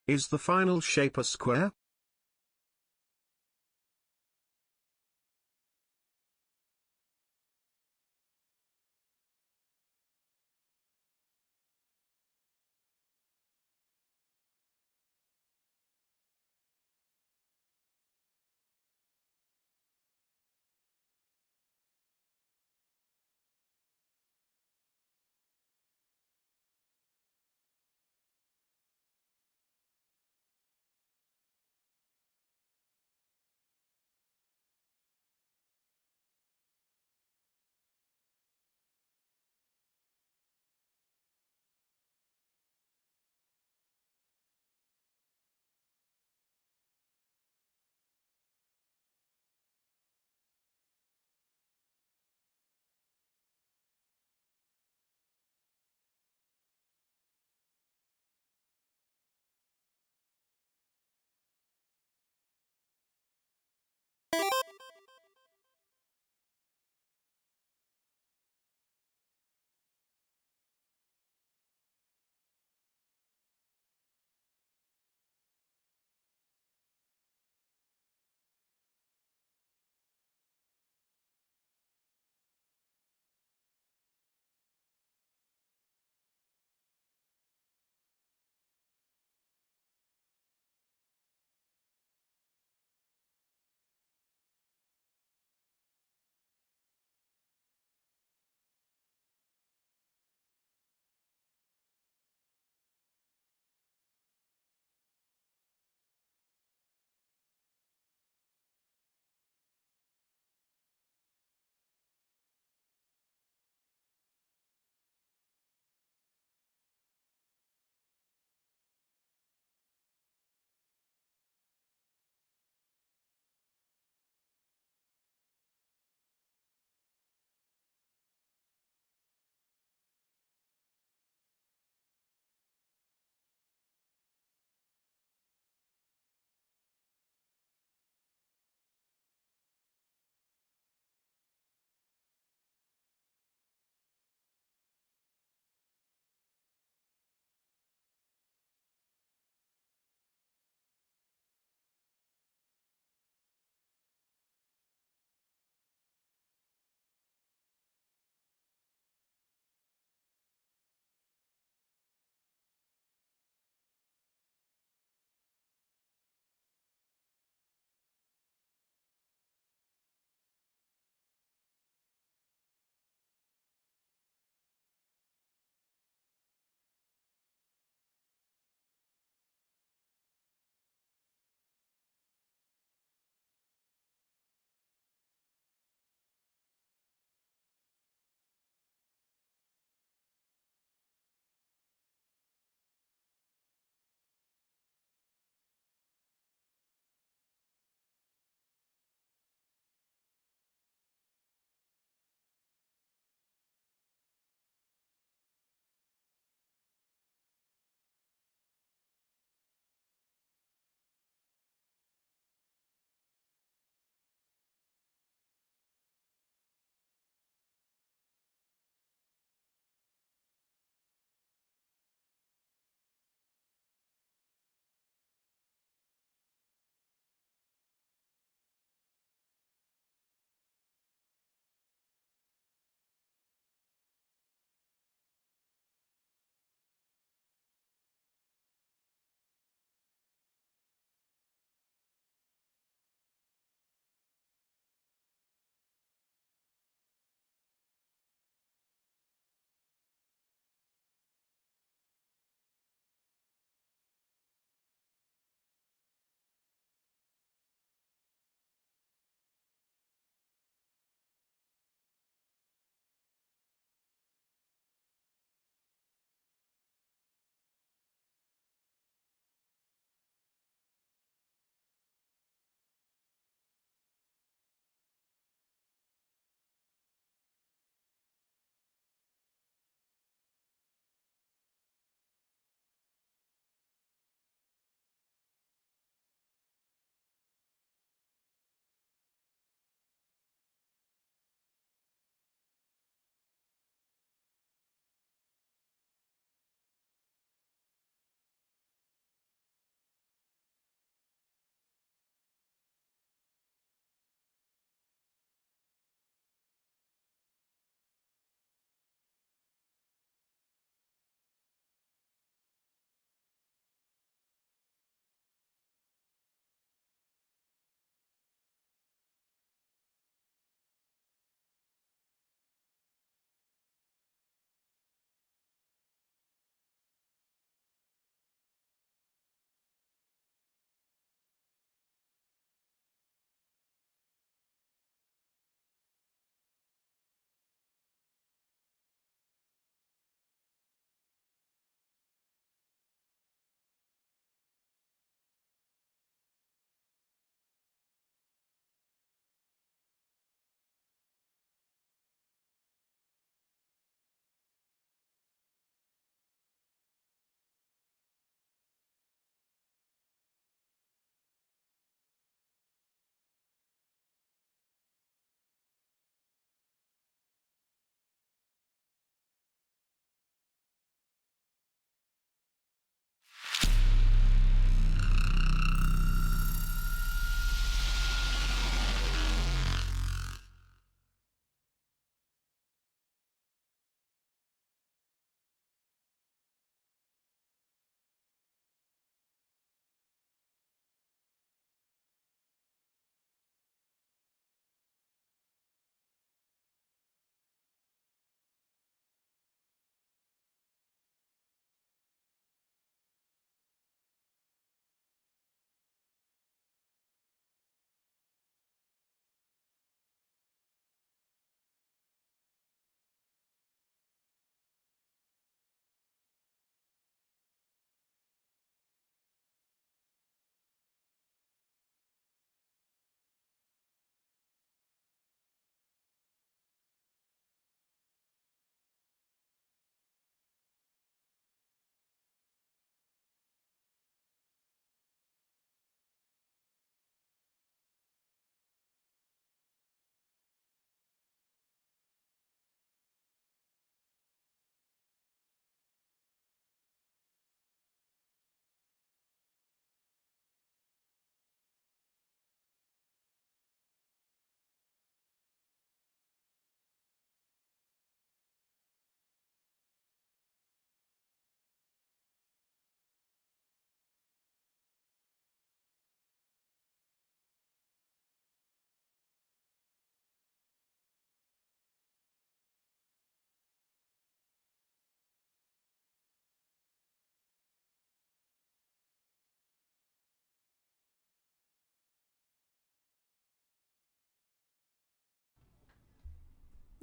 Is the final shape a square?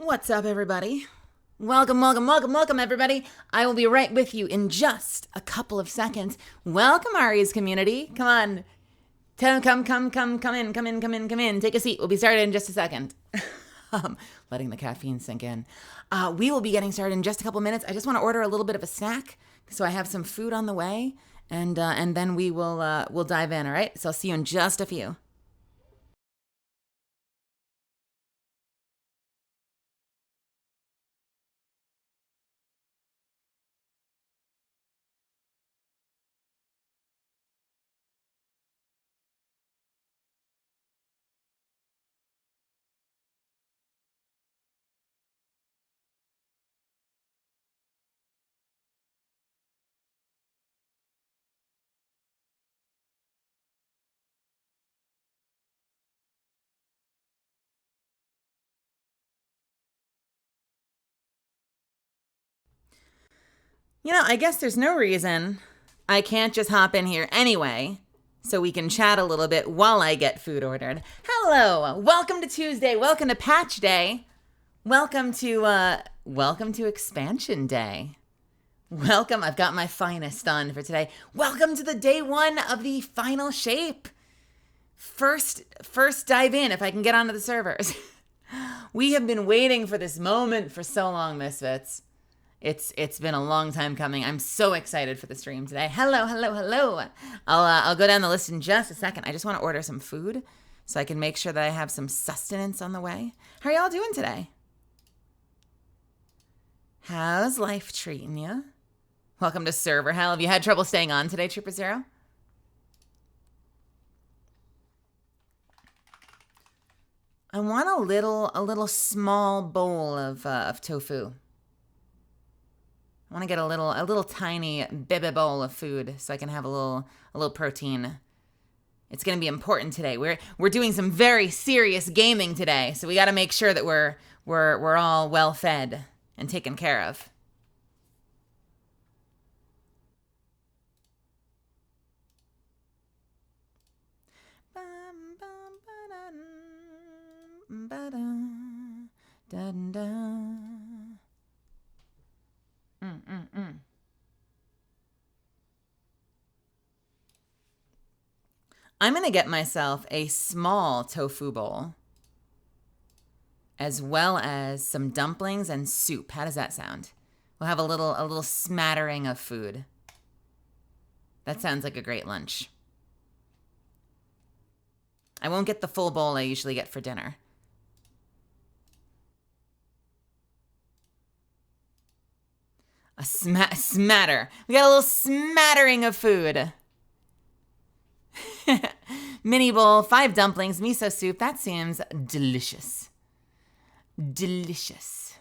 What's up, everybody? Welcome, everybody. I will be right with you in just a couple of seconds. Welcome, Ari's community. Come on. Come in. Take a seat. We'll be started in just a second. Letting the caffeine sink in. We will be getting started in just a couple minutes. I just want to order a little bit of a snack, so I have some food on the way, and then we'll dive in. All right. So I'll see you in just a few. I guess there's no reason I can't just hop in here anyway, so we can chat a little bit while I get food ordered. Hello, welcome to Tuesday, welcome to Patch Day, welcome to Expansion Day. Welcome, I've got my finest on for today. Welcome to the day one of the final shape. First dive in if I can get onto the servers. We have been waiting for this moment for so long, Misfits. It's been a long time coming. I'm so excited for the stream today. Hello. I'll go down the list in just a second. I just want to order some food so I can make sure that I have some sustenance on the way. How are y'all doing today? How's life treating you? Welcome to server hell. Have you had trouble staying on today, Trooper Zero? I want a little small bowl of tofu. I want to get a little tiny bebe bowl of food so I can have a little protein. It's going to be important today. We're doing some very serious gaming today, so we got to make sure that we're all well fed and taken care of. I'm going to get myself a small tofu bowl, as well as some dumplings and soup. How does that sound? We'll have a little smattering of food. That sounds like a great lunch. I won't get the full bowl I usually get for dinner. A smatter. We got a little smattering of food. Mini bowl, 5 dumplings, miso soup. That seems delicious. Delicious.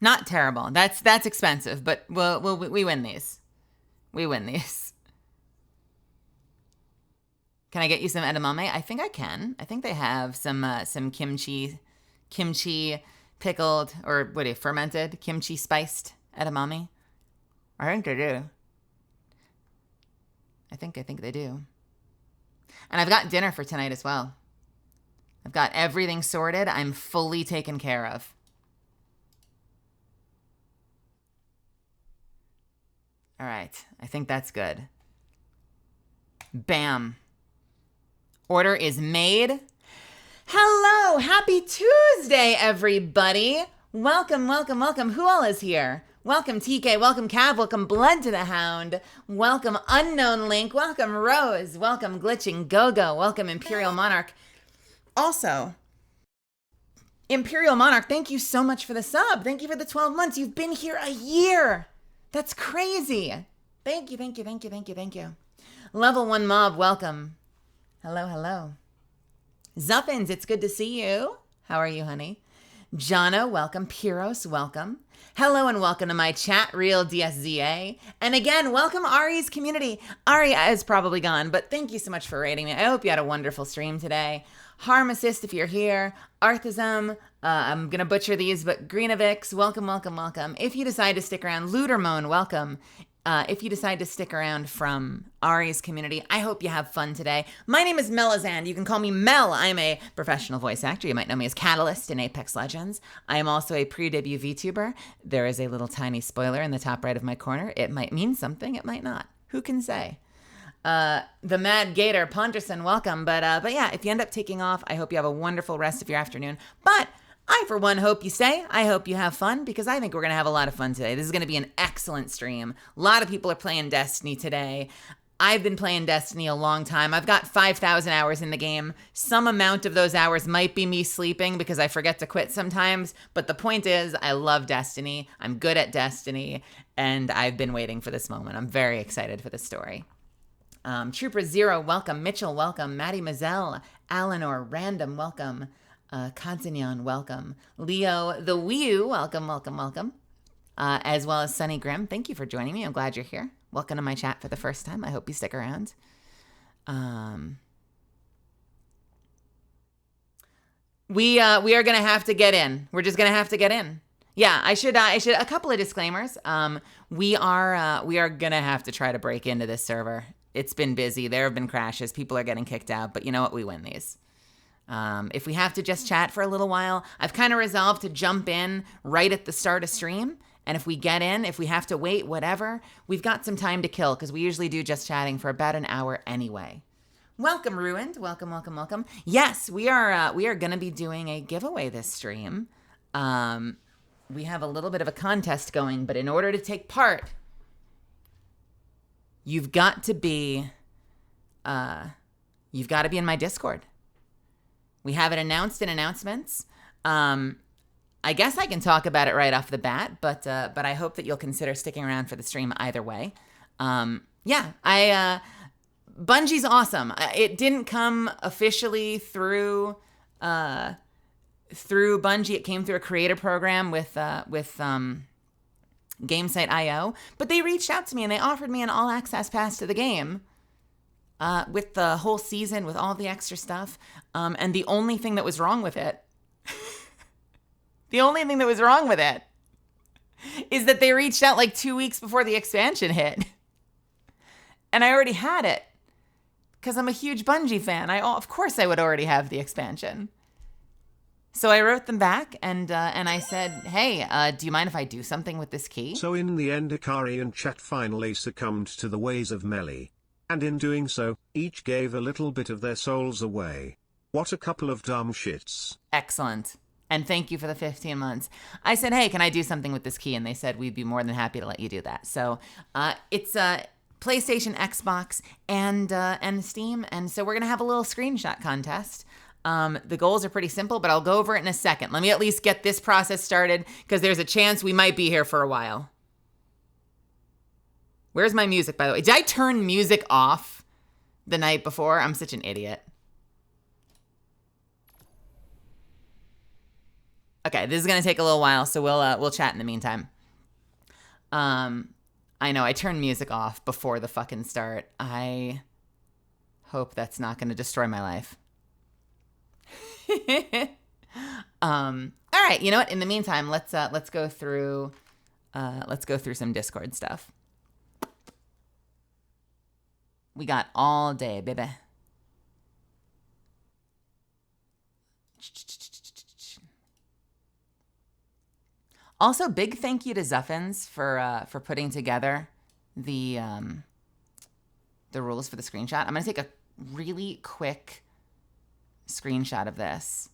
Not terrible. That's expensive, but we win these. We win these. Can I get you some edamame? I think I can. I think they have some kimchi pickled, or fermented kimchi spiced edamame. I think they do. I think they do. And I've got dinner for tonight as well. I've got everything sorted. I'm fully taken care of. All right. I think that's good. Bam. Order is made. Hello, happy Tuesday, everybody. Welcome. Who all is here? Welcome, TK. Welcome, Cav. Welcome, Blood to the Hound. Welcome, Unknown Link. Welcome, Rose. Welcome, Glitching Go-Go. Welcome, Imperial Monarch. Also, Imperial Monarch, thank you so much for the sub. Thank you for the 12 months. You've been here a year. That's crazy. Thank you. Level 1 Mob, welcome. Hello. Zuffins, it's good to see you. How are you, honey? Jana, welcome. Piros, welcome. Hello and welcome to my chat, Real DSZA. And again, welcome Ari's community. Ari is probably gone, but thank you so much for rating me. I hope you had a wonderful stream today. Harm Assist if you're here. Arthasm, I'm going to butcher these, but Greenavix, welcome, welcome, welcome. If you decide to stick around, Ludermoan, welcome. If you decide to stick around from Ari's community, I hope you have fun today. My name is Melizande. You can call me Mel. I'm a professional voice actor. You might know me as Catalyst in Apex Legends. I am also a pre-debut VTuber. There is a little tiny spoiler in the top right of my corner. It might mean something. It might not. Who can say? The Mad Gator, Ponderson, welcome. But yeah, if you end up taking off, I hope you have a wonderful rest of your afternoon. But I, for one, hope you stay. I hope you have fun because I think we're going to have a lot of fun today. This is going to be an excellent stream. A lot of people are playing Destiny today. I've been playing Destiny a long time. I've got 5,000 hours in the game. Some amount of those hours might be me sleeping because I forget to quit sometimes. But the point is, I love Destiny. I'm good at Destiny. And I've been waiting for this moment. I'm very excited for this story. Trooper Zero, welcome. Mitchell, welcome. Maddie Mazzell, Eleanor, Random, welcome. Consignon, welcome. Leo, the Wii, welcome, welcome, welcome. As well as Sunny Grimm, thank you for joining me. I'm glad you're here. Welcome to my chat for the first time. I hope you stick around. We are gonna have to get in. We're just gonna have to get in. Yeah, I should. A couple of disclaimers. We are gonna have to try to break into this server. It's been busy. There have been crashes. People are getting kicked out. But you know what? We win these. If we have to just chat for a little while, I've kind of resolved to jump in right at the start of stream. And if we get in, if we have to wait, whatever, we've got some time to kill because we usually do just chatting for about an hour anyway. Welcome, Ruined. Welcome, welcome, welcome. Yes, we are going to be doing a giveaway this stream. We have a little bit of a contest going, but in order to take part, you've got to be in my Discord. We have it announced in announcements. I guess I can talk about it right off the bat, but I hope that you'll consider sticking around for the stream either way. Bungie's awesome. It didn't come officially through Bungie. It came through a creator program with GameSite.io, but they reached out to me and they offered me an all access pass to the game. With the whole season, with all the extra stuff. And the only thing that was wrong with it, is that they reached out like 2 weeks before the expansion hit. And I already had it. Because I'm a huge Bungie fan. Of course I would already have the expansion. So I wrote them back and I said, hey, do you mind if I do something with this key? So in the end, Akari and Chat finally succumbed to the ways of Melly. And in doing so, each gave a little bit of their souls away. What a couple of dumb shits. Excellent. And thank you for the 15 months. I said, hey, can I do something with this key? And they said, we'd be more than happy to let you do that. So it's PlayStation, Xbox, and Steam. And so we're going to have a little screenshot contest. The goals are pretty simple, but I'll go over it in a second. Let me at least get this process started because there's a chance we might be here for a while. Where's my music, by the way? Did I turn music off the night before? I'm such an idiot. Okay, this is going to take a little while, so we'll chat in the meantime. I know, I turned music off before the fucking start. I hope that's not going to destroy my life. All right, you know what? In the meantime, let's go through some Discord stuff. We got all day, baby. Also, big thank you to Zuffins for putting together the rules for the screenshot. I'm gonna take a really quick screenshot of this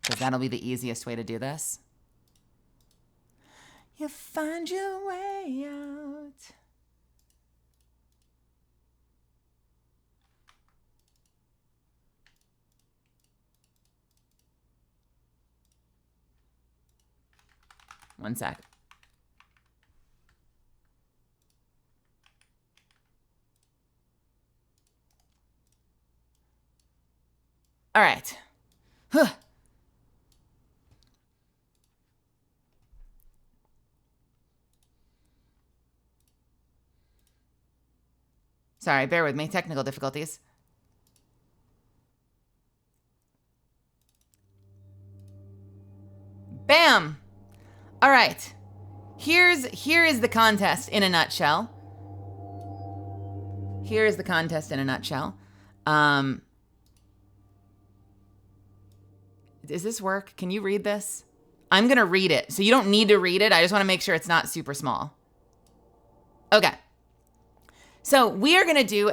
because that'll be the easiest way to do this. You find your way out. One sec. All right. Huh. Sorry, bear with me. Technical difficulties. Bam! All right. Here is the contest in a nutshell. Here is the contest in a nutshell. Does this work? Can you read this? I'm going to read it. So you don't need to read it. I just want to make sure it's not super small. Okay. So we are going to do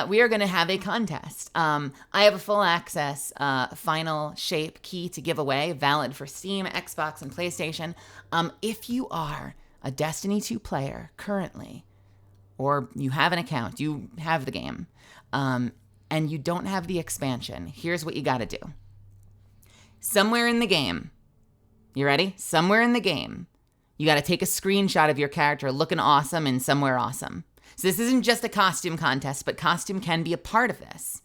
we are going to have a contest. I have a full access final shape key to give away, valid for Steam, Xbox, and PlayStation. If you are a Destiny 2 player currently, or you have an account, you have the game, and you don't have the expansion, here's what you got to do. Somewhere in the game, you ready? Somewhere in the game, you got to take a screenshot of your character looking awesome in Somewhere Awesome. So this isn't just a costume contest, but costume can be a part of this.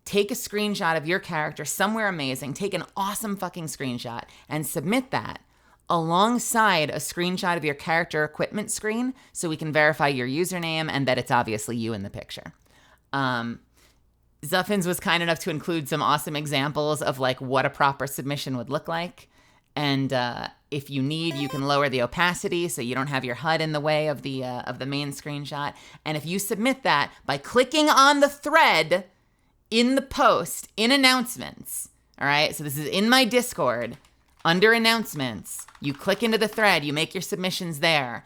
Take a screenshot of your character somewhere amazing, take an awesome fucking screenshot, and submit that alongside a screenshot of your character equipment screen so we can verify your username and that it's obviously you in the picture. Zuffins was kind enough to include some awesome examples of like what a proper submission would look like. And if you need, you can lower the opacity so you don't have your HUD in the way of the main screenshot. And if you submit that by clicking on the thread in the post, in announcements, all right? So this is in my Discord, under announcements. You click into the thread, you make your submissions there.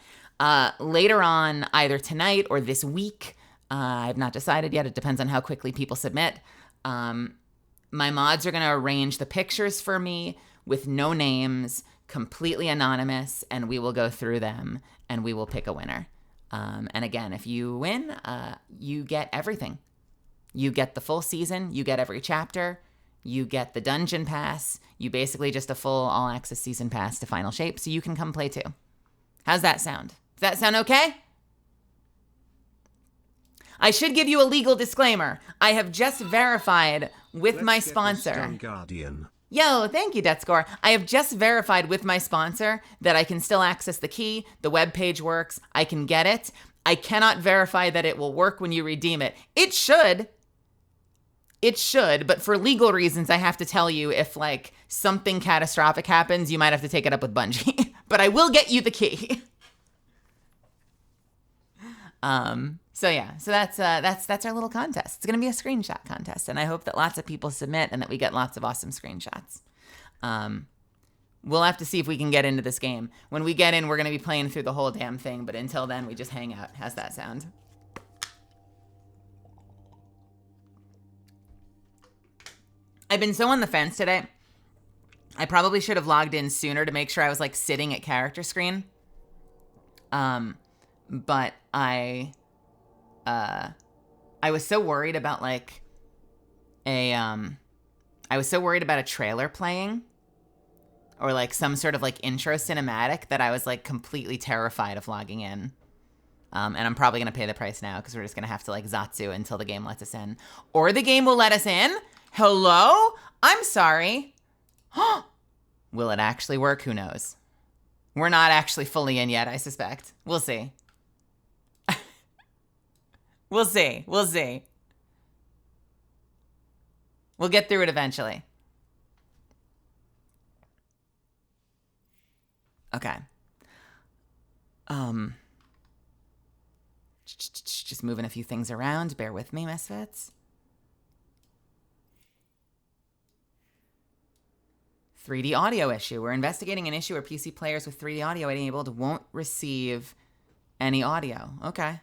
Later on, either tonight or this week, I've not decided yet. It depends on how quickly people submit. My mods are going to arrange the pictures for me with no names, completely anonymous, and we will go through them and we will pick a winner. And again, if you win, you get everything. You get the full season, you get every chapter, you get the dungeon pass, you basically just a full all-access season pass to Final Shape, so you can come play too. How's that sound? Does that sound okay? I should give you a legal disclaimer. I have just verified with my sponsor. Guardian. Yo, thank you, DebtScore. I have just verified with my sponsor that I can still access the key, the web page works, I can get it. I cannot verify that it will work when you redeem it. It should, but for legal reasons, I have to tell you if like something catastrophic happens, you might have to take it up with Bungie. But I will get you the key. So yeah, so that's our little contest. It's gonna be a screenshot contest, and I hope that lots of people submit and that we get lots of awesome screenshots. We'll have to see if we can get into this game. When we get in, we're gonna be playing through the whole damn thing, but until then, we just hang out. How's that sound? I've been so on the fence today. I probably should have logged in sooner to make sure I was like sitting at character screen. But I was so worried about like I was so worried about a trailer playing or like some sort of like intro cinematic that I was like completely terrified of logging in. And I'm probably going to pay the price now because we're just going to have to like Zatsu until the game lets us in. Or the game will let us in. Hello? I'm sorry. Will it actually work? Who knows? We're not actually fully in yet, I suspect. We'll see. We'll see. We'll see. We'll get through it eventually. Okay. Just moving a few things around. Bear with me, misfits. 3D audio issue. We're investigating an issue where PC players with 3D audio enabled won't receive any audio. Okay.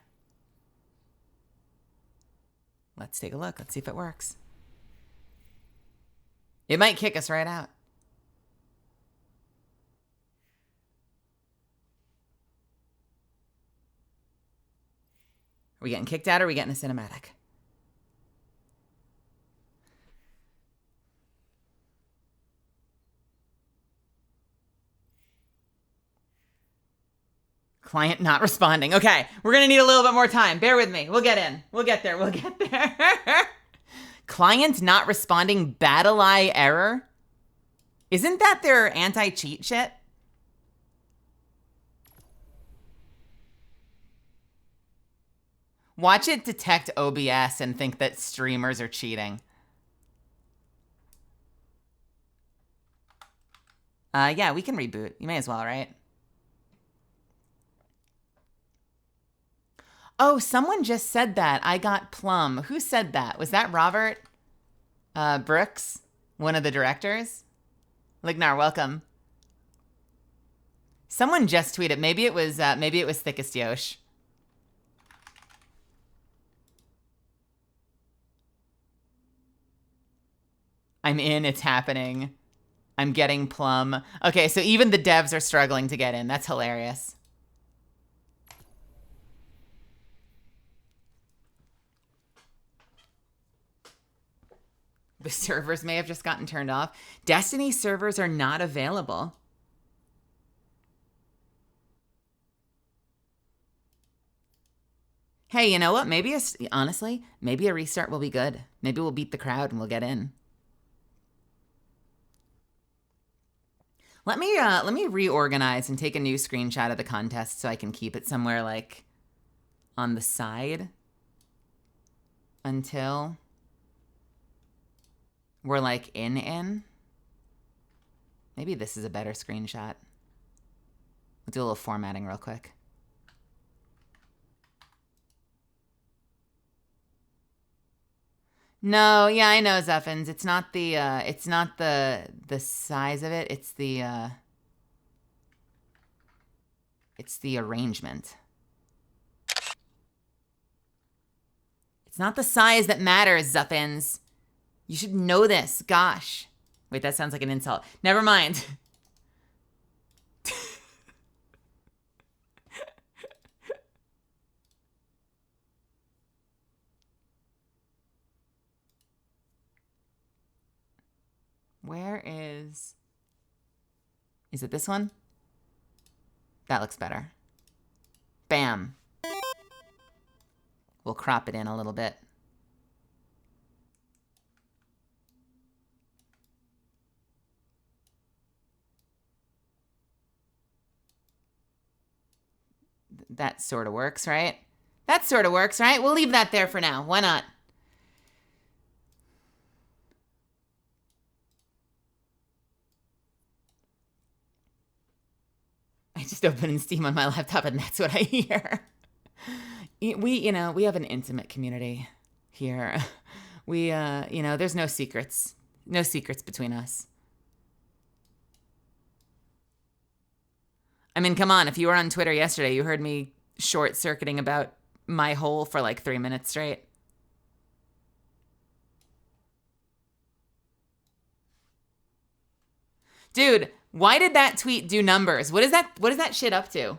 Let's take a look. Let's see if it works. It might kick us right out. Are we getting kicked out or are we getting a cinematic? Client not responding. Okay, we're going to need a little bit more time. Bear with me. We'll get in. We'll get there. We'll get there. Client not responding, battle eye error? Isn't that their anti-cheat shit? Watch it detect OBS and think that streamers are cheating. Yeah, we can reboot. You may as well, right? Oh, someone just said that. I got plum. Who said that? Was that Robert Brooks, one of the directors? Lignar, welcome. Someone just tweeted. Maybe it was Thickest Yosh. I'm in. It's happening. I'm getting plum. Okay, so even the devs are struggling to get in. That's hilarious. The servers may have just gotten turned off. Destiny servers are not available. Hey, you know what? Honestly, maybe a restart will be good. Maybe we'll beat the crowd and we'll get in. Let me reorganize and take a new screenshot of the contest so I can keep it somewhere like on the side until we're like in. Maybe this is a better screenshot. We'll do a little formatting real quick. No, yeah, I know, Zuffins. It's not the size of it. It's the arrangement. It's not the size that matters, Zuffins. You should know this. Gosh. Wait, that sounds like an insult. Never mind. Where is it this one? That looks better. Bam. We'll crop it in a little bit. That sort of works, right? That sort of works, right? We'll leave that there for now. Why not? I just opened Steam on my laptop and that's what I hear. We have an intimate community here. There's no secrets. No secrets between us. I mean, come on. If you were on Twitter yesterday, you heard me short-circuiting about my hole for like 3 minutes straight. Dude, why did that tweet do numbers? What is that shit up to?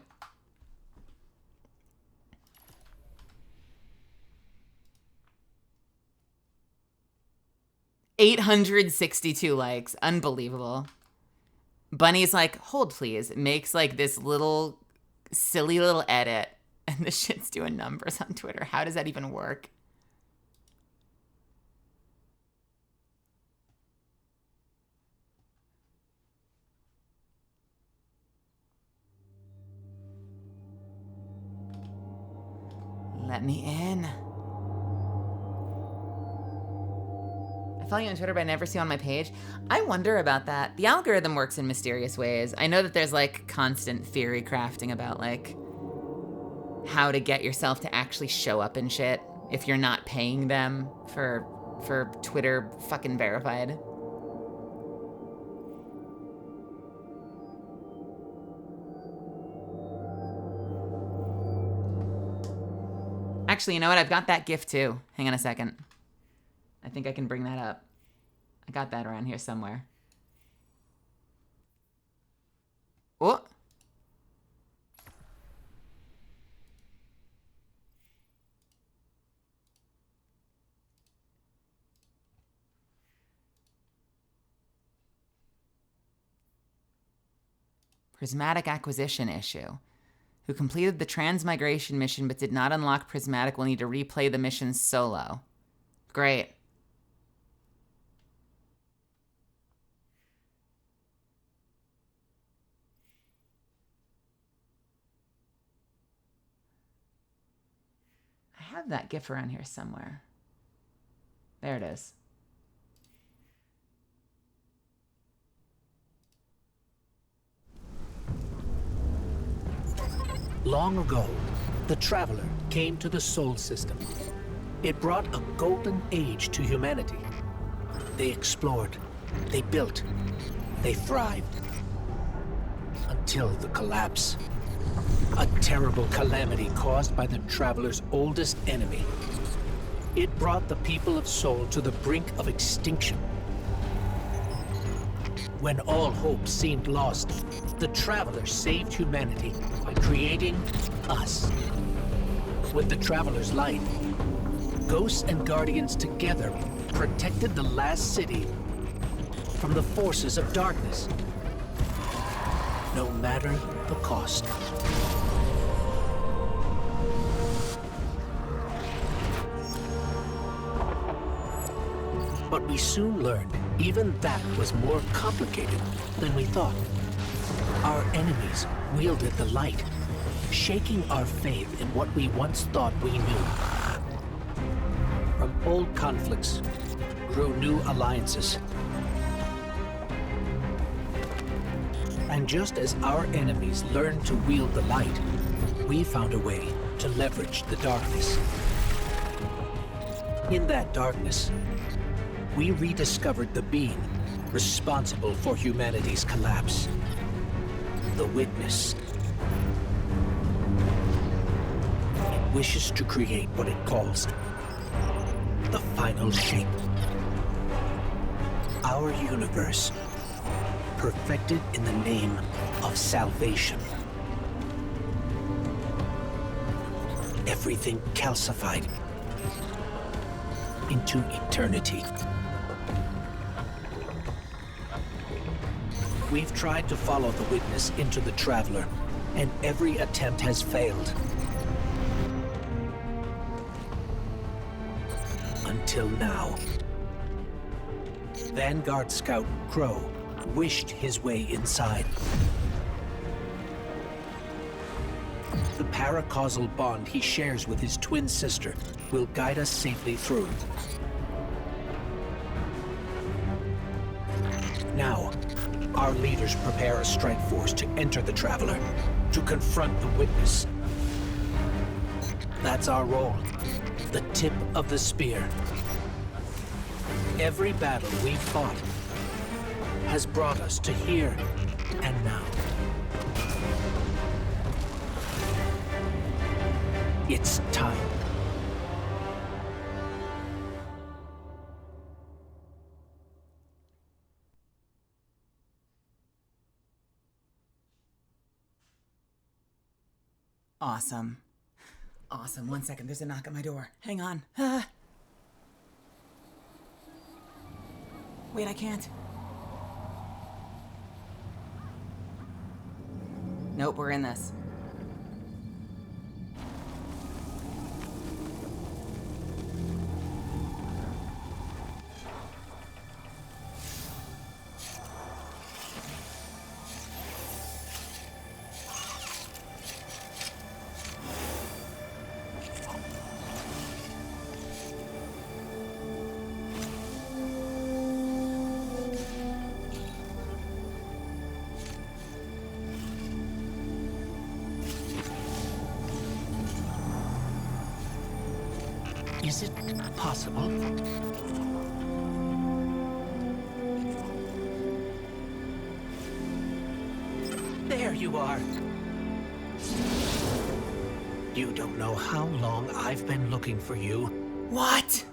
$862 likes. Unbelievable. Bunny's like, hold please. It makes like this little silly little edit and the shit's doing numbers on Twitter. How does that even work? Let me in. I follow you on Twitter, but I never see you on my page. I wonder about that. The algorithm works in mysterious ways. I know that there's like constant theory crafting about like how to get yourself to actually show up in shit if you're not paying them for Twitter fucking verified. Actually, you know what? I've got that GIF too. Hang on a second. I think I can bring that up. I got that around here somewhere. Oh. Prismatic acquisition issue. Who completed the transmigration mission but did not unlock Prismatic will need to replay the mission solo. Great. I have that GIF around here somewhere. There it is. Long ago, the Traveler came to the Sol system. It brought a golden age to humanity. They explored, they built, they thrived. Until the collapse. A terrible calamity caused by the Traveler's oldest enemy. It brought the people of Sol to the brink of extinction. When all hope seemed lost, the Traveler saved humanity by creating us. With the Traveler's light, Ghosts and Guardians together protected the last city from the forces of darkness, no matter the cost. But we soon learned even that was more complicated than we thought. Our enemies wielded the light, shaking our faith in what we once thought we knew. From old conflicts grew new alliances. And just as our enemies learned to wield the light, we found a way to leverage the darkness. In that darkness, we rediscovered the being responsible for humanity's collapse. The Witness. It wishes to create what it calls the final shape. Our universe, perfected in the name of salvation. Everything calcified into eternity. We've tried to follow the Witness into the Traveler, and every attempt has failed. Until now. Vanguard Scout Crow wished his way inside. The paracausal bond he shares with his twin sister will guide us safely through. Now, our leaders prepare a strike force to enter the Traveler, to confront the Witness. That's our role, the tip of the spear. Every battle we've fought has brought us to here and now. It's time. Awesome. Awesome. 1 second. There's a knock at my door. Hang on. Wait, I can't. Nope, we're in this. Is it possible? There you are. You don't know how long I've been looking for you. What?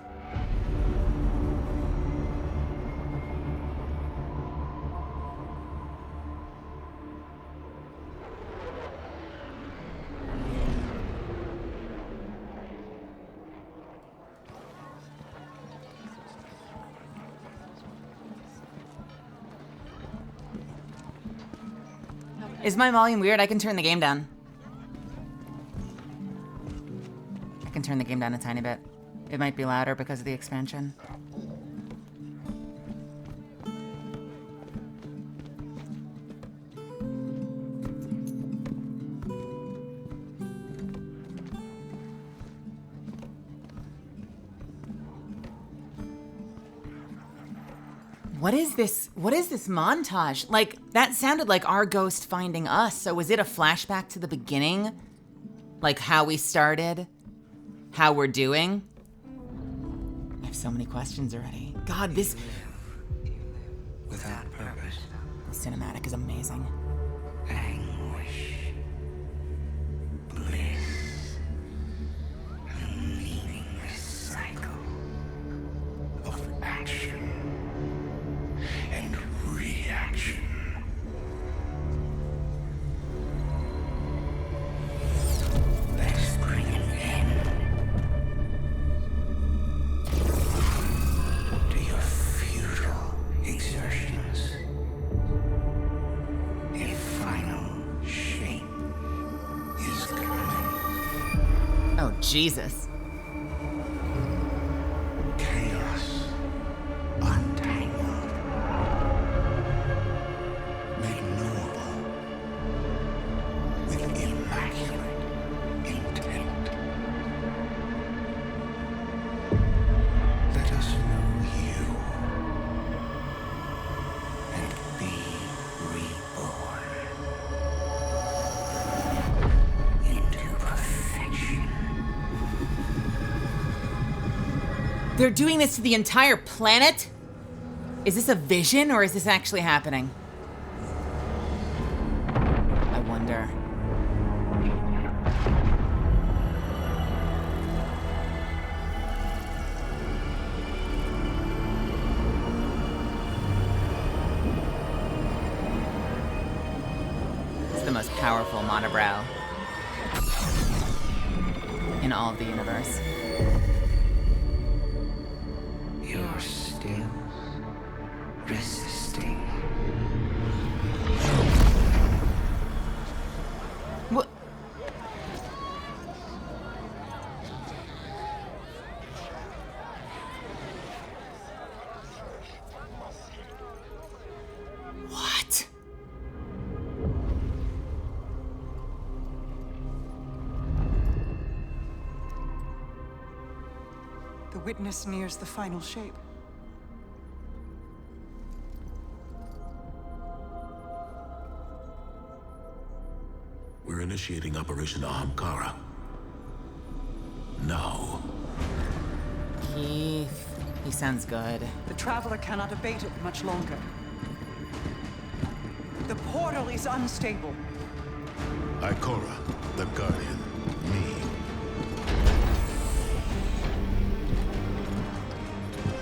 Is my volume weird? I can turn the game down. I can turn the game down a tiny bit. It might be louder because of the expansion. What is this? What is this montage? Like, that sounded like our ghost finding us. So was it a flashback to the beginning? Like how we started, how we're doing. I have so many questions already. God, this Without purpose, cinematic is amazing. anguish, bliss, a meaningless cycle of action and reaction. Let's bring an end to your futile exertions. A final shape is coming. Oh, Jesus. Chaos untangled, made knowable with immaculate intent. Let us know you and be reborn into perfection. They're doing this to the entire planet? Is this a vision or is this actually happening? I wonder. It's the most powerful monobrow in all of the universe. You're still resisting. What? What? The witness nears the final shape. We're initiating Operation Ahamkara. Now. He sounds good. The Traveler cannot abate it much longer. The portal is unstable. Ikora, the Guardian, me.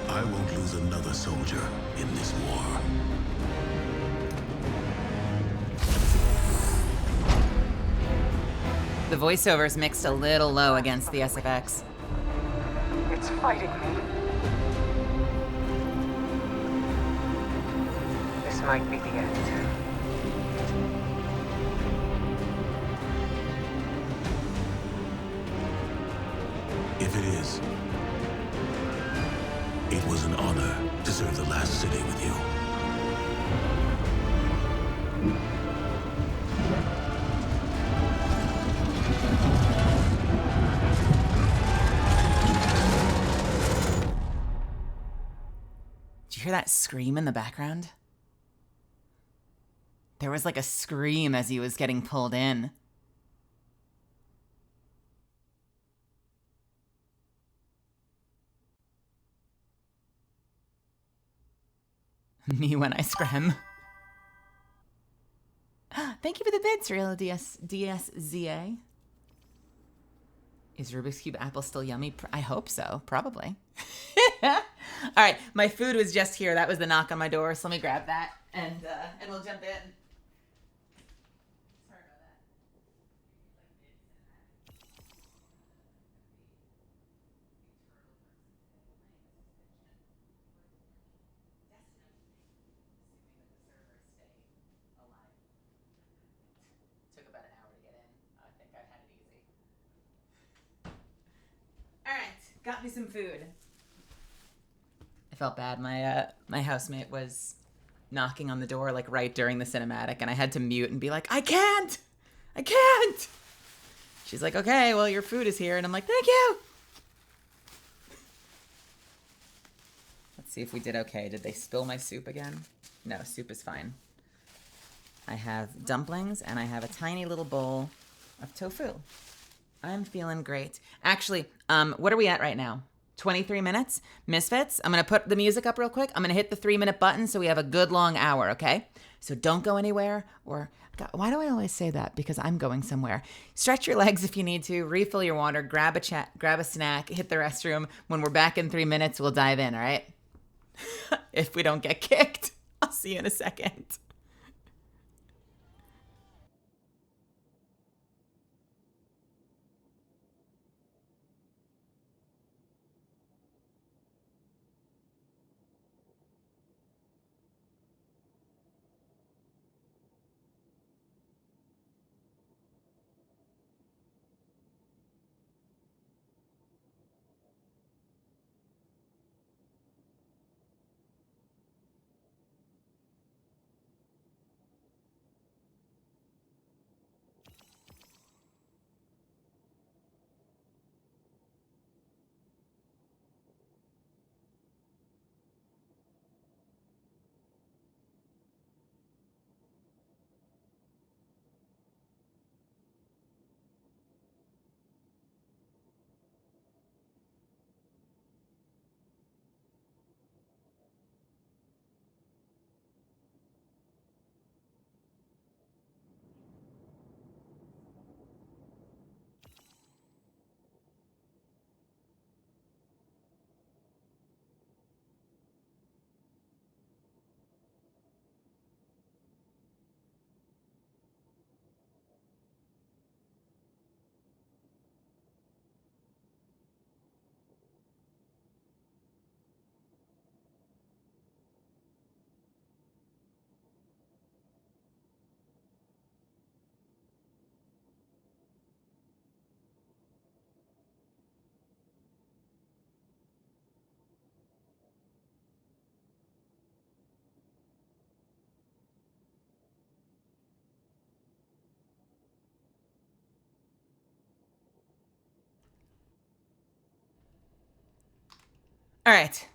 I won't lose another soldier in this war. The voiceover's mixed a little low against the SFX. It's fighting me. This might be the end. If it is, it was an honor to serve the last city with you. Did you hear that scream in the background? There was like a scream as he was getting pulled in. Me when I scram. Thank you for the bits, Real DSZA. Is Rubik's Cube apple still yummy? I hope so. Probably. All right, my food was just here. That was the knock on my door. So let me grab that and we'll jump in. Sorry about that. Took about an hour to get in. I think I had it easy. All right, got me some food. I felt bad. My housemate was knocking on the door like right during the cinematic, and I had to mute and be like, I can't. She's like, okay, well, your food is here, and I'm like, thank you. Let's see if we did okay. Did they spill my soup again? No, soup is fine. I have dumplings, and I have a tiny little bowl of tofu. I'm feeling great. Actually, what are we at right now? 23 minutes? Misfits? I'm going to put the music up real quick. I'm going to hit the 3-minute button so we have a good long hour, okay? So don't go anywhere or... God, why do I always say that? Because I'm going somewhere. Stretch your legs if you need to. Refill your water. Grab a snack. Hit the restroom. When we're back in 3 minutes, we'll dive in, all right? If we don't get kicked. I'll see you in a second. All right.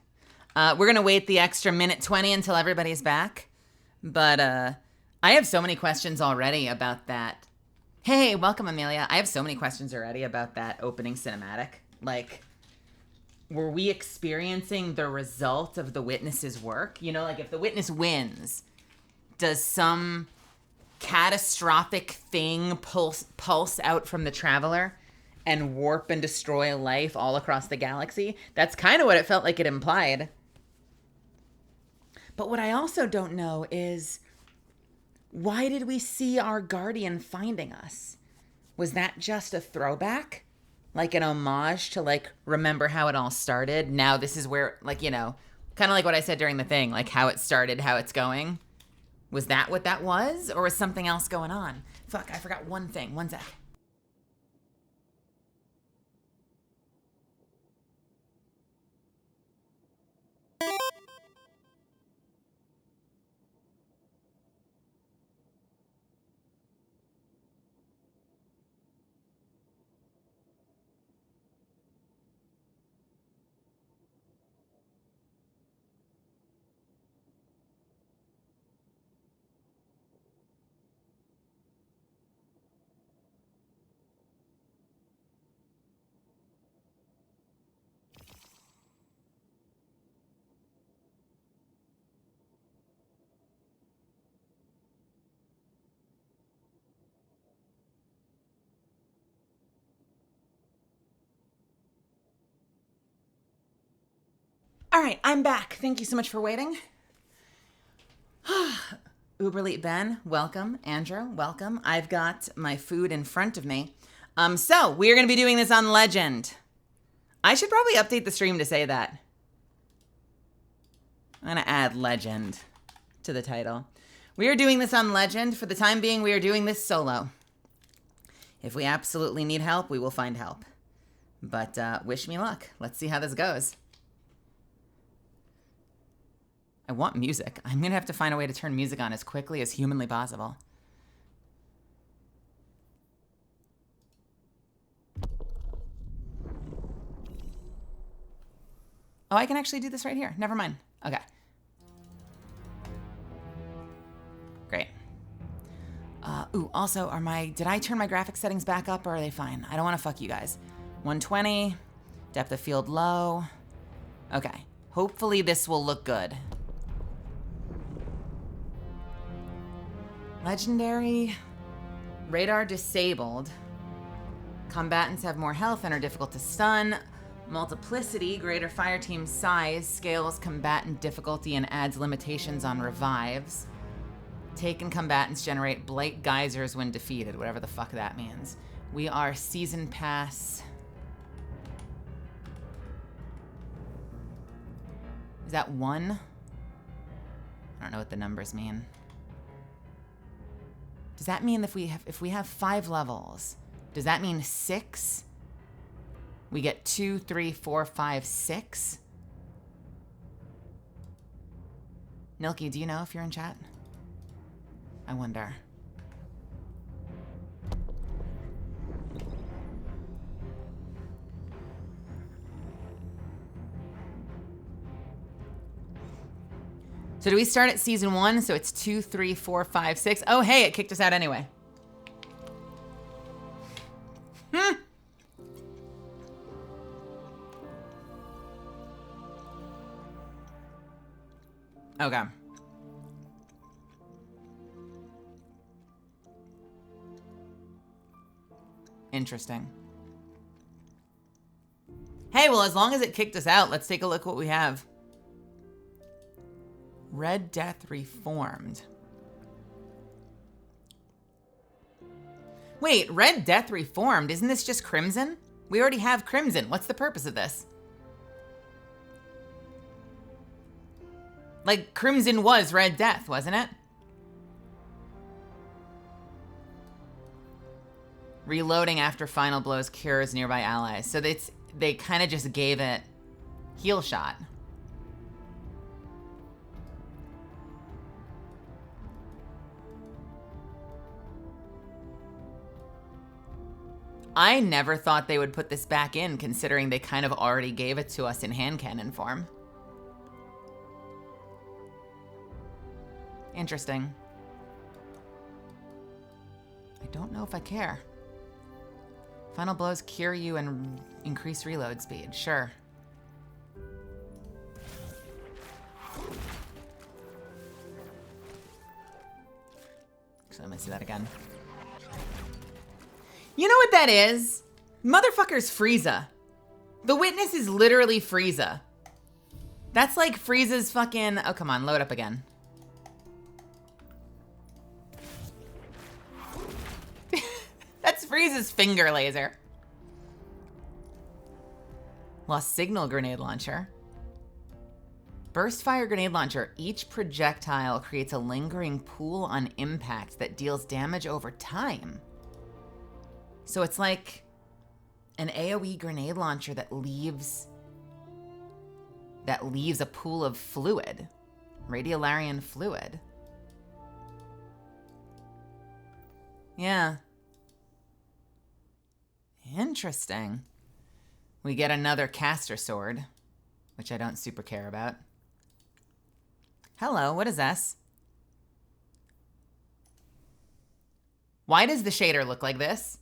We're going to wait the extra minute 20 until everybody's back. But I have so many questions already about that. Hey, welcome, Amelia. I have so many questions already about that opening cinematic. Like, were we experiencing the result of the witness's work? You know, like if the witness wins, does some catastrophic thing pulse out from the traveler and warp and destroy life all across the galaxy? That's kind of what it felt like it implied. But what I also don't know is, why did we see our guardian finding us? Was that just a throwback? Like an homage to, like, remember how it all started? Now this is where, like, you know, kind of like what I said during the thing, like how it started, how it's going. Was that what that was? Or was something else going on? Fuck, I forgot one thing. One sec. All right, I'm back. Thank you so much for waiting. Uberleet Ben, welcome. Andrew, welcome. I've got my food in front of me. So we're going to be doing this on Legend. I should probably update the stream to say that. I'm going to add Legend to the title. We are doing this on Legend. For the time being, we are doing this solo. If we absolutely need help, we will find help. But wish me luck. Let's see how this goes. I want music. I'm going to have to find a way to turn music on as quickly as humanly possible. Oh, I can actually do this right here. Never mind. Okay. Great. Ooh, also, did I turn my graphics settings back up or are they fine? I don't want to fuck you guys. 120, depth of field low. Okay, hopefully this will look good. Legendary, radar disabled. Combatants have more health and are difficult to stun. Multiplicity, greater fire team size, scales combatant difficulty and adds limitations on revives. Taken combatants generate blight geysers when defeated, whatever the fuck that means. We are season pass. Is that 1? I don't know what the numbers mean. Does that mean if we have 5 levels, does that mean 6? We get 2, 3, 4, 5, 6? Nilky, do you know if you're in chat? I wonder. So do we start at season 1? So it's 2, 3, 4, 5, 6. Oh, hey, it kicked us out anyway. Okay. Interesting. Hey, well, as long as it kicked us out, let's take a look what we have. Red Death Reformed. Wait, Red Death Reformed? Isn't this just Crimson? We already have Crimson. What's the purpose of this? Like, Crimson was Red Death, wasn't it? Reloading after final blows cures nearby allies. So they kind of just gave it heal shot. I never thought they would put this back in, considering they kind of already gave it to us in hand cannon form. Interesting. I don't know if I care. Final blows cure you and increase reload speed. Sure. So let me see that again. You know what that is? Motherfucker's Frieza. The Witness is literally Frieza. That's like Frieza's fucking... Oh, come on, load up again. That's Frieza's finger laser. Lost signal grenade launcher. Burst fire grenade launcher. Each projectile creates a lingering pool on impact that deals damage over time. So it's like an AoE grenade launcher that leaves a pool of fluid. Radiolarian fluid. Yeah. Interesting. We get another caster sword, which I don't super care about. Hello, what is this? Why does the shader look like this?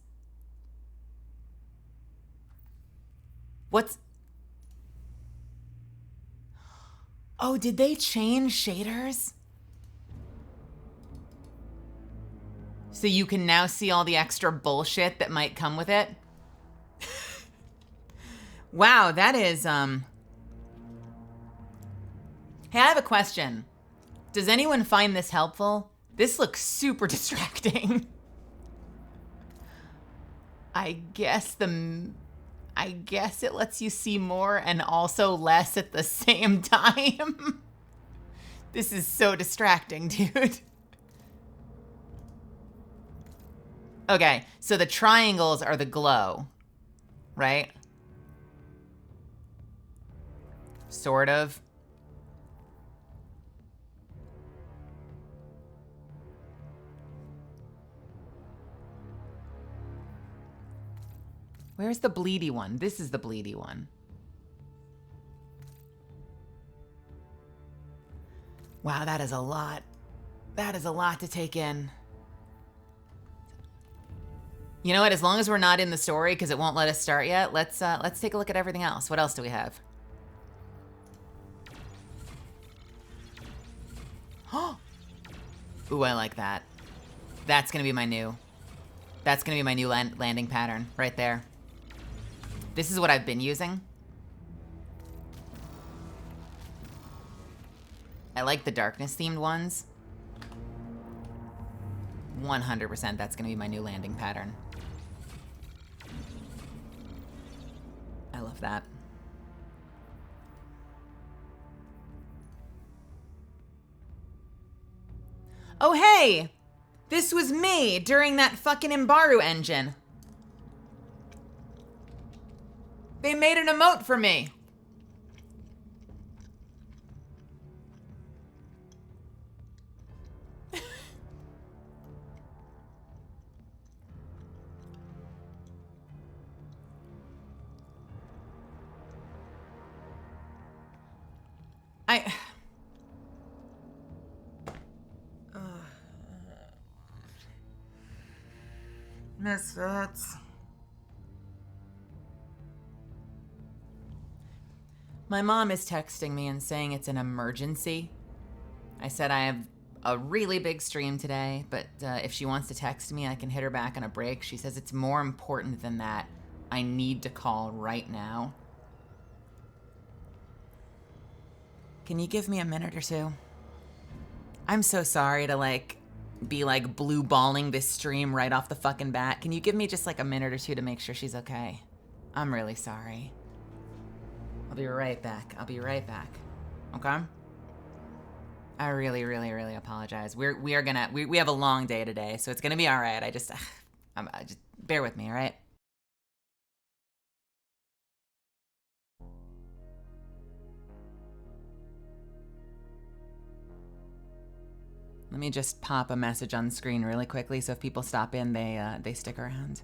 What's... Oh, did they change shaders? So you can now see all the extra bullshit that might come with it? Wow, that is, Hey, I have a question. Does anyone find this helpful? This looks super distracting. I guess it lets you see more and also less at the same time. This is so distracting, dude. Okay, so the triangles are the glow, right? Sort of. Where's the bleedy one? This is the bleedy one. Wow, that is a lot. That is a lot to take in. You know what? As long as we're not in the story, because it won't let us start yet, let's take a look at everything else. What else do we have? Ooh, I like that. That's gonna be my new. That's gonna be my new landing pattern right there. This is what I've been using. I like the darkness themed ones. 100% that's gonna be my new landing pattern. I love that. Oh, hey! This was me during that fucking Imbaru engine. They made an emote for me. Misfits. My mom is texting me and saying it's an emergency. I said I have a really big stream today, but if she wants to text me, I can hit her back on a break. She says it's more important than that. I need to call right now. Can you give me a minute or two? I'm so sorry to be blue balling this stream right off the fucking bat. Can you give me just a minute or two to make sure she's okay? I'm really sorry. I'll be right back. I'll be right back. Okay? I really, really, really apologize. We have a long day today, so it's gonna be all right. I just bear with me, all right? Let me just pop a message on screen really quickly, so if people stop in, they stick around.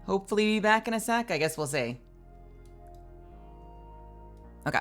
Hopefully be back in a sec. I guess we'll see. Okay.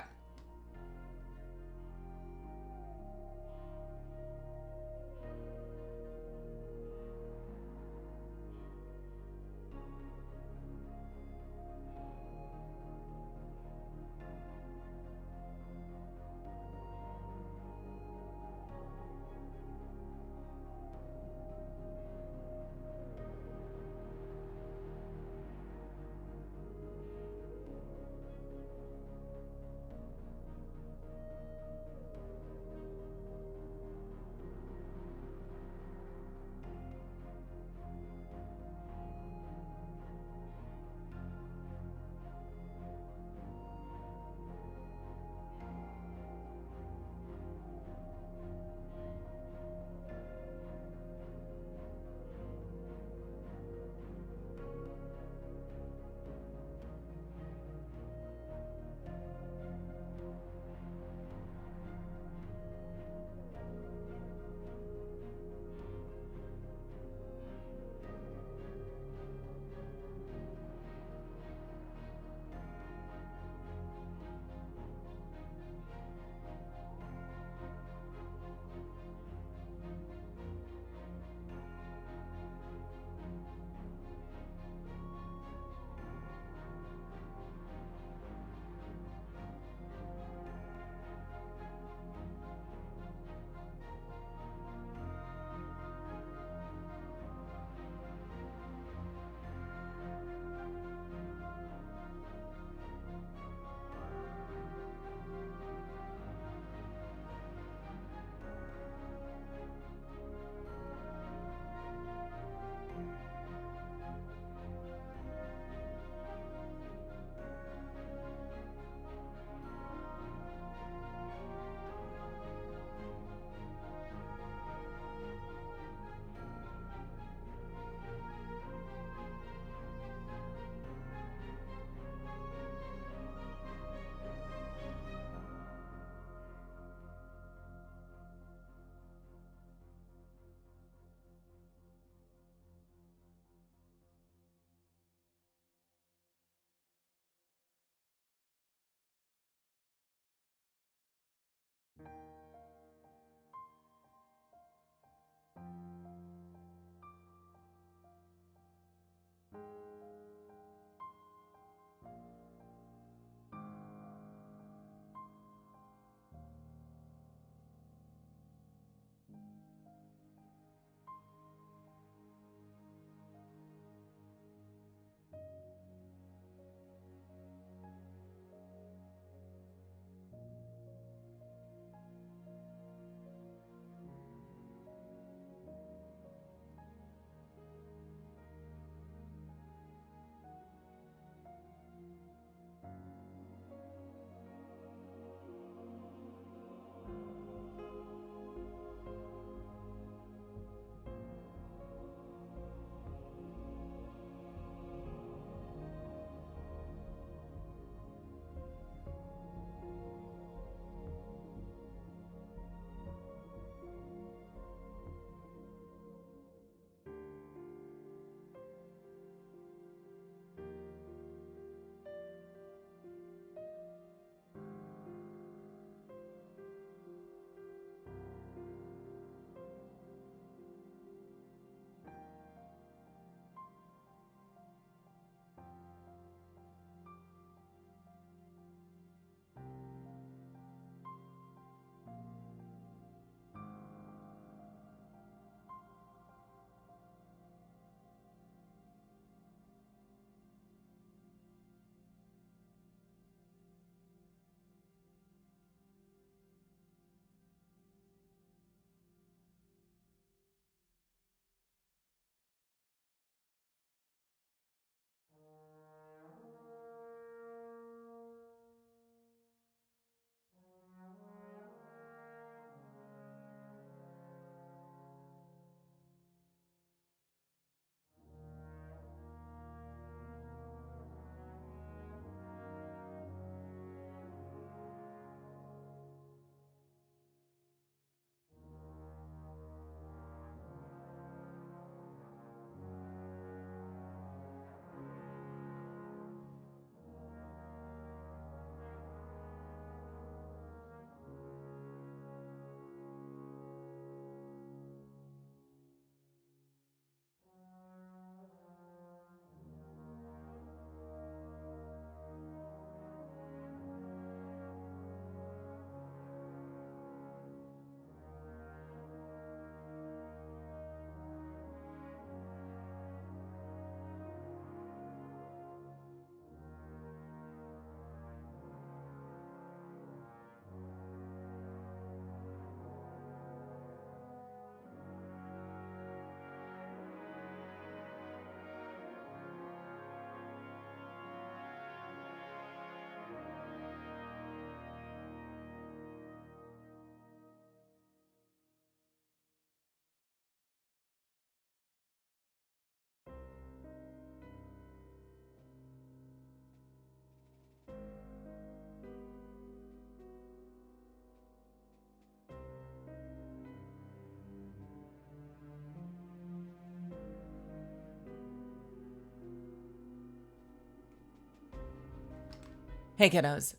Hey kiddos.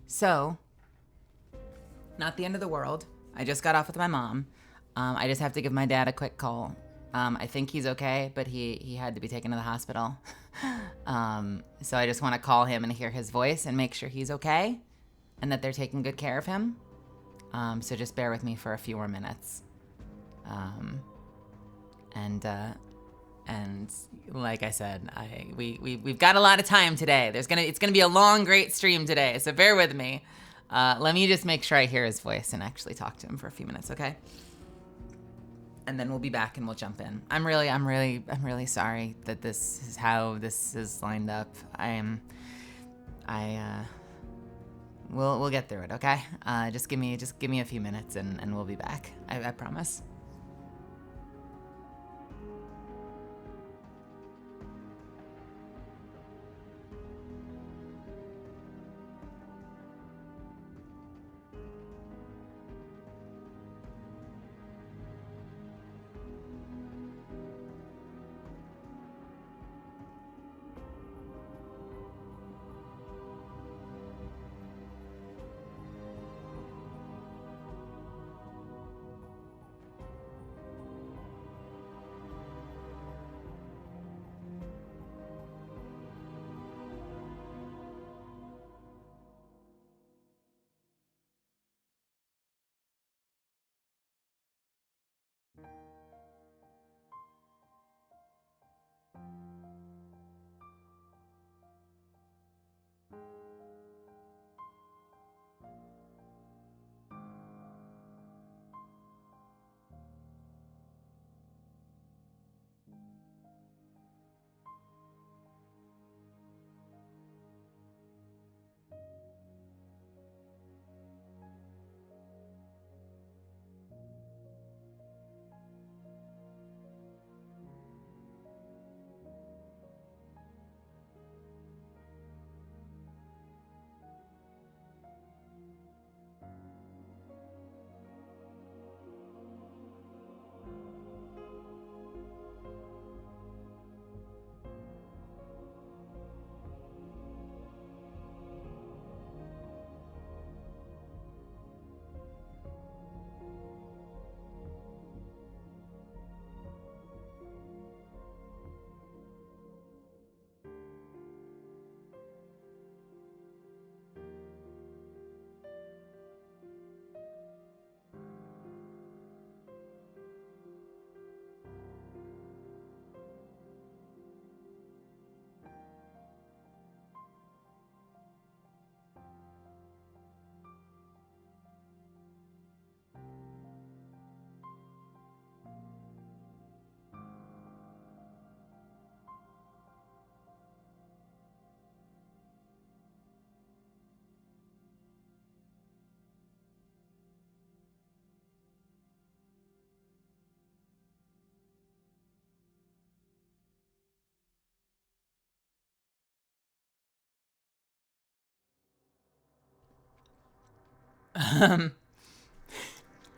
So, not the end of the world. I just got off with my mom. I just have to give my dad a quick call. I think he's okay, but he had to be taken to the hospital. So I just want to call him and hear his voice and make sure he's okay and that they're taking good care of him. So just bear with me for a few more minutes. And like I said, we've got a lot of time today. It's gonna be a long, great stream today, so bear with me. Let me just make sure I hear his voice and actually talk to him for a few minutes, okay? And then we'll be back and we'll jump in. I'm really sorry that this is how this is lined up. We'll get through it, okay? Just give me a few minutes and we'll be back. I promise.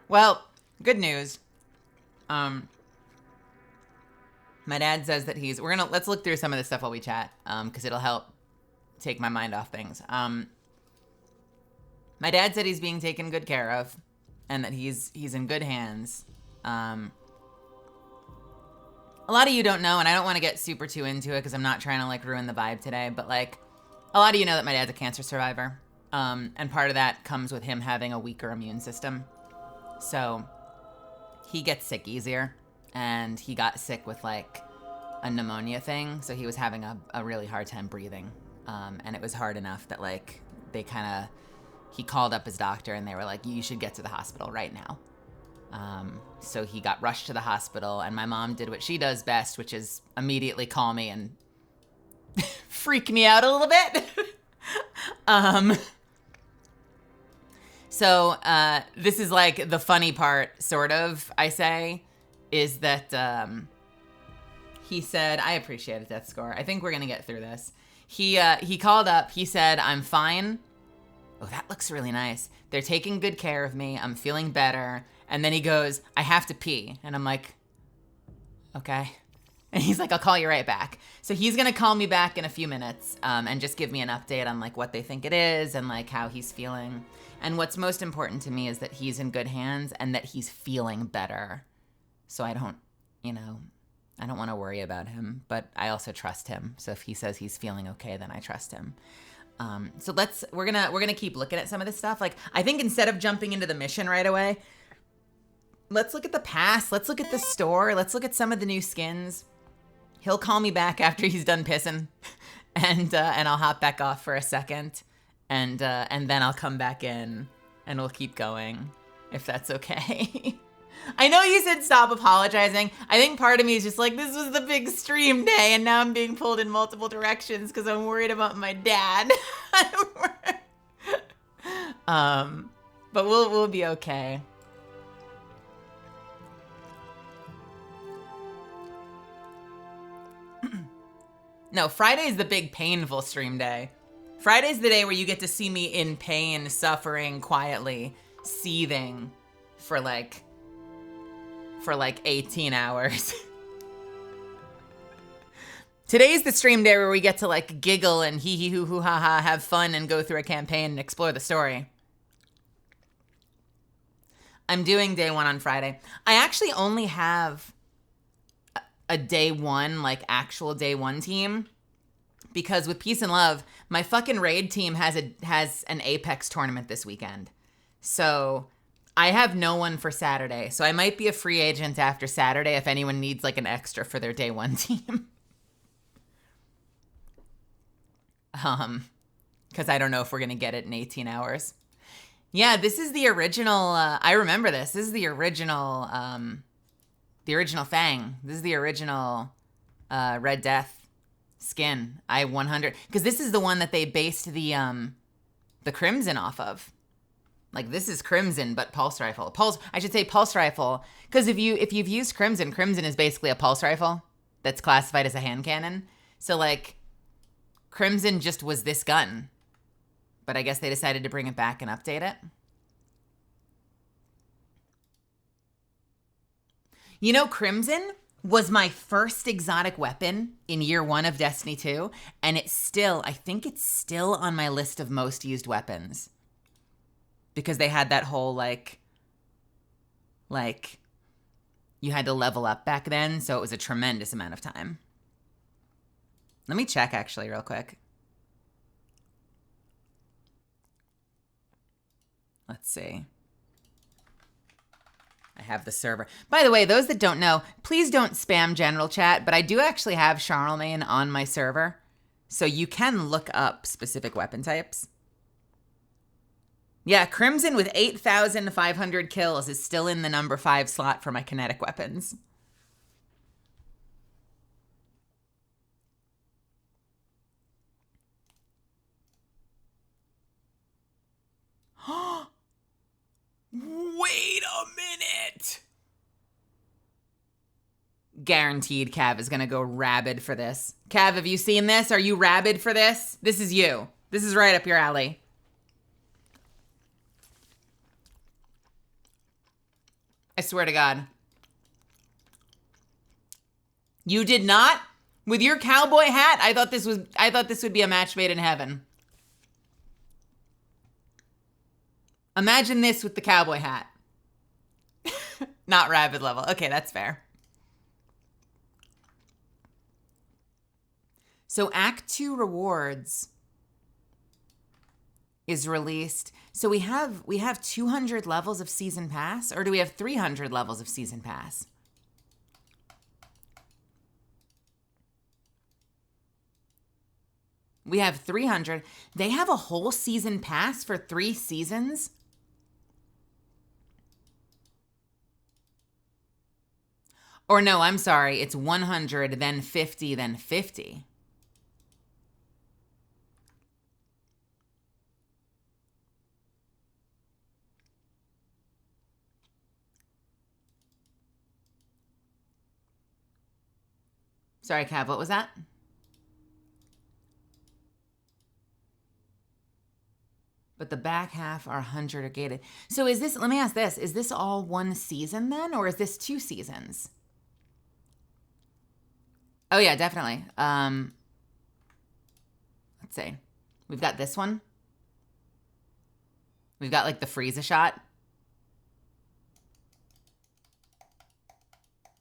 Well, good news. My dad says that let's look through some of this stuff while we chat, because it'll help take my mind off things. My dad said he's being taken good care of, and that he's in good hands. A lot of you don't know, and I don't want to get super too into it because I'm not trying to like ruin the vibe today, but like a lot of you know that my dad's a cancer survivor. And part of that comes with him having a weaker immune system. So he gets sick easier, and he got sick with like a pneumonia thing. So he was having a really hard time breathing. And it was hard enough that like he called up his doctor and they were like, you should get to the hospital right now. So he got rushed to the hospital, and my mom did what she does best, which is immediately call me and freak me out a little bit. So this is like the funny part, sort of, I say, is that he said, I appreciate a death score. I think we're going to get through this. He called up. He said, I'm fine. Oh, that looks really nice. They're taking good care of me. I'm feeling better. And then he goes, I have to pee. And I'm like, okay. And he's like, I'll call you right back. So he's going to call me back in a few minutes and just give me an update on like what they think it is and like how he's feeling. And what's most important to me is that he's in good hands and that he's feeling better. So I don't want to worry about him, but I also trust him. So if he says he's feeling okay, then I trust him. So we're gonna keep looking at some of this stuff. Like, I think instead of jumping into the mission right away, let's look at the past. Let's look at the store. Let's look at some of the new skins. He'll call me back after he's done pissing, and I'll hop back off for a second, and then I'll come back in, and we'll keep going, if that's okay. I know you said stop apologizing. I think part of me is just like, this was the big stream day, and now I'm being pulled in multiple directions because I'm worried about my dad. But we'll be okay. No, Friday's the big painful stream day. Friday's the day where you get to see me in pain, suffering quietly, seething for like 18 hours. Today's the stream day where we get to like giggle and hee hee hoo hoo ha ha, have fun and go through a campaign and explore the story. I'm doing day 1 on Friday. I actually only have a day 1, like actual day 1 team, because with Peace and Love, my fucking raid team has an Apex tournament this weekend. So I have no one for Saturday. So I might be a free agent after Saturday if anyone needs like an extra for their day 1 team. Because I don't know if we're gonna get it in 18 hours. Yeah, this is the original. I remember this. This is the original Fang. This is the original Red Death skin. I 100 because this is the one that they based the Crimson off of. Like, this is Crimson, but pulse rifle. I should say pulse rifle, because if you've used Crimson is basically a pulse rifle that's classified as a hand cannon. So like, Crimson just was this gun, but I guess they decided to bring it back and update it. You know, Crimson was my first exotic weapon in year 1 of Destiny 2, and I think it's still on my list of most used weapons. Because they had that whole, like, you had to level up back then, so it was a tremendous amount of time. Let me check, actually, real quick. Let's see. I have the server. By the way, those that don't know, please don't spam general chat, but I do actually have Charlemagne on my server, so you can look up specific weapon types. Yeah, Crimson with 8,500 kills is still in the number 5 slot for my kinetic weapons. Wait a minute! Guaranteed Cav is gonna go rabid for this. Cav, have you seen this? Are you rabid for this? This is you. This is right up your alley. I swear to God. You did not? With your cowboy hat? I thought this would be a match made in heaven. Imagine this with the cowboy hat. Not rabid level. Okay, that's fair. So Act 2 rewards is released. So we have 200 levels of Season Pass, or do we have 300 levels of Season Pass? We have 300. They have a whole Season Pass for 3 seasons? Or no, I'm sorry, it's 100, then 50, then 50. Sorry, Cav, what was that? But the back half are 100 are gated. So is this, let me ask this, is this all 1 season then, or is this 2 seasons? Oh yeah, definitely. Let's see. We've got this one. We've got like the Frieza shot,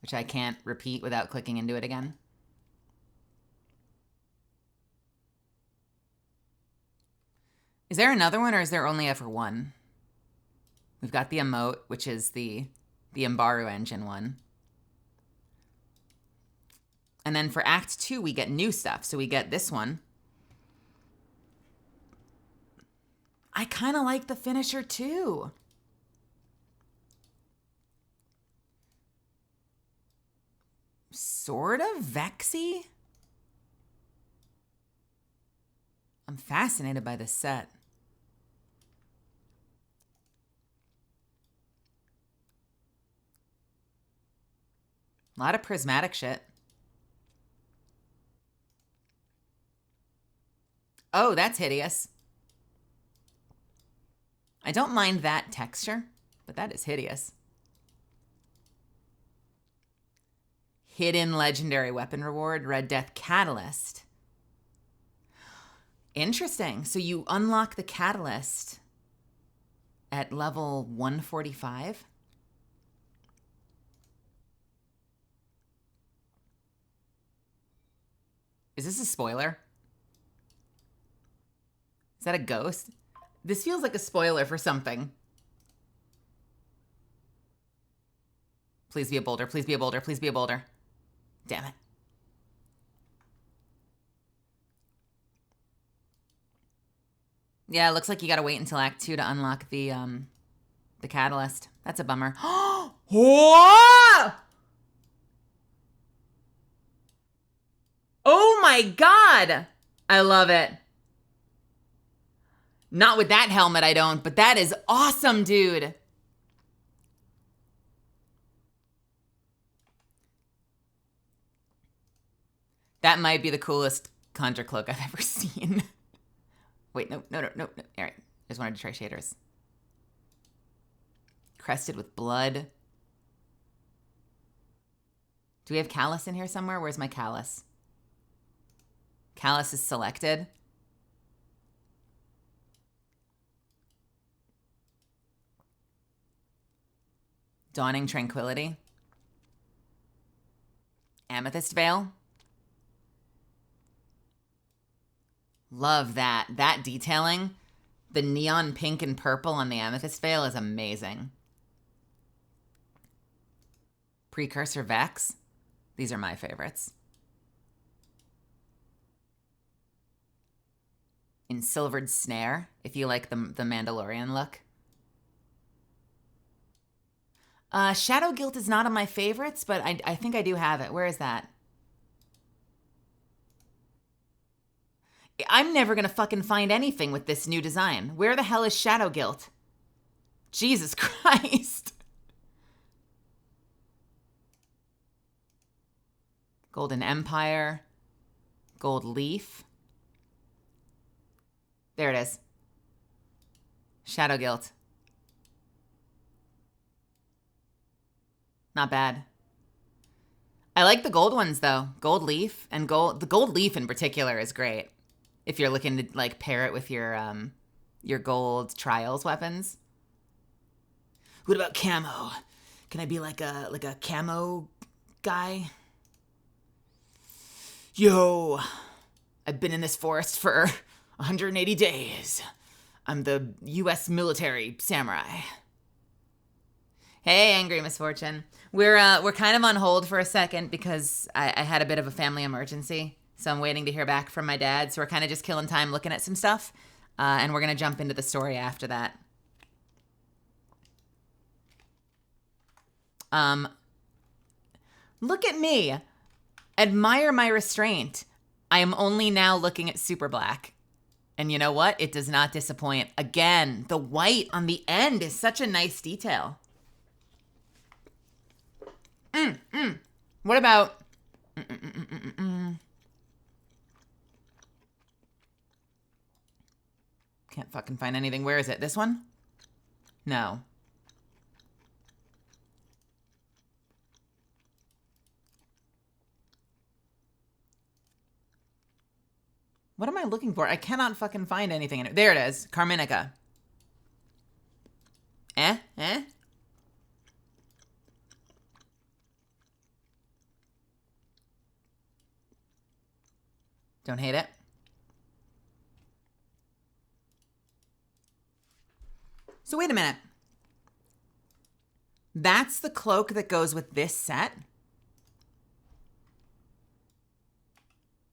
which I can't repeat without clicking into it again. Is there another one, or is there only ever one? We've got the emote, which is the Mbaru engine one. And then for Act 2, we get new stuff. So we get this one. I kind of like the finisher too. Sort of Vexy. I'm fascinated by this set. A lot of prismatic shit. Oh, that's hideous. I don't mind that texture, but that is hideous. Hidden legendary weapon reward, Red Death Catalyst. Interesting. So you unlock the Catalyst at level 145? Is this a spoiler? Is that a ghost? This feels like a spoiler for something. Please be a boulder. Please be a boulder. Please be a boulder. Damn it. Yeah, it looks like you gotta wait until Act 2 to unlock the catalyst. That's a bummer. Whoa! Oh my god! I love it. Not with that helmet, I don't, but that is awesome, dude. That might be the coolest conjure cloak I've ever seen. Wait, no. All right, just wanted to try shaders. Crested with blood. Do we have Callus in here somewhere? Where's my Callus? Callus is selected. Dawning Tranquility. Amethyst Veil. Love that. That detailing. The neon pink and purple on the Amethyst Veil is amazing. Precursor Vex. These are my favorites. Ensilvered Snare, if you like the Mandalorian look. Shadow Guilt is not on my favorites, but I think I do have it. Where is that? I'm never gonna fucking find anything with this new design. Where the hell is Shadow Guilt? Jesus Christ. Golden Empire. Gold Leaf. There it is. Shadow Guilt. Not bad. I like the gold ones though. Gold Leaf and gold. The Gold Leaf in particular is great. If you're looking to like pair it with your gold trials weapons. What about camo? Can I be like a camo guy? Yo, I've been in this forest for 180 days. I'm the U.S. military samurai. Hey, Angry Misfortune. We're kind of on hold for a second because I had a bit of a family emergency. So I'm waiting to hear back from my dad. So we're kind of just killing time looking at some stuff. And we're going to jump into the story after that. Look at me. Admire my restraint. I am only now looking at Super Black. And you know what? It does not disappoint. Again, the white on the end is such a nice detail. What about... Can't fucking find anything. Where is it? This one? No. What am I looking for? I cannot fucking find anything in it. There it is. Carminica. Eh? Don't hate it. So wait a minute. That's the cloak that goes with this set?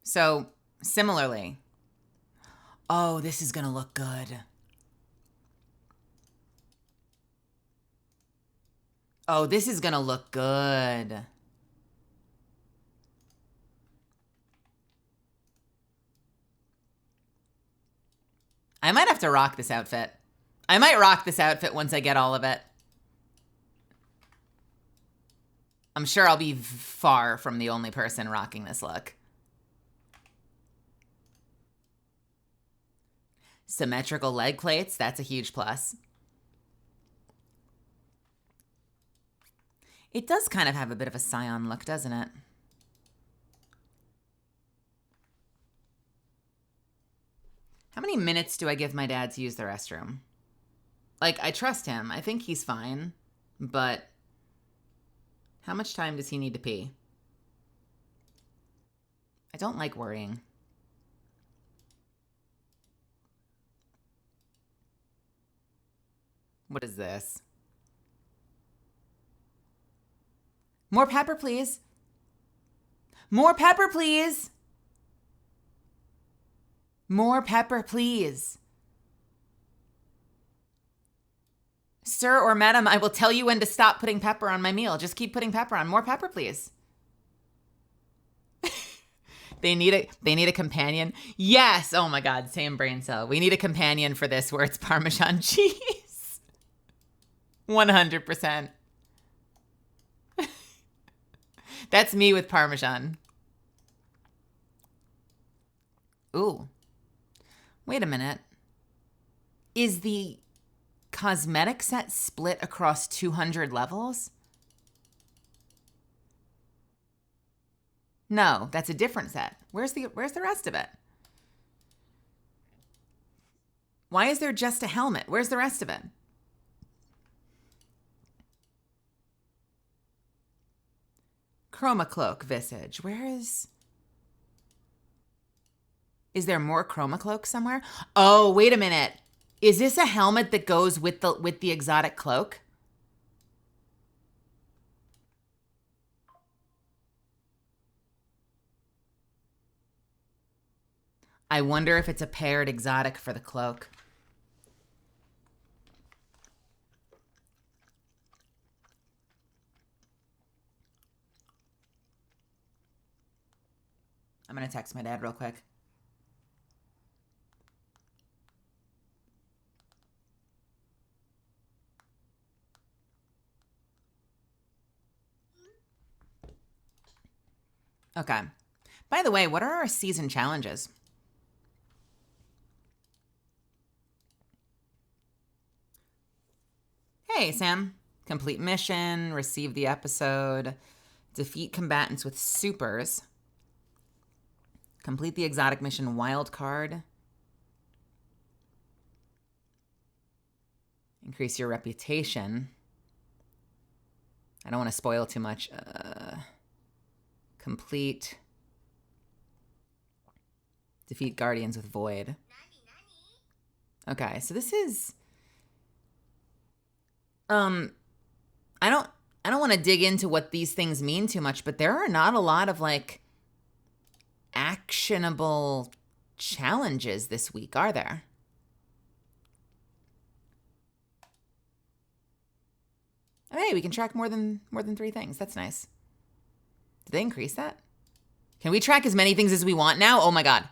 So, similarly. Oh, this is going to look good. Oh, this is going to look good. I might have to rock this outfit. I might rock this outfit once I get all of it. I'm sure I'll be far from the only person rocking this look. Symmetrical leg plates, that's a huge plus. It does kind of have a bit of a Scion look, doesn't it? How many minutes do I give my dad to use the restroom? Like, I trust him. I think he's fine. But how much time does he need to pee? I don't like worrying. What is this? More pepper, please. More pepper, please. More pepper, please. Sir or madam, I will tell you when to stop putting pepper on my meal. Just keep putting pepper on. More pepper, please. They need a companion. Yes. Oh my God. Same brain cell. We need a companion for this where it's Parmesan cheese. 100%. That's me with Parmesan. Ooh. Wait a minute. Is the cosmetic set split across 200 levels? No, that's a different set. Where's the rest of it? Why is there just a helmet? Where's the rest of it? Chroma cloak visage. Where is... Is there more chroma cloak somewhere? Oh, wait a minute. Is this a helmet that goes with the exotic cloak? I wonder if it's a paired exotic for the cloak. I'm going to text my dad real quick. Okay. By the way, what are our season challenges? Hey, Sam. Complete mission, receive the episode, defeat combatants with supers, complete the exotic mission wild card, increase your reputation. I don't want to spoil too much. Complete. Defeat guardians with void. Okay, so this is... I don't want to dig into what these things mean too much, but there are not a lot of, like, actionable challenges this week, are there? Oh, hey, we can track more than 3 things. That's nice. Did they increase that? Can we track as many things as we want now? Oh my God.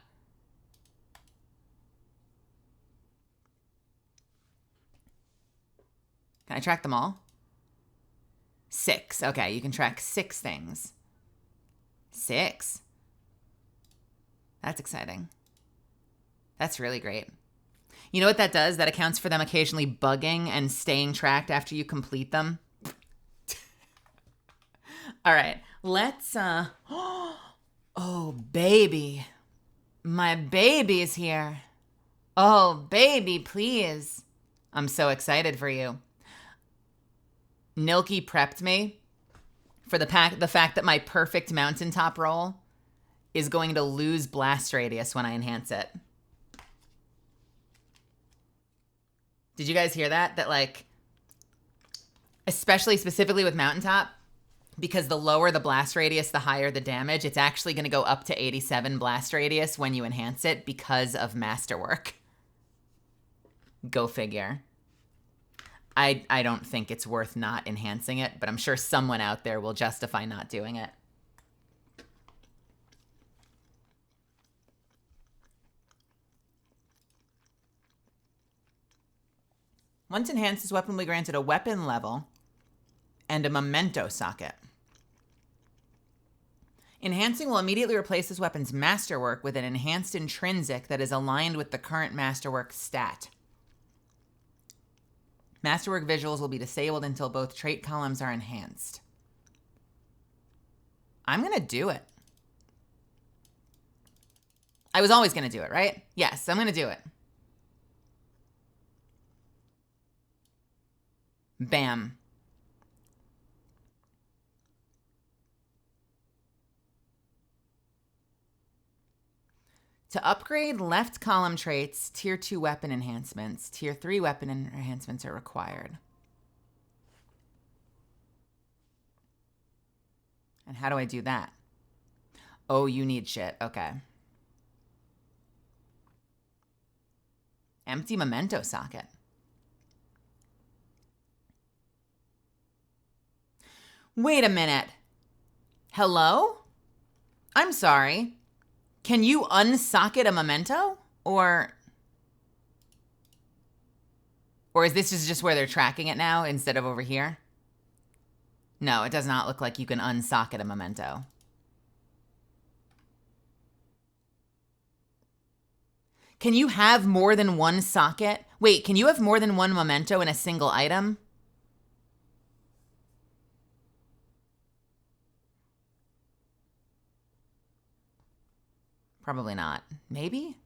Can I track them all? 6. Okay, you can track 6 things. 6. That's exciting. That's really great. You know what that does? That accounts for them occasionally bugging and staying tracked after you complete them. All right, let's, oh, baby. My baby's here. Oh, baby, please. I'm so excited for you. Nilky prepped me for the fact that my perfect mountaintop roll is going to lose blast radius when I enhance it. Did you guys hear that? That, like, especially specifically with mountaintop, because the lower the blast radius, the higher the damage. It's actually going to go up to 87 blast radius when you enhance it because of masterwork. Go figure. I don't think it's worth not enhancing it, but I'm sure someone out there will justify not doing it. Once enhanced, this weapon will be granted a weapon level and a memento socket. Enhancing will immediately replace this weapon's masterwork with an enhanced intrinsic that is aligned with the current masterwork stat. Masterwork visuals will be disabled until both trait columns are enhanced. I'm going to do it. I was always going to do it, right? Yes, I'm going to do it. Bam. To upgrade left column traits, tier 2 weapon enhancements, tier 3 weapon enhancements are required. And how do I do that? Oh, you need shit. Okay. Empty memento socket. Wait a minute. Hello? I'm sorry. Can you unsocket a memento? Or is this just where they're tracking it now instead of over here? No, it does not look like you can unsocket a memento. Can you have more than one socket? Wait, can you have more than one memento in a single item? Probably not. Maybe?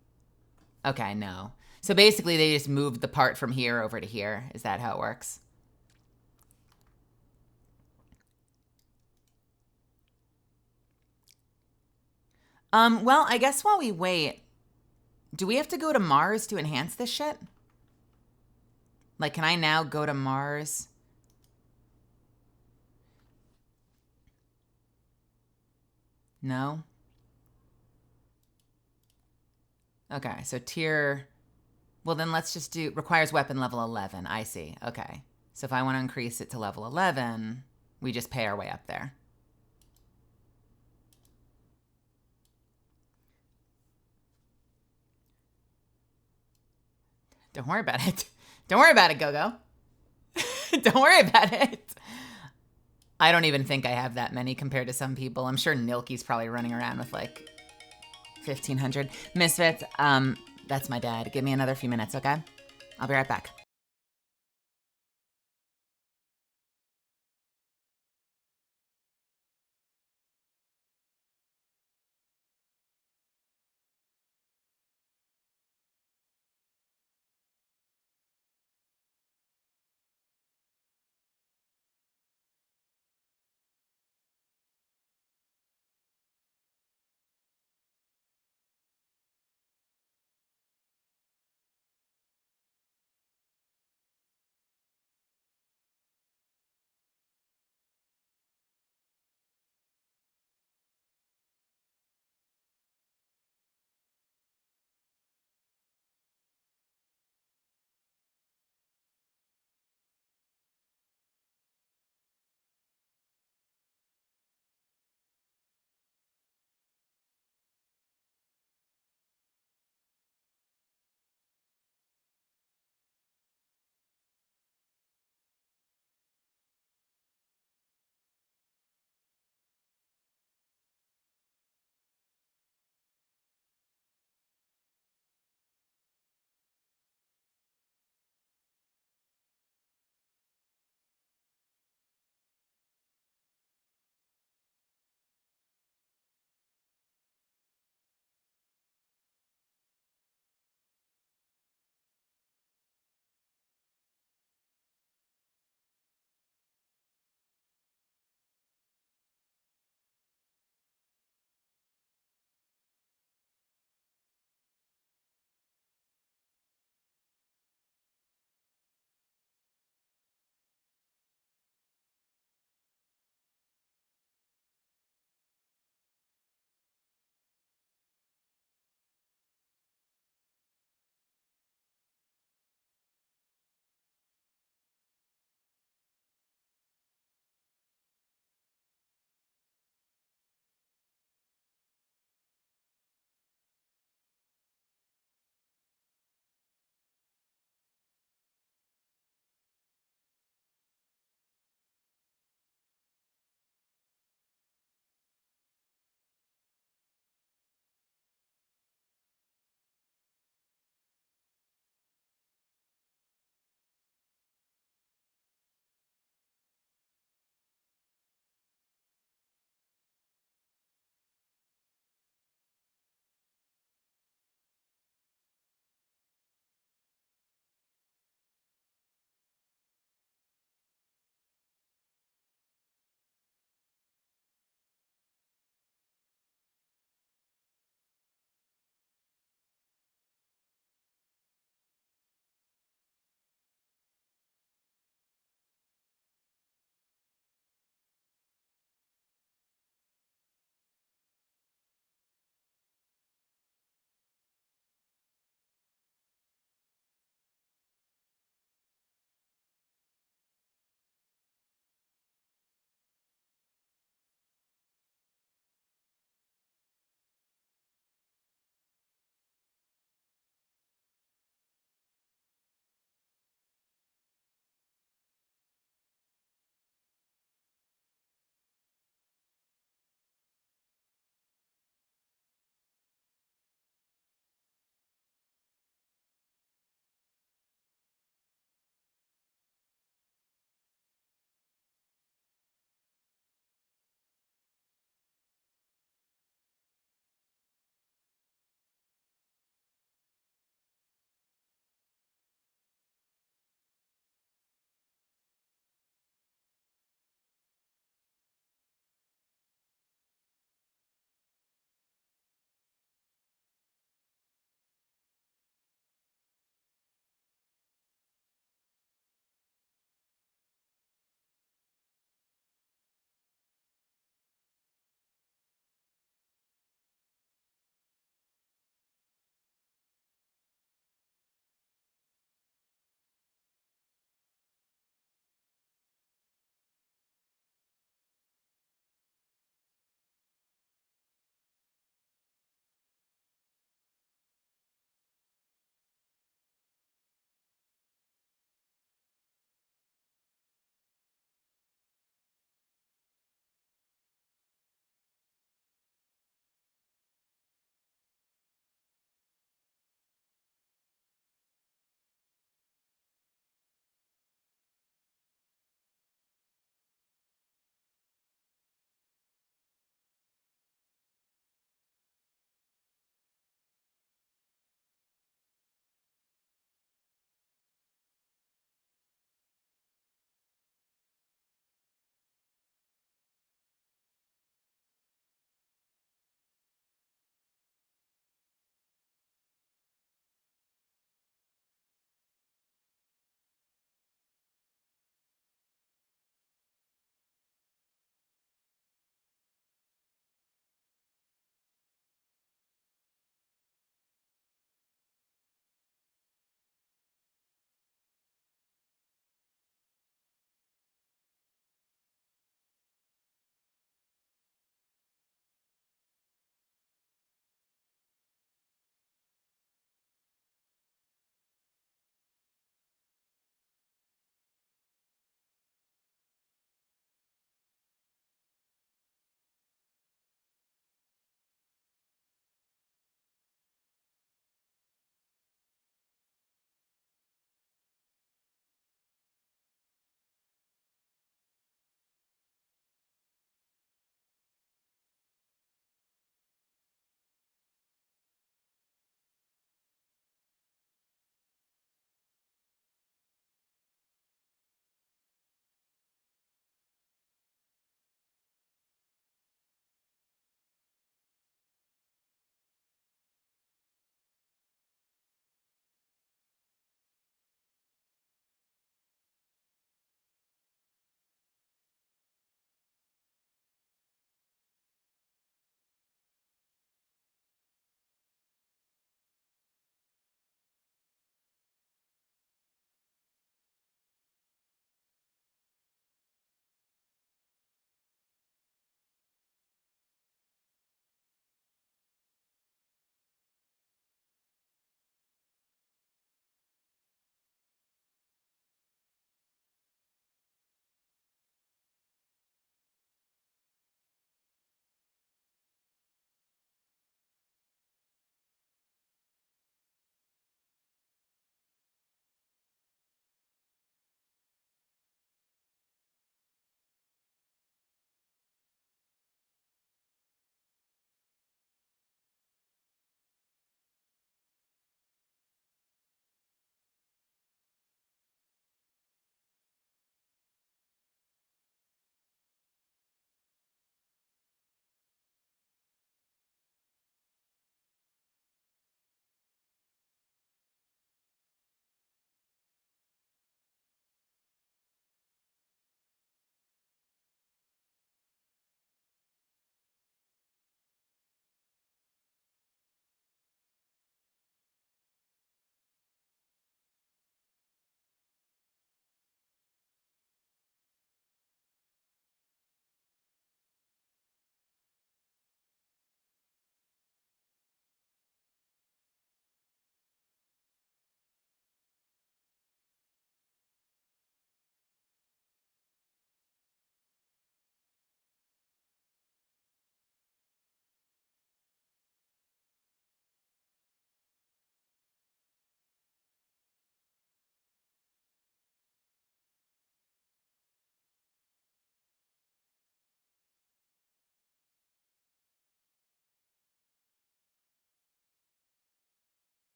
Okay, no. So basically they just moved the part from here over to here. Is that how it works? Well, I guess while we wait, do we have to go to Mars to enhance this shit? Like, can I now go to Mars? No? Okay, so tier... Well, then let's just do... Requires weapon level 11. I see. Okay. So if I want to increase it to level 11, we just pay our way up there. Don't worry about it. Don't worry about it, Go-Go. Don't worry about it. I don't even think I have that many compared to some people. I'm sure Nilky's probably running around with like 1,500. Misfits, that's my dad. Give me another few minutes, okay? I'll be right back.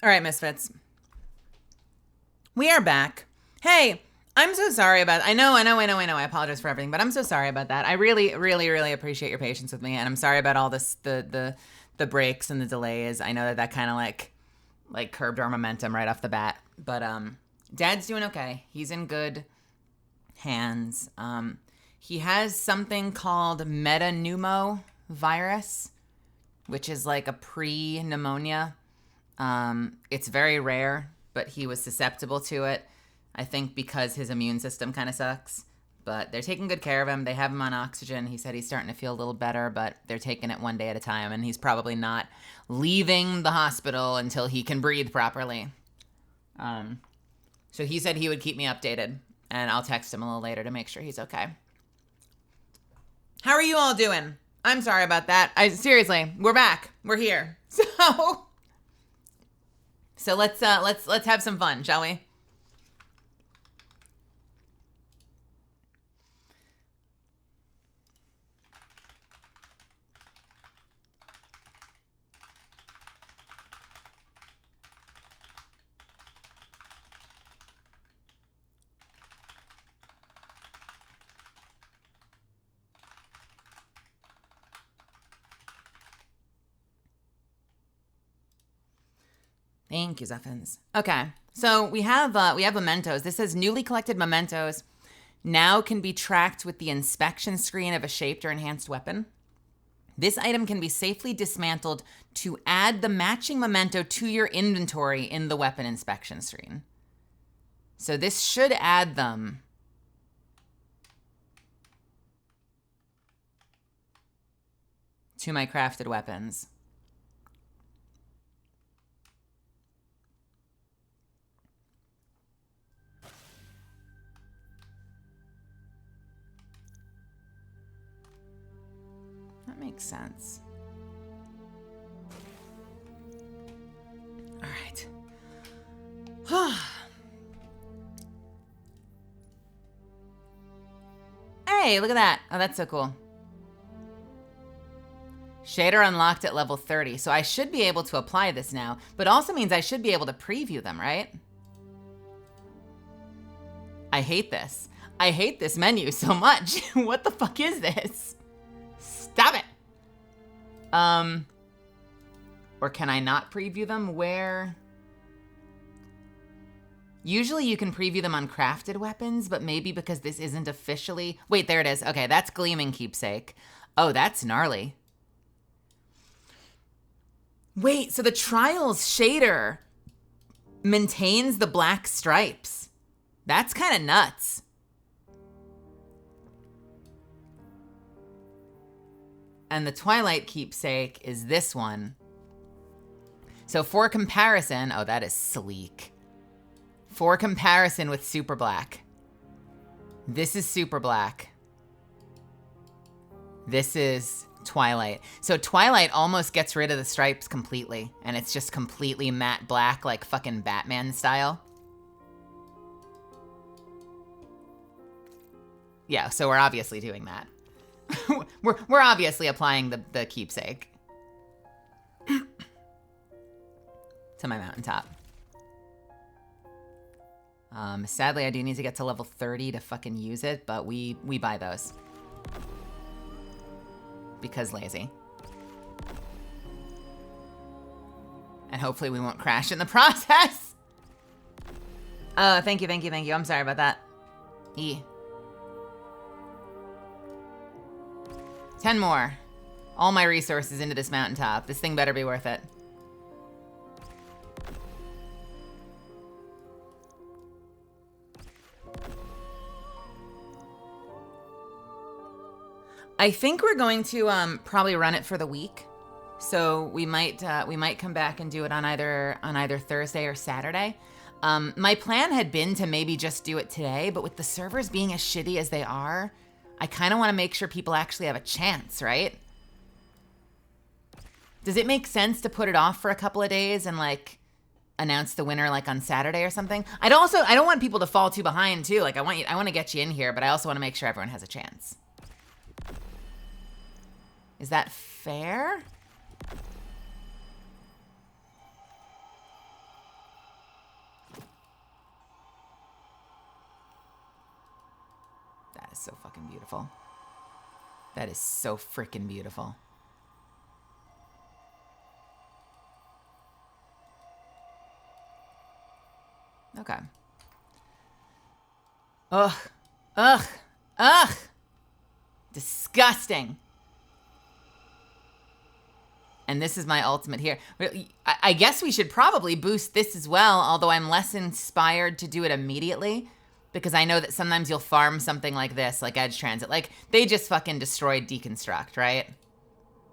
All right, Misfits. We are back. Hey, I'm so sorry about. I know. I apologize for everything, but I'm so sorry about that. I really, really, really appreciate your patience with me, and I'm sorry about all this, the breaks and the delays. I know that kind of like curbed our momentum right off the bat, but Dad's doing okay. He's in good hands. He has something called metapneumovirus, which is like a pre-pneumonia. It's very rare, but he was susceptible to it. I think because his immune system kind of sucks. But they're taking good care of him. They have him on oxygen. He said he's starting to feel a little better, but they're taking it one day at a time, and he's probably not leaving the hospital until he can breathe properly. So he said he would keep me updated, and I'll text him a little later to make sure he's okay. How are you all doing? I'm sorry about that. Seriously, we're back. We're here. So let's have some fun, shall we? Thank you, Zeffins. Okay, so we have mementos. This says newly collected mementos now can be tracked with the inspection screen of a shaped or enhanced weapon. This item can be safely dismantled to add the matching memento to your inventory in the weapon inspection screen. So this should add them to my crafted weapons. That makes sense. All right. Hey, look at that. Oh, that's so cool. Shader unlocked at level 30, so I should be able to apply this now, but also means I should be able to preview them, right? I hate this. I hate this menu so much. What the fuck is this? Stop it. Or can I not preview them? Where? Usually you can preview them on crafted weapons, but maybe because this isn't officially... Wait, there it is. Okay, that's Gleaming Keepsake. Oh, that's gnarly. Wait, so the Trials shader maintains the black stripes. That's kind of nuts. And the Twilight Keepsake is this one. So for comparison, oh, that is sleek. For comparison with Super Black. This is Super Black. This is Twilight. So Twilight almost gets rid of the stripes completely, and it's just completely matte black, like fucking Batman style. Yeah, so we're obviously doing that. we're obviously applying the keepsake to my mountaintop. Sadly, I do need to get to level 30 to fucking use it, but we buy those. Because lazy. And hopefully we won't crash in the process. Thank you. I'm sorry about that. 10 more. All my resources into this mountaintop. This thing better be worth it. I think we're going to probably run it for the week. So we might come back and do it on either Thursday or Saturday. My plan had been to maybe just do it today, but with the servers being as shitty as they are, I kind of want to make sure people actually have a chance, right? Does it make sense to put it off for a couple of days and like announce the winner like on Saturday or something? I don't want people to fall too behind too. Like I want to get you in here, but I also want to make sure everyone has a chance. Is that fair? That is so fucking beautiful. That is so freaking beautiful. Okay. Ugh. Ugh. Ugh. Disgusting. And this is my ultimate here. I guess we should probably boost this as well, although I'm less inspired to do it immediately, because I know that sometimes you'll farm something like this, like Edge Transit. Like, they just fucking destroyed Deconstruct, right?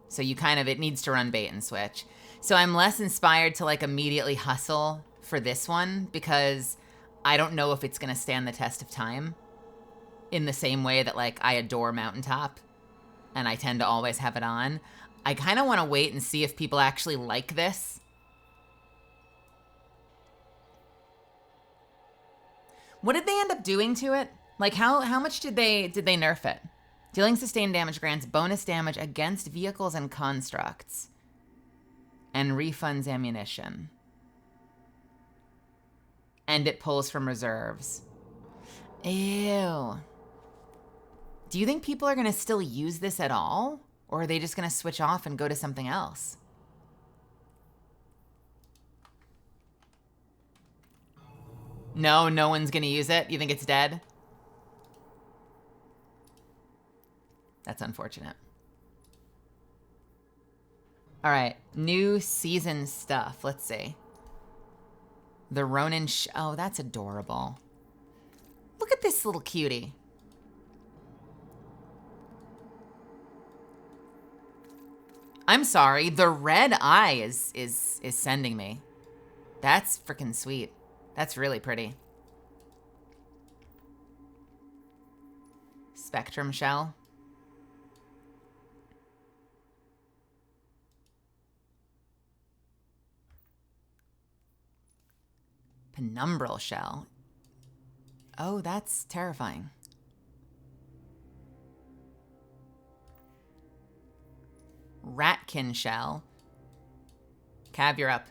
So you kind of, it needs to run bait and switch. So I'm less inspired to, like, immediately hustle for this one, because I don't know if it's going to stand the test of time in the same way that, like, I adore Mountaintop, and I tend to always have it on. I kind of want to wait and see if people actually like this. What did they end up doing to it? Like, how much did they nerf it? Dealing sustained damage grants bonus damage against vehicles and constructs. And refunds ammunition. And it pulls from reserves. Ew. Do you think people are going to still use this at all? Or are they just going to switch off and go to something else? No one's going to use it? You think it's dead? That's unfortunate. All right, new season stuff. Let's see. The Ronin oh, that's adorable. Look at this little cutie. I'm sorry, the red eye is sending me. That's freaking sweet. That's really pretty. Spectrum shell. Penumbral shell. Oh, that's terrifying. Ratkin shell. Cav, you're up.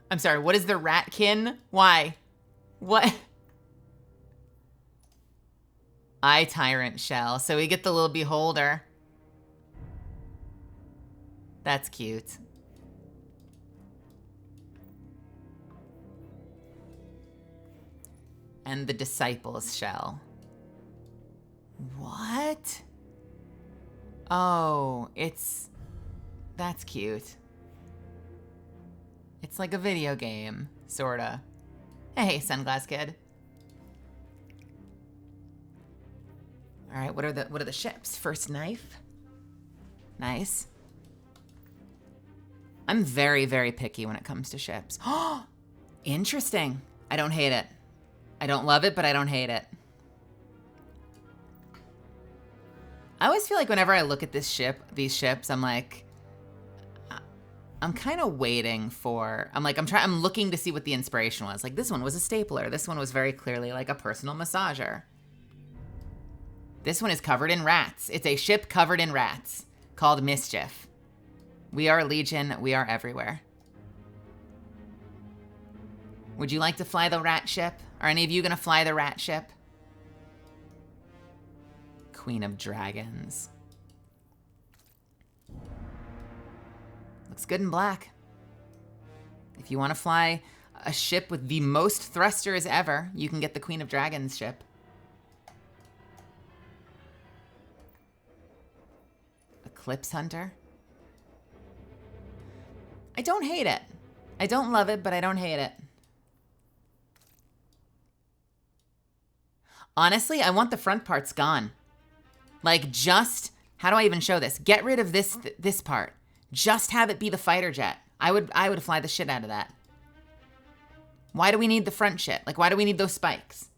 I'm sorry, what is the ratkin? Why? What? Eye tyrant shell. So we get the little beholder. That's cute. And the disciples shell. What? Oh, that's cute. It's like a video game, sorta. Hey, Sunglass Kid. All right, what are the ships? First Knife. Nice. I'm very, very picky when it comes to ships. Oh, interesting. I don't hate it. I don't love it, but I don't hate it. I always feel like whenever I look at these ships, I'm like, I'm kind of waiting for, I'm looking to see what the inspiration was. Like, this one was a stapler. This one was very clearly like a personal massager. This one is covered in rats. It's a ship covered in rats called Mischief. We are Legion. We are everywhere. Would you like to fly the rat ship? Are any of you going to fly the rat ship? Queen of Dragons. Looks good in black. If you want to fly a ship with the most thrusters ever, you can get the Queen of Dragons ship. Eclipse Hunter. I don't hate it. I don't love it, but I don't hate it. Honestly, I want the front parts gone. Like, just, how do I even show this? Get rid of this part. Just have it be the fighter jet. I would fly the shit out of that. Why do we need the front shit? Like, why do we need those spikes?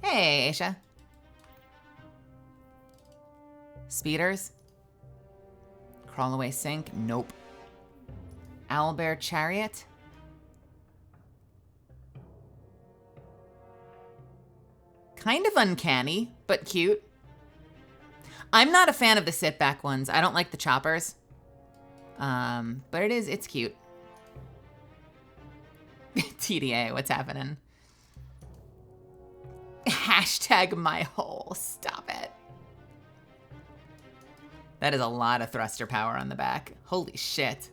Hey, Aisha. Speeders. Crawl away sink. Nope. Owlbear chariot. Kind of uncanny, but cute. I'm not a fan of the sit-back ones. I don't like the choppers. But it's cute. TDA, what's happening? Hashtag my hole. Stop it. That is a lot of thruster power on the back. Holy shit.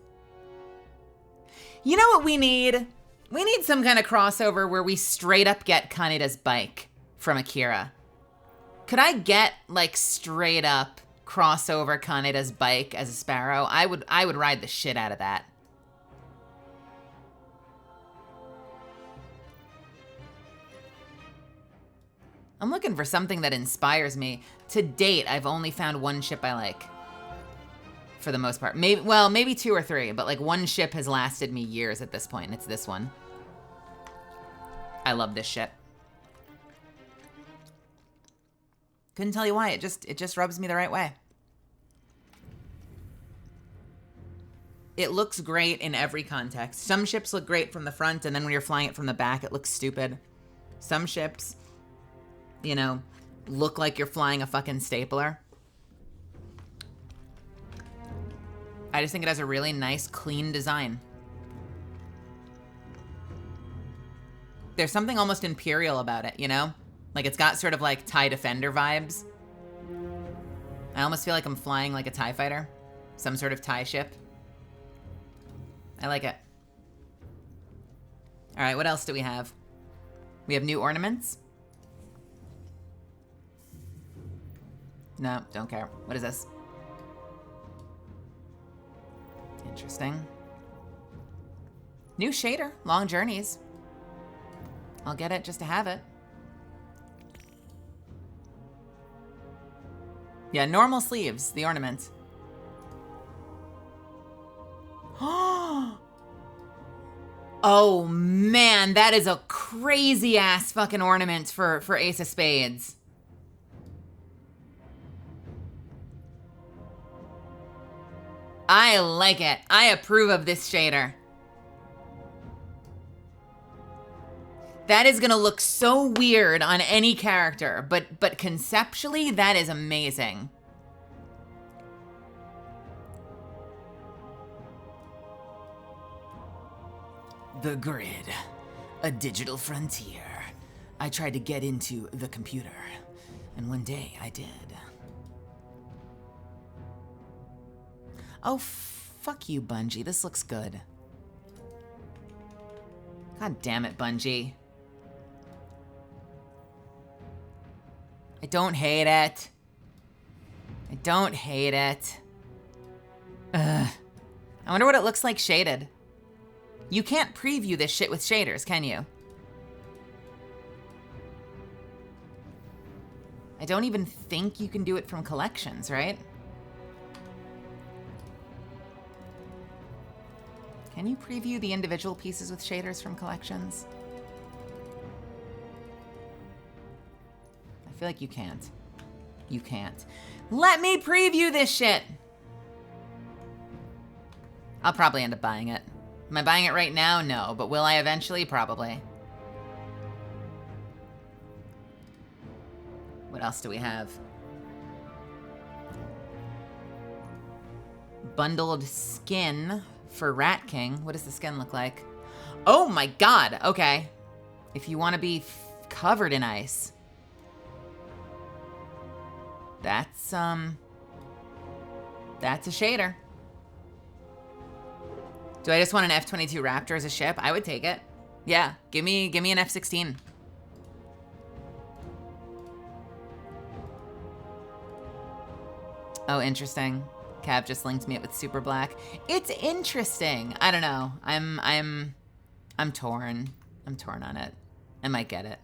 You know what we need? We need some kind of crossover where we straight up get Kaneda's bike from Akira. Could I get, like, straight up crossover Kaneda's bike as a Sparrow? I would ride the shit out of that. I'm looking for something that inspires me. To date, I've only found one ship I like. For the most part. Maybe 2 or 3, but like one ship has lasted me years at this point, and it's this one. I love this ship. Couldn't tell you why, it just rubs me the right way. It looks great in every context. Some ships look great from the front, and then when you're flying it from the back, it looks stupid. Some ships, you know, look like you're flying a fucking stapler. I just think it has a really nice, clean design. There's something almost Imperial about it, you know? Like, it's got sort of like TIE Defender vibes. I almost feel like I'm flying like a TIE fighter. Some sort of TIE ship. I like it. All right, what else do we have? We have new ornaments. No, don't care. What is this? Interesting. New shader, Long Journeys. I'll get it just to have it. Yeah, normal sleeves, the ornament. Oh man, that is a crazy ass fucking ornament for Ace of Spades. I like it. I approve of this shader. That is gonna look so weird on any character, but conceptually, that is amazing. The grid, a digital frontier. I tried to get into the computer, and one day I did. Oh, fuck you, Bungie. This looks good. God damn it, Bungie. I don't hate it. I don't hate it. Ugh. I wonder what it looks like shaded. You can't preview this shit with shaders, can you? I don't even think you can do it from collections, right? Can you preview the individual pieces with shaders from collections? I feel like you can't. You can't. Let me preview this shit! I'll probably end up buying it. Am I buying it right now? No, but will I eventually? Probably. What else do we have? Bundled skin for Rat King. What does the skin look like? Oh my god, okay. If you want to be covered in ice. That's a shader. Do I just want an F-22 Raptor as a ship? I would take it. Yeah, give me an F-16. Oh, interesting. Cav just linked me up with Super Black. It's interesting. I don't know. I'm torn. I'm torn on it. I might get it.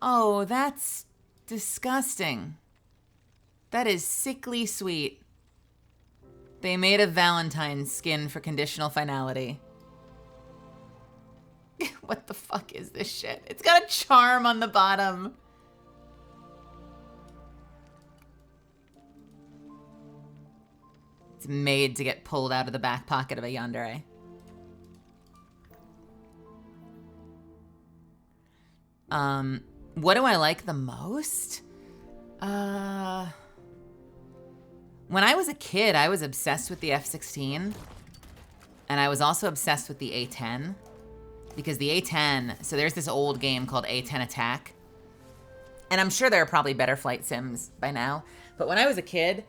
Oh, that's disgusting. That is sickly sweet. They made a Valentine's skin for conditional finality. What the fuck is this shit? It's got a charm on the bottom. It's made to get pulled out of the back pocket of a yandere. What do I like the most? When I was a kid, I was obsessed with the F-16. And I was also obsessed with the A10, because the A10, so there's this old game called A10 Attack. And I'm sure there are probably better flight sims by now. But when I was a kid,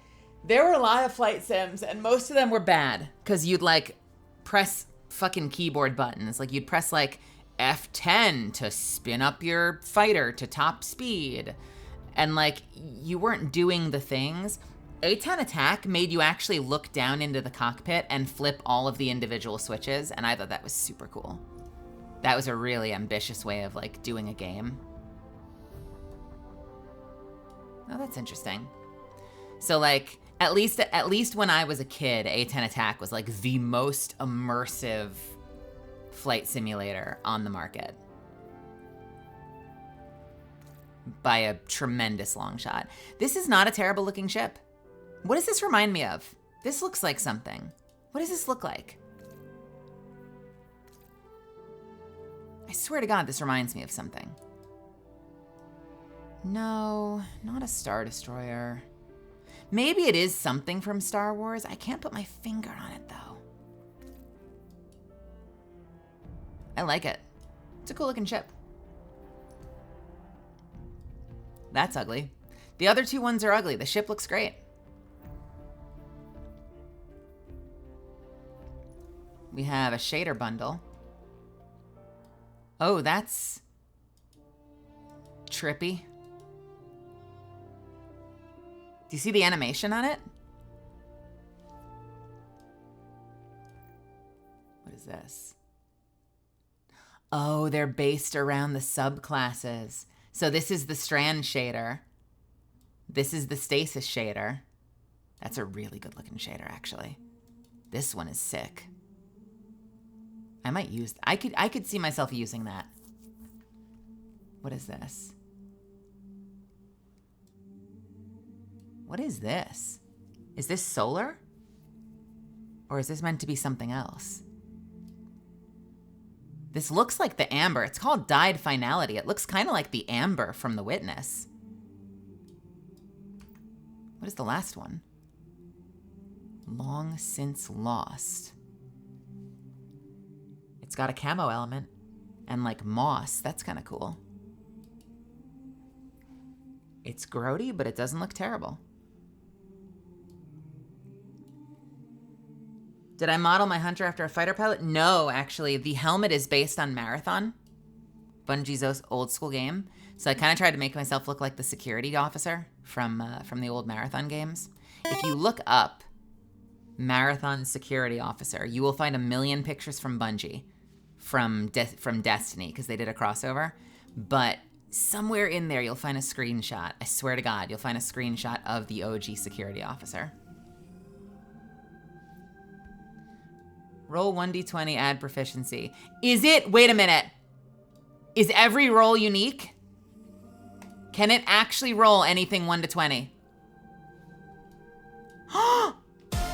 there were a lot of flight sims, and most of them were bad. Because you'd, like, press fucking keyboard buttons. Like, you'd press, like, F10 to spin up your fighter to top speed. And, like, you weren't doing the things. A10 Attack made you actually look down into the cockpit and flip all of the individual switches, and I thought that was super cool. That was a really ambitious way of, like, doing a game. Oh, that's interesting. So, like, at least when I was a kid, A10 Attack was, like, the most immersive flight simulator on the market. By a tremendous long shot. This is not a terrible looking ship. What does this remind me of? This looks like something. What does this look like? I swear to God, this reminds me of something. No, not a Star Destroyer. Maybe it is something from Star Wars. I can't put my finger on it, though. I like it. It's a cool looking ship. That's ugly. The other two ones are ugly. The ship looks great. We have a shader bundle. Oh, that's trippy. Do you see the animation on it? What is this? Oh, they're based around the subclasses. So this is the strand shader. This is the stasis shader. That's a really good looking shader, actually. This one is sick. I might use, I could see myself using that. What is this? What is this? Is this solar? Or is this meant to be something else? This looks like the amber. It's called dyed finality. It looks kind of like the amber from The Witness. What is the last one? Long since lost. It's got a camo element and like moss. That's kind of cool. It's grody, but it doesn't look terrible. Did I model my Hunter after a fighter pilot? No, actually. The helmet is based on Marathon, Bungie's old school game. So I kind of tried to make myself look like the security officer from the old Marathon games. If you look up Marathon security officer, you will find a million pictures from Bungie from Destiny, because they did a crossover. But somewhere in there, you'll find a screenshot. I swear to God, you'll find a screenshot of the OG security officer. Roll 1d20, add proficiency. Is it? Wait a minute. Is every roll unique? Can it actually roll anything 1 to 20?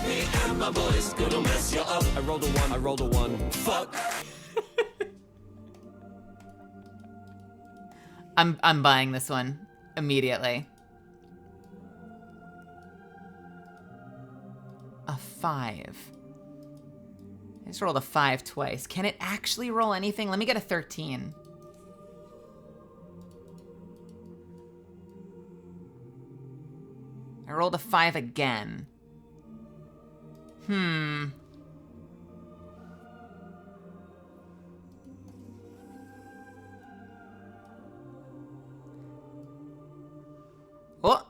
Me and my boys gonna mess you up. I rolled a 1. I rolled a 1. Fuck. I'm buying this one immediately. A 5. I just rolled a 5 twice. Can it actually roll anything? Let me get a 13. I rolled a 5 again. Oh.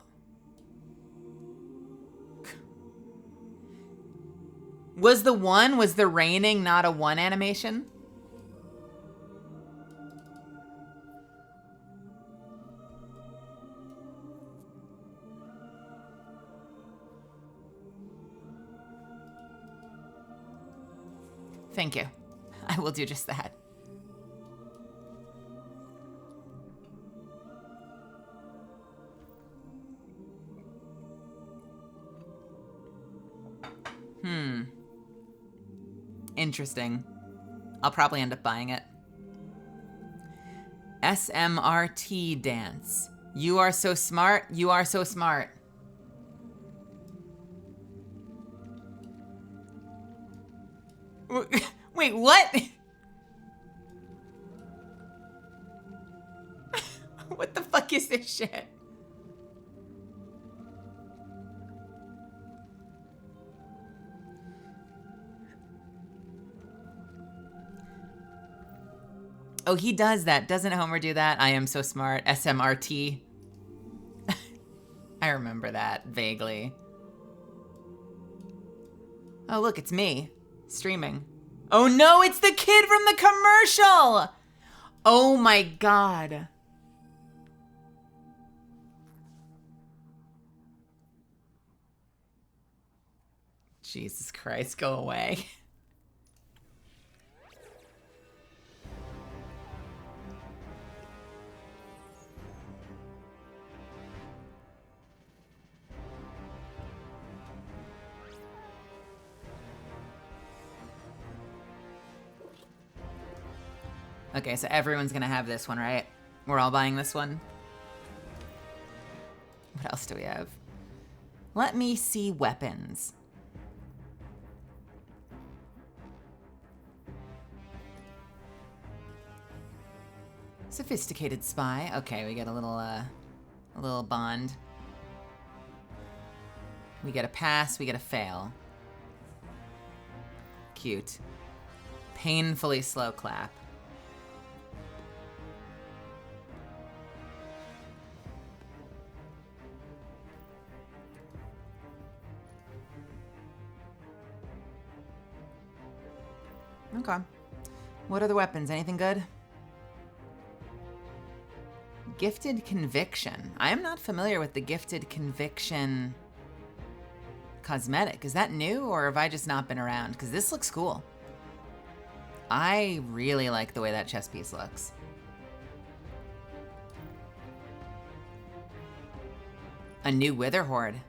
Was the raining not a 1 animation? Thank you. I will do just that. Interesting. I'll probably end up buying it. SMRT dance. You are so smart. You are so smart. Wait, what? What the fuck is this shit? Oh, he does that. Doesn't Homer do that? I am so smart. SMRT. I remember that vaguely. Oh, look, it's me streaming. Oh no, it's the kid from the commercial. Oh my God. Jesus Christ, go away. Okay, so everyone's gonna have this one, right? We're all buying this one. What else do we have? Let me see weapons. Sophisticated spy. Okay, we get a little bond. We get a pass, we get a fail. Cute. Painfully slow clap. Okay. What are the weapons? Anything good? Gifted Conviction. I am not familiar with the Gifted Conviction cosmetic. Is that new, or have I just not been around? Because this looks cool. I really like the way that chess piece looks. A new Wither Horde.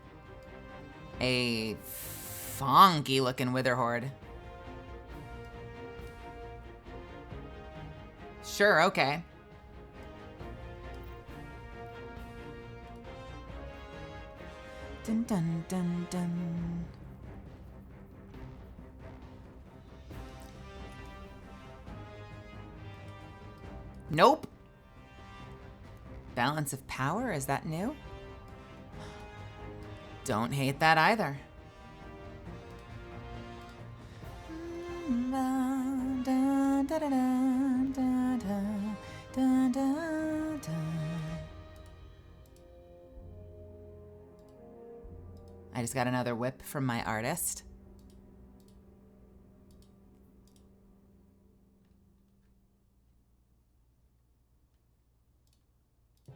A funky looking Wither Horde. Sure, okay. Dun dun dun dun. Nope. Balance of Power, is that new? Don't hate that either. I just got another whip from my artist.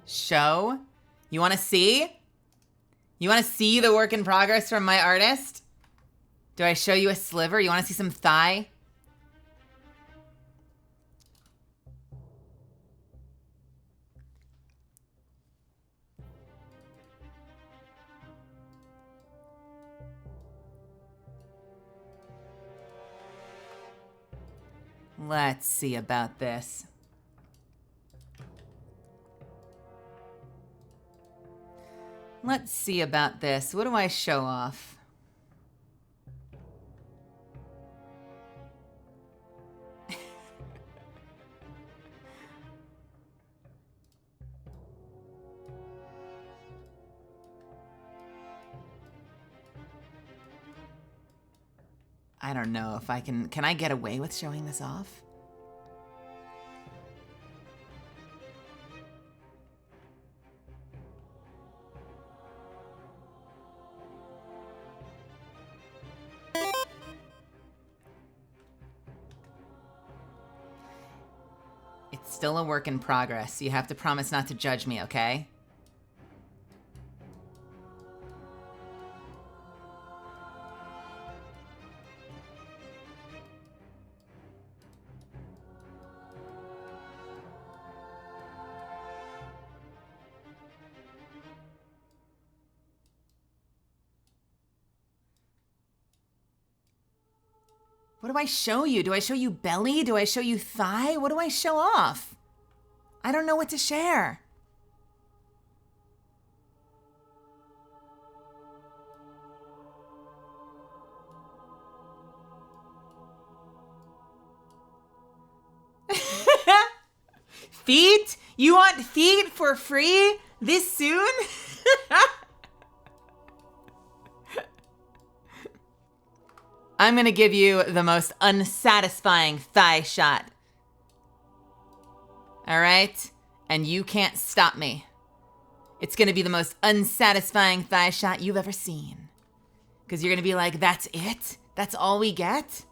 Show? You want to see? You want to see the work in progress from my artist? Do I show you a sliver? You want to see some thigh? Let's see about this. Let's see about this. What do I show off? I don't know if I can I get away with showing this off? It's still a work in progress. You have to promise not to judge me, okay? What do I show you? Do I show you belly? Do I show you thigh? What do I show off? I don't know what to share. feet? You want feet for free this soon? I'm going to give you the most unsatisfying thigh shot. All right? And you can't stop me. It's going to be the most unsatisfying thigh shot you've ever seen. Because you're going to be like, that's it? That's all we get?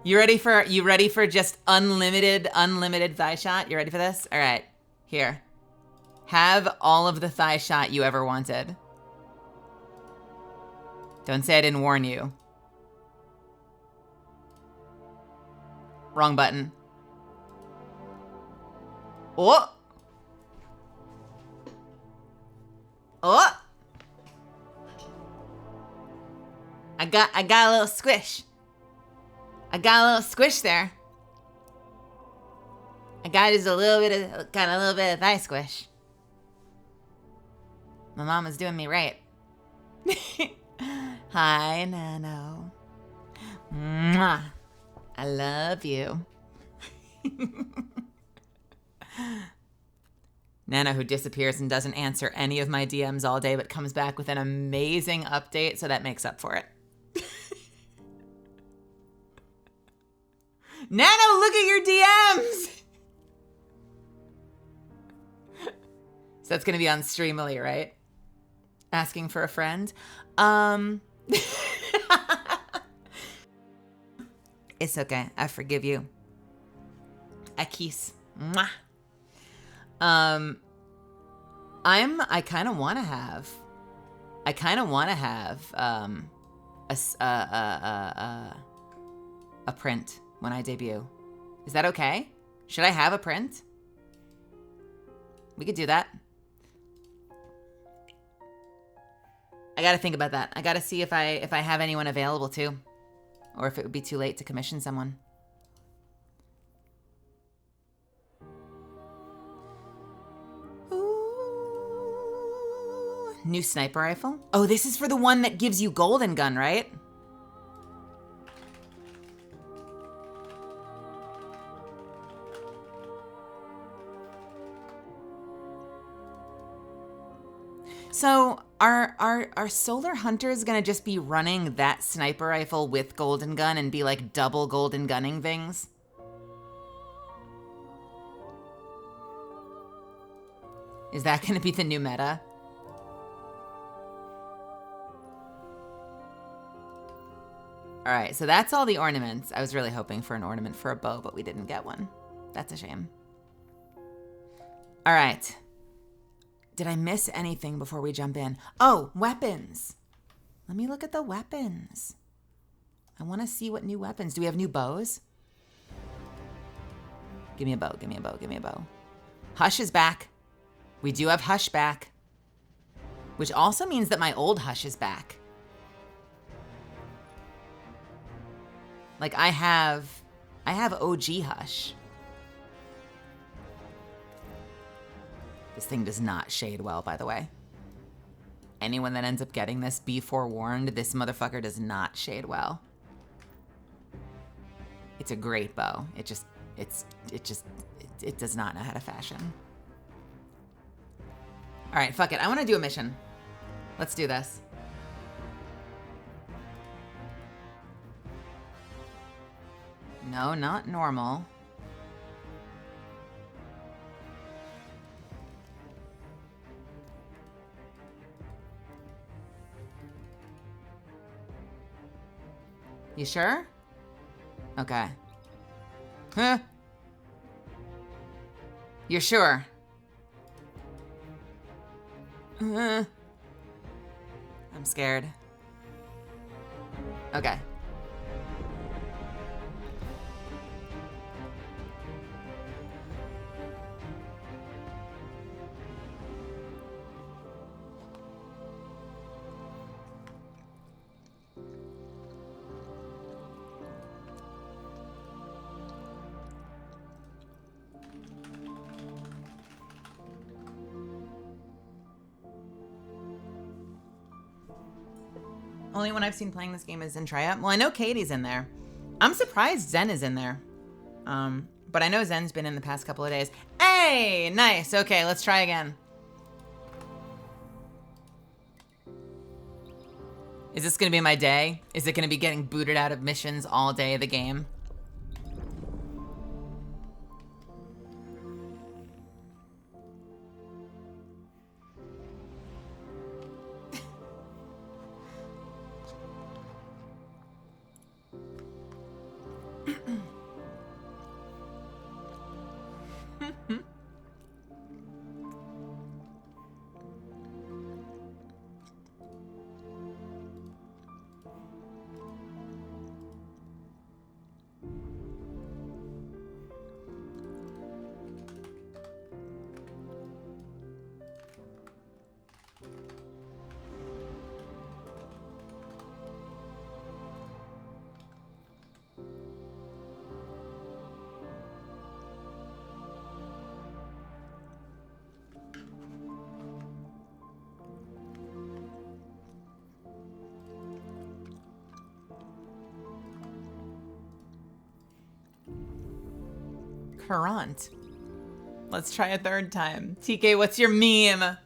You ready for just unlimited thigh shot? You ready for this? All right. Here. Have all of the thigh shot you ever wanted. Don't say I didn't warn you. Wrong button. Oh. Oh. I got a little squish. I got a little squish there. I got just a little bit of thigh squish. My mama's doing me right. Hi, Nano. Mwah. I love you. Nana, who disappears and doesn't answer any of my DMs all day, but comes back with an amazing update, so that makes up for it. Nano, look at your DMs! So that's gonna be on Streamily, right? Asking for a friend. It's okay. I forgive you. I kiss. Mwah. I kind of want to have a print when I debut. Is that okay? Should I have a print? We could do that. I gotta think about that. I gotta see if I have anyone available too, or if it would be too late to commission someone. Ooh. New sniper rifle. Oh, this is for the one that gives you golden gun, right? So are solar hunters gonna just be running that sniper rifle with golden gun and be like double golden gunning things? Is that gonna be the new meta? All right, so that's all the ornaments. I was really hoping for an ornament for a bow, but we didn't get one. That's a shame. All right. Did I miss anything before we jump in? Oh, weapons. Let me look at the weapons. I want to see what new weapons. Do we have new bows? Give me a bow, give me a bow, give me a bow. Hush is back. We do have Hush back. Which also means that my old Hush is back. Like I have OG Hush. This thing does not shade well, by the way. Anyone that ends up getting this, be forewarned, this motherfucker does not shade well. It's a great bow. It does not know how to fashion. All right, fuck it. I want to do a mission. Let's do this. No, not normal. You sure? Okay. Huh? You're sure? I'm scared. Okay. Only one I've seen playing this game is Zentria. Well, I know Katie's in there. I'm surprised Zen is in there. But I know Zen's been in the past couple of days. Hey, nice. Okay, let's try again. Is this gonna be my day? Is it gonna be getting booted out of missions all day of the game? Current. Let's try a third time. TK, what's your meme?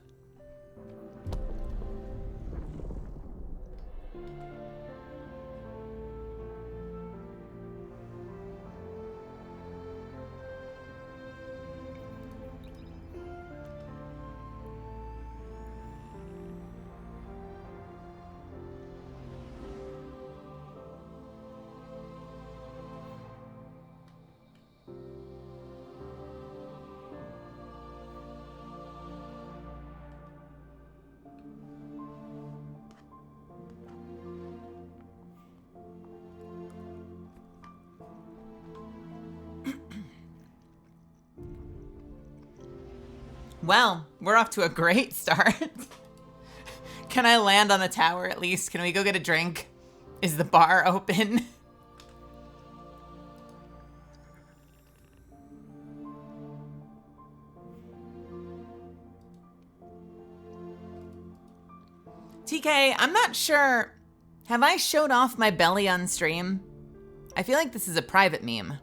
Well, we're off to a great start. Can I land on the tower at least? Can we go get a drink? Is the bar open? TK, I'm not sure. Have I showed off my belly on stream? I feel like this is a private meme.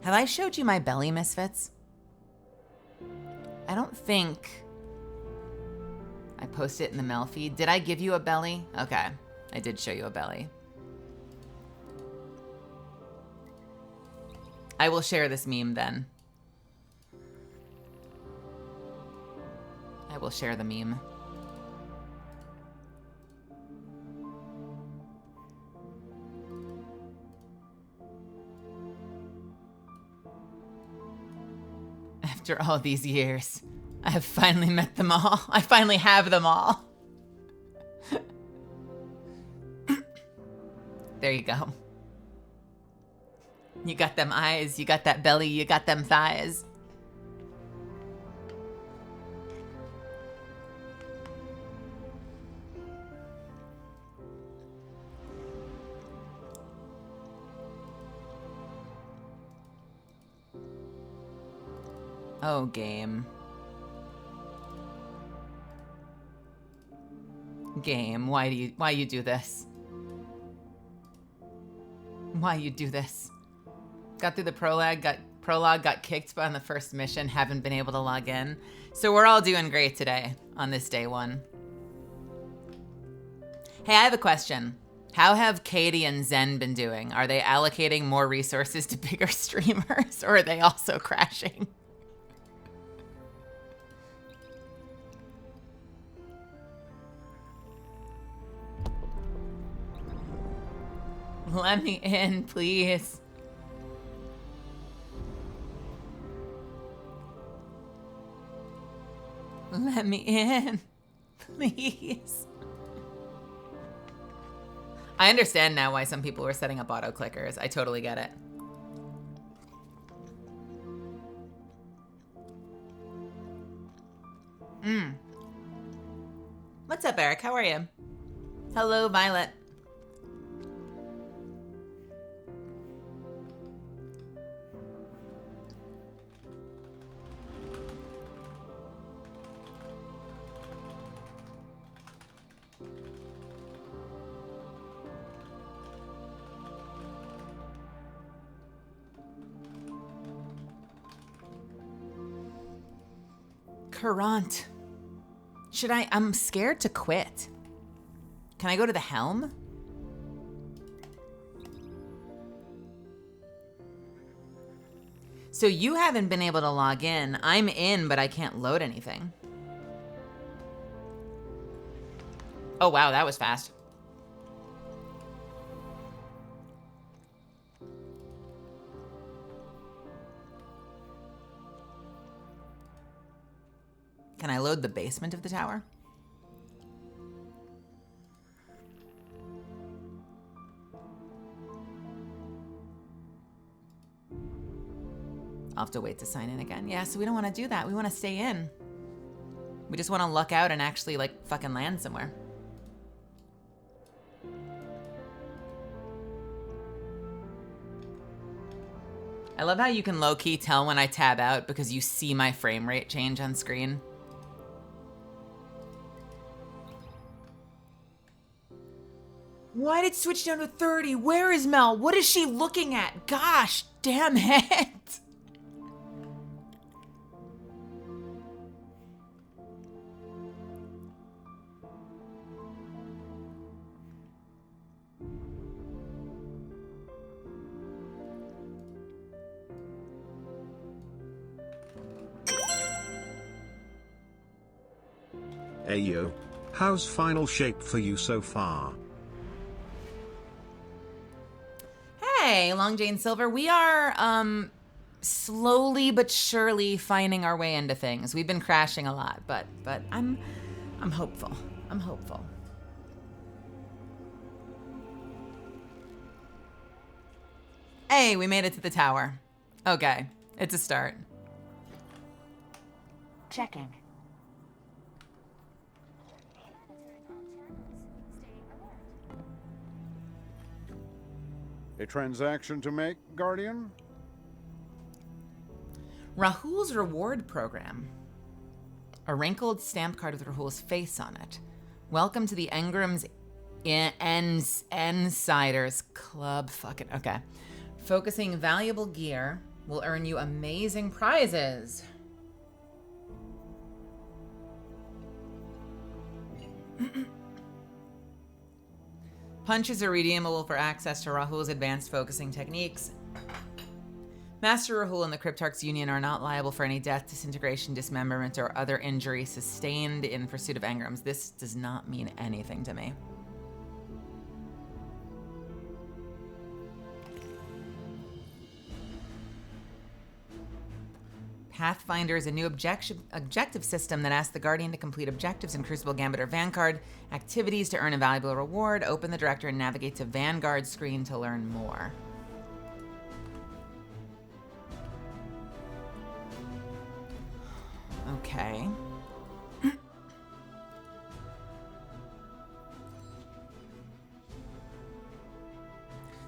Have I showed you my belly, Misfits? I don't think I posted it in the mail feed. Did I give you a belly? Okay, I did show you a belly. I will share this meme then. I will share the meme. After all these years, I have finally met them all. I finally have them all. There you go. You got them eyes, you got that belly, you got them thighs. Oh, game. Game, why you do this? Why you do this? Got through the prologue, got kicked on the first mission, haven't been able to log in. So we're all doing great today on this day one. Hey, I have a question. How have Katie and Zen been doing? Are they allocating more resources to bigger streamers, or are they also crashing? Let me in, please. Let me in, please. I understand now why some people were setting up auto clickers. I totally get it. What's up, Eric? How are you? Hello, Violet. Courant. I'm scared to quit. Can I go to the helm? So you haven't been able to log in. I'm in, but I can't load anything. Oh, wow, that was fast. Can I load the basement of the tower? I'll have to wait to sign in again. Yeah, so we don't want to do that. We want to stay in. We just want to luck out and actually, like, fucking land somewhere. I love how you can low-key tell when I tab out because you see my frame rate change on screen. Why did it switch down to 30? Where is Mel? What is she looking at? Gosh, damn it. Ayo. How's final shape for you so far? Hey, Long Jane Silver. We are slowly but surely finding our way into things. We've been crashing a lot, but I'm hopeful. I'm hopeful. Hey, we made it to the tower. Okay, it's a start. Checking. A transaction to make, Guardian? Rahul's reward program. A wrinkled stamp card with Rahul's face on it. Welcome to the Engram's Insiders Club. Fucking okay. Focusing valuable gear will earn you amazing prizes. Punches are redeemable for access to Rahul's advanced focusing techniques. Master Rahul and the Cryptarchs Union are not liable for any death, disintegration, dismemberment, or other injury sustained in pursuit of engrams. This does not mean anything to me. Pathfinder is a new objective system that asks the Guardian to complete objectives in Crucible, Gambit, or Vanguard activities to earn a valuable reward. Open the director and navigate to Vanguard screen to learn more. Okay.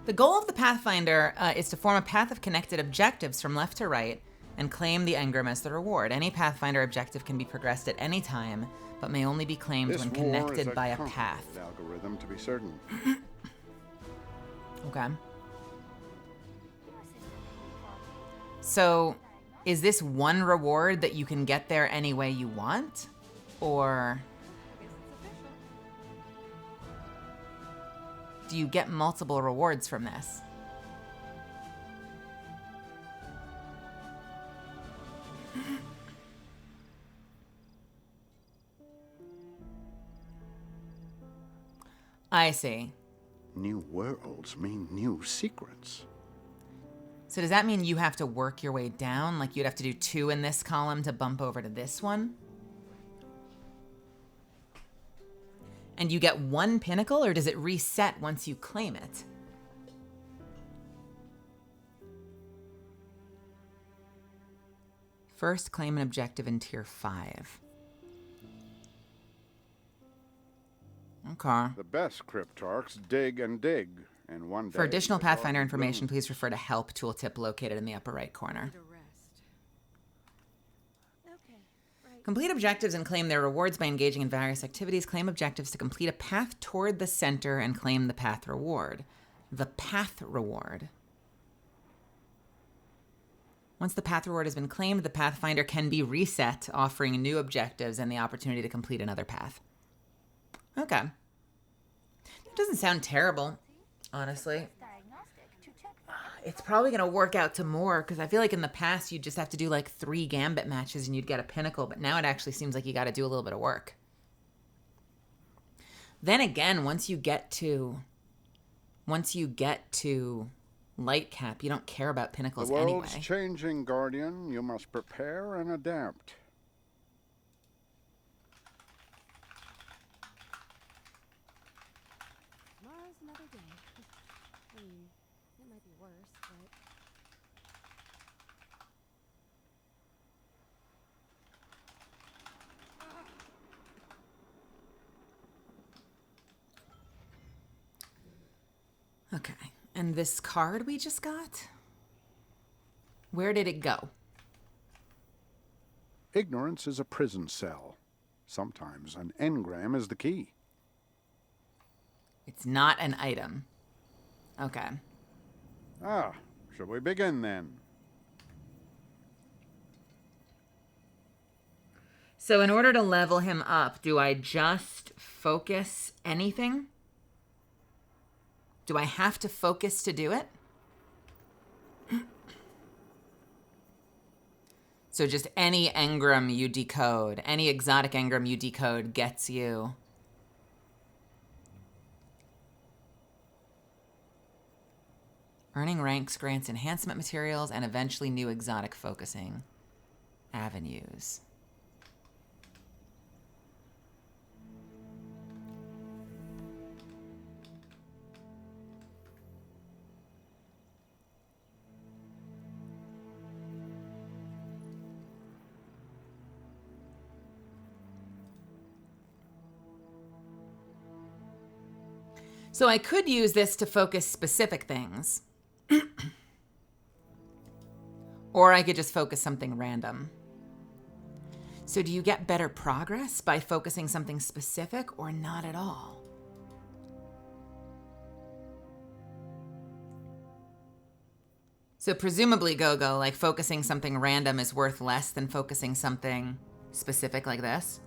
The goal of the Pathfinder is to form a path of connected objectives from left to right and claim the engram as the reward. Any Pathfinder objective can be progressed at any time, but may only be claimed when connected by a path. Algorithm, to be certain. Okay. So, is this one reward that you can get there any way you want? Or do you get multiple rewards from this? I see. New worlds mean new secrets. So does that mean you have to work your way down? Like you'd have to do 2 in this column to bump over to this one? And you get 1 pinnacle, or does it reset once you claim it? First, claim an objective in Tier 5. Okay. The best Cryptarchs dig and dig, and one day... For additional Pathfinder information, please refer to Help tooltip located in the upper right corner. Complete objectives and claim their rewards by engaging in various activities. Claim objectives to complete a path toward the center and claim the path reward. The path reward. Once the path reward has been claimed, the Pathfinder can be reset, offering new objectives and the opportunity to complete another path. Okay. That doesn't sound terrible, honestly. It's probably going to work out to more, because I feel like in the past you'd just have to do like 3 Gambit matches and you'd get a pinnacle, but now it actually seems like you got to do a little bit of work. Then again, once you get to Lightcap, you don't care about pinnacles The world's anyway. changing, Guardian. You must prepare and adapt. Tomorrow's another day. I mean, it might be worse, but... Okay. And this card we just got? Where did it go? Ignorance is a prison cell. Sometimes an engram is the key. It's not an item. Okay. Ah, shall we begin then? So in order to level him up, do I just focus anything? Do I have to focus to do it? So just any engram you decode, any exotic engram you decode gets you. Earning ranks grants enhancement materials and eventually new exotic focusing avenues. So I could use this to focus specific things. Or I could just focus something random. So do you get better progress by focusing something specific or not at all? So presumably, Gogo, like focusing something random is worth less than focusing something specific like this?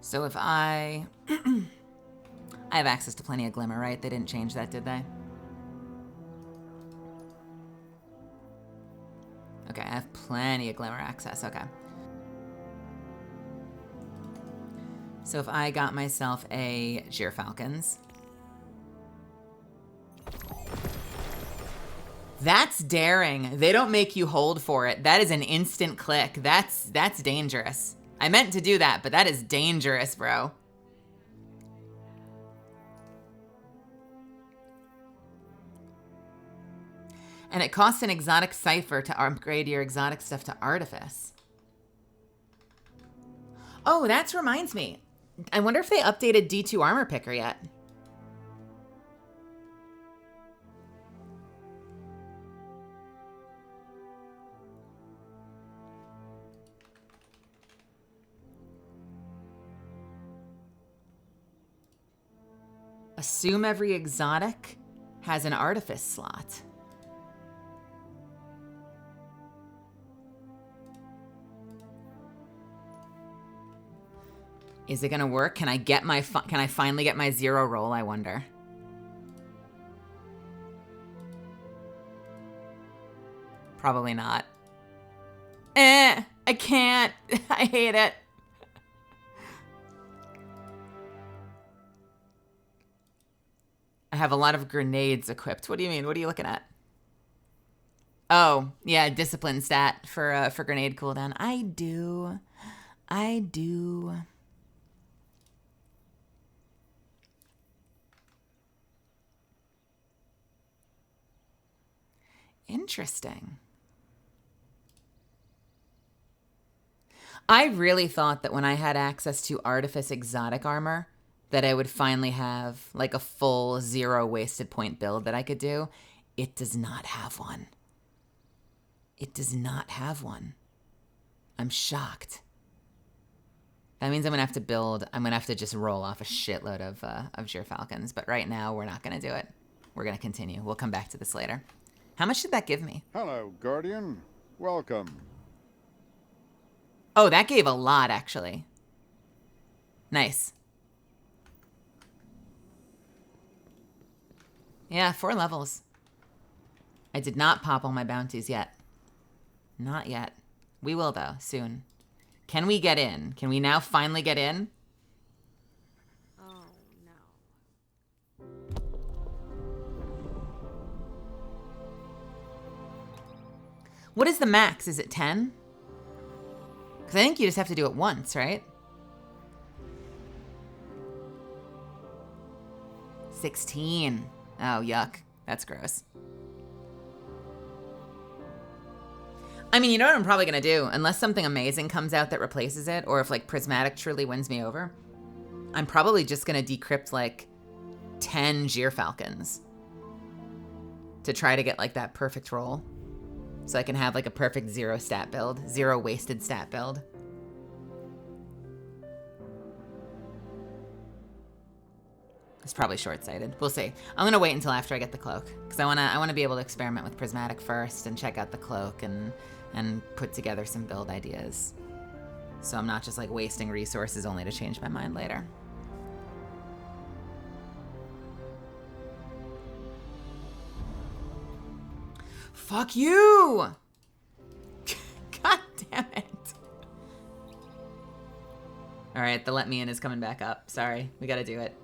So if I have access to plenty of glimmer, right? They didn't change that, did they? Okay, I have plenty of glimmer access, okay. So if I got myself a Gyrfalcons. That's daring. They don't make you hold for it. That is an instant click. That's dangerous. I meant to do that, but that is dangerous, bro. And it costs an exotic cipher to upgrade your exotic stuff to Artifice. Oh, that reminds me. I wonder if they updated D2 Armor Picker yet. Assume every exotic has an Artifice slot. Is it gonna work? Can I get my can I finally get my 0 roll, I wonder? Probably not. I can't. I hate it. I have a lot of grenades equipped. What do you mean? What are you looking at? Oh, yeah, discipline stat for grenade cooldown. I do. Interesting. I really thought that when I had access to Artifice exotic armor, that I would finally have like a full 0 wasted point build that I could do. It does not have one. It does not have one. I'm shocked. That means I'm going to have to just roll off a shitload of Gyrfalcons. But right now, we're not going to do it. We're going to continue. We'll come back to this later. How much did that give me? Hello, Guardian. Welcome. Oh, that gave a lot, actually. Nice. Yeah, 4 levels. I did not pop all my bounties yet. Not yet. We will, though, soon. Can we get in? Can we now finally get in? Oh, no. What is the max? Is it 10? Because I think you just have to do it once, right? 16. Oh, yuck. That's gross. I mean, you know what I'm probably going to do? Unless something amazing comes out that replaces it, or if, like, Prismatic truly wins me over, I'm probably just going to decrypt, like, 10 Gyrfalcons to try to get, like, that perfect roll. So I can have, like, a perfect 0 stat build. 0 wasted stat build. It's probably short-sighted. We'll see. I'm going to wait until after I get the cloak. Because I want to be able to experiment with Prismatic first and check out the cloak and put together some build ideas. So I'm not just like wasting resources only to change my mind later. Fuck you! God damn it. Alright, the let me in is coming back up. Sorry, we gotta do it.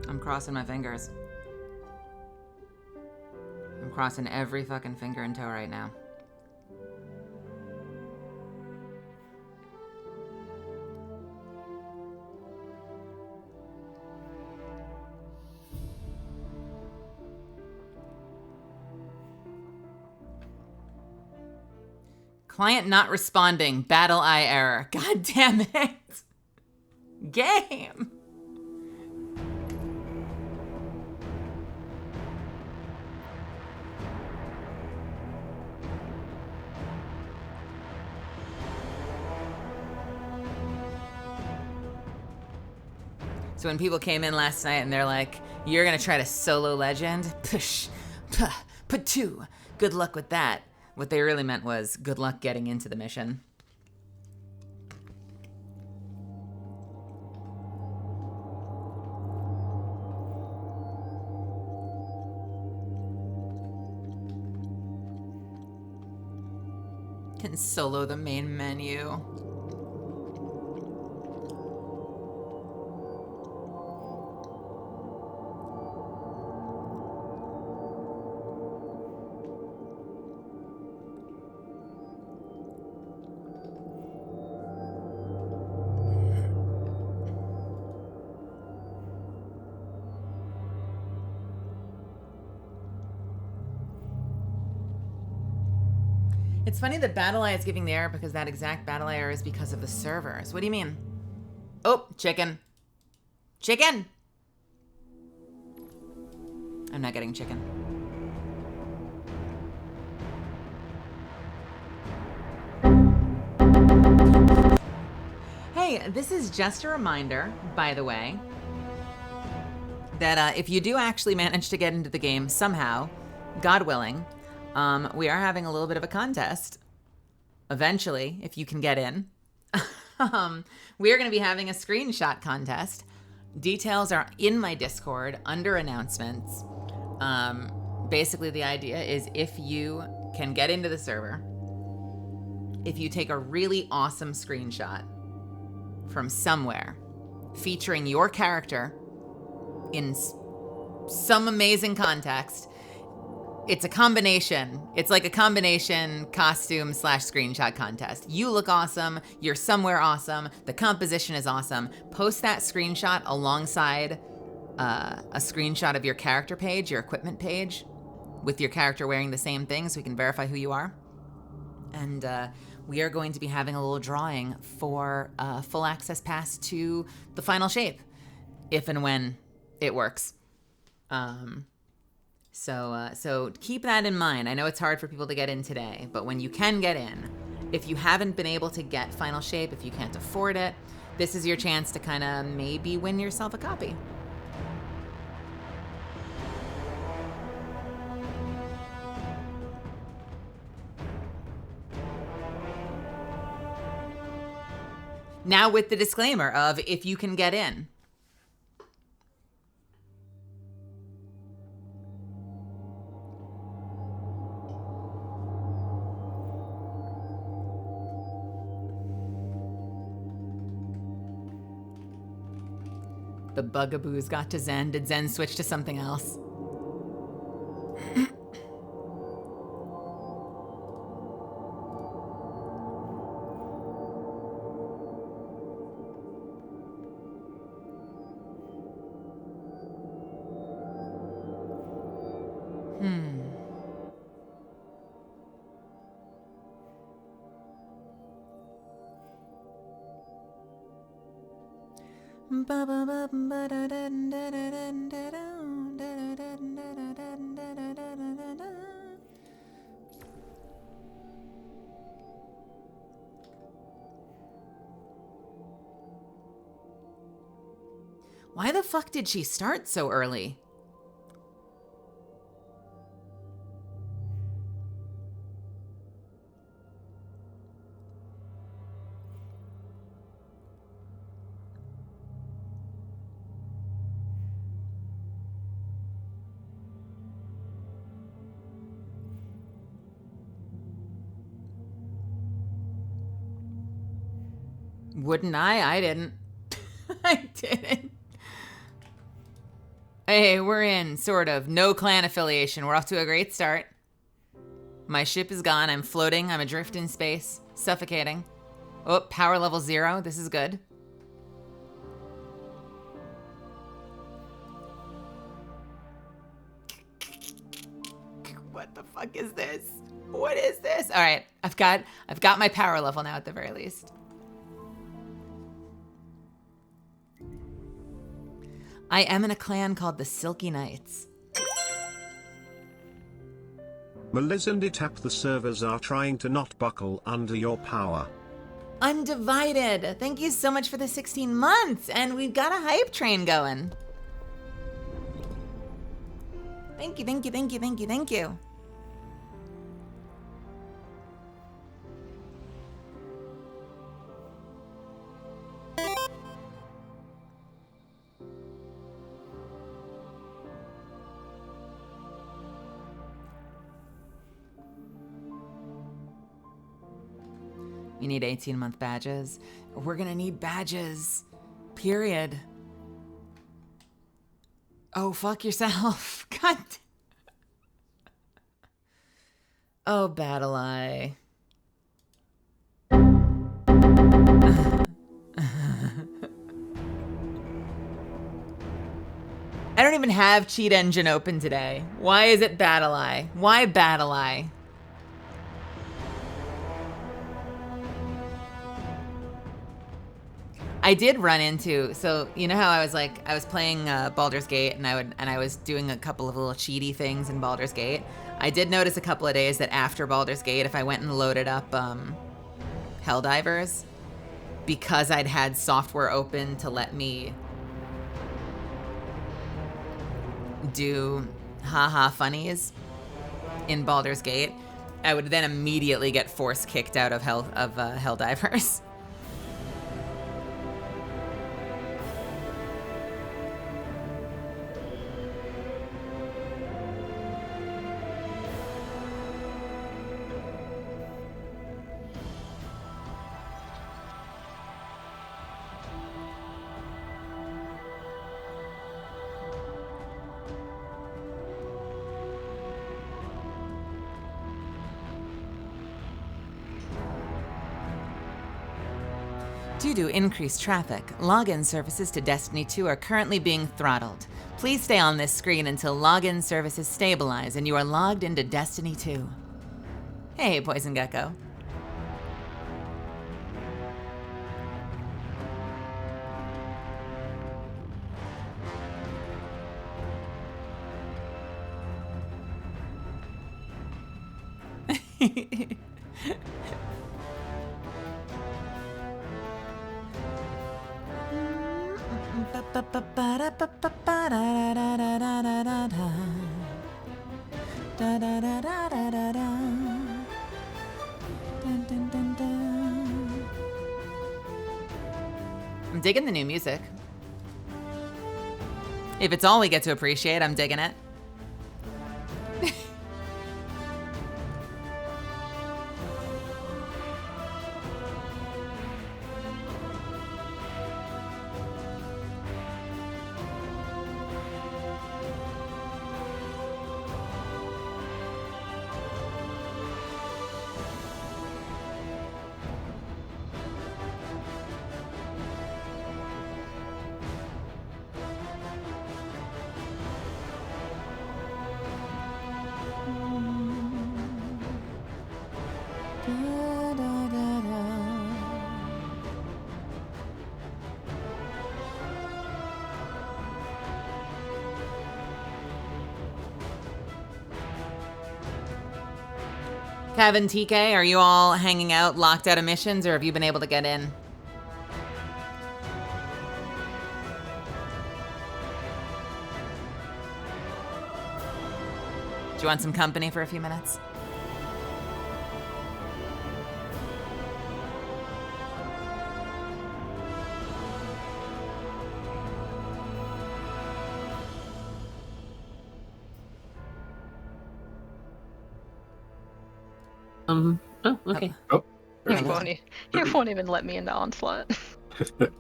I'm crossing my fingers. I'm crossing every fucking finger and toe right now. Client not responding. Battle eye error. God damn it. Game. So when people came in last night and they're like, you're gonna try to solo legend? Push. Put 2. Good luck with that. What they really meant was, good luck getting into the mission. Can solo the main menu. It's funny that BattleEye is giving the error because that exact BattleEye error is because of the servers. What do you mean? Oh, chicken. Chicken! I'm not getting chicken. Hey, this is just a reminder, by the way, that if you do actually manage to get into the game somehow, God willing, we are having a little bit of a contest. Eventually, if you can get in. We are going to be having a screenshot contest. Details are in my Discord under announcements. Basically, the idea is if you can get into the server, if you take a really awesome screenshot from somewhere featuring your character in some amazing context, it's a combination. It's like a combination costume / screenshot contest. You look awesome. You're somewhere awesome. The composition is awesome. Post that screenshot alongside a screenshot of your character page, your equipment page, with your character wearing the same thing so we can verify who you are. And we are going to be having a little drawing for a full access pass to the final shape, if and when it works. So keep that in mind. I know it's hard for people to get in today, but when you can get in, if you haven't been able to get final shape, if you can't afford it, this is your chance to kind of maybe win yourself a copy. Now with the disclaimer of if you can get in. The bugaboos got to Zen. Did Zen switch to something else? Why the fuck did she start so early? Wouldn't I? I didn't. I didn't. Hey, we're in, sort of. No clan affiliation. We're off to a great start. My ship is gone. I'm floating. I'm adrift in space. Suffocating. Oh, power level 0. This is good. What the fuck is this? What is this? All right, I've got my power level now at the very least. I am in a clan called the Silky Knights. Melizande tap the servers are trying to not buckle under your power. Undivided. Thank you so much for the 16 months. And we've got a hype train going. Thank you, thank you, thank you, thank you, thank you. You need 18-month badges. We're gonna need badges. Period. Oh, fuck yourself. God. Oh, BattleEye. I don't even have Cheat Engine open today. Why is it BattleEye? Why BattleEye? I did run into, so you know how I was playing Baldur's Gate and I was doing a couple of little cheaty things in Baldur's Gate. I did notice a couple of days that after Baldur's Gate, if I went and loaded up Helldivers, because I'd had software open to let me do haha funnies in Baldur's Gate, I would then immediately get force kicked out of Helldivers. Due to increased traffic, login services to Destiny 2 are currently being throttled. Please stay on this screen until login services stabilize and you are logged into Destiny 2. Hey, Poison Gecko. I'm digging the new music. If it's all we get to appreciate, I'm digging it. Kevin, TK, are you all hanging out, locked out of missions, or have you been able to get in? Do you want some company for a few minutes? Oh, okay. Oh, You won't even let me into Onslaught.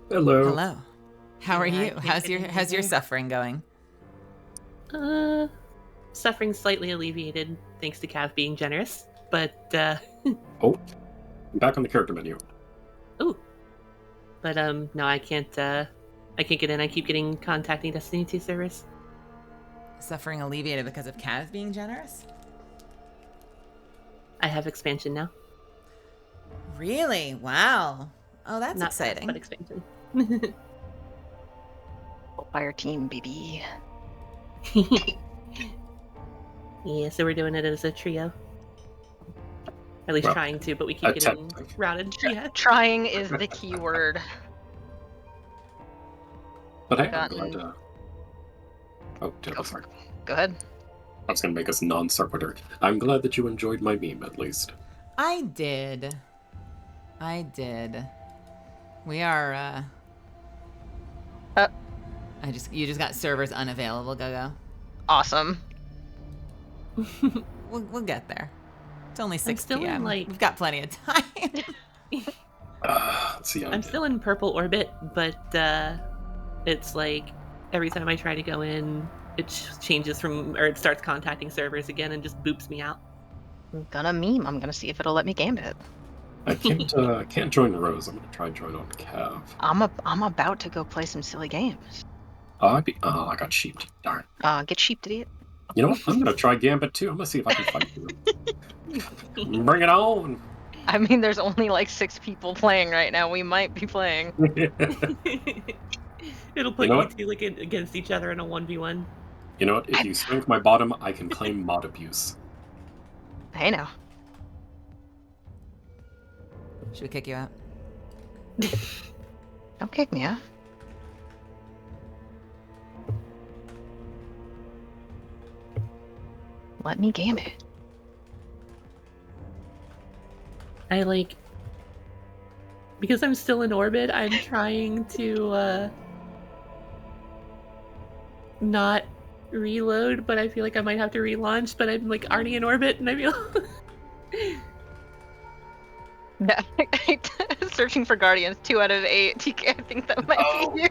Hello. Hello. How are you? How's your suffering going? Suffering slightly alleviated thanks to Cav being generous, but Oh, I'm back on the character menu. Ooh. But no, I can't get in. I keep getting contacting Destiny 2 servers. Suffering alleviated because of Cav being generous? I have expansion now. Really? Wow. Oh, that's Not exciting. But expansion. Fire team, baby. Yeah, so we're doing it as a trio. At least trying to, but we keep getting routed. Yeah. Trying is the key word. But hey, I'm glad sorry. Go ahead. I was going to make us non-sequitur. I'm glad that you enjoyed my meme, at least. I did. We are, you just got servers unavailable, Go-Go. Awesome. We'll get there. It's only 6 still p.m. in, We've got plenty of time. Let's see. I'm still in purple orbit, but it's like every time I try to go in, it changes it starts contacting servers again and just boops me out. I'm gonna meme. I'm gonna see if it'll let me gambit. I can't join Rose. I'm gonna try and join on Cav. I'm about to go play some silly games. I got sheeped. Darn. Get sheeped, idiot. You know what? I'm gonna try Gambit too. I'm gonna see if I can fight you. Bring it on. I mean, there's only like 6 people playing right now. We might be playing. It'll put You know you what? two like against each other in a 1v1. You know what? If you spank my bottom, I can claim mod abuse. Hey now. Should we kick you out? Don't kick me out. Let me gambit. I like, because I'm still in orbit, I'm trying to not reload, but I feel like I might have to relaunch, but I'm like already in orbit and I feel Searching for Guardians, 2 out of 8. TK, I think that might be you.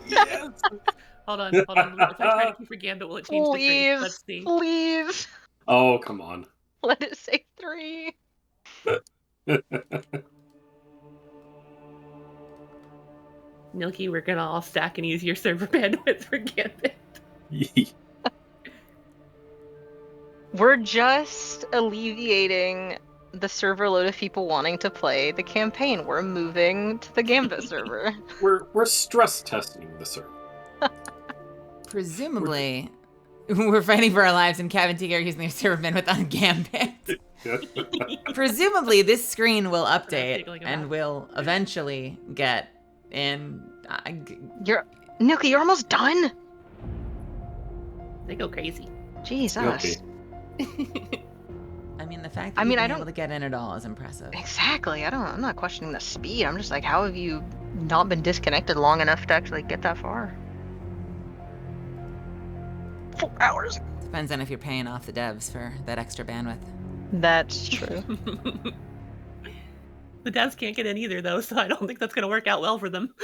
Yes. Hold on. If I try to keep for Gambit, will it change to 3? Let's see. Please. Oh, come on. Let it say 3. Milky, we're gonna all stack and use your server bandwidth for Gambit. We're just alleviating the server load of people wanting to play the campaign. We're moving to the Gambit server. We're stress testing the server. Presumably, we're fighting for our lives, and Cav and TK are using their server bandwidth on Gambit. Presumably, this screen will update and will eventually get in. Nuki, you're almost done. They go crazy. Jesus. I mean, the fact that I mean, you've I been able don't- to get in at all is impressive. Exactly. I'm not questioning the speed. I'm just like, how have you not been disconnected long enough to actually get that far? 4 hours. Depends on if you're paying off the devs for that extra bandwidth. That's true. The devs can't get in either, though, so I don't think that's going to work out well for them.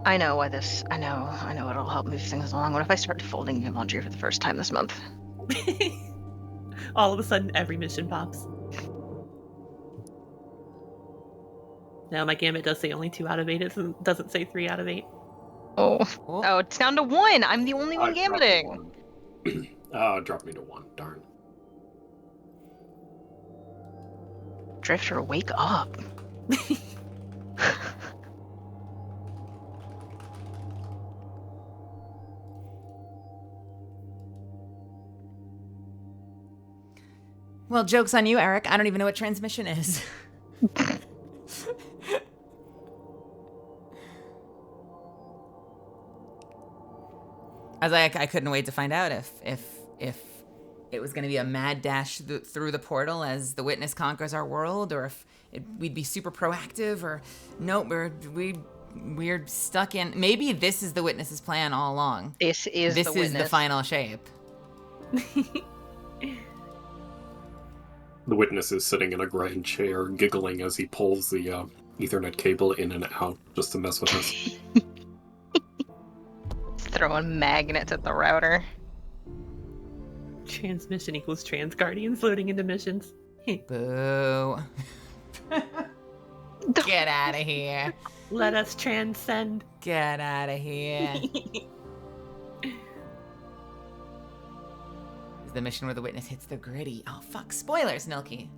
I know why this. I know it'll help move things along. What if I start folding your laundry for the first time this month? All of a sudden, every mission pops. No, my Gambit does say only 2 out of 8. It doesn't say 3 out of 8. Oh, it's down to 1. I'm the only one gambiting. Drop me to 1. Darn. Drifter, wake up. Well, joke's on you, Eric. I don't even know what transmission is. As I couldn't wait to find out if it was going to be a mad dash through the portal as the witness conquers our world, or if we'd be super proactive, or nope, we're stuck in. Maybe this is the witness's plan all along. This is the final shape. The witness is sitting in a grind chair, giggling as he pulls the Ethernet cable in and out just to mess with us. Throwing magnets at the router. Transmission equals trans guardians loading into missions. Boo. Get out of here. Let us transcend. Get out of here. Is the mission where the witness hits the gritty. Oh, fuck. Spoilers, Milky.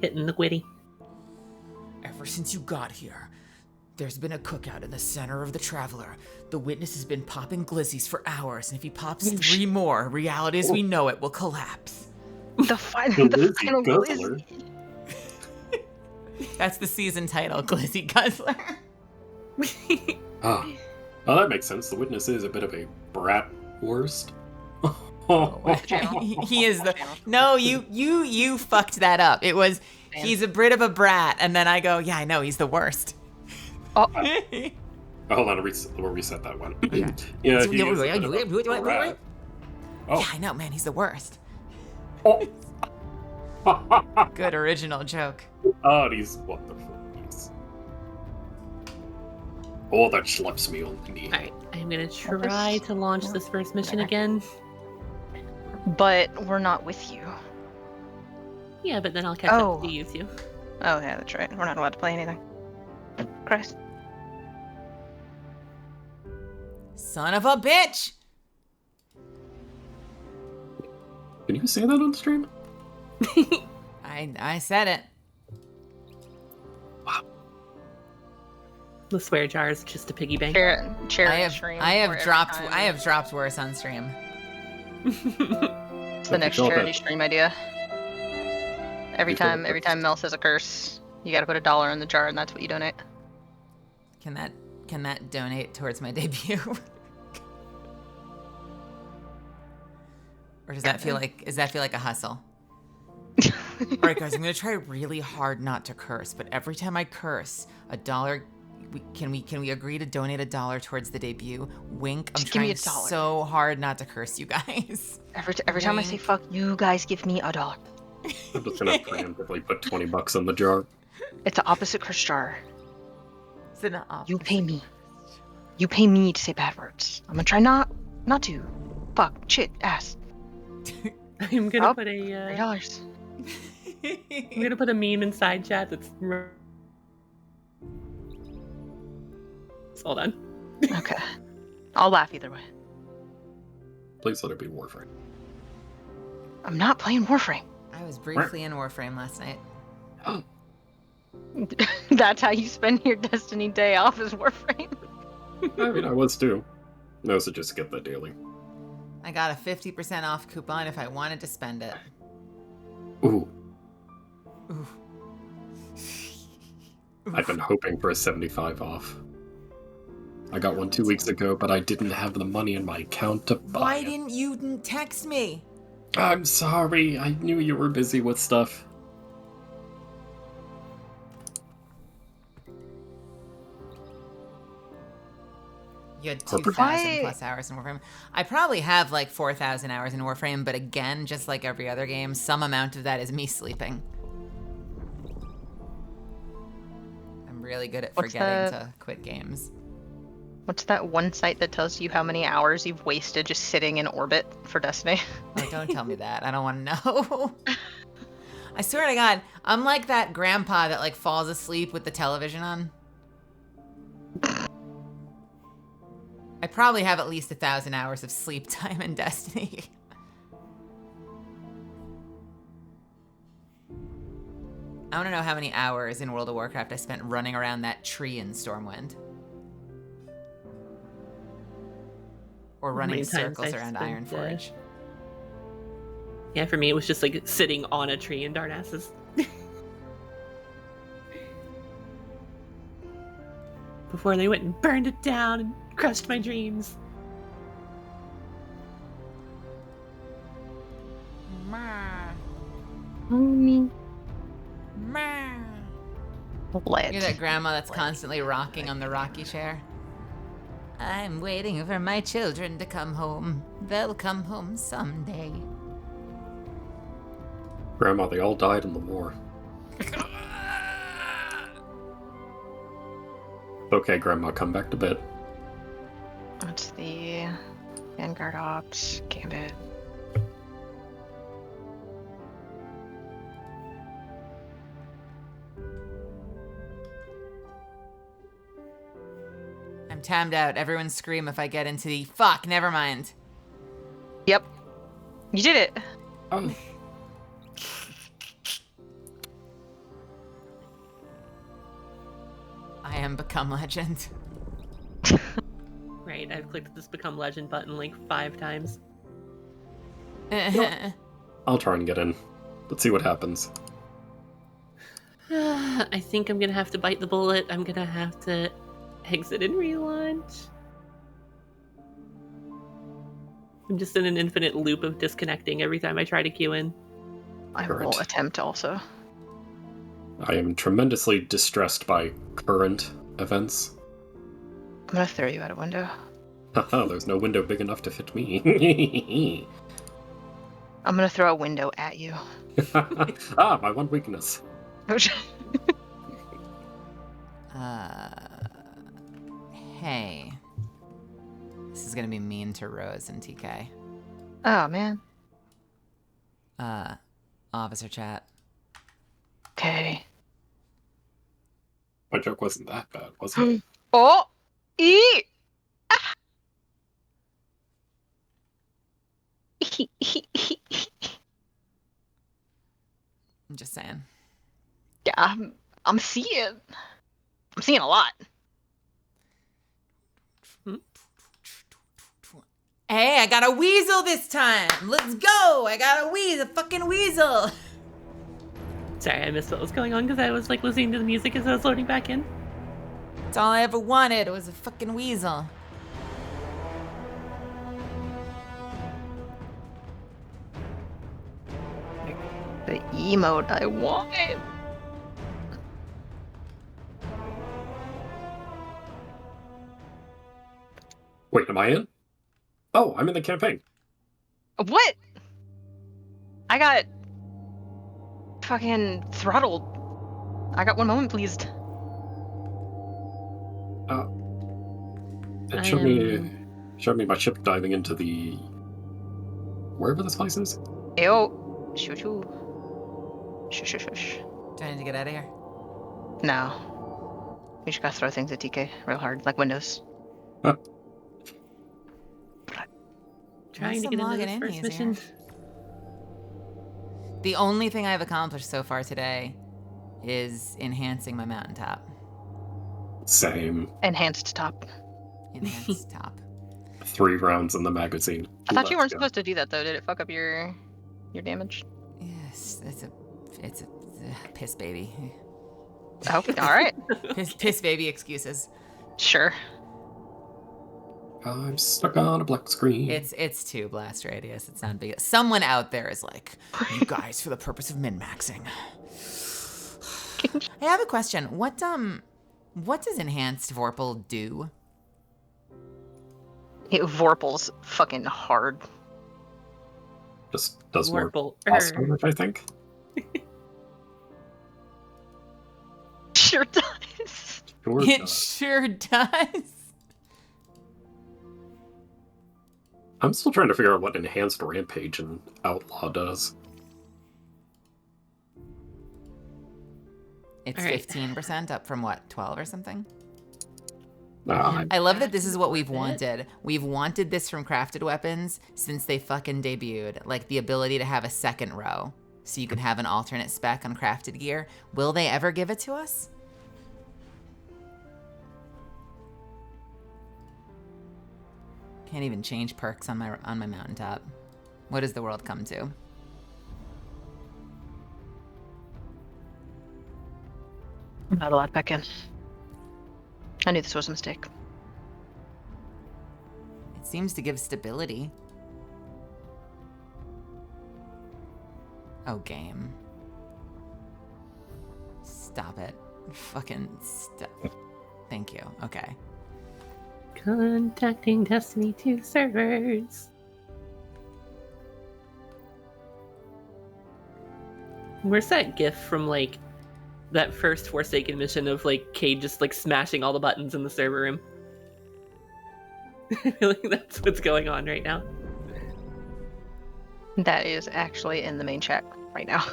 Hitting the witty. Ever since you got here, there's been a cookout in the center of the Traveler. The witness has been popping glizzies for hours, and if he pops 3 more, reality as we know it will collapse. The final glizzy. That's the season title, Glizzy Guzzler. Oh, that makes sense. The witness is a bit of a brat worst. He is the... No, you fucked that up. It was, he's a bit of a brat, and then I go, yeah, I know, he's the worst. Oh. Hold on, we'll reset that one. Yeah, he is a bit of a brat. Oh. Yeah, I know, man, he's the worst. Oh. Good original joke. Oh, these wonderful. Oh, that schleps me on the knee. Alright, I'm gonna try to launch this first mission again. But we're not with you. Yeah, but then I'll catch up to you two. Oh, yeah, that's right. We're not allowed to play anything. Christ. Son of a bitch! Can you say that on stream? I said it. The swear jar is just a piggy bank. Share stream. I have dropped worse on stream. It's the next charity stream idea. Every time Mel says a curse, you gotta put $1 in the jar, and that's what you donate. Can that donate towards my debut? Or does that feel like a hustle? All right, guys, I'm gonna try really hard not to curse, but every time I curse, $1. Can we agree to donate $1 towards the debut? Wink. I'm trying so hard not to curse you guys. Every time I say fuck, you guys give me $1. I'm just gonna preemptively put $20 in the jar. It's an opposite curse jar. It's an opposite. You pay me. You pay me to say bad words. I'm gonna try not to. Fuck, shit, ass. I'm gonna put a $3. I'm gonna put a meme in side chat that's. Hold on. Okay. I'll laugh either way. Please let it be Warframe. I'm not playing Warframe. I was briefly in Warframe last night. That's how you spend your Destiny day off, is Warframe. I mean, I was too. No, so just get that daily. I got a 50% off coupon if I wanted to spend it. Ooh. Ooh. I've been hoping for a 75 off. I got one 2 weeks ago, but I didn't have the money in my account to buy Why it. didn't you text me? I'm sorry. I knew you were busy with stuff. You had 2,000 plus hours in Warframe. I probably have like 4,000 hours in Warframe, but again, just like every other game, some amount of that is me sleeping. I'm really good at forgetting to quit games. What's that one site that tells you how many hours you've wasted just sitting in orbit for Destiny? Oh, don't tell me that. I don't want to know. I swear to God, I'm like that grandpa that like falls asleep with the television on. I probably have at least 1,000 hours of sleep time in Destiny. I want to know how many hours in World of Warcraft I spent running around that tree in Stormwind. Or running circles around Ironforge. Yeah, for me it was just like sitting on a tree in Darnassus. Before they went and burned it down and crushed my dreams. Me. You're that grandma that's constantly rocking on the rocky chair. I'm waiting for my children to come home. They'll come home someday. Grandma, they all died in the war. Okay, Grandma, come back to bed. What's the Vanguard Ops, Gambit? I'm timed out. Everyone scream if I get into the... Fuck, never mind. Yep. You did it. Oh. I am Become Legend. Right, I've clicked this Become Legend button like 5 times. I'll try and get in. Let's see what happens. I think I'm gonna have to bite the bullet. I'm gonna have to exit and relaunch. I'm just in an infinite loop of disconnecting every time I try to queue in. I will attempt also. I am tremendously distressed by current events. I'm gonna throw you out a window. Haha, there's no window big enough to fit me. I'm gonna throw a window at you. Ah, my one weakness. Hey. This is gonna be mean to Rose and TK. Oh, man. Officer chat. Okay. My joke wasn't that bad, was it? Oh! E! Ah! I'm just saying. Yeah, I'm seeing a lot. Hey, I got a weasel this time. Let's go. I got a fucking weasel. Sorry, I missed what was going on because I was like listening to the music as I was loading back in. That's all I ever wanted was a fucking weasel. The emote I want. Wait, am I in? Oh, I'm in the campaign. What? I got fucking throttled. I got one moment, please. It showed me my ship diving into the wherever this place is. Ew. Shoo. Shush. Do I need to get out of here? No. We just gotta throw things at TK real hard, like Windows. Huh. Trying to get into this first mission. The only thing I've accomplished so far today is enhancing my mountaintop. Same. Enhanced top. Enhanced top. 3 rounds in the magazine. I thought you weren't supposed to do that though. Did it fuck up your damage? Yes, it's a piss baby. Oh, all right. piss baby excuses. Sure. I'm stuck on a black screen. It's 2 blast radius. It's not big. Someone out there is like, you guys, for the purpose of min-maxing. I have a question. What does enhanced Vorpal do? Vorpal's fucking hard. Just does more Vorpal. boss damage, I think. Sure does. Sure does. I'm still trying to figure out what enhanced rampage and outlaw does. It's 15% up from what, 12 or something? I love that this is what we've wanted. We've wanted this from crafted weapons since they fucking debuted. Like the ability to have a second row so you can have an alternate spec on crafted gear. Will they ever give it to us? Can't even change perks on my mountaintop. What does the world come to? I'm not allowed back in. I knew this was a mistake. It seems to give stability. Oh, game. Stop it. Fucking stop. Thank you. Okay. Contacting Destiny 2 servers. Where's that gif from like that first Forsaken mission of like Cade just like smashing all the buttons in the server room? I feel like that's what's going on right now. That is actually in the main chat right now.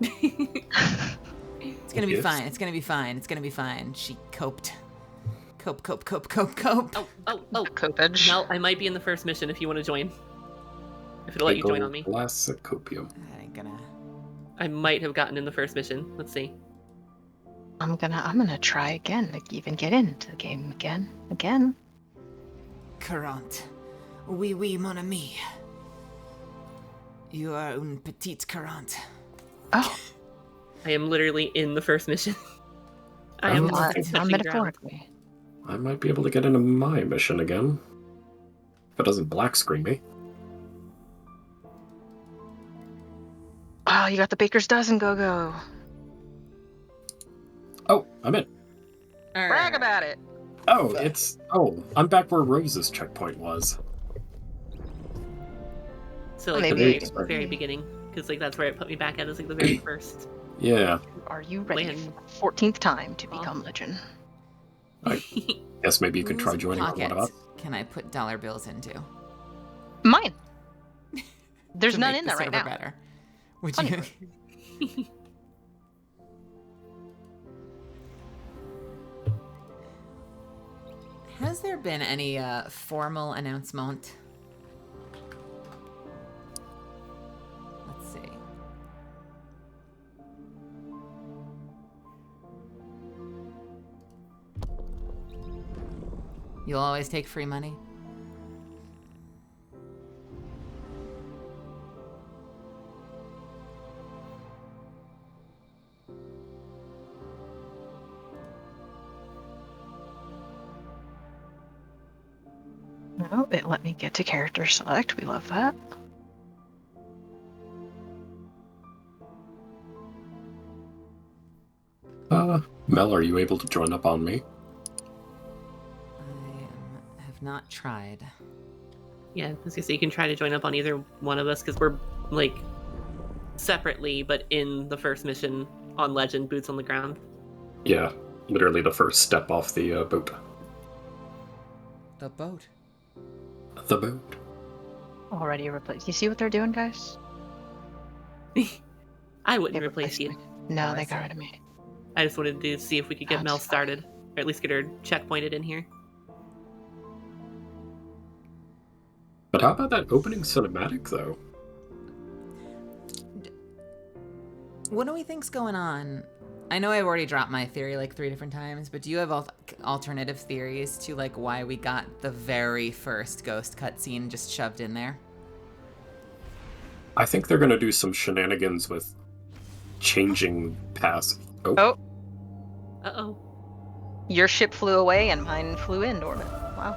It's gonna be fine. It's gonna be fine. It's gonna be fine. She coped. Cope. Oh. Copage. Mel, I might be in the first mission if you want to join. If it'll let you join on me. Classic copium. That ain't gonna. I might have gotten in the first mission. Let's see. I'm gonna try again, like even get into the game again. Courant. Oui, mon ami. You are une petite Courant. Oh. I am literally in the first mission. I am not metaphorically. I might be able to get into my mission again. If it doesn't black screen me. Oh, you got the baker's dozen, go. Oh, I'm in. Brag about it. Oh, I'm back where Rose's checkpoint was. So like Maybe. the very beginning, because like that's where it put me back at is like the very first. Yeah. Are you ready for the 14th time to become legend? I guess maybe you could try joining on one of us. Can I put dollar bills into? Mine. There's To none make in the there right server now. Better. Would Funny you? Has there been any formal announcement? Let's see. You'll always take free money? Oh, it let me get to character select. We love that. Mel, are you able to join up on me? I have not tried. Yeah, I was gonna say you can try to join up on either one of us because we're like separately, but in the first mission on Legend, boots on the ground. Yeah, literally the first step off the boat. The boat? The boat. Already replaced. You see what they're doing, guys? I wouldn't They replace replaced you. me. No, Oh, they I got see. rid of me. I just wanted to see if we could get Mel That's fine. started, or at least get her checkpointed in here. But how about that opening cinematic, though? What do we think's going on? I know I've already dropped my theory like 3 different times, but do you have alternative theories to like why we got the very first ghost cutscene just shoved in there? I think they're going to do some shenanigans with changing paths. Oh. Uh-oh. Your ship flew away and mine flew in orbit. Wow.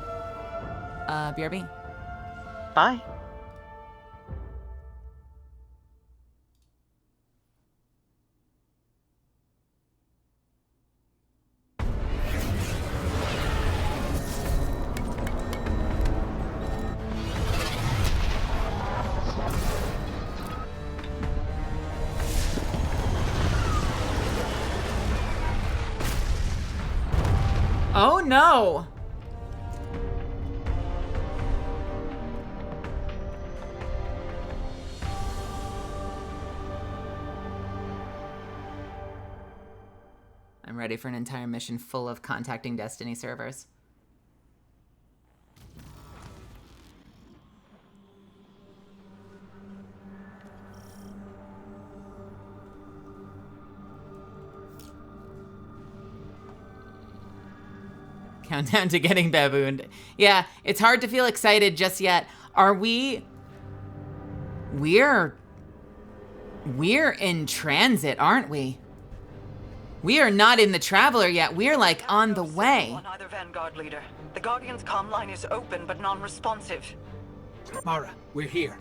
BRB. Bye. Oh no! I'm ready for an entire mission full of contacting Destiny servers. Countdown to getting babooned. Yeah, it's hard to feel excited just yet. Are we... We're in transit, aren't we? We are not in the Traveler yet. We're like on the way. On either Vanguard leader. The Guardian's comm line is open but non-responsive. Mara, we're here.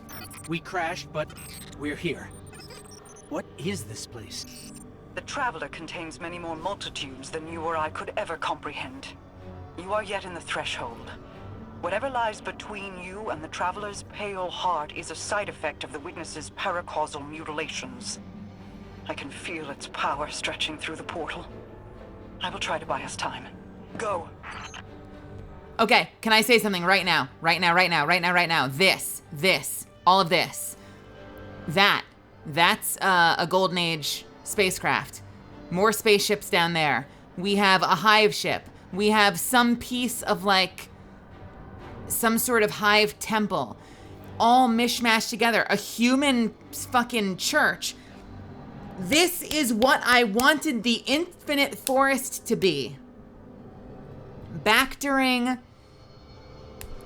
We crashed, but we're here. What is this place? The Traveler contains many more multitudes than you or I could ever comprehend. You are yet in the threshold. Whatever lies between you and the Traveler's pale heart is a side effect of the Witness's paracausal mutilations. I can feel its power stretching through the portal. I will try to buy us time. Go. Okay, can I say something right now? Right now. This, all of this. That's a Golden Age spacecraft. More spaceships down there. We have a hive ship. We have some piece of like, some sort of hive temple. All mishmashed together. A human fucking church. This is what I wanted the Infinite Forest to be. Back during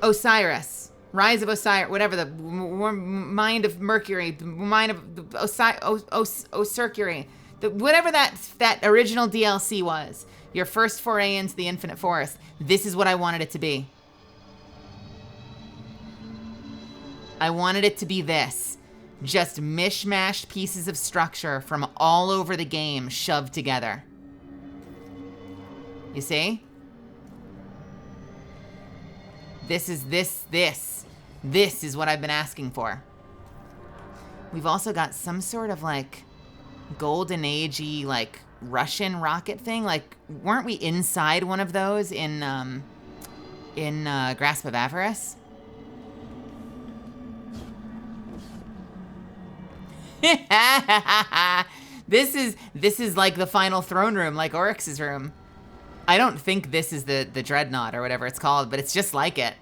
Osiris, Rise of Osiris, whatever, the Mind of Mercury, the Mind of Osircury, whatever that original DLC was, your first foray into the Infinite Forest. This is what I wanted it to be. I wanted it to be this. Just mishmashed pieces of structure from all over the game shoved together. You see? This is what I've been asking for. We've also got some sort of like Golden Age-y like Russian rocket thing. Like, weren't we inside one of those in Grasp of Avarice? This is like the final throne room, like Oryx's room. I don't think this is the Dreadnought or whatever it's called, but it's just like it.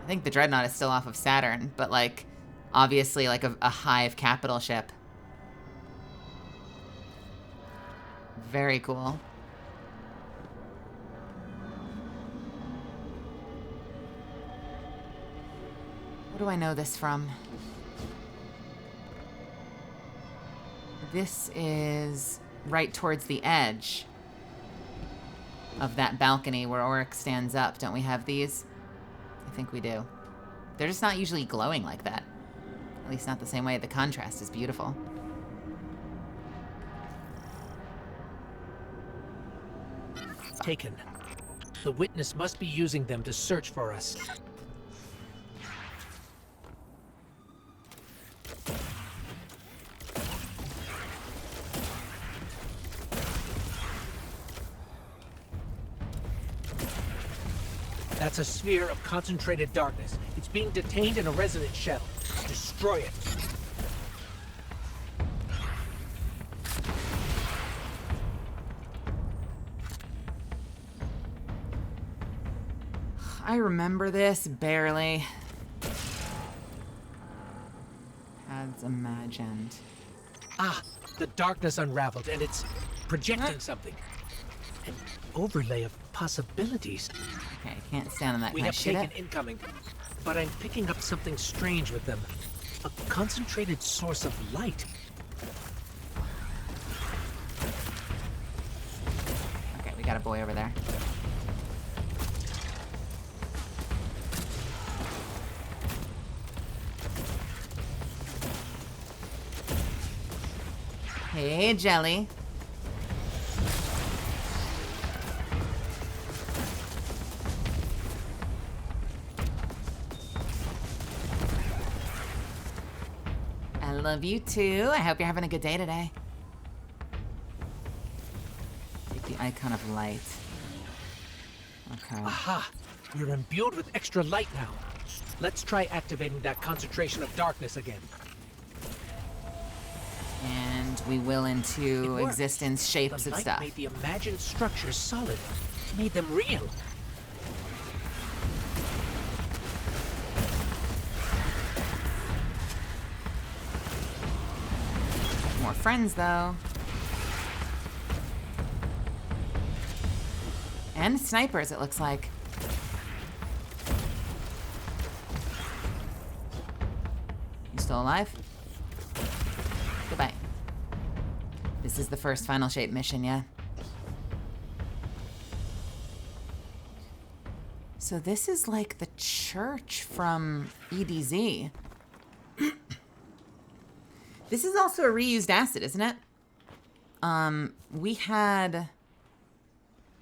I think the Dreadnought is still off of Saturn, but like, obviously like a hive capital ship. Very cool. do I know this from? This is right towards the edge of that balcony where Oryx stands up. Don't we have these? I think we do. They're just not usually glowing like that. At least not the same way. The contrast is beautiful. Taken. The witness must be using them to search for us. That's a sphere of concentrated darkness. It's being detained in a resonant shell. Destroy it. I remember this barely. As imagined. Ah, the darkness unraveled and it's projecting something. An overlay of possibilities. Okay, I can't stand on that. We have taken incoming, but I'm picking up something strange with them. A concentrated source of light. Okay, we got a boy over there. Hey, Jelly. I love you too. I hope you're having a good day today. Take the icon of light. Okay. Aha! We're imbued with extra light now. Let's try activating that concentration of darkness again. And we will into existence shapes the of light stuff. Made the imagined structures solid. Made them real. More friends, though. And snipers, it looks like. You still alive? Goodbye. This is the first final shape mission, yeah? So this is like the church from EDZ. This is also a reused acid, isn't it? We had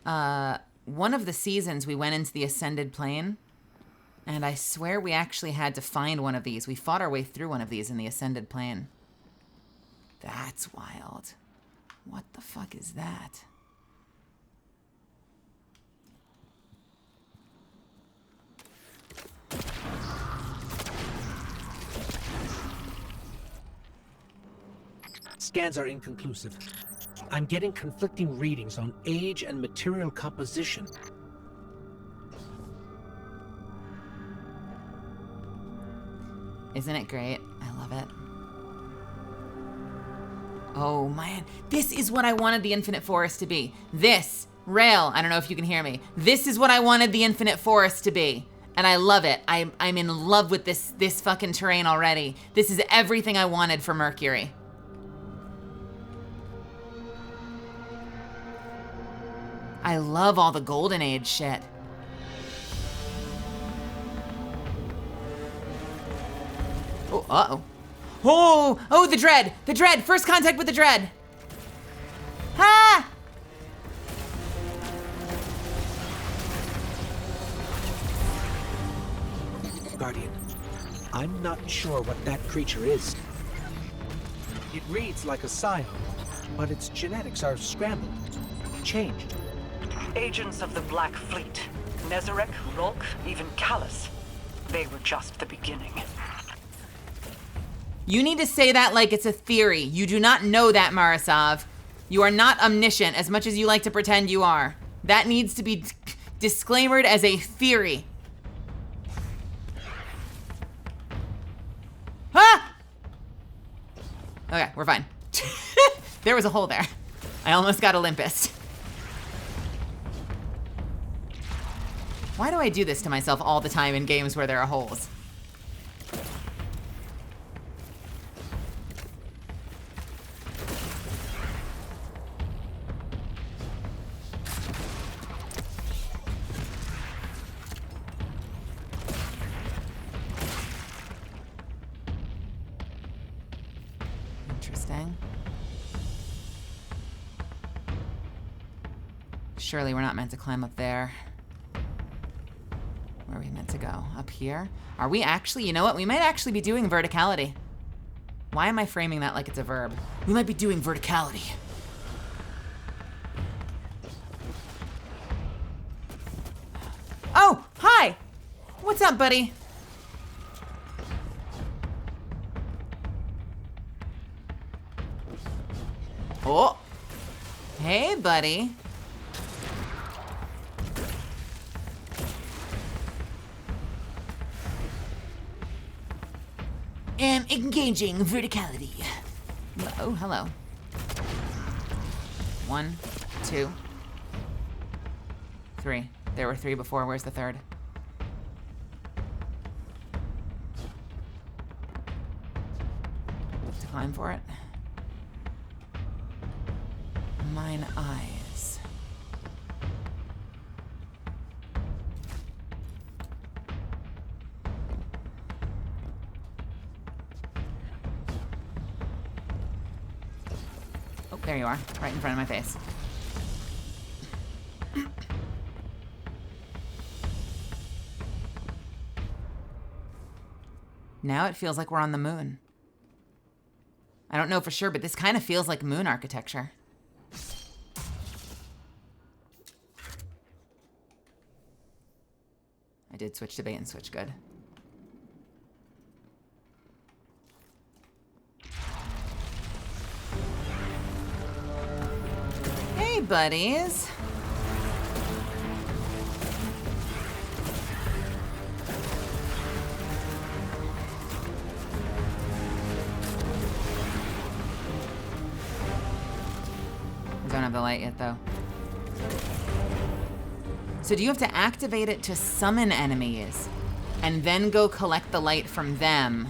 one of the seasons we went into the Ascended Plane, and I swear we actually had to find one of these. We fought our way through one of these in the Ascended Plane. That's wild. What the fuck is that? Scans are inconclusive. I'm getting conflicting readings on age and material composition. Isn't it great? I love it. Oh man, this is what I wanted the Infinite Forest to be. This, Rail, I don't know if you can hear me. This is what I wanted the Infinite Forest to be. And I love it. I'm in love with this fucking terrain already. This is everything I wanted for Mercury. I love all the Golden Age shit. Oh, uh-oh. Oh, the Dread! The Dread! First contact with the Dread! Ha! Guardian, I'm not sure what that creature is. It reads like a scion, but its genetics are scrambled, changed. Agents of the Black Fleet. Nezarek, Rolk, even Callus. They were just the beginning. You need to say that like it's a theory. You do not know that, Marasov. You are not omniscient as much as you like to pretend you are. That needs to be disclaimered as a theory. Ah! Okay, we're fine. There was a hole there. I almost got Olympus. Why do I do this to myself all the time in games where there are holes? Surely we're not meant to climb up there. Where are we meant to go? Up here? Are we actually? You know what? We might actually be doing verticality. Why am I framing that like it's a verb? We might be doing verticality. Oh, hi! What's up, buddy? Oh! Hey, buddy. Engaging verticality. Oh, hello. 1, 2, 3. There were 3 before. Where's the third? To climb for it. Mine eyes. Oh, there you are, right in front of my face. Now it feels like we're on the moon. I don't know for sure, but this kind of feels like moon architecture. I did switch to bait and switch, good. Hey, buddies. I don't have the light yet, though. So do you have to activate it to summon enemies, and then go collect the light from them,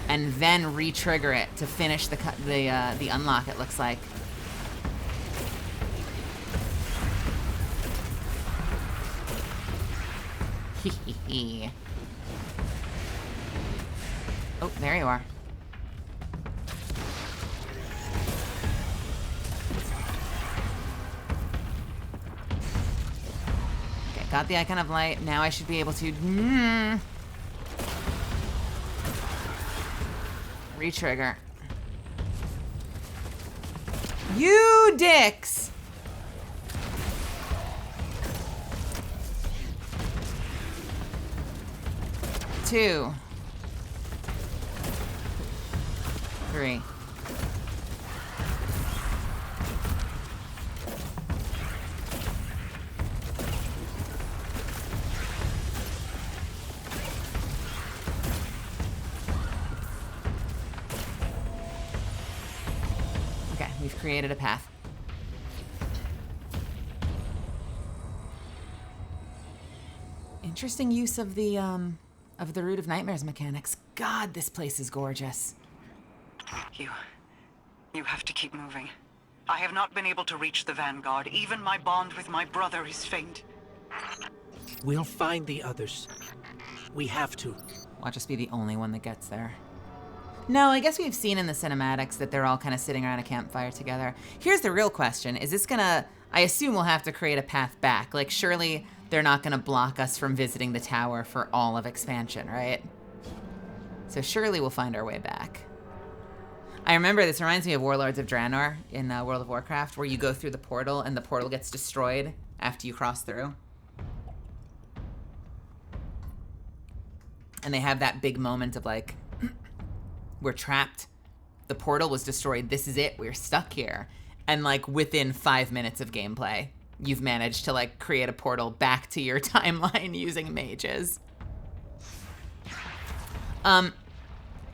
and then re-trigger it to finish the unlock? It looks like. Oh, there you are. Okay, got the icon of light. Now I should be able to re-trigger. You dicks! Two. 3. Okay, we've created a path. Interesting use of the Root of Nightmares mechanics. God, this place is gorgeous. You have to keep moving. I have not been able to reach the Vanguard. Even my bond with my brother is faint. We'll find the others. We have to. Watch us be the only one that gets there. No, I guess we've seen in the cinematics that they're all kind of sitting around a campfire together. Here's the real question. Is this gonna... I assume we'll have to create a path back. Like, surely they're not gonna block us from visiting the tower for all of expansion, right? So surely we'll find our way back. I remember, this reminds me of Warlords of Draenor in World of Warcraft, where you go through the portal and the portal gets destroyed after you cross through. And they have that big moment of like, we're trapped. The portal was destroyed. This is it. We're stuck here. And like within 5 minutes of gameplay, you've managed to like create a portal back to your timeline using mages.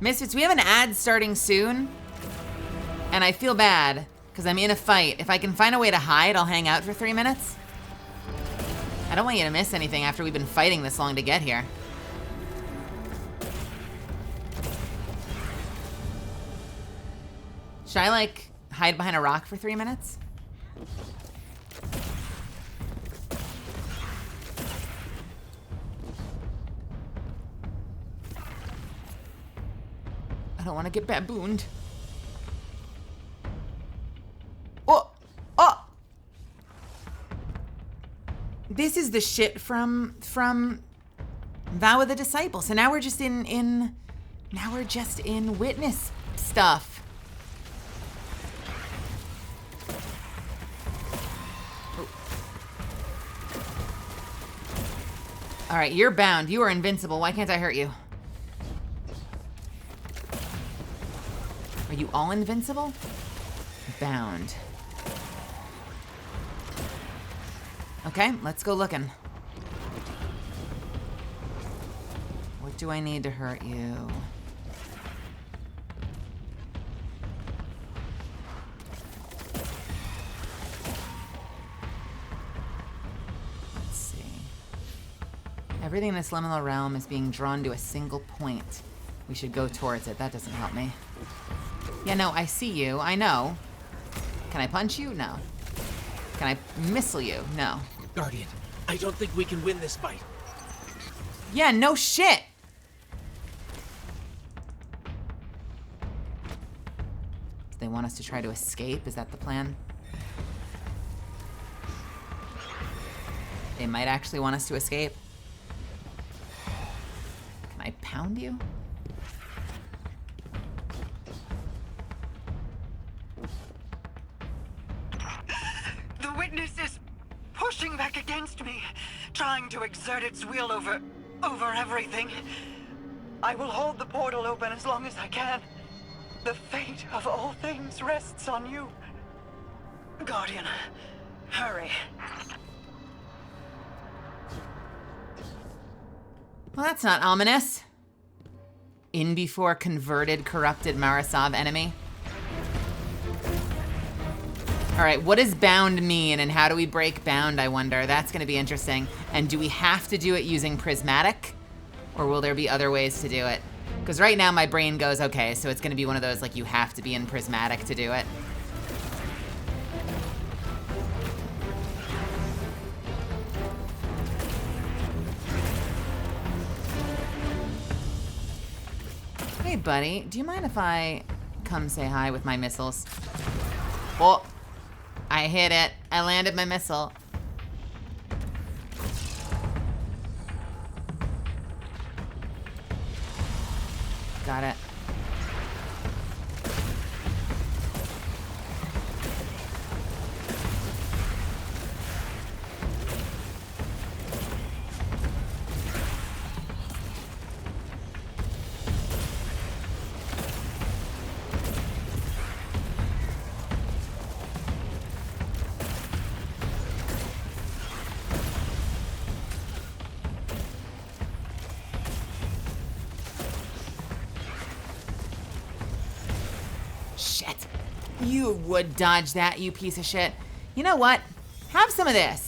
Misfits, we have an ad starting soon. And I feel bad, because I'm in a fight. If I can find a way to hide, I'll hang out for 3 minutes. I don't want you to miss anything after we've been fighting this long to get here. Should I, like, hide behind a rock for 3 minutes? I don't want to get babooned. Oh! Oh! This is the shit from Vow of the Disciple. So now we're just in witness stuff. Oh. All right, you're bound. You are invincible. Why can't I hurt you? Are you all invincible? Bound. Okay, let's go looking. What do I need to hurt you? Let's see. Everything in this liminal realm is being drawn to a single point. We should go towards it. That doesn't help me. Yeah, no, I see you. I know. Can I punch you? No. Can I missile you? No. Guardian, I don't think we can win this fight. Yeah, no shit. Do they want us to try to escape? Is that the plan? They might actually want us to escape. Can I pound you? The witness is pushing back against me, trying to exert its will over everything. I will hold the portal open as long as I can. The fate of all things rests on you. Guardian, hurry. Well, that's not ominous. In before converted, corrupted Marasov enemy. All right, what does bound mean and how do we break bound, I wonder? That's gonna be interesting. And do we have to do it using prismatic? Or will there be other ways to do it? Because right now my brain goes, okay, so it's gonna be one of those like you have to be in prismatic to do it. Hey buddy, do you mind if I come say hi with my missiles? Oh, I hit it. I landed my missile. Got it. Shit. You would dodge that, you piece of shit. You know what? Have some of this.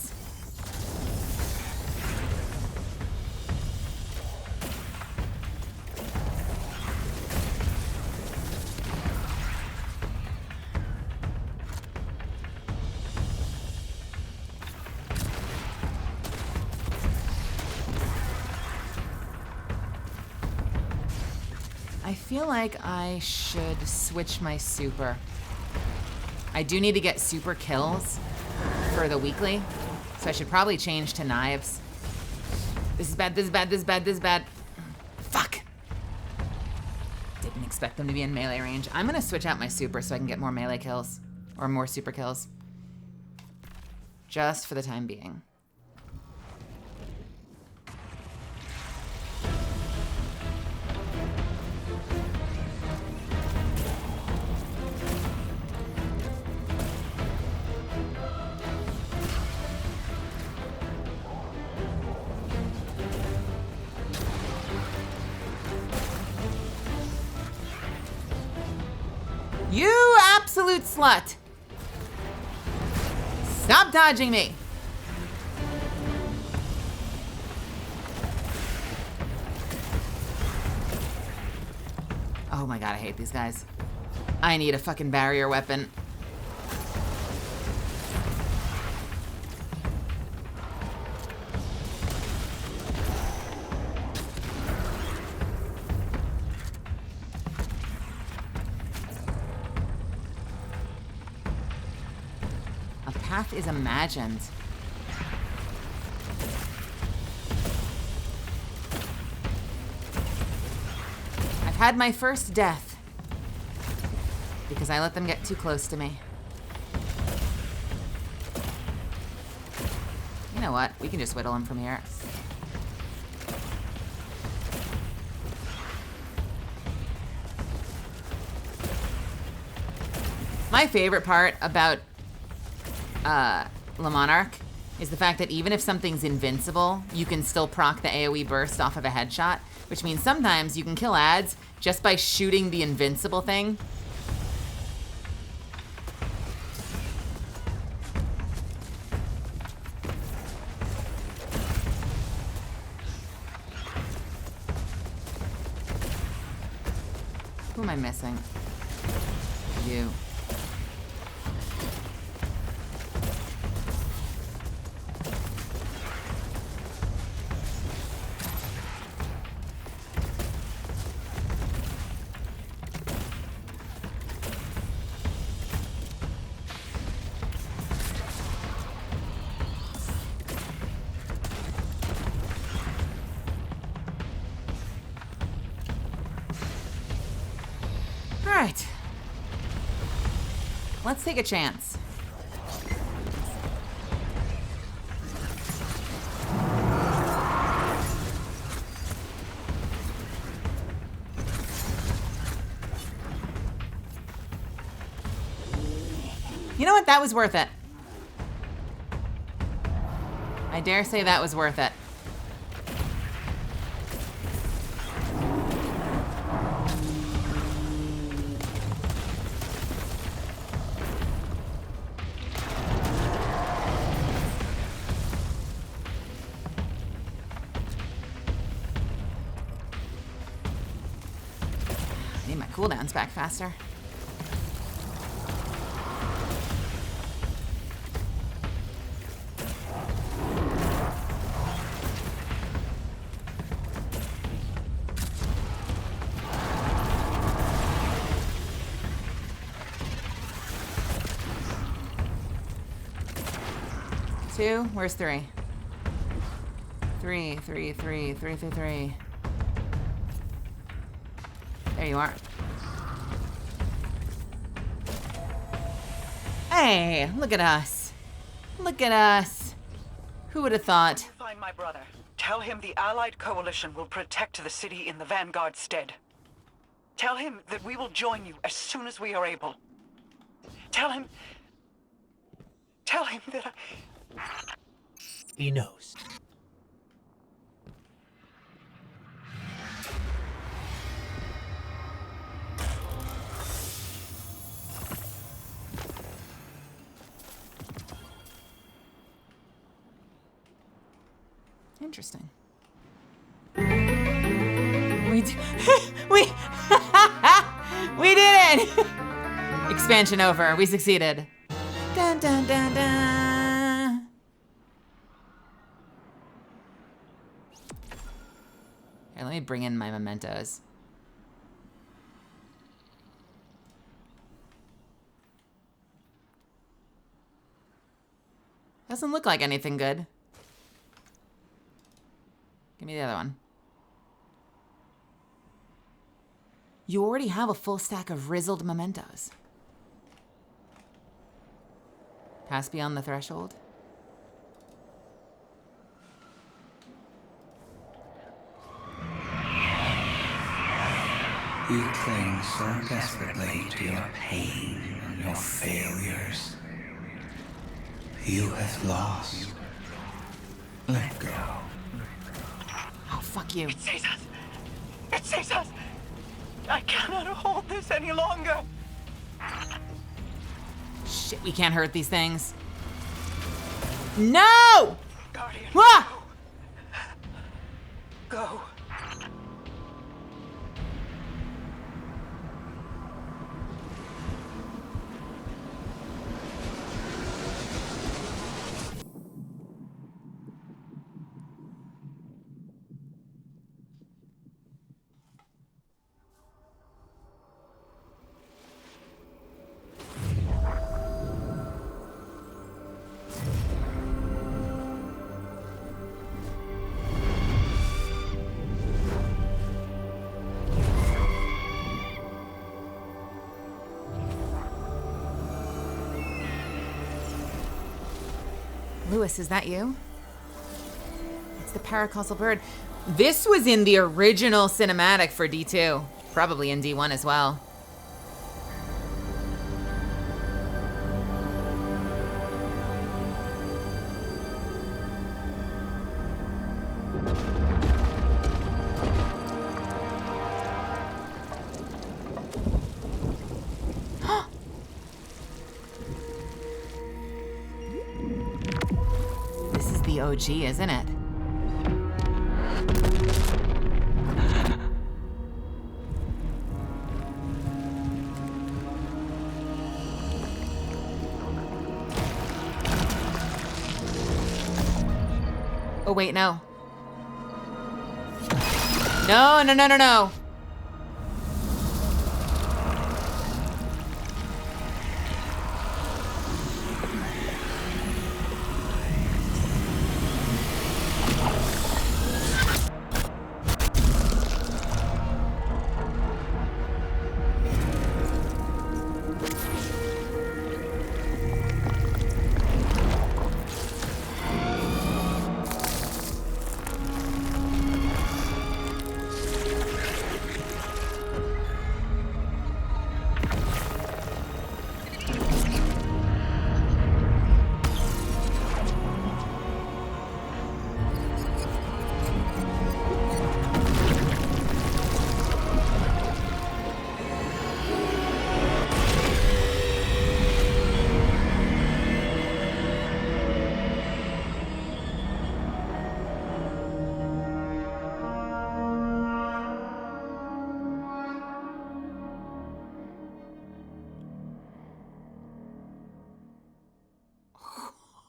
I feel like I should switch my super. I do need to get super kills for the weekly, so I should probably change to knives. This is bad, this is bad, this is bad, this is bad. Fuck! Didn't expect them to be in melee range. I'm gonna switch out my super so I can get more melee kills, or more super kills. Just for the time being. You absolute slut! Stop dodging me! Oh my god, I hate these guys. I need a fucking barrier weapon. Path is imagined. I've had my first death because I let them get too close to me. You know what? We can just whittle him from here. My favorite part about Le Monarch is the fact that even if something's invincible, you can still proc the AoE burst off of a headshot, which means sometimes you can kill ads just by shooting the invincible thing. Who am I missing? You. All right. Let's take a chance. You know what? That was worth it. I dare say that was worth it. I need my cooldowns back faster. Two? Where's three? Three. There you are. Hey, look at us. Look at us. Who would have thought? Find my brother. Tell him the Allied Coalition will protect the city in the Vanguard's stead. Tell him that we will join you as soon as we are able. Tell him that He knows. Interesting. We we did it! Expansion over. We succeeded. Dun dun dun dun. Here, let me bring in my mementos. Doesn't look like anything good. Give me the other one. You already have a full stack of rizzled mementos. Pass beyond the threshold. You cling so desperately to your pain and your failures. You have lost. Let go. Oh, fuck you. It sees us. It sees us. I cannot hold this any longer. Shit, we can't hurt these things. No! Guardian, Ah! Go. Lewis, is that you? It's the paracausal bird. This was in the original cinematic for D2. Probably in D1 as well. This is the OG, isn't it? Oh, wait, no. No, no, no, no, no.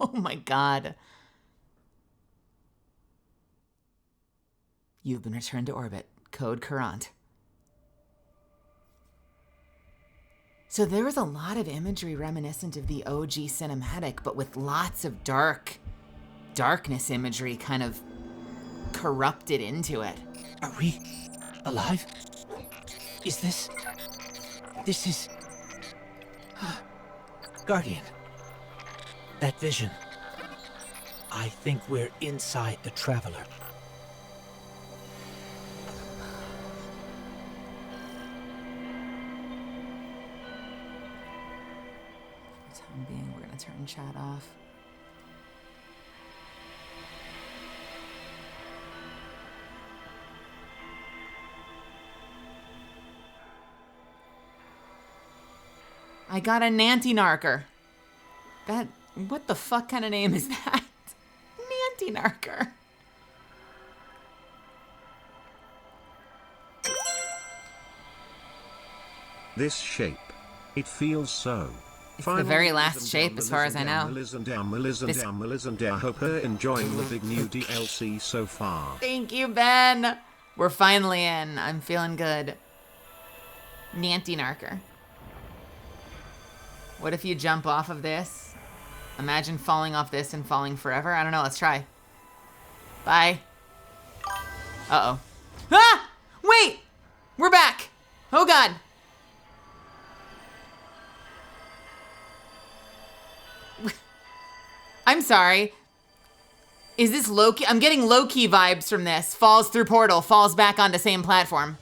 Oh my God. You've been returned to orbit. Code Courant. So there was a lot of imagery reminiscent of the OG cinematic, but with lots of darkness imagery kind of corrupted into it. Are we alive? Is this... This is... Guardian. That vision. I think we're inside the Traveler. For the time being, we're gonna turn chat off. I got a Nanty-narker. What the fuck kind of name is that? Nanty-narker. This shape. It feels so. It's the very last shape as far as I know. Melizande. I hope you're enjoying the big new DLC so far. Thank you, Ben. We're finally in. I'm feeling good. Nanty-narker. What if you jump off of this? Imagine falling off this and falling forever. I don't know. Let's try. Bye. Uh-oh. Ah! Wait! We're back. Oh, God. I'm sorry. Is this low-key? I'm getting low-key vibes from this. Falls through portal, falls back onto same platform.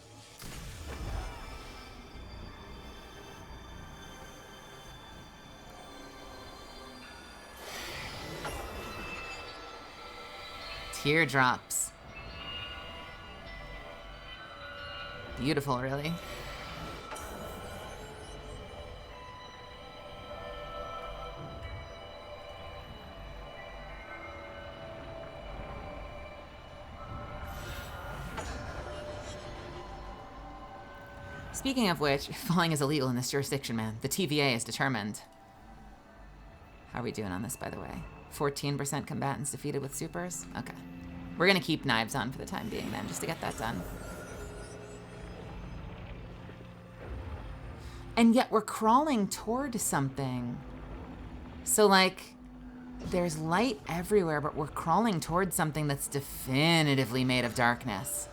Teardrops. Beautiful, really. Speaking of which, falling is illegal in this jurisdiction, man. The TVA is determined. How are we doing on this, by the way? 14% combatants defeated with supers? Okay. We're gonna keep knives on for the time being then, just to get that done. And yet we're crawling toward something. So like, there's light everywhere, but we're crawling toward something that's definitively made of darkness.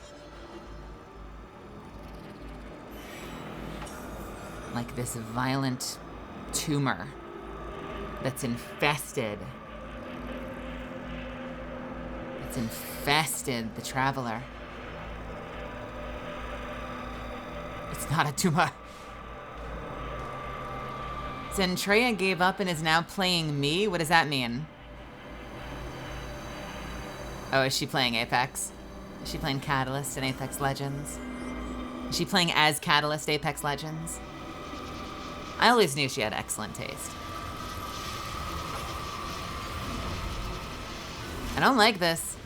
Like this violent tumor that's infested It's infested the traveler. It's not a tumor. Zentreya gave up and is now playing me? What does that mean? Oh, is she playing Apex? Is she playing Catalyst in Apex Legends? Is she playing as Catalyst Apex Legends? I always knew she had excellent taste. I don't like this.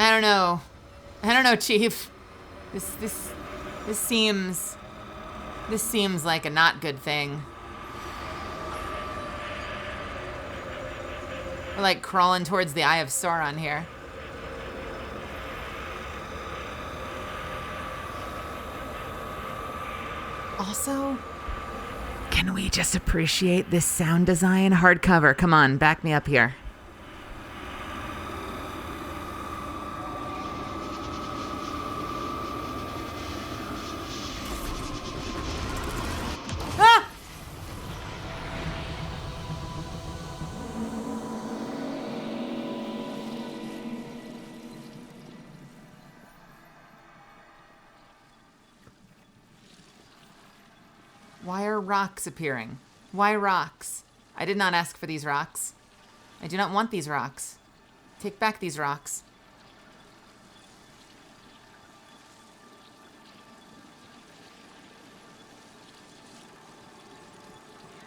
I don't know. I don't know, Chief. This seems like a not good thing. We're like crawling towards the Eye of Sauron here. Also, can we just appreciate this sound design? Hardcover, come on, back me up here. Ah! Why are rocks appearing? Why rocks? I did not ask for these rocks. I do not want these rocks. Take back these rocks.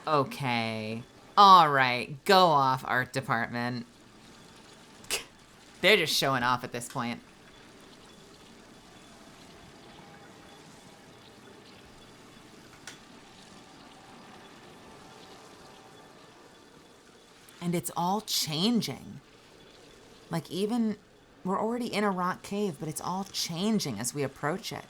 Okay. All right. Go off, art department. They're just showing off at this point. And it's all changing. Like even, we're already in a rock cave, but it's all changing as we approach it.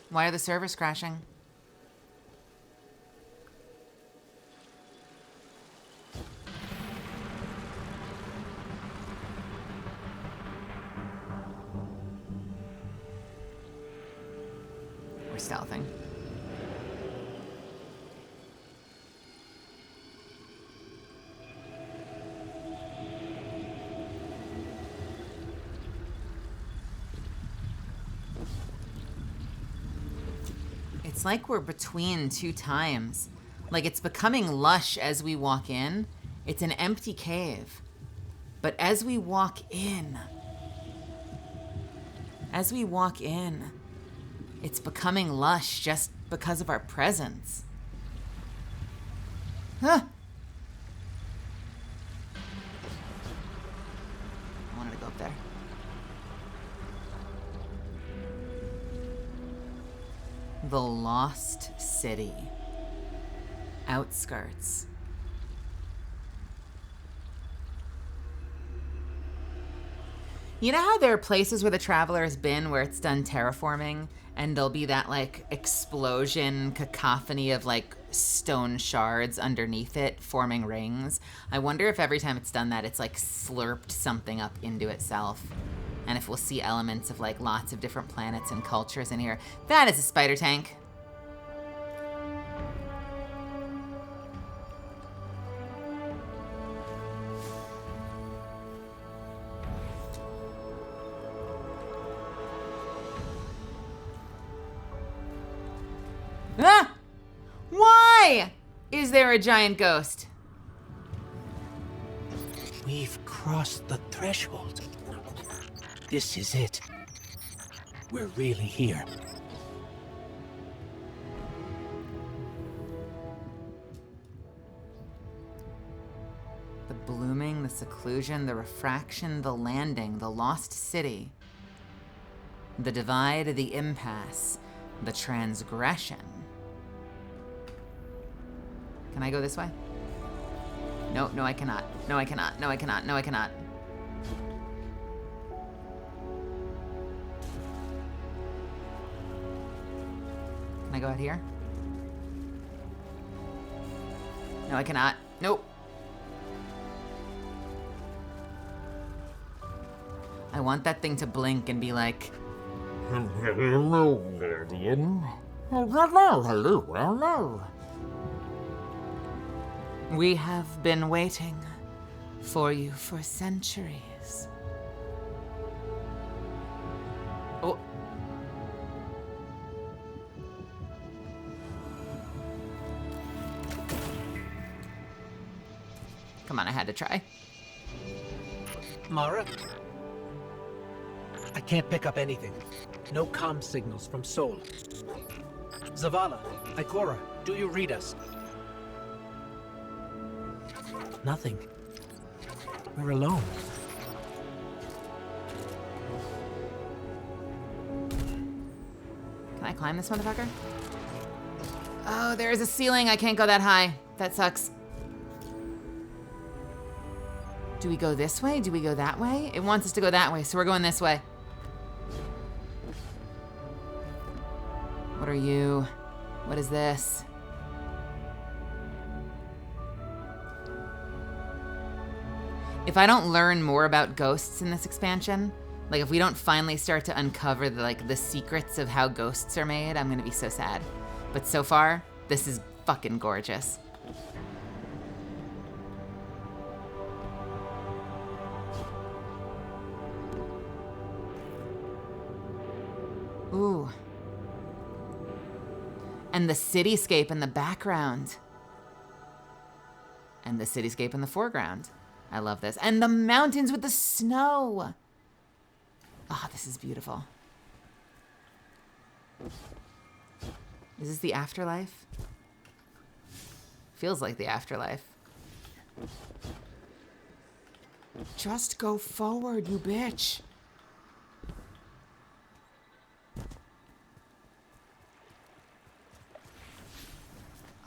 Why are the servers crashing? We're stealthing. It's like we're between two times. Like it's becoming lush as we walk in. It's an empty cave. But as we walk in, it's becoming lush just because of our presence. Huh. I wanted to go up there. The Lost City. Outskirts. You know how there are places where the traveler has been where it's done terraforming and there'll be that like explosion cacophony of like stone shards underneath it forming rings? I wonder if every time it's done that it's like slurped something up into itself. And if we'll see elements of like lots of different planets and cultures in here. That is a spider tank. Ah! Why is there a giant ghost? We've crossed the threshold. This is it. We're really here. The blooming, the seclusion, the refraction, the landing, the lost city. The divide, the impasse, the transgression. Can I go this way? No, no, I cannot. No, I cannot. No, I cannot. No, I cannot. Can I go out here? No, I cannot. Nope. want that thing to blink and be like, Hello, Guardian. Hello. we have been waiting for you for centuries. Oh. Come on, I had to try. Mara? I can't pick up anything. No comm signals from Sol. Zavala, Ikora, do you read us? Nothing. We're alone. Can I climb this motherfucker? Oh, there is a ceiling. I can't go that high. That sucks. Do we go this way? Do we go that way? It wants us to go that way, so we're going this way. What are you? What is this? If I don't learn more about ghosts in this expansion, like if we don't finally start to uncover the secrets of how ghosts are made, I'm gonna be so sad. But so far, this is fucking gorgeous. Ooh. And the cityscape in the background. And the cityscape in the foreground. I love this. And the mountains with the snow. Oh, this is beautiful. Is this the afterlife? Feels like the afterlife. Just go forward, you bitch.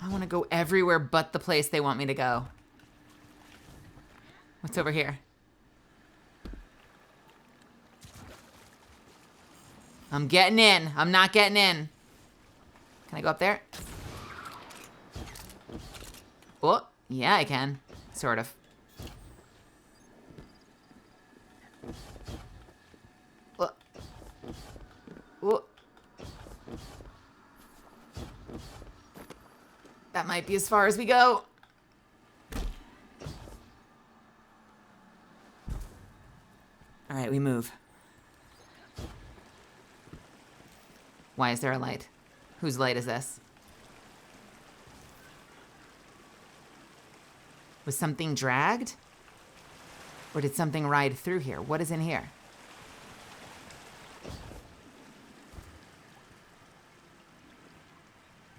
I want to go everywhere but the place they want me to go. What's over here? I'm getting in. I'm not getting in. Can I go up there? Oh, yeah, I can. Sort of. Oh. Oh. That might be as far as we go. All right, we move. Why is there a light? Whose light is this? Was something dragged? Or did something ride through here? What is in here?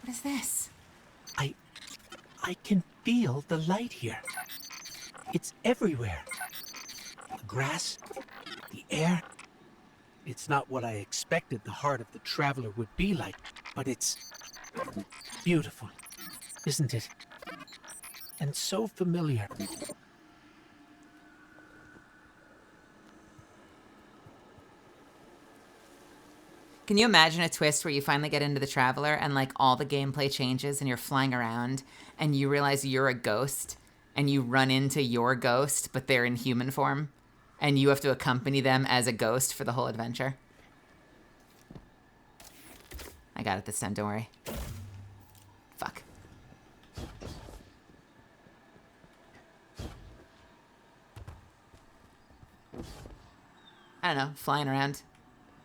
What is this? I can feel the light here. It's everywhere. The grass, the air. It's not what I expected the heart of the traveler would be like, but it's beautiful, isn't it? And so familiar. Can you imagine a twist where you finally get into the Traveler and like all the gameplay changes and you're flying around and you realize you're a ghost and you run into your ghost, but they're in human form and you have to accompany them as a ghost for the whole adventure? I got it this time, don't worry. Fuck. I don't know, flying around.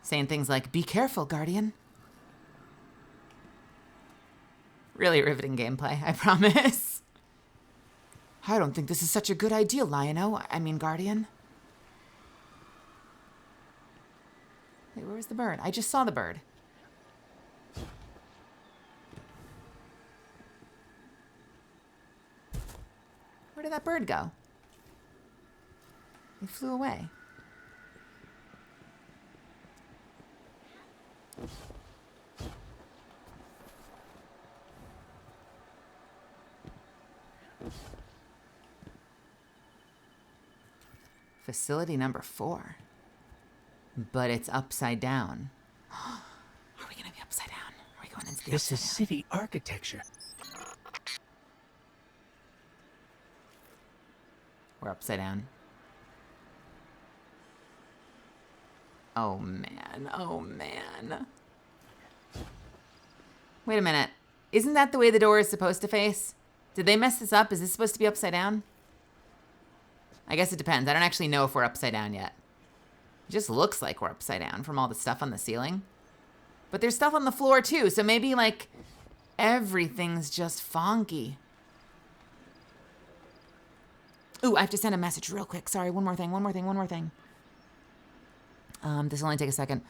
Saying things like, be careful, Guardian. Really riveting gameplay, I promise. I don't think this is such a good idea, Guardian. Wait, where was the bird? I just saw the bird. Where did that bird go? It flew away. Facility number 4. But it's upside down. Are we gonna be upside down? Are we going into the This is upside down? city architecture. We're upside down. Oh man, oh man. Wait a minute. Isn't that the way the door is supposed to face? Did they mess this up? Is this supposed to be upside down? I guess it depends. I don't actually know if we're upside down yet. It just looks like we're upside down from all the stuff on the ceiling. But there's stuff on the floor too, so maybe like everything's just funky. Ooh, I have to send a message real quick. Sorry, one more thing. This will only take a second.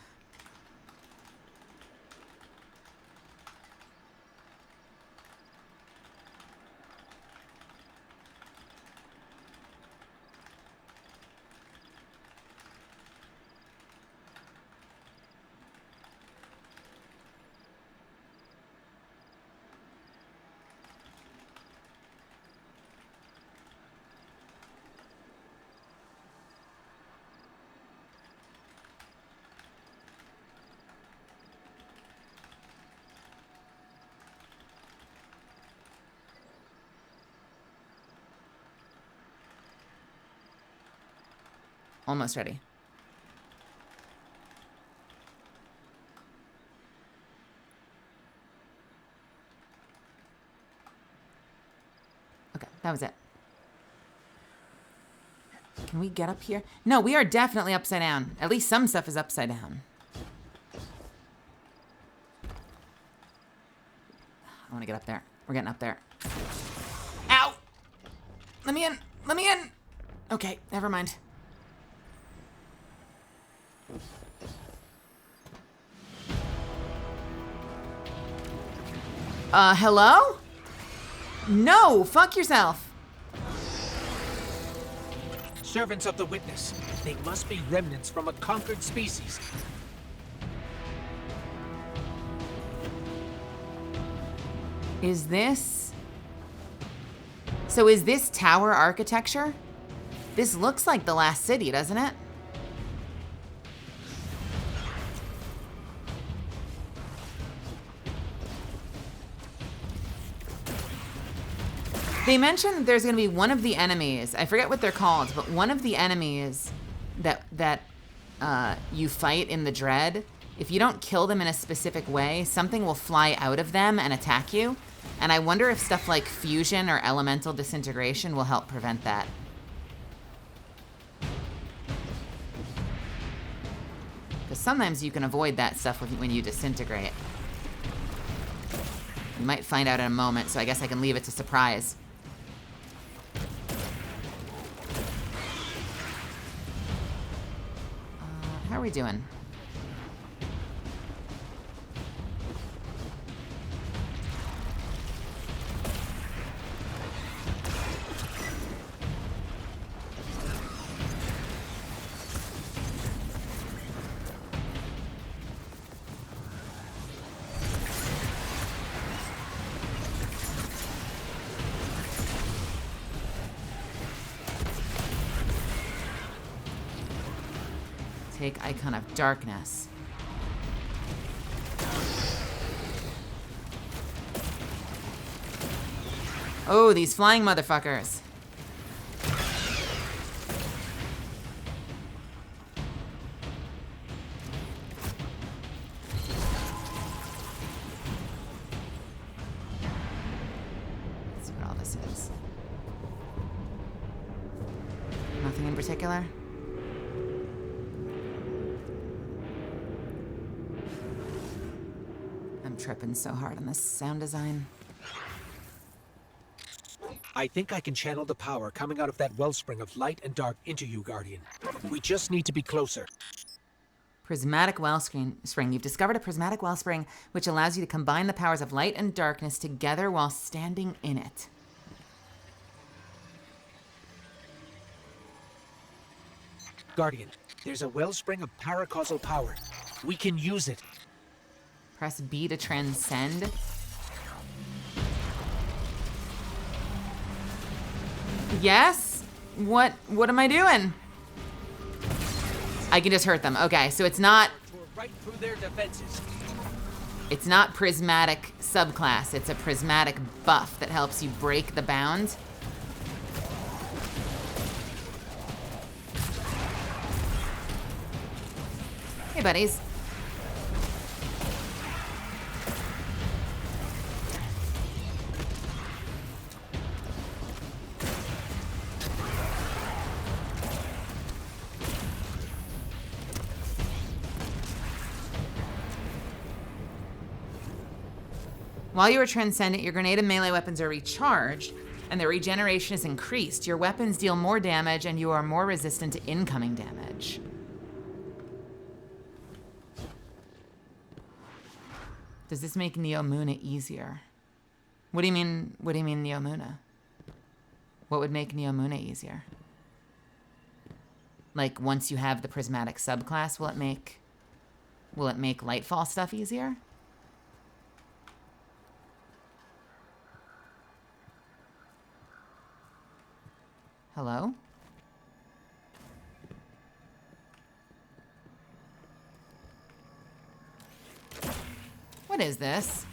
Almost ready. Okay, that was it. Can we get up here? No, we are definitely upside down. At least some stuff is upside down. I want to get up there. We're getting up there. Ow! Let me in! Let me in! Okay, never mind. Hello? No, fuck yourself. Servants of the witness. They must be remnants from a conquered species. Is this... So is this tower architecture? This looks like the last city, doesn't it? They mentioned that there's going to be one of the enemies, I forget what they're called, but one of the enemies that you fight in the Dread, if you don't kill them in a specific way, something will fly out of them and attack you. And I wonder if stuff like fusion or elemental disintegration will help prevent that. Because sometimes you can avoid that stuff when you disintegrate. You might find out in a moment, so I guess I can leave it to surprise. How are we doing? Take Icon of Darkness. Oh, these flying motherfuckers. Let's see what all this is. Nothing in particular? I'm tripping so hard on this sound design. I think I can channel the power coming out of that wellspring of light and dark into you, Guardian. We just need to be closer. Prismatic wellspring. You've discovered a prismatic wellspring which allows you to combine the powers of light and darkness together while standing in it. Guardian, there's a wellspring of paracausal power. We can use it. Press B to transcend. Yes? What am I doing? I can just hurt them. Okay, so it's not... Right through their defenses. It's not prismatic subclass. It's a prismatic buff that helps you break the bound. buddies. While you are transcendent, your grenade and melee weapons are recharged, and their regeneration is increased. Your weapons deal more damage, and you are more resistant to incoming damage. Does this make Neomuna easier? What do you mean Neomuna? What would make Neomuna easier? Like, once you have the prismatic subclass, will it make Lightfall stuff easier? Hello? What is this?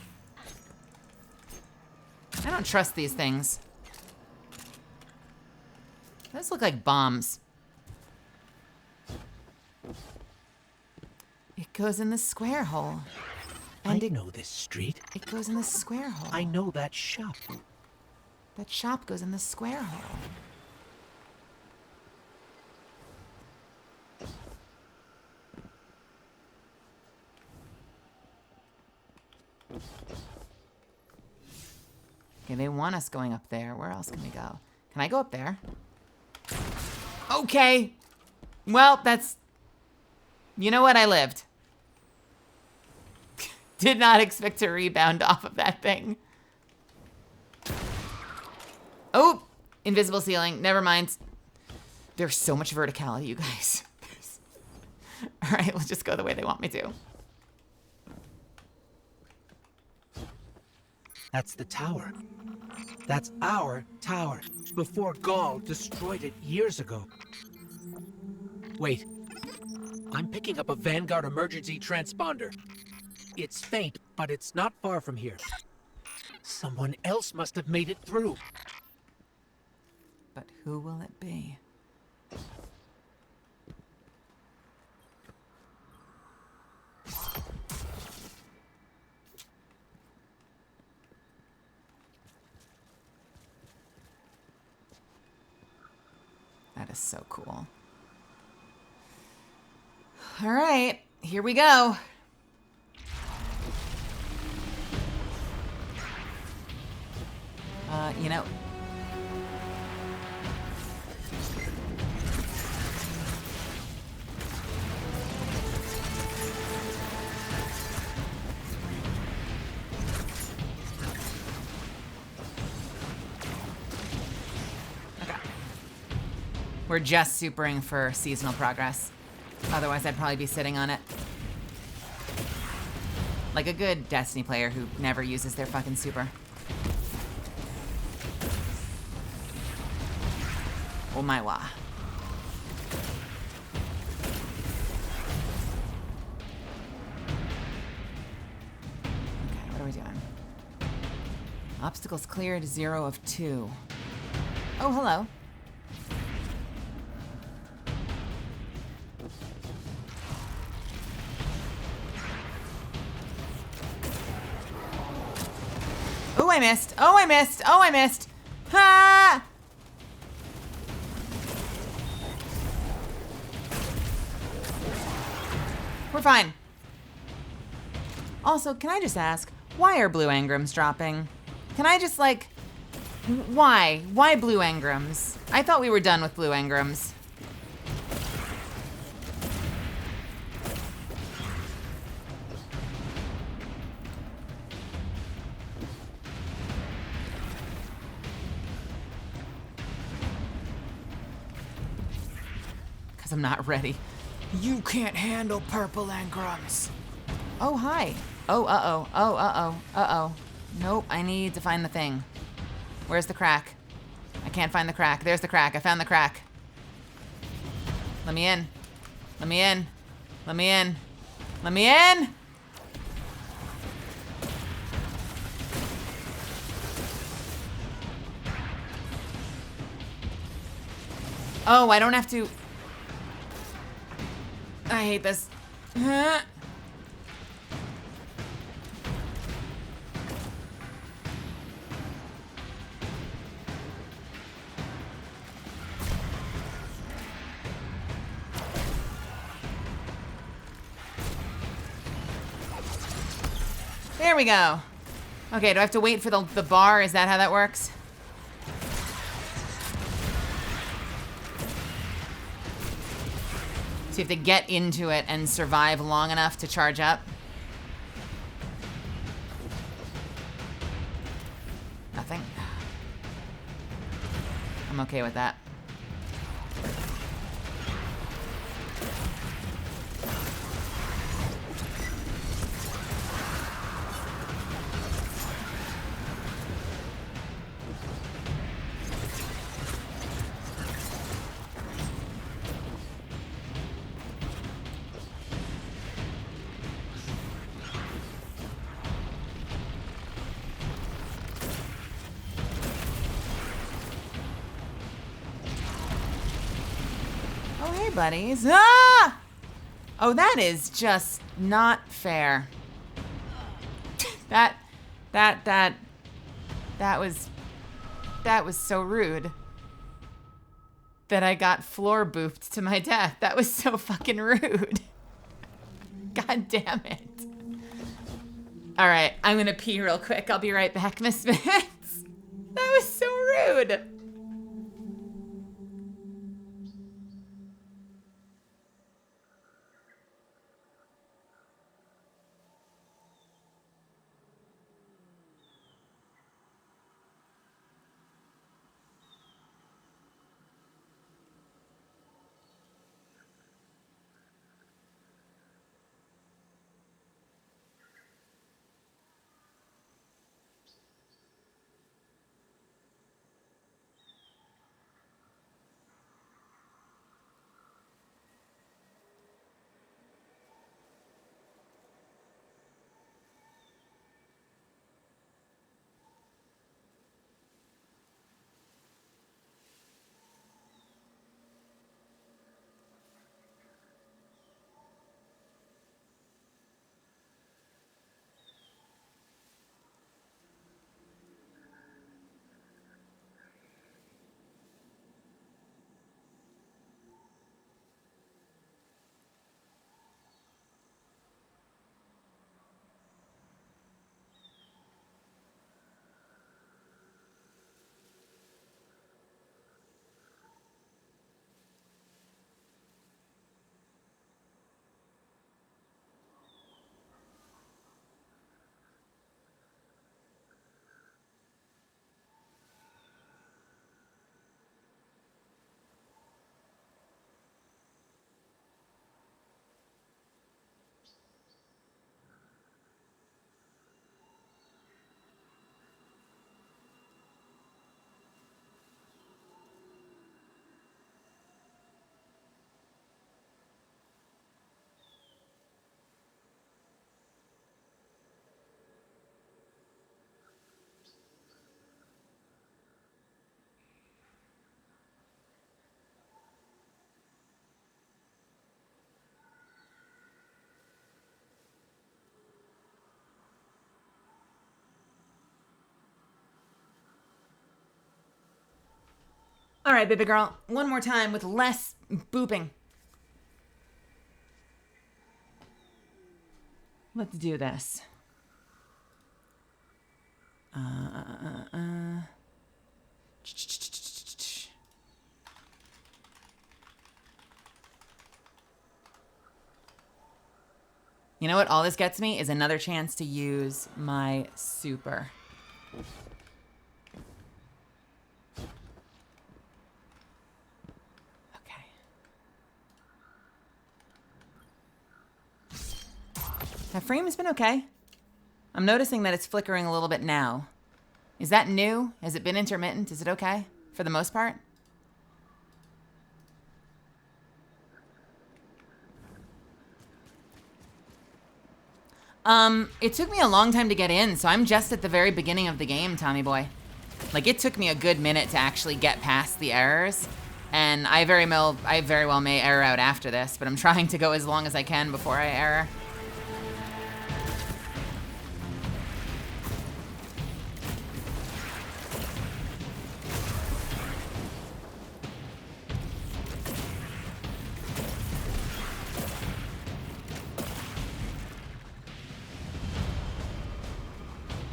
I don't trust these things. Those look like bombs. It goes in the square hole. And I know this street. It goes in the square hole. I know that shop. That shop goes in the square hole. Okay, they want us going up there. Where else can we go? Can I go up there? Okay. Well, that's... You know what? I lived. Did not expect to rebound off of that thing. Oh! Invisible ceiling. Never mind. There's so much verticality, you guys. Alright, let's just go the way they want me to. That's the tower. That's our tower, before Gaul destroyed it years ago. Wait. I'm picking up a Vanguard emergency transponder. It's faint, but it's not far from here. Someone else must have made it through. But who will it be? That is so cool. All right, here we go. You know... We're just supering for seasonal progress. Otherwise, I'd probably be sitting on it. Like a good Destiny player who never uses their fucking super. Oh my wa. Okay, what are we doing? Obstacles cleared, 0 of 2. Oh, hello. Oh, I missed. Oh, I missed. Oh, I missed. Ha! We're fine. Also, can I just ask, why are blue engrams dropping? Can I just, like, why? Why blue engrams? I thought we were done with blue engrams. Because I'm not ready. You can't handle purple engrams. Oh, hi. Oh, uh-oh. Oh, uh-oh. Uh-oh. Nope, I need to find the thing. Where's the crack? I can't find the crack. There's the crack. I found the crack. Let me in. Let me in. Let me in. Let me in! Oh, I don't have to... I hate this. There we go. Okay, do I have to wait for the bar? Is that how that works? So you have to get into it and survive long enough to charge up? Nothing. I'm okay with that. Buddies. Ah! Oh, that is just not fair. That was so rude that I got floor booped to my death. That was so fucking rude. God damn it. All right, I'm gonna pee real quick. I'll be right back, Miss Smith. That was so rude. All right, baby girl. One more time with less booping. Let's do this. You know what all this gets me is another chance to use my super. Okay. That frame has been okay. I'm noticing that it's flickering a little bit now. Is that new? Has it been intermittent? Is it okay for the most part? It took me a long time to get in, so I'm just at the very beginning of the game, Tommy boy. Like, it took me a good minute to actually get past the errors. And I very well may error out after this, but I'm trying to go as long as I can before I error.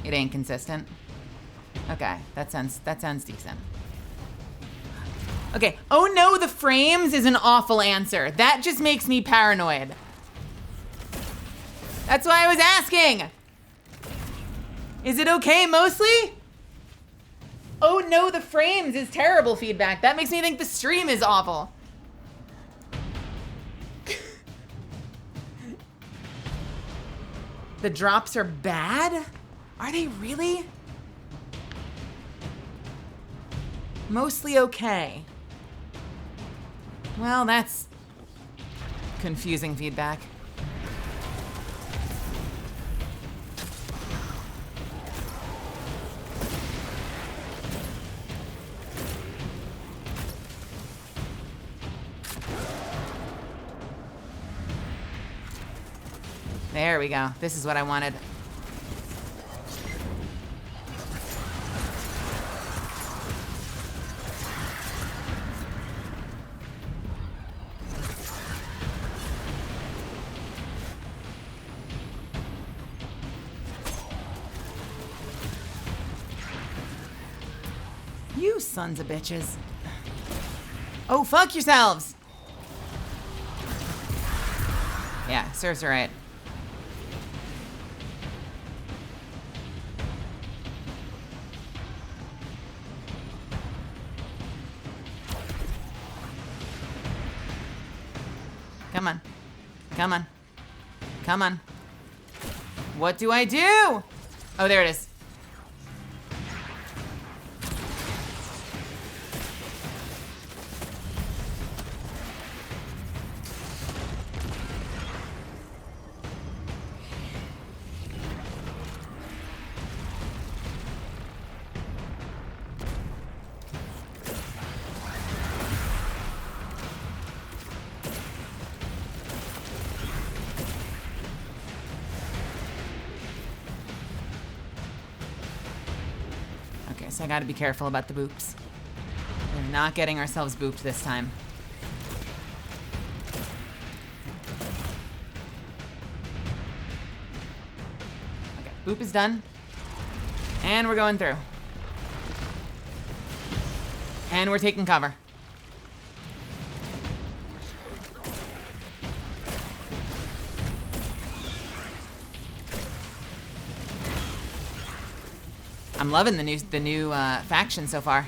It ain't consistent. Okay, that sounds decent. Okay, oh no, the frames is an awful answer. That just makes me paranoid. That's why I was asking. Is it okay mostly? Oh no, the frames is terrible feedback. That makes me think the stream is awful. The drops are bad? Are they really? Mostly okay. Well, that's confusing feedback. There we go. This is what I wanted. You sons of bitches. Oh, fuck yourselves. Yeah, serves her right. Come on. Come on. Come on. What do I do? Oh, there it is. So I gotta be careful about the boops. We're not getting ourselves booped this time. Okay, boop is done. And we're going through. And we're taking cover. I'm loving the new faction so far.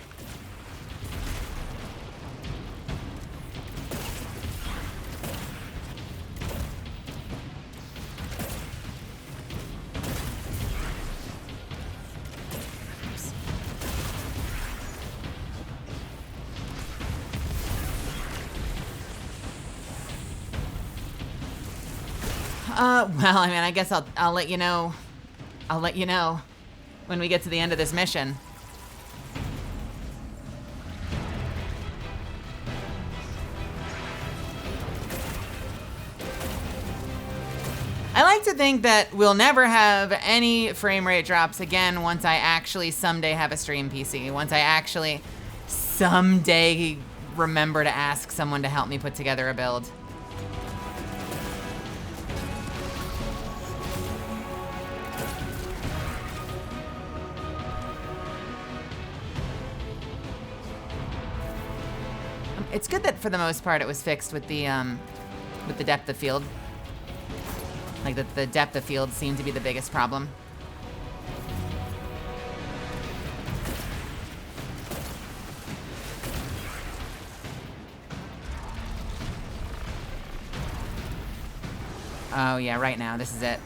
Well, I mean, I guess I'll let you know. I'll let you know when we get to the end of this mission. I like to think that we'll never have any frame rate drops again once I actually someday have a stream PC. Once I actually someday remember to ask someone to help me put together a build. It's good that for the most part it was fixed with the depth of field. Like the depth of field seemed to be the biggest problem. Oh yeah, right now, this is it.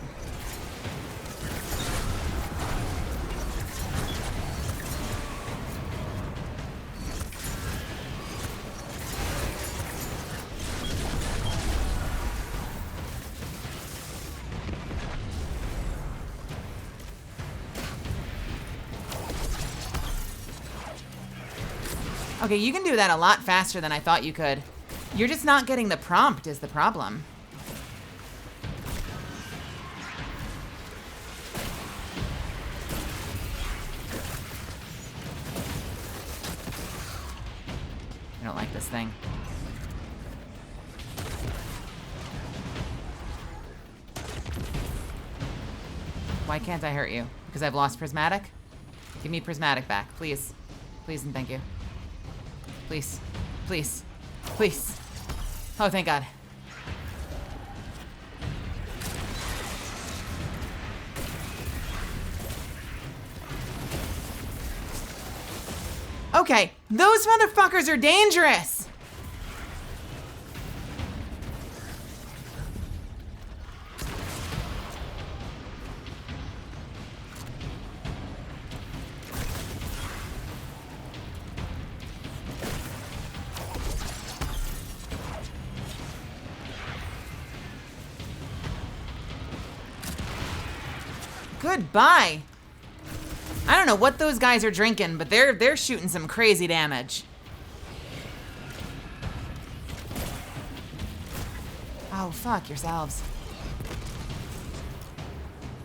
Okay, you can do that a lot faster than I thought you could. You're just not getting the prompt is the problem. I don't like this thing. Why can't I hurt you? Because I've lost prismatic? Give me prismatic back, please. Please and thank you. Please. Please. Please. Oh, thank God. Okay, those motherfuckers are dangerous! Goodbye. I don't know what those guys are drinking, but they're shooting some crazy damage. Oh, fuck yourselves.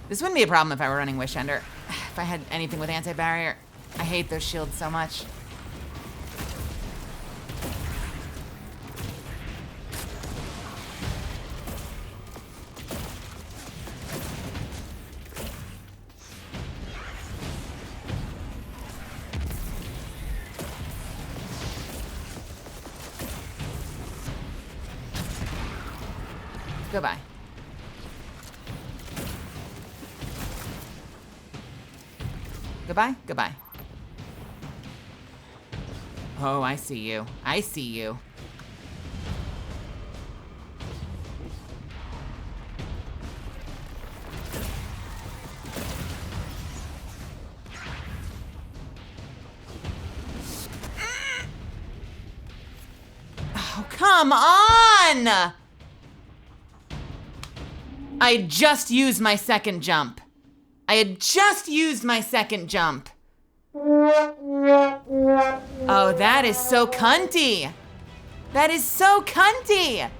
This wouldn't be a problem if I were running Wishender. If I had anything with anti-barrier. I hate those shields so much. Goodbye. Goodbye? Goodbye. Oh, I see you. I see you. Oh, come on! I just used my second jump. I had just used my second jump. Oh, that is so cunty. That is so cunty.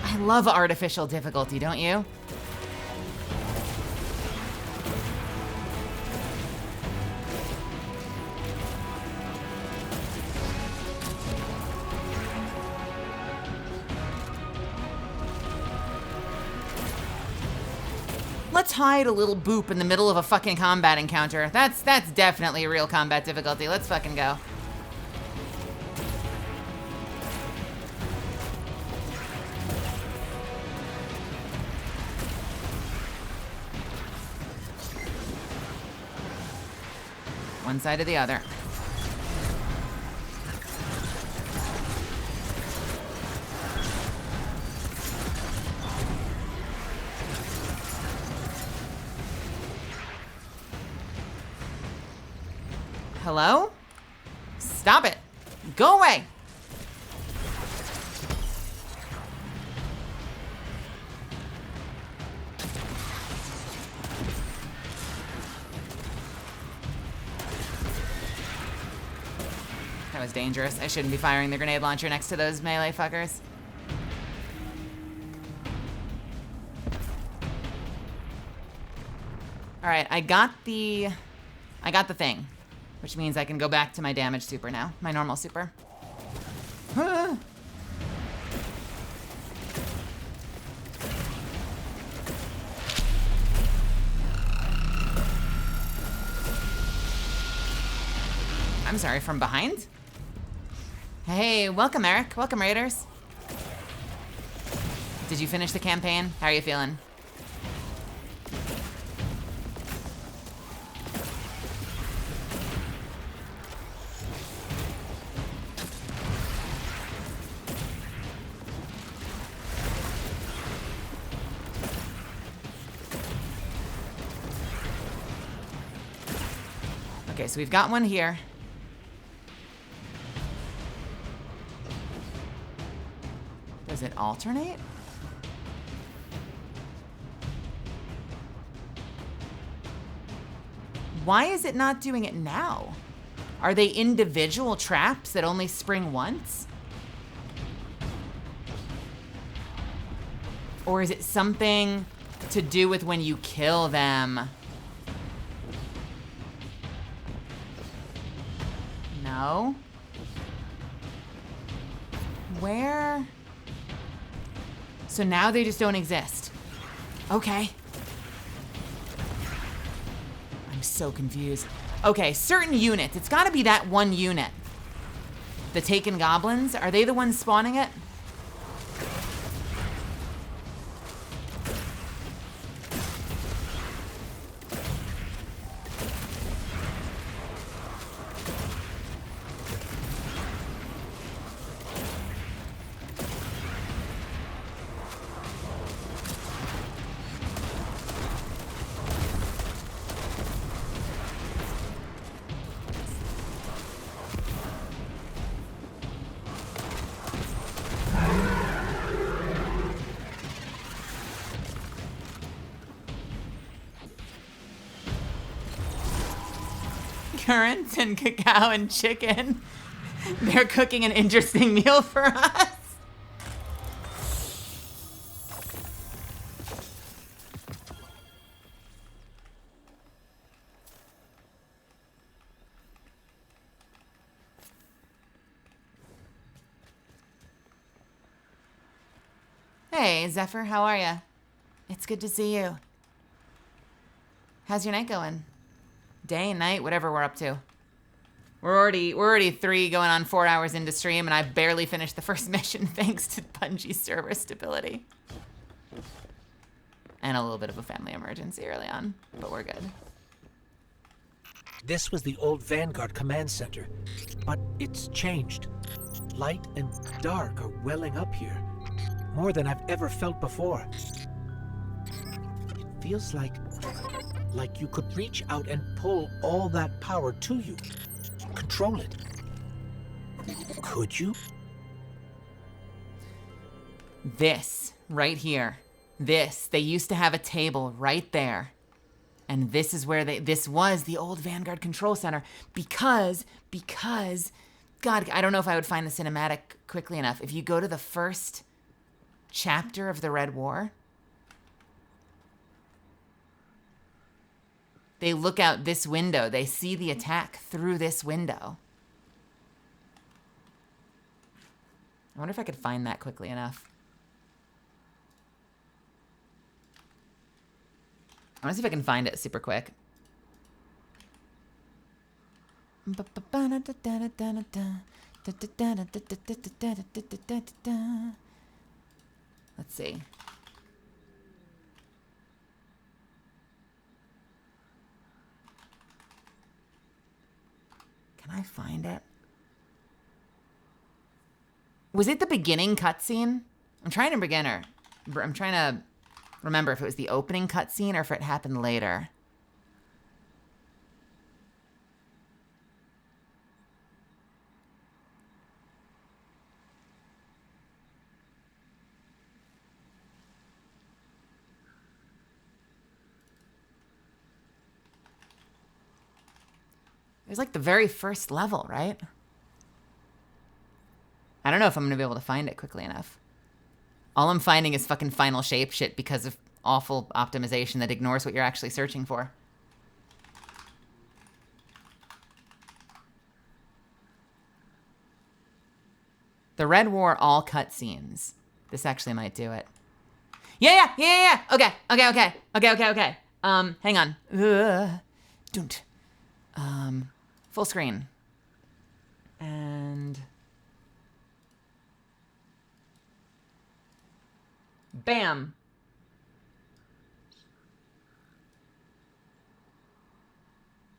I love artificial difficulty, don't you? Let's hide a little boop in the middle of a fucking combat encounter. That's definitely a real combat difficulty. Let's fucking go. One side or the other. Hello? Stop it. Go away. That was dangerous. I shouldn't be firing the grenade launcher next to those melee fuckers. All right, I got the thing. Which means I can go back to my damage super now. My normal super. Ah. I'm sorry, from behind? Hey, welcome Eric. Welcome Raiders. Did you finish the campaign? How are you feeling? Okay, so we've got one here. Does it alternate? Why is it not doing it now? Are they individual traps that only spring once? Or is it something to do with when you kill them? No. Where? So now they just don't exist. Okay. I'm so confused. Okay, certain units. It's gotta be that one unit. The Taken Goblins, are they the ones spawning it? Currants and cacao and chicken. They're cooking an interesting meal for us. Hey, Zephyr, how are ya? It's good to see you. How's your night going? Day, night, whatever we're up to. We're already 3 going on 4 hours into stream, and I barely finished the first mission thanks to Bungie's server stability. And a little bit of a family emergency early on, but we're good. This was the old Vanguard command center, but it's changed. Light and dark are welling up here, more than I've ever felt before. It feels like you could reach out and pull all that power to you, control it. Could you? This, right here. This, they used to have a table right there. And this is where this was the old Vanguard control center because, God, I don't know if I would find the cinematic quickly enough. If you go to the first chapter of the Red War, they look out this window. They see the attack through this window. I wonder if I could find that quickly enough. I want to see if I can find it super quick. Let's see. Can I find it? Was it the beginning cutscene? I'm trying to remember if it was the opening cutscene or if it happened later. It was like the very first level, right? I don't know if I'm going to be able to find it quickly enough. All I'm finding is fucking final shape shit because of awful optimization that ignores what you're actually searching for. The Red War all cutscenes. This actually might do it. Yeah. Okay. Hang on. Don't. Full screen. And bam.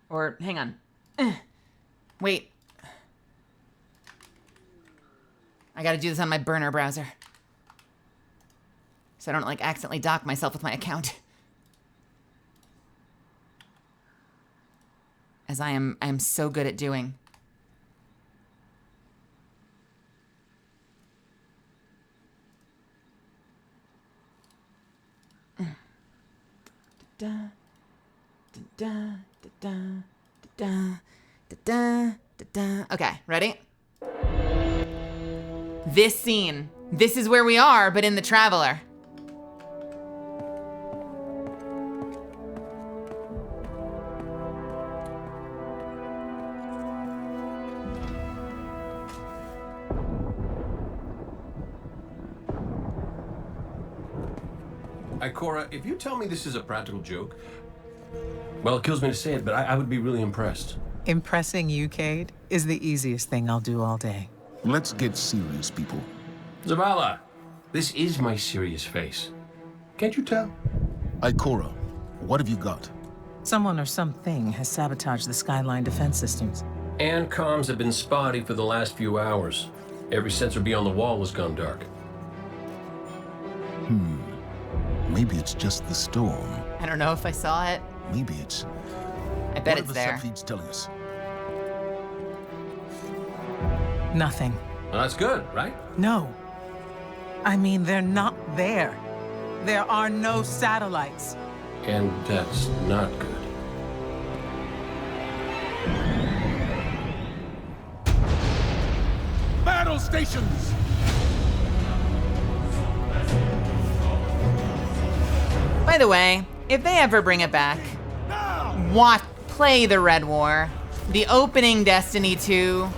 Or hang on. Wait. I gotta do this on my burner browser. So I don't like accidentally dock myself with my account. As I am so good at doing. Okay, ready? This scene. This is where we are, but in the Traveler. Ikora, if you tell me this is a practical joke, well, it kills me to say it, but I would be really impressed. Impressing you, Cade, is the easiest thing I'll do all day. Let's get serious, people. Zavala, this is my serious face. Can't you tell? Ikora, what have you got? Someone or something has sabotaged the Skyline defense systems. And comms have been spotty for the last few hours. Every sensor beyond the wall has gone dark. Maybe it's just the storm. I don't know if I saw it. Maybe it's... I bet what it's are the there. subfeeds telling us? Nothing. Well, that's good, right? No. I mean, they're not there. There are no satellites. And that's not good. Battle stations! By the way, if they ever bring it back, play the Red War. The opening Destiny 2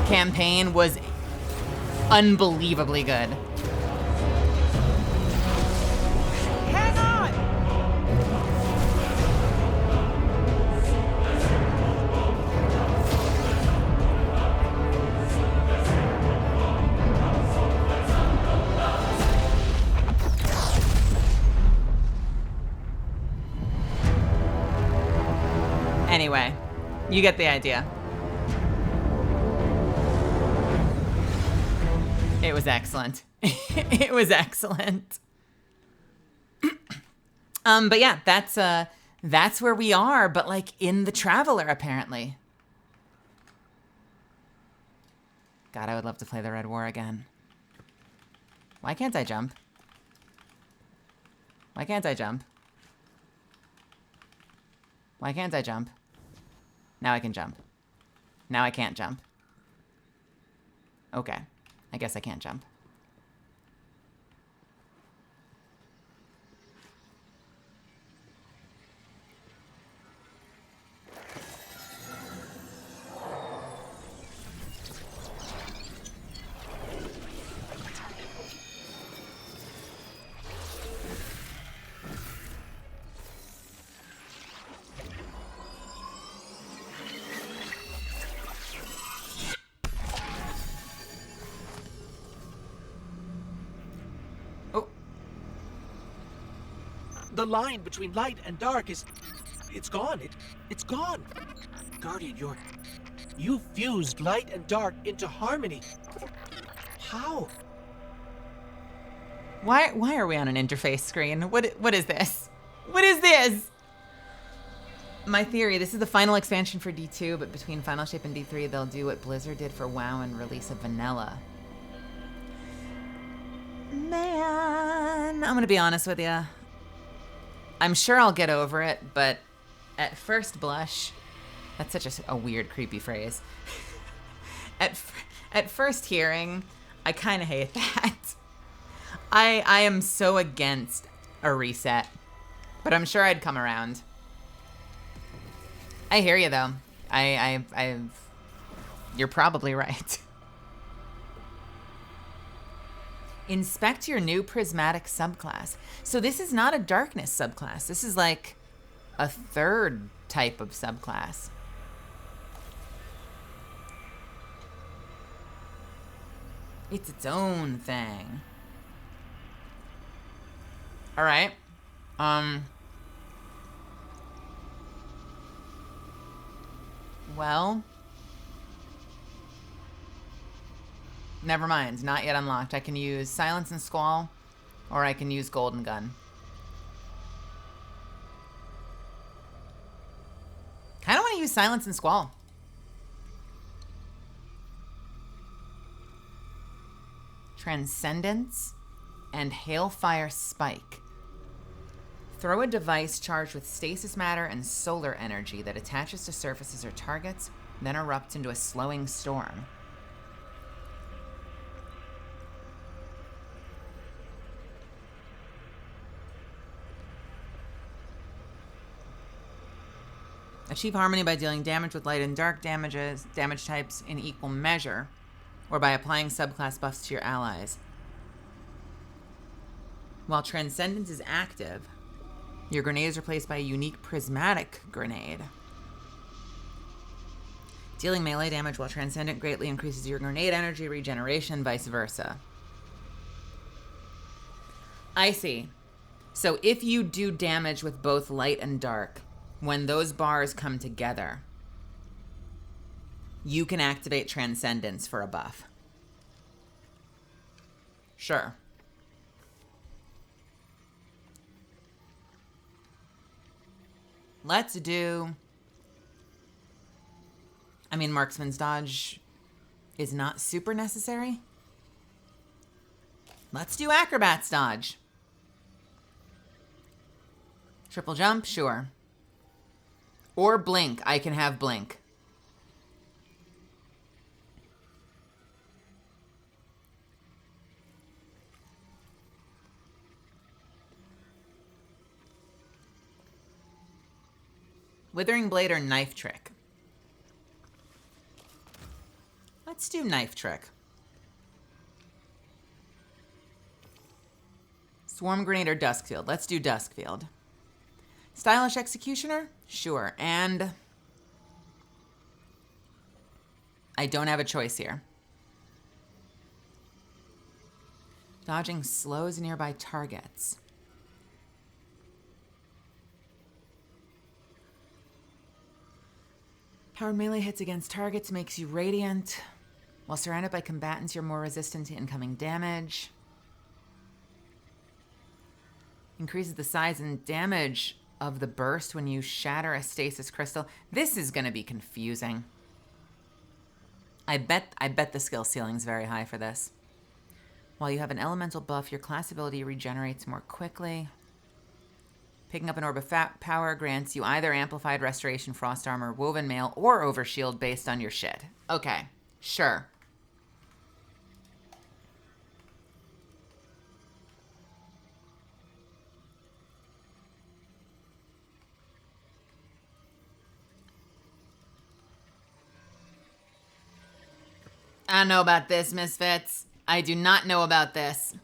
campaign was unbelievably good. Hang on! Anyway, you get the idea. It was excellent. It was excellent. But yeah, that's where we are, but like in the Traveler apparently. God, I would love to play the Red War again. Why can't I jump? Why can't I jump? Why can't I jump? Now I can jump. Now I can't jump. Okay. I guess I can't jump. The line between light and dark is... it's gone. It's gone. Guardian, you fused light and dark into harmony. How? Why are we on an interface screen? What is this? What is this? My theory, this is the final expansion for D2, but between Final Shape and D3, they'll do what Blizzard did for WoW and release a vanilla. Man, I'm gonna be honest with you. I'm sure I'll get over it, but at first blush, that's such a weird, creepy phrase. At first hearing, I kind of hate that. I am so against a reset, but I'm sure I'd come around. I hear you though. You're probably right. Inspect your new prismatic subclass. So this is not a darkness subclass. This is like a third type of subclass. It's its own thing. All right. Well, never mind. Not yet unlocked. I can use Silence and Squall, or I can use Golden Gun. Kind of want to use Silence and Squall. Transcendence and Hailfire Spike. Throw a device charged with stasis matter and solar energy that attaches to surfaces or targets, then erupts into a slowing storm. Achieve harmony by dealing damage with light and dark damage types in equal measure, or by applying subclass buffs to your allies. While Transcendence is active, your grenade is replaced by a unique prismatic grenade. Dealing melee damage while Transcendent greatly increases your grenade energy regeneration, vice versa. I see. So if you do damage with both light and dark, when those bars come together, you can activate Transcendence for a buff. Sure. Let's do... I mean, Marksman's Dodge is not super necessary. Let's do Acrobat's Dodge. Triple jump, sure. Or Blink. I can have Blink. Withering Blade or Knife Trick? Let's do Knife Trick. Swarm Grenade or Duskfield? Let's do Duskfield. Stylish Executioner? Sure. And I don't have a choice here. Dodging slows nearby targets. Powered melee hits against targets makes you radiant. While surrounded by combatants, you're more resistant to incoming damage. Increases the size and damage of the burst when you shatter a stasis crystal. This is going to be confusing. I bet the skill ceiling's very high for this. While you have an elemental buff, your class ability regenerates more quickly. Picking up an orb of power grants you either Amplified Restoration, Frost Armor, Woven Mail, or Overshield based on your shit. Okay, sure. I don't know about this, Misfits. I do not know about this.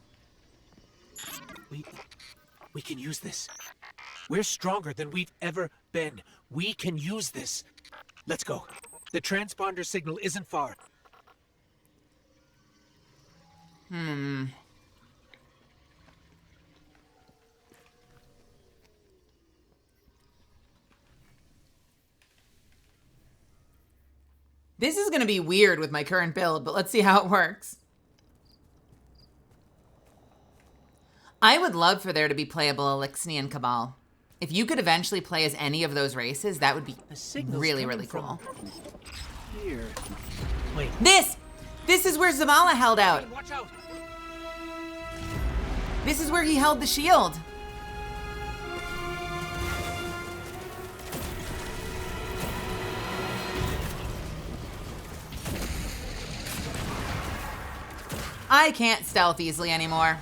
We can use this. We're stronger than we've ever been. We can use this. Let's go. The transponder signal isn't far. This is going to be weird with my current build, but let's see how it works. I would love for there to be playable Elixian Cabal. If you could eventually play as any of those races, that would be really, really cool. Here. Wait. This is where Zavala held out. Watch out. This is where he held the shield. I can't stealth easily anymore.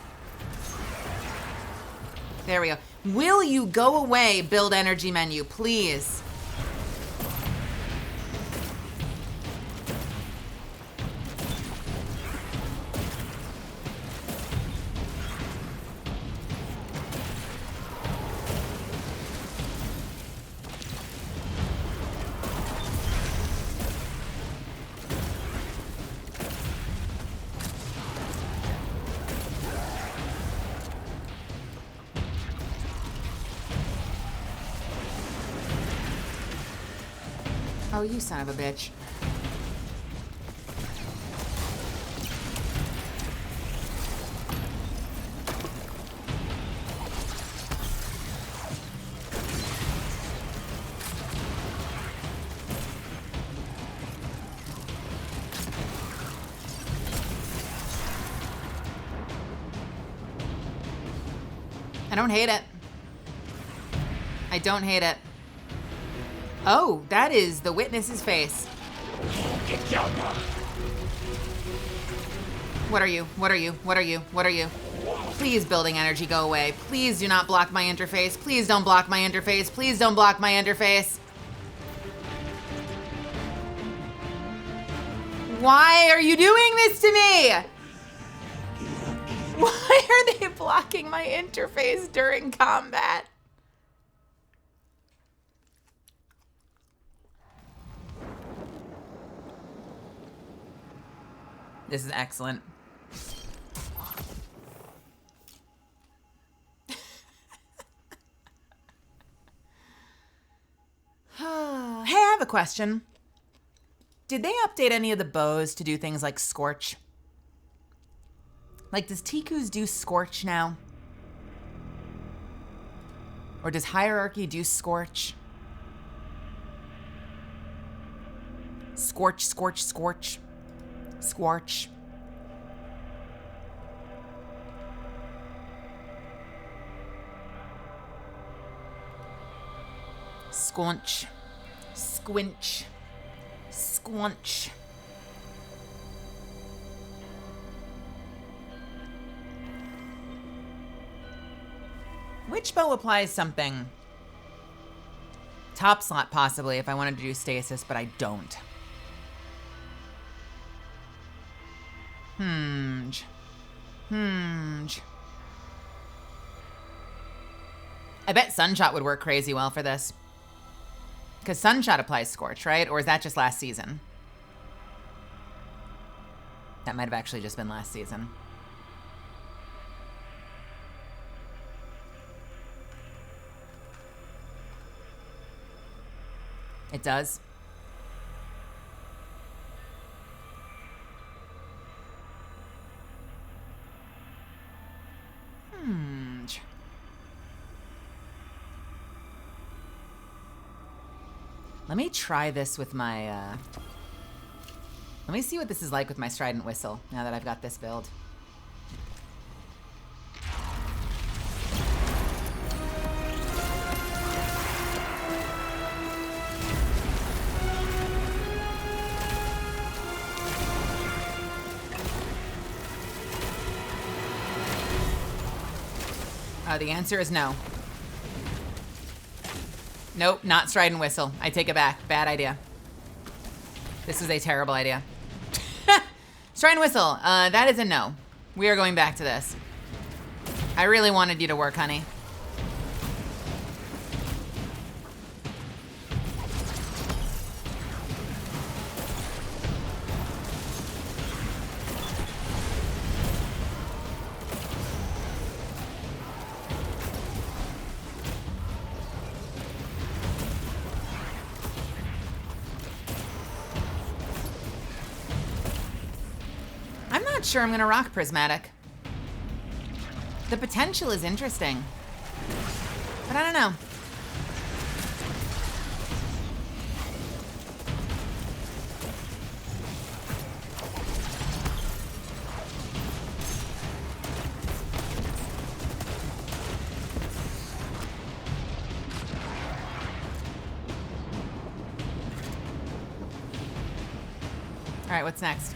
There we go. Will you go away, build energy menu, please? Oh, you son of a bitch. I don't hate it. I don't hate it. Oh, that is the witness's face. What are you? What are you? What are you? What are you? Please, building energy, go away. Please do not block my interface. Please don't block my interface. Please don't block my interface. Why are you doing this to me? Why are they blocking my interface during combat? This is excellent. Hey, I have a question. Did they update any of the bows to do things like Scorch? Like, does Tiku's do Scorch now? Or does Hierarchy do Scorch? Scorch, Scorch, Scorch. Scorch. Squunch. Squinch. Squunch. Which bow applies something? Top slot, possibly, if I wanted to do stasis, but I don't. I bet Sunshot would work crazy well for this. Because Sunshot applies Scorch, right? Or is that just last season? That might have actually just been last season. It does. Let me try this with my, let me see what this is like with my Strident Whistle, now that I've got this build. The answer is no. Nope, not Strident Whistle. I take it back. Bad idea. This is a terrible idea. Strident Whistle, that is a no. We are going back to this. I really wanted you to work, honey. Sure, I'm gonna rock Prismatic. The potential is interesting, but I don't know. All right, what's next?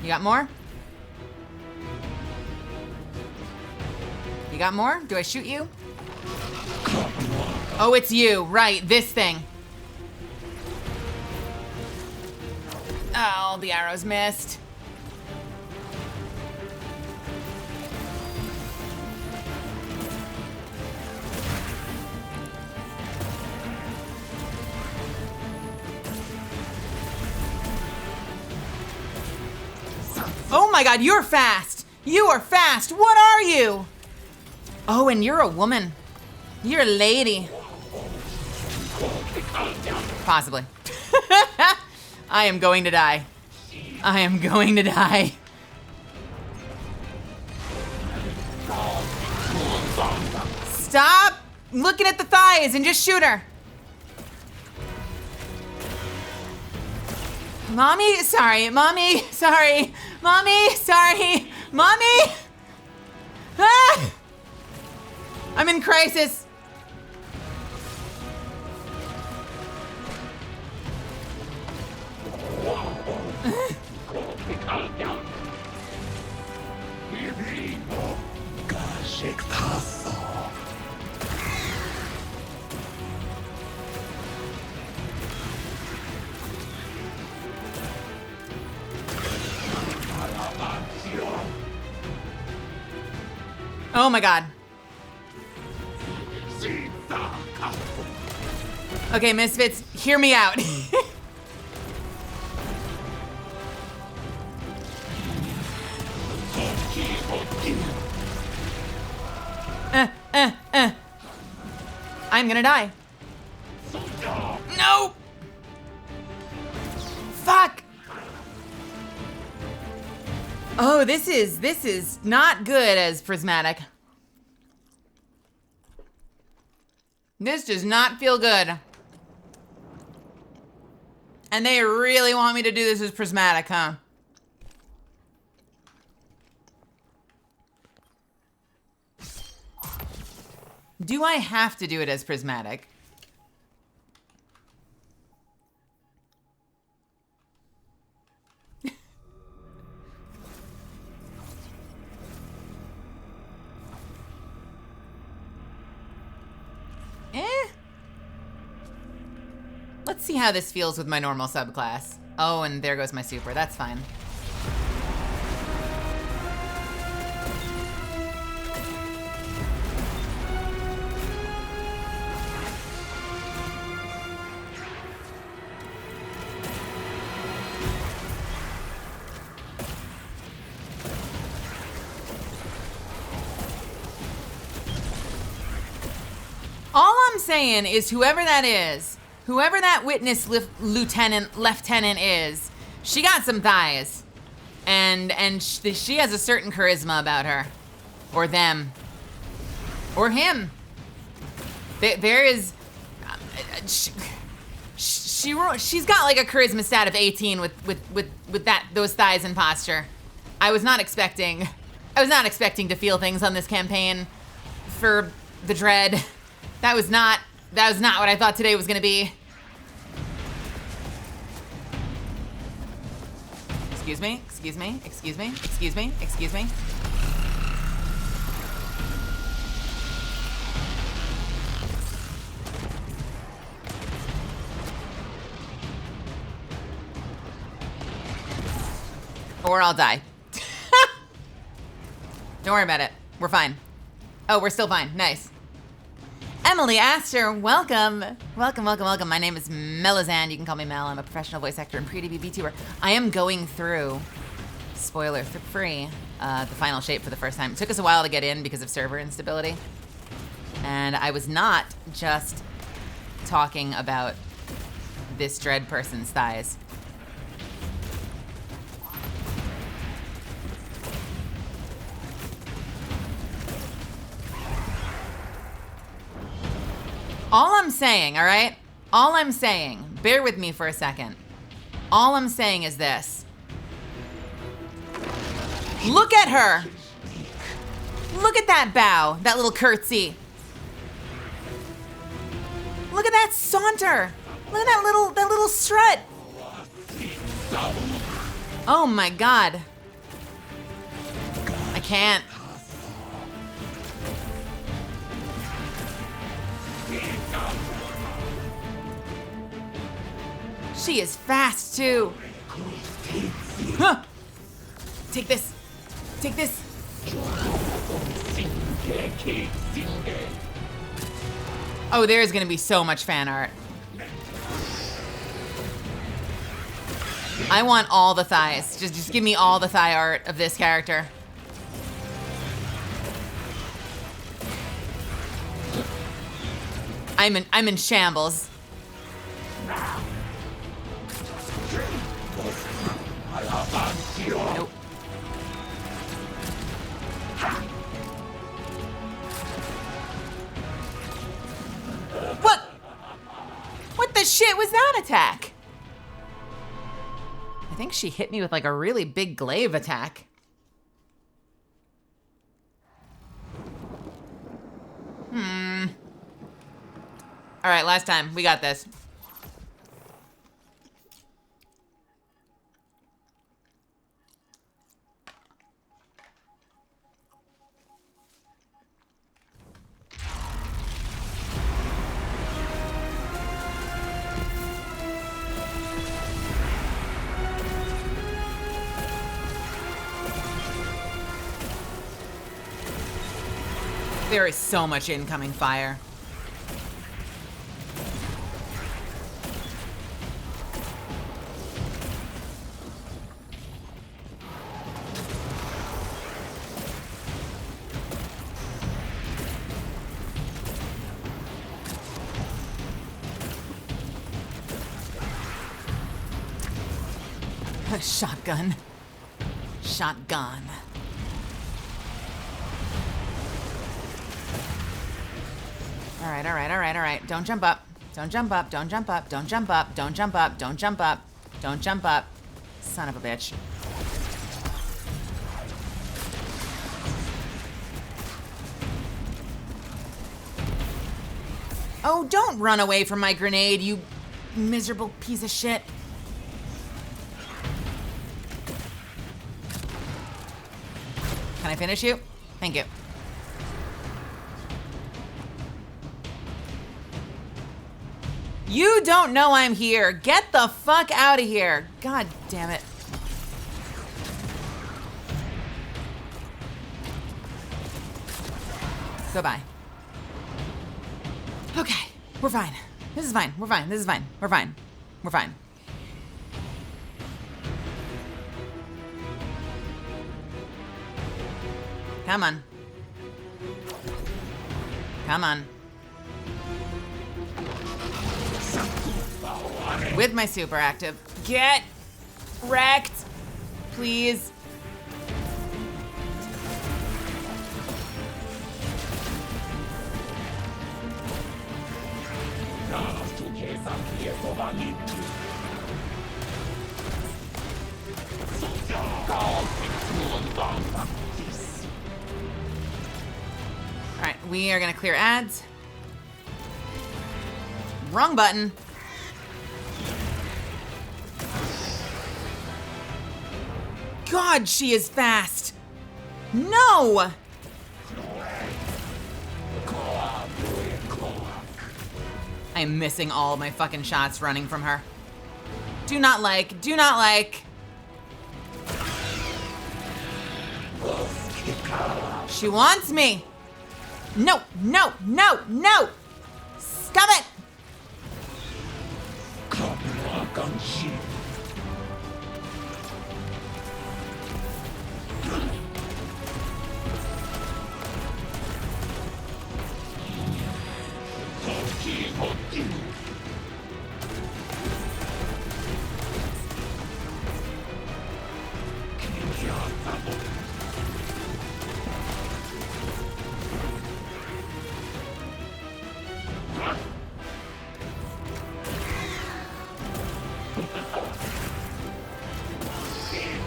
You got more? You got more? Do I shoot you? Oh, it's you. Right, this thing. Oh, the arrows missed. Oh my god, you're fast! You are fast! What are you? Oh, and you're a woman. You're a lady. Possibly. I am going to die. I am going to die. Stop looking at the thighs and just shoot her. Mommy, sorry. Mommy, sorry. Mommy, sorry. Mommy! Ah! I'm in crisis. Oh my god. Okay, Misfits, hear me out. I'm gonna die. No! Fuck! Oh, this is not good as prismatic. This does not feel good. And they really want me to do this as prismatic, huh? Do I have to do it as prismatic? Let's see how this feels with my normal subclass. Oh, and there goes my super. That's fine. All I'm saying is whoever that is, whoever that witness lieutenant is, she got some thighs. And she has a certain charisma about her. Or them. Or him. There is... She's got like a charisma stat of 18 with those thighs and posture. I was not expecting to feel things on this campaign for the dread. That was not what I thought today was gonna be. Excuse me, excuse me, excuse me, excuse me, excuse me. Or I'll die. Don't worry about it. We're fine. Oh, we're still fine. Nice. Emily Astor, welcome. Welcome, welcome, welcome. My name is Melizande. You can call me Mel. I'm a professional voice actor and pre-TV VTuber. I am going through, spoiler free, the final shape for the first time. It took us a while to get in because of server instability. And I was not just talking about this dread person's thighs. All I'm saying, all right? All I'm saying, bear with me for a second. All I'm saying is this. Look at her. Look at that bow, that little curtsy. Look at that saunter. Look at that little strut. Oh my God. I can't. She is fast too. Huh. Take this. Take this. Oh, there's gonna be so much fan art. I want all the thighs. Just give me all the thigh art of this character. I'm in shambles. Nope. What the shit was that attack? I think she hit me with like a really big glaive attack. All right, last time. We got this. There is so much incoming fire. Shotgun. Shotgun. Alright, alright, alright, alright. Don't jump up. Don't jump up. Don't jump up. Don't jump up. Don't jump up. Don't jump up. Don't jump up. Son of a bitch. Oh, don't run away from my grenade, you miserable piece of shit. Can I finish you? Thank you. You don't know I'm here. Get the fuck out of here. God damn it. Goodbye. Okay, we're fine. This is fine. We're fine. This is fine. We're fine. We're fine. Come on. Come on. With my super active. Get wrecked, please. All right, we are gonna clear ads. Wrong button. God, she is fast. No! I'm missing all my fucking shots running from her. Do not like, do not like. She wants me. No, no, no, no. Stop it.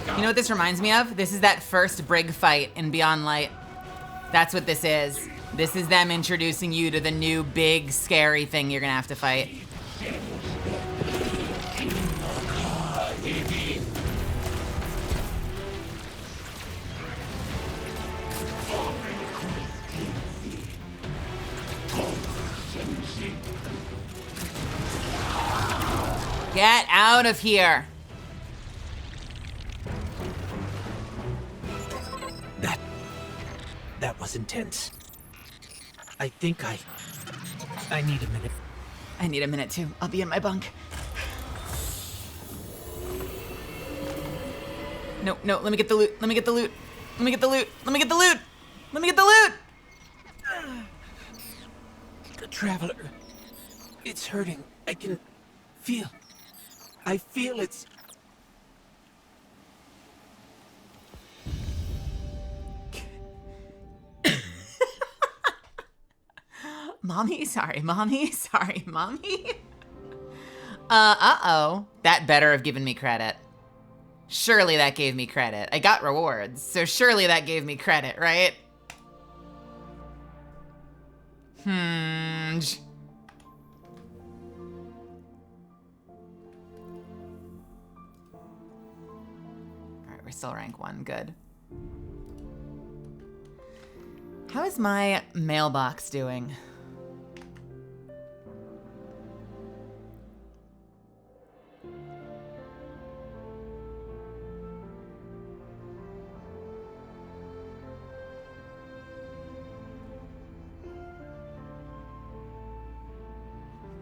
You know what this reminds me of? This is that first Brig fight in Beyond Light. That's what this is. This is them introducing you to the new big scary thing you're gonna have to fight. Get out of here. That was intense. I think I need a minute. I need a minute too. I'll be in my bunk. No, no, let me get the loot. Let me get the loot. Let me get the loot. Let me get the loot. Let me get the loot. The Traveler. It's hurting. I can feel. I feel it's... Mommy? Sorry, Mommy. Sorry, Mommy. Uh-oh. That better have given me credit. Surely that gave me credit. I got rewards, so surely that gave me credit, right? Alright, we're still rank 1. Good. How is my mailbox doing?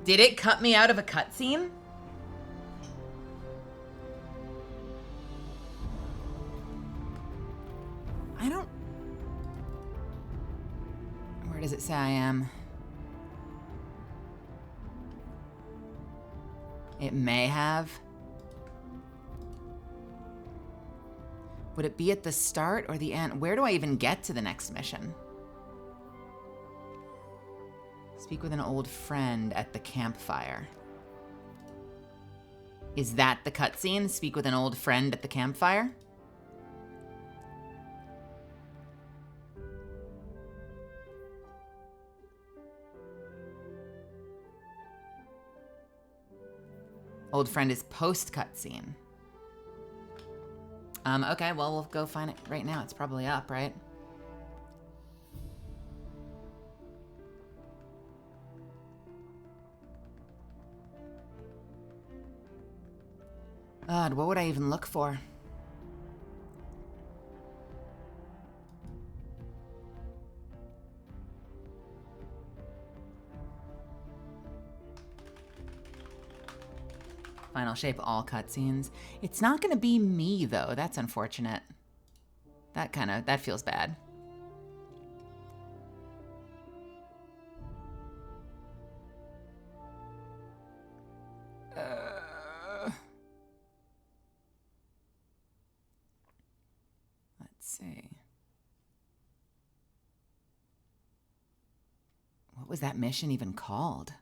Did it cut me out of a cutscene? I don't... Where does it say I am? It may have. Would it be at the start or the end? Where do I even get to the next mission? Speak with an old friend at the campfire. Is that the cutscene? Speak with an old friend at the campfire? Old friend is post cutscene. Okay, well, we'll go find it right now. It's probably up, right? God, what would I even look for? Final shape, all cutscenes. It's not gonna be me, though. That's unfortunate. That feels bad. Let's see. What was that mission even called?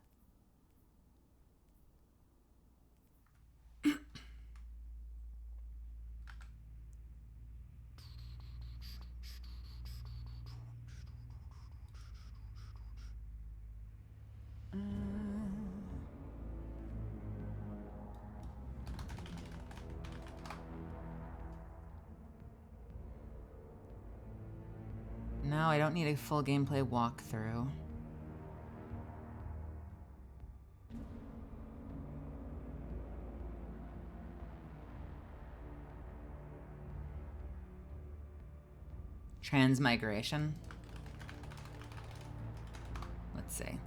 No, I don't need a full gameplay walkthrough. Transmigration. Let's see.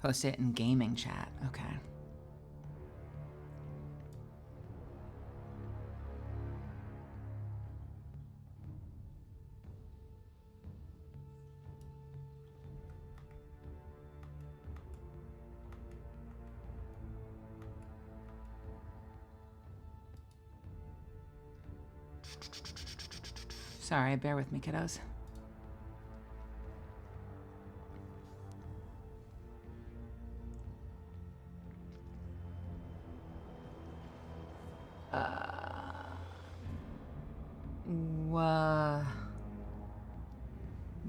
Post it in gaming chat. Okay. Sorry, bear with me, kiddos.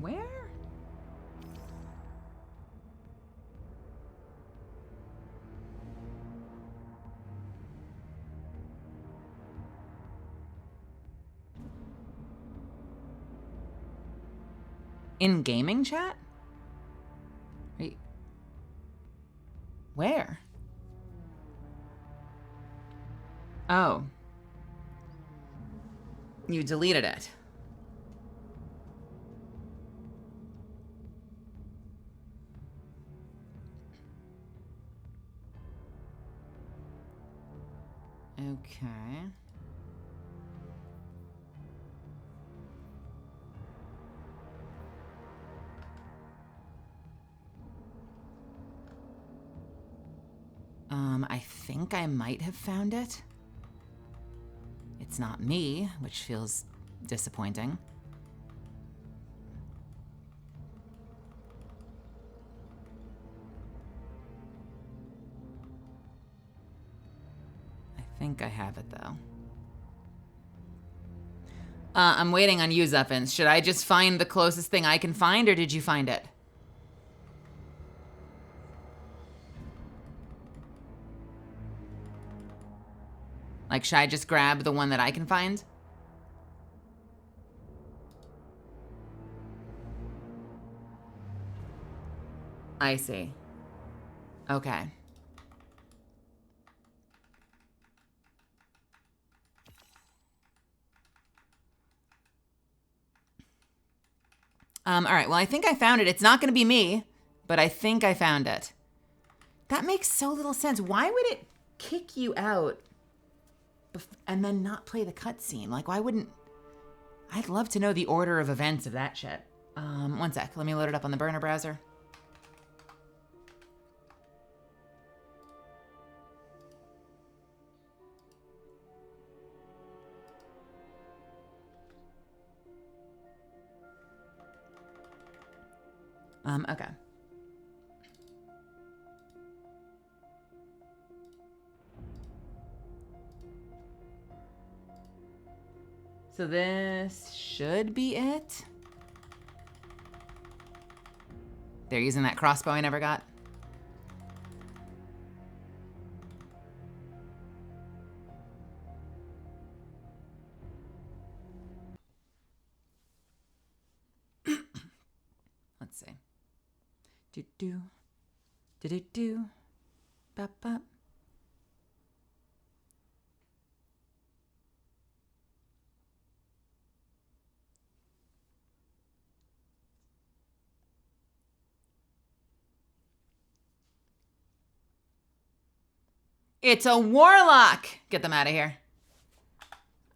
Where? In gaming chat? Wait. Where? Oh. You deleted it. Okay. I think I might have found it. It's not me, which feels disappointing. I think I have it, though. I'm waiting on you, Zuffins. Should I just find the closest thing I can find, or did you find it? Like, should I just grab the one that I can find? I see. Okay. All right, well, I think I found it. It's not going to be me, but I think I found it. That makes so little sense. Why would it kick you out and then not play the cutscene? Like, why wouldn't... I'd love to know the order of events of that shit. One sec. Let me load it up on the burner browser. Okay. So this should be it. They're using that crossbow I never got. Let's see. Do-do. Do-do-do. Bop-bop. It's a warlock! Get them out of here.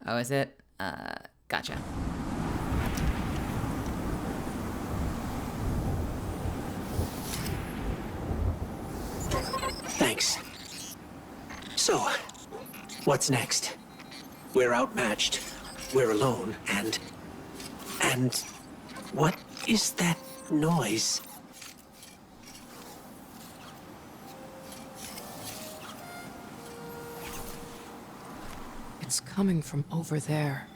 Oh, is it? Gotcha. Thanks. So, what's next? We're outmatched. We're alone, and what is that noise? It's coming from over there.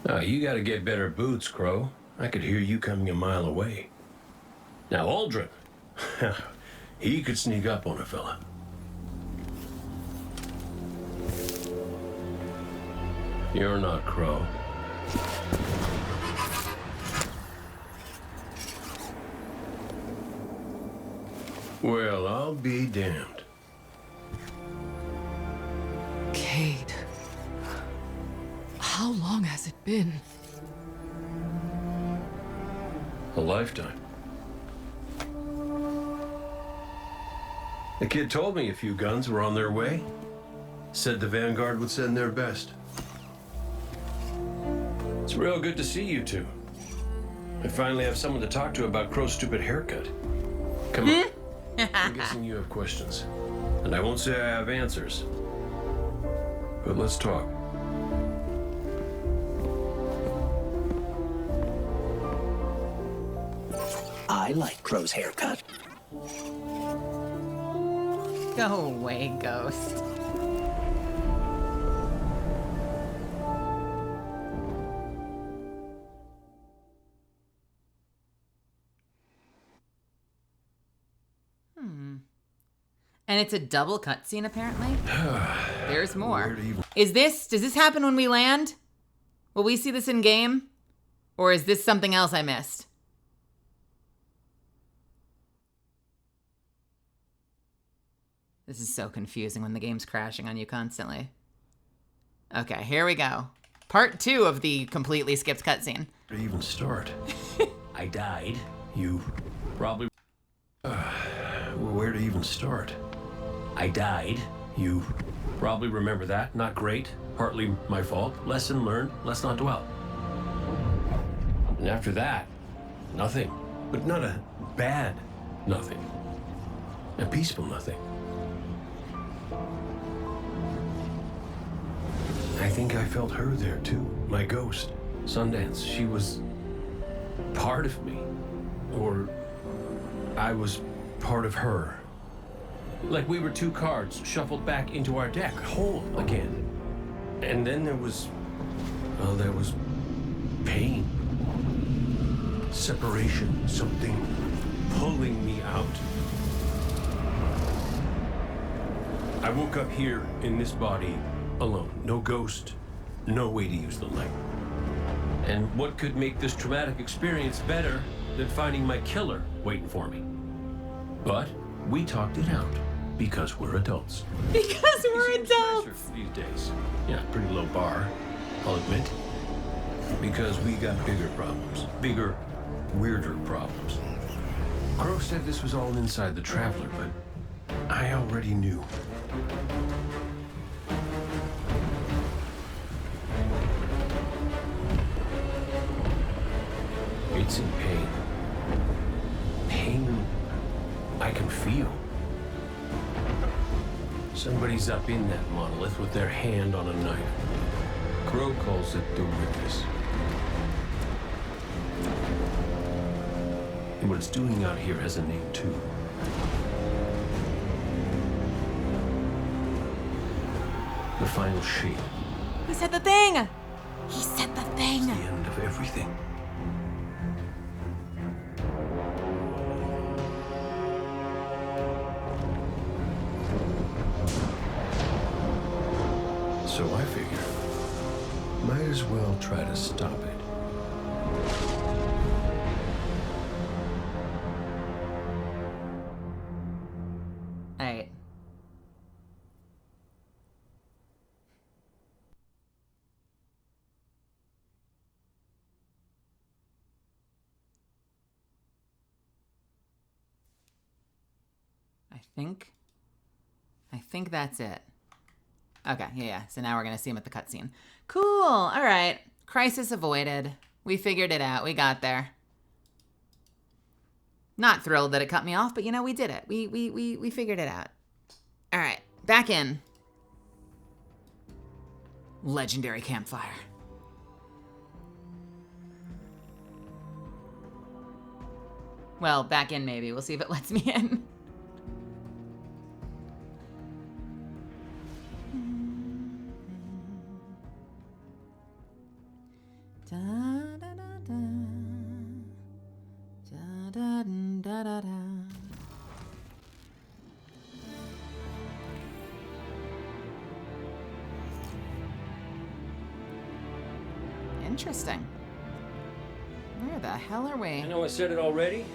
Now, you gotta get better boots, Crow. I could hear you coming a mile away. Now, Aldrin, he could sneak up on a fella. You're not Crow. Well, I'll be damned. Cade. How long has it been? A lifetime. The kid told me a few guns were on their way. Said the Vanguard would send their best. It's real good to see you two. I finally have someone to talk to about Crow's stupid haircut. Come on. I'm guessing you have questions. And I won't say I have answers. But let's talk. I like Crow's haircut. Go away, Ghost. And it's a double cutscene, apparently. There's more. Does this happen when we land? Will we see this in game? Or is this something else I missed? This is so confusing when the game's crashing on you constantly. Okay, here we go. Part 2 of the completely skipped cutscene. Where to even start? I died. You probably... where to even start? I died. You probably remember that. Not great. Partly my fault. Lesson learned. Let's not dwell. And after that, nothing. But not a bad nothing. A peaceful nothing. I think I felt her there too. My ghost. Sundance. She was part of me. Or I was part of her. Like we were two cards shuffled back into our deck, whole again. And then there was pain. Separation, something pulling me out. I woke up here in this body alone. No ghost, no way to use the light. And what could make this traumatic experience better than finding my killer waiting for me? But we talked it out because we're adults. Because we're adults. These days. Yeah, pretty low bar, I'll admit. Because we got bigger problems. Bigger, weirder problems. Crow said this was all inside the Traveler, but I already knew. It's in pain. Pain I can feel. Somebody's up in that monolith with their hand on a knife. Crow calls it the witness. And what it's doing out here has a name too. The final shape. He said the thing! He said the thing! The end of everything. So I figure, might as well try to stop it. Alright. I think that's it. Okay, yeah. So now we're going to see him at the cutscene. Cool. All right. Crisis avoided. We figured it out. We got there. Not thrilled that it cut me off, but you know, we did it. We figured it out. All right. Back in. Legendary campfire. Well, back in maybe. We'll see if it lets me in. Da, da, da, da. Da, da, da, da, da. Interesting. Where the hell are we? I know I said it already,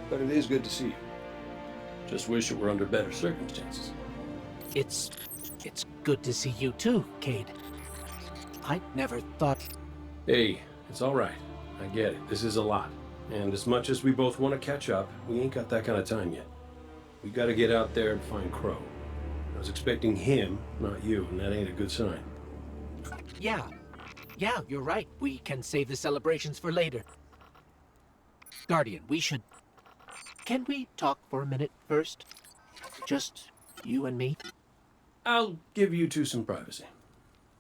but it is good to see you. Just wish it were under better circumstances. It's good to see you too, Cade. I never thought... Hey, it's all right. I get it. This is a lot. And as much as we both want to catch up, we ain't got that kind of time yet. We got to get out there and find Crow. I was expecting him, not you, and that ain't a good sign. Yeah, you're right. We can save the celebrations for later. Guardian, we should... Can we talk for a minute first? Just you and me? I'll give you two some privacy.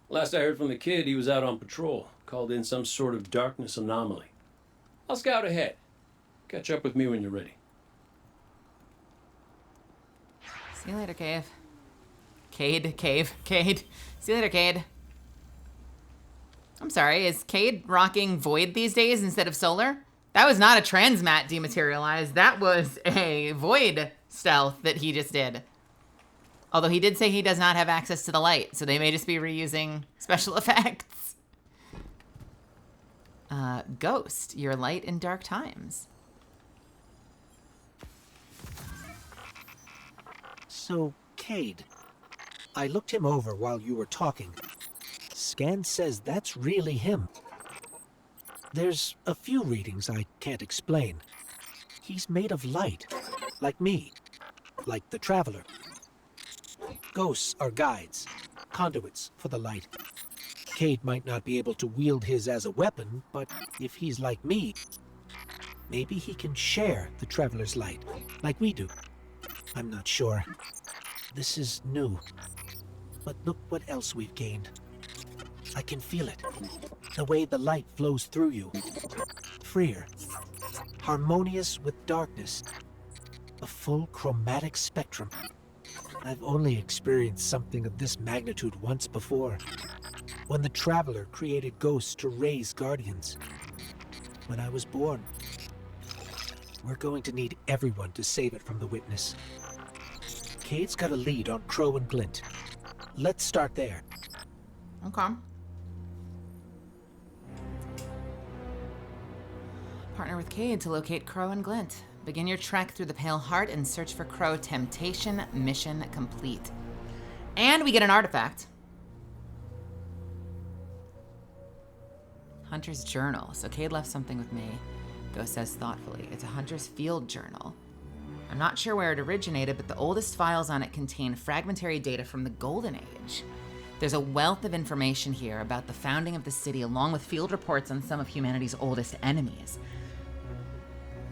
Last I heard from the kid, he was out on patrol. Called in some sort of darkness anomaly. I'll scout ahead. Catch up with me when you're ready. See you later, Cade. See you later, Cade. I'm sorry, is Cade rocking Void these days instead of Solar? That was not a transmat dematerialize. That was a Void stealth that he just did. Although he did say he does not have access to the light, so they may just be reusing special effects. Ghost, your light in dark times. So, Cade, I looked him over while you were talking. Scan says that's really him. There's a few readings I can't explain. He's made of light, like me, like the Traveler. Ghosts are guides, conduits for the light. Cade might not be able to wield his as a weapon, but if he's like me, maybe he can share the Traveler's light, like we do. I'm not sure. This is new. But look what else we've gained. I can feel it. The way the light flows through you. Freer. Harmonious with darkness. A full chromatic spectrum. I've only experienced something of this magnitude once before. When the Traveler created ghosts to raise guardians. When I was born. We're going to need everyone to save it from the Witness. Cade's got a lead on Crow and Glint. Let's start there. Okay. Partner with Cade to locate Crow and Glint. Begin your trek through the Pale Heart and search for Crow. Temptation mission complete. And we get an artifact. Hunter's Journal. So Cade left something with me. Ghost says thoughtfully. It's a Hunter's Field Journal. I'm not sure where it originated, but the oldest files on it contain fragmentary data from the Golden Age. There's a wealth of information here about the founding of the city, along with field reports on some of humanity's oldest enemies.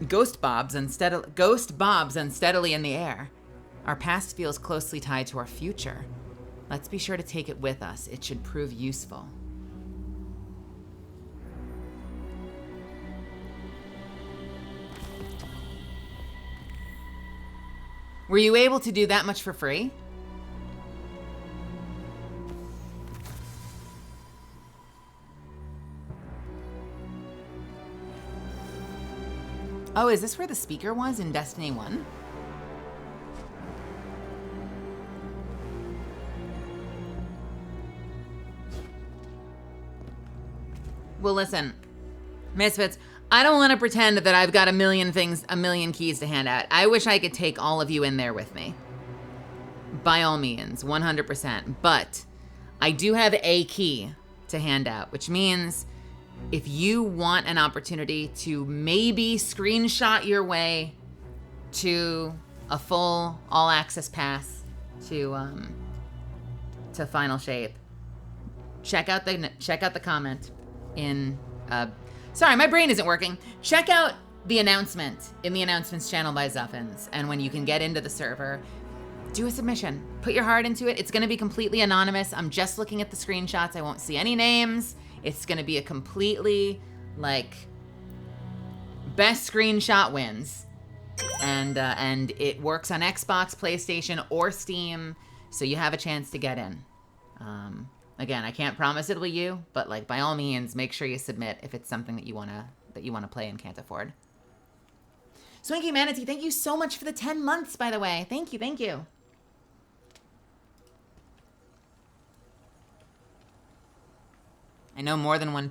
Ghost bobs unsteadily in the air. Our past feels closely tied to our future. Let's be sure to take it with us. It should prove useful. Were you able to do that much for free? Oh, is this where the speaker was in Destiny 1? Well, listen, Misfits, I don't want to pretend that I've got a million keys to hand out. I wish I could take all of you in there with me. By all means, 100%. But I do have a key to hand out, which means if you want an opportunity to maybe screenshot your way to a full all-access pass to Final Shape, check out the comment in sorry, my brain isn't working. Check out the announcement in the announcements channel by Zuffins, and when you can get into the server, do a submission. Put your heart into it. It's going to be completely anonymous. I'm just looking at the screenshots. I won't see any names. It's going to be a completely, best screenshot wins. And it works on Xbox, PlayStation, or Steam, so you have a chance to get in. Again, I can't promise it'll be you, but by all means, make sure you submit if it's something that you wanna play and can't afford. Swinky Manatee, thank you so much for the 10 months, by the way. Thank you, thank you. I know more than one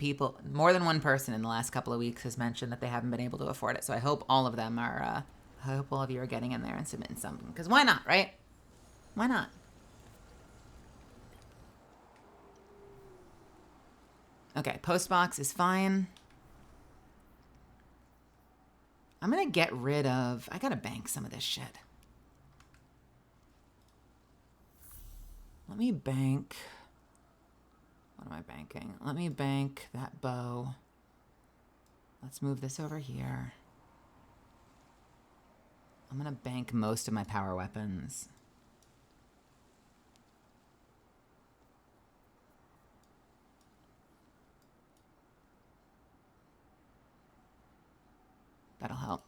person in the last couple of weeks has mentioned that they haven't been able to afford it. So I hope all of them are, I hope all of you are getting in there and submitting something. Because why not, right? Why not? Okay, postbox is fine. I'm gonna get rid of, I gotta bank some of this shit. Let me bank, what am I banking? Let me bank that bow. Let's move this over here. I'm gonna bank most of my power weapons. That'll help.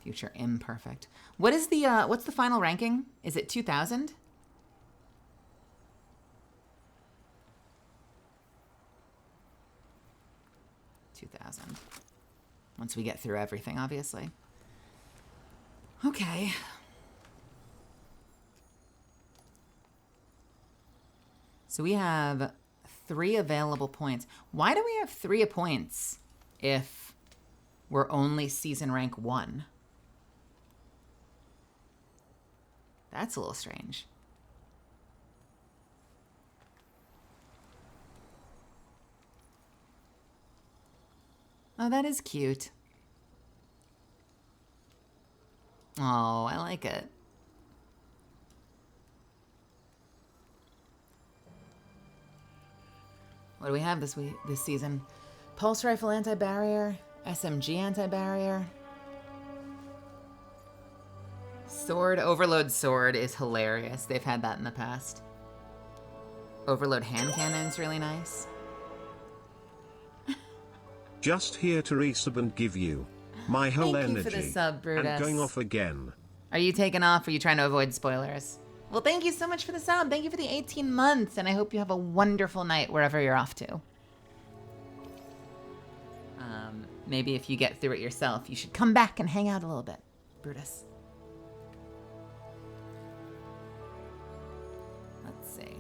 Future imperfect. What is the what's the final ranking? Is it 2000? Once we get through everything, obviously. Okay. So we have 3 available points. Why do we have 3 points if we're only season rank 1? That's a little strange. Oh, that is cute. Oh, I like it. What do we have this season? Pulse rifle anti-barrier, SMG anti-barrier. Sword, overload sword is hilarious. They've had that in the past. Overload hand cannon's really nice. Just here to resub and give you my whole Thank energy. you for the sub, Brutus. And going off again. Are you taking off or are you trying to avoid spoilers? Well, thank you so much for the sub. Thank you for the 18 months, and I hope you have a wonderful night wherever you're off to. Maybe if you get through it yourself, you should come back and hang out a little bit, Brutus. Let's see.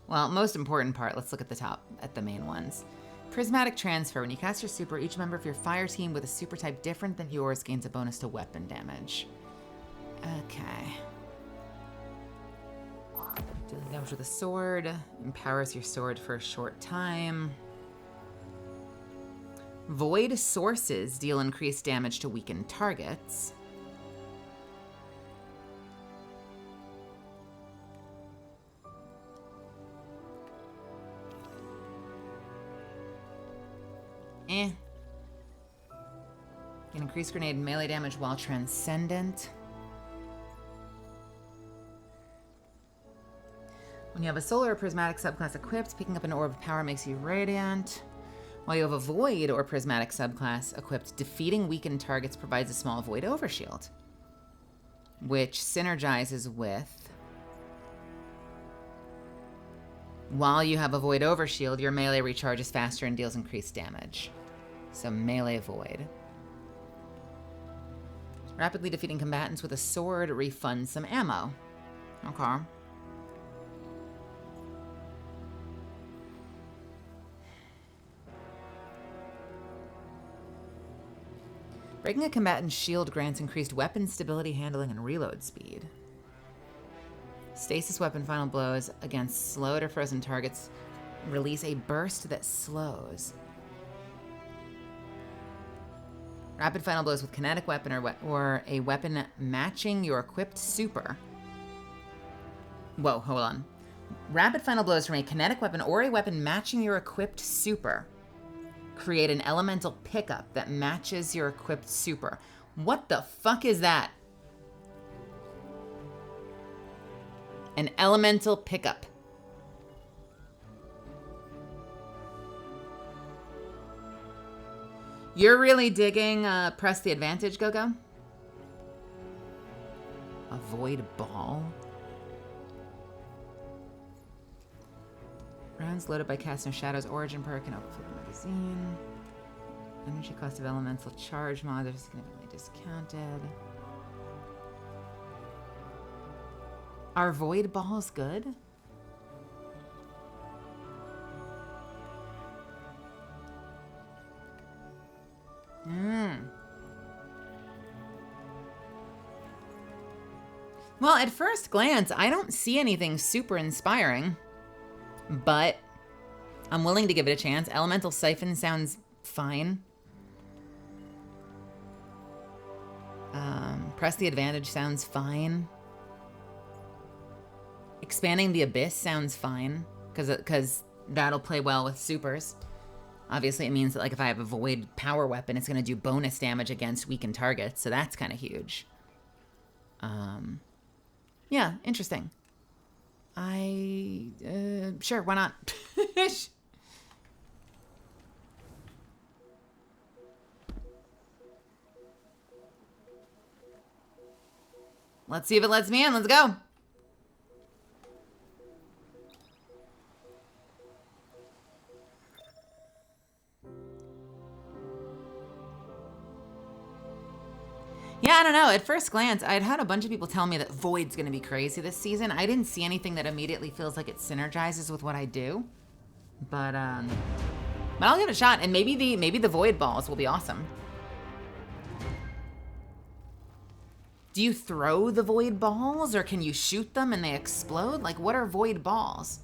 Well, most important part, let's look at the top, at the main ones. Prismatic transfer. When you cast your super, each member of your fire team with a super type different than yours gains a bonus to weapon damage. Okay. Dealing damage with a sword. Empowers your sword for a short time. Void sources deal increased damage to weakened targets. Can increase grenade melee damage while transcendent. When you have a solar or prismatic subclass equipped, picking up an orb of power makes you radiant. While you have a void or prismatic subclass equipped, defeating weakened targets provides a small void overshield, which synergizes with... While you have a void overshield, your melee recharges faster and deals increased damage. So melee void. Rapidly defeating combatants with a sword refunds some ammo. Okay. Breaking a combatant's shield grants increased weapon stability, handling, and reload speed. Stasis weapon final blows against slowed or frozen targets release a burst that slows. Rapid final blows with kinetic weapon or a weapon matching your equipped super. Whoa, hold on. Rapid final blows from a kinetic weapon or a weapon matching your equipped super create an elemental pickup that matches your equipped super. What the fuck is that? An elemental pickup. You're really digging press the advantage, Go-Go? Avoid ball. Rounds loaded by casting Shadow's origin perk and overflow magazine. Energy cost of elemental charge mods are significantly discounted. Are void balls good? Well, at first glance, I don't see anything super inspiring, but I'm willing to give it a chance. Elemental Siphon sounds fine. Press the advantage sounds fine. Expanding the Abyss sounds fine, because that'll play well with supers. Obviously, it means that, like, if I have a void power weapon, it's going to do bonus damage against weakened targets, so that's kind of huge. Yeah, interesting. Sure, why not? Let's see if it lets me in. Let's go. Yeah, I don't know. At first glance, I'd had a bunch of people tell me that Void's going to be crazy this season. I didn't see anything that immediately feels like it synergizes with what I do. But I'll give it a shot, and maybe the Void balls will be awesome. Do you throw the Void balls, or can you shoot them and they explode? Like, what are Void balls?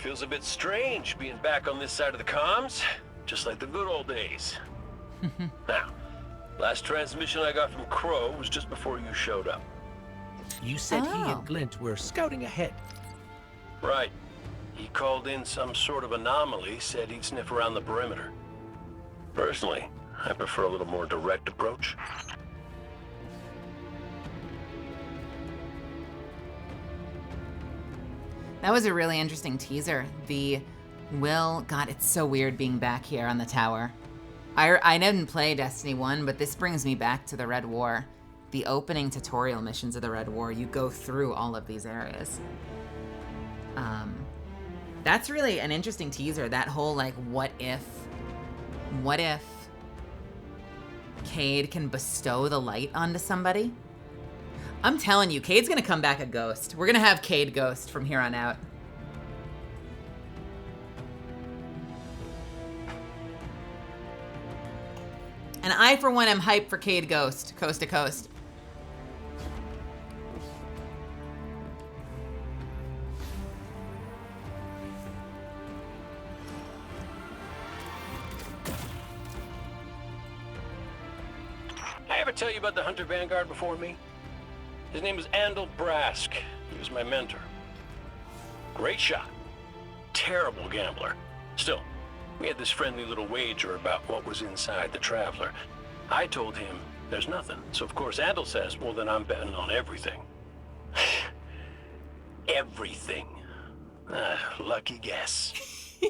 Feels a bit strange being back on this side of the comms, just like the good old days. Now, last transmission I got from Crow was just before you showed up. You said he and Glint were scouting ahead. Right. He called in some sort of anomaly, said he'd sniff around the perimeter. Personally, I prefer a little more direct approach. That was a really interesting teaser. God, it's so weird being back here on the tower. I didn't play Destiny 1, but this brings me back to the Red War. The opening tutorial missions of the Red War, you go through all of these areas. That's really an interesting teaser. That whole, like, what if Cade can bestow the light onto somebody? I'm telling you, Cade's gonna come back a ghost. We're gonna have Cade ghost from here on out. And I, for one, am hyped for Cade ghost, coast to coast. I ever tell you about the Hunter Vanguard before me? His name was Andal Brask. He was my mentor. Great shot. Terrible gambler. Still, we had this friendly little wager about what was inside the Traveler. I told him there's nothing. So of course Andal says, well then I'm betting on everything. Everything. Lucky guess.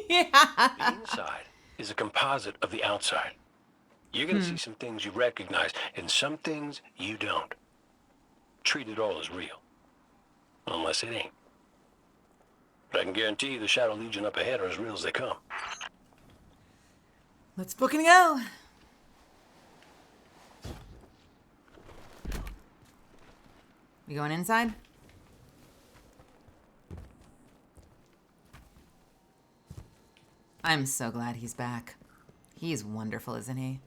Yeah. The inside is a composite of the outside. You're gonna see some things you recognize, and some things you don't. Treat it all as real. Unless it ain't. But I can guarantee you the Shadow Legion up ahead are as real as they come. Let's book and go. We going inside? I'm so glad he's back. He's wonderful, isn't he?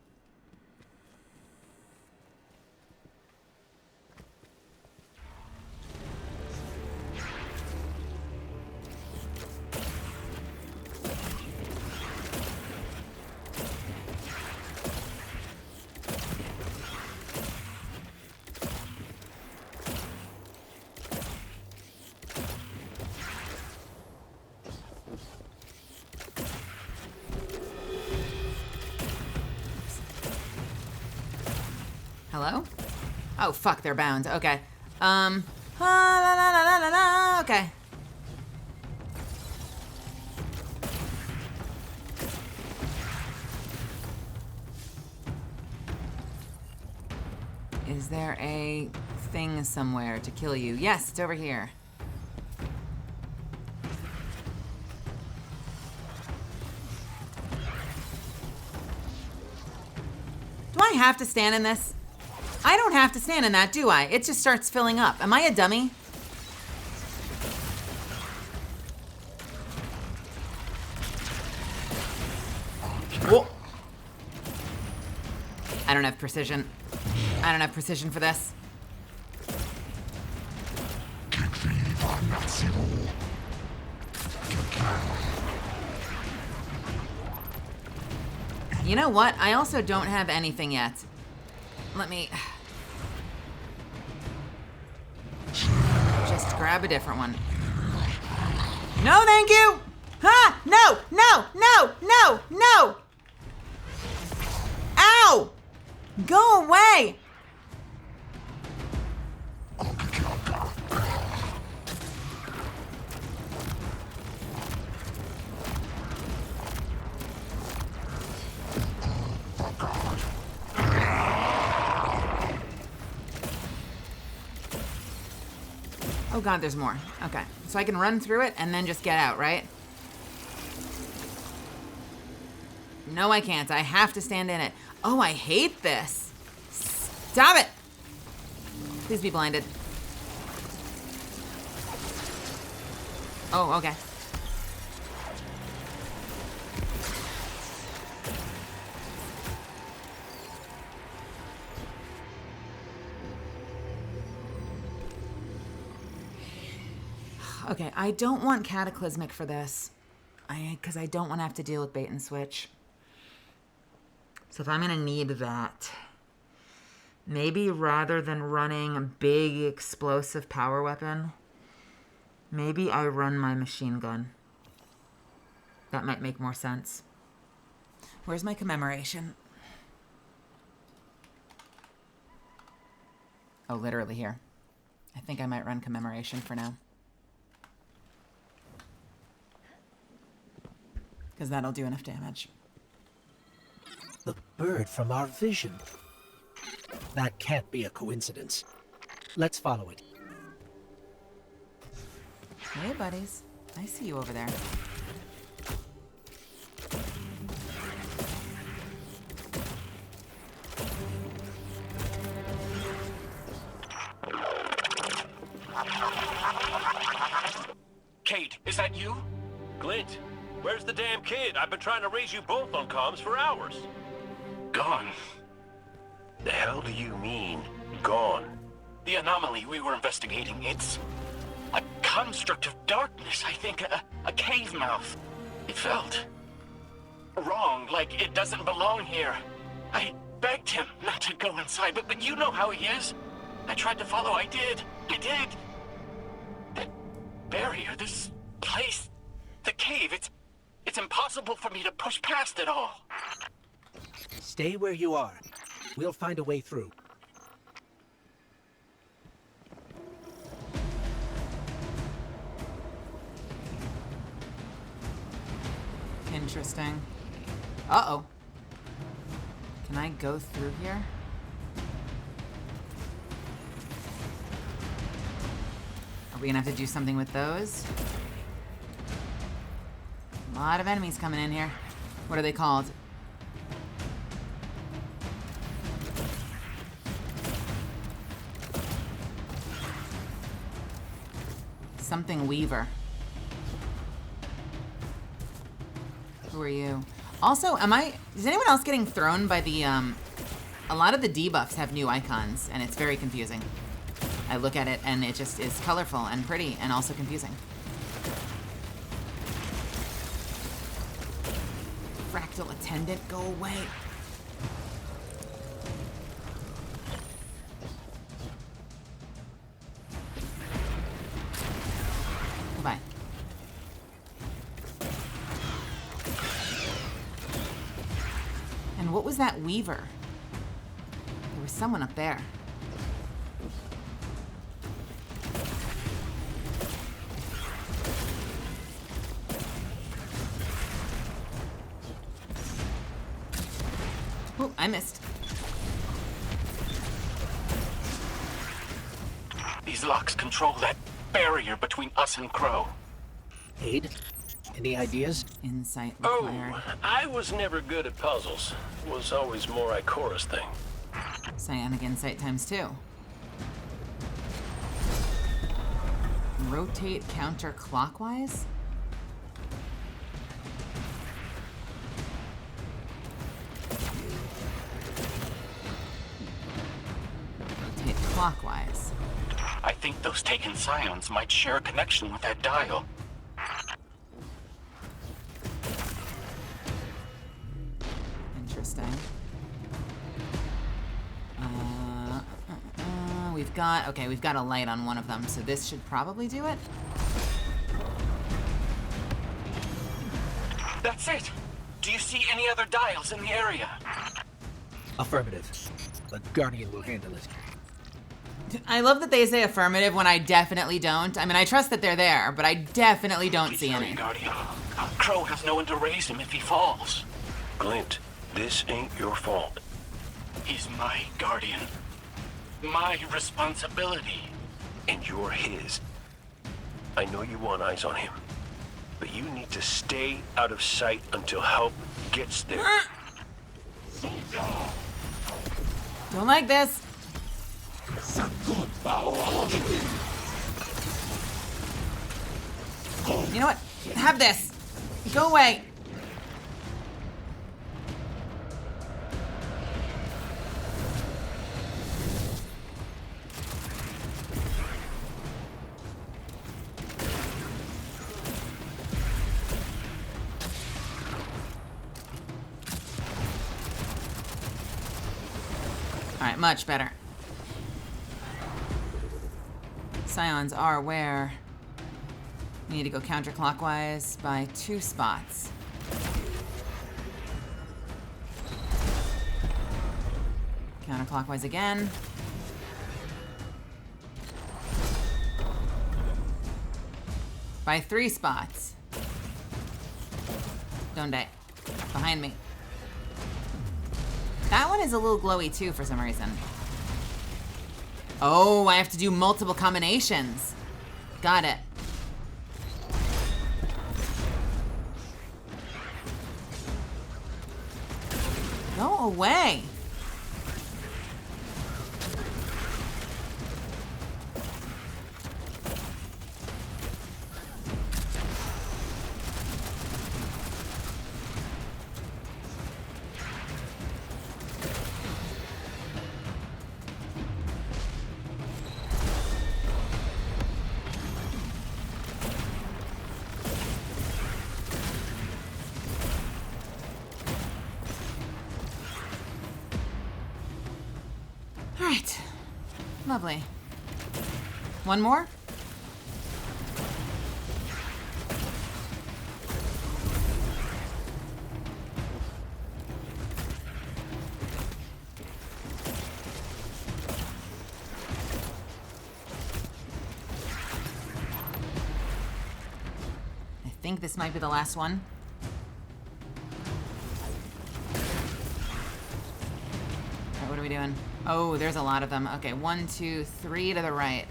Hello? Oh, fuck, they're bound. Okay. Okay. Is there a thing somewhere to kill you? Yes, it's over here. Do I have to stand in this? I don't have to stand in that, do I? It just starts filling up. Am I a dummy? Whoa. I don't have precision. I don't have precision for this. You know what? I also don't have anything yet. Let me just grab a different one. No, thank you! Ha! No! No! No! No! No! Ow! Go away! Oh god, there's more. Okay, so I can run through it and then just get out, right? No, I can't. I have to stand in it. Oh, I hate this. Stop it! Please be blinded. Oh, okay. Okay, I don't want Cataclysmic for this. Because I don't want to have to deal with bait and switch. So if I'm going to need that, maybe rather than running a big explosive power weapon, maybe I run my machine gun. That might make more sense. Where's my commemoration? Oh, literally here. I think I might run commemoration for now. Because that'll do enough damage. The bird from our vision. That can't be a coincidence. Let's follow it. Hey, buddies. I see you over there. Kate, is that you? Glint, where's the damn kid? I've been trying to raise you both on comms for hours. Gone. The hell do you mean, gone? The anomaly we were investigating, it's a construct of darkness, I think, a cave mouth. It felt wrong, like it doesn't belong here. I begged him not to go inside, but you know how he is. I tried to follow, I did. That barrier, this place, the cave, it's impossible for me to push past it all. Stay where you are. We'll find a way through. Interesting. Uh-oh. Can I go through here? Are we gonna have to do something with those? A lot of enemies coming in here. What are they called? Something Weaver. Who are you? Also, is anyone else getting thrown by the, a lot of the debuffs have new icons, and it's very confusing. I look at it, and it just is colorful and pretty, and also confusing. Fractal Attendant, go away. Goodbye. And what was that Weaver? There was someone up there. Oh, I missed. These locks control that barrier between us and Crow. Aid? Any ideas? Insight required. Oh, I was never good at puzzles. Was always more Ikora's thing. Psionic insight ×2. Rotate counterclockwise? Rotate clockwise. I think those taken scions might share a connection with that dial. Interesting. We've got a light on one of them, so this should probably do it. That's it. Do you see any other dials in the area? Affirmative. The Guardian will handle it. I love that they say affirmative when I definitely don't. I mean, I trust that they're there, but I definitely don't see any. Guardian. Crow has no one to raise him if he falls. Glint, this ain't your fault. He's my guardian. My responsibility. And you're his. I know you want eyes on him, but you need to stay out of sight until help gets there. Don't like this. You know what? Have this. Go away. Alright, much better. Scions are where we need to go counterclockwise by 2 spots. Counterclockwise again. By 3 spots. Donde? Behind me. That one is a little glowy too for some reason. Oh, I have to do multiple combinations. Got it. Go away. All right. Lovely. One more? I think this might be the last one. All right, what are we doing? Oh, there's a lot of them. Okay, 1, 2, 3 to the right.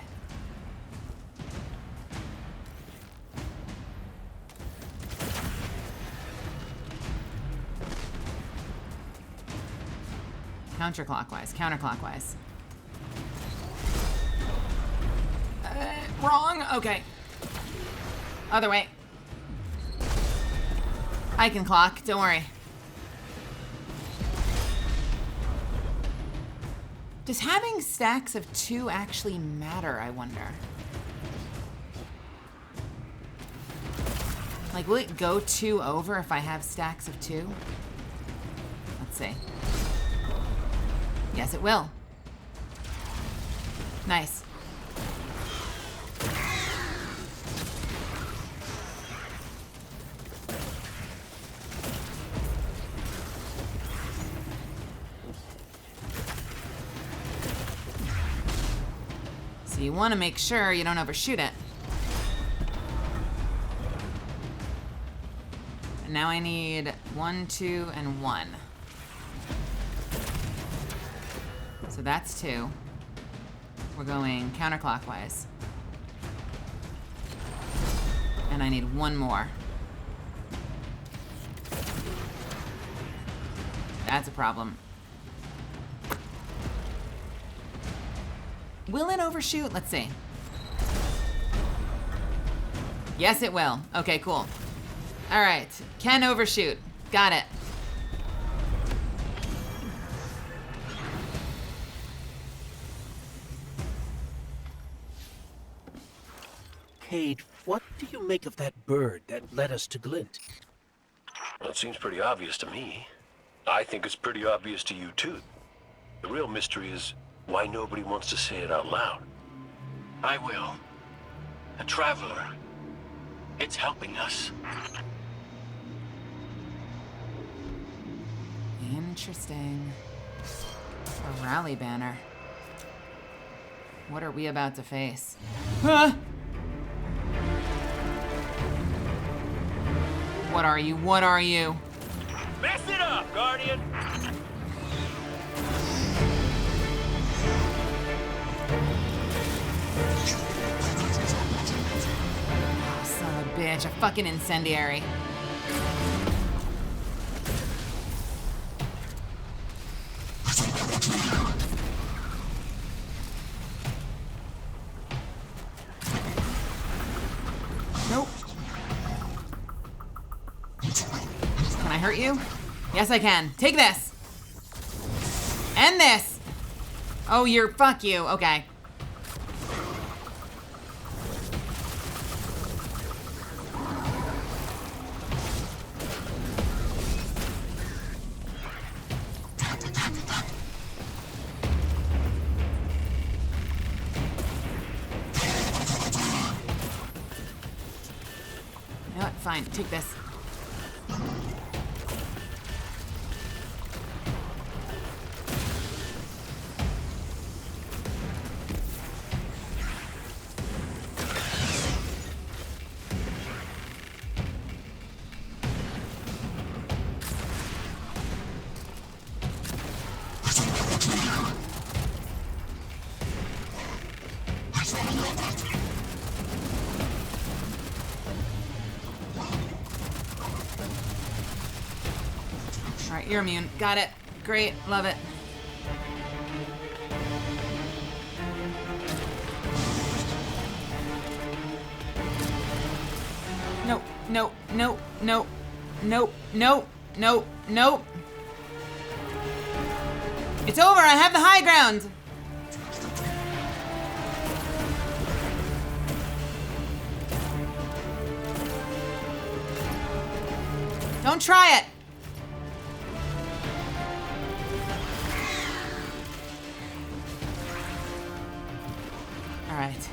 Counterclockwise, counterclockwise. Wrong. Okay. Other way. I can clock. Don't worry. Does having stacks of 2 actually matter, I wonder? Like, will it go 2 over if I have stacks of 2? Let's see. Yes, it will. Nice. So you want to make sure you don't overshoot it. And now I need 1, 2, and 1. So that's 2. We're going counterclockwise. And I need 1 more. That's a problem. Will it overshoot? Let's see. Yes, it will. Okay, cool. All right, can overshoot. Got it. Cade, what do you make of that bird that led us to Glint? Well, it seems pretty obvious to me. I think it's pretty obvious to you, too. The real mystery is why nobody wants to say it out loud. I will. A traveler. It's helping us. Interesting. A rally banner. What are we about to face? Huh? What are you? What are you? Mess it up, Guardian! Oh, son of a bitch. A fucking incendiary. Nope. Can I hurt you? Yes, I can. Take this. And this. Oh, fuck you. Okay. You know what? Fine. Take this. All right, you're immune. Got it. Great. Love it. Nope. Nope. Nope. Nope. Nope. Nope. Nope. Nope. It's over. I have the high ground. Don't try it. All right.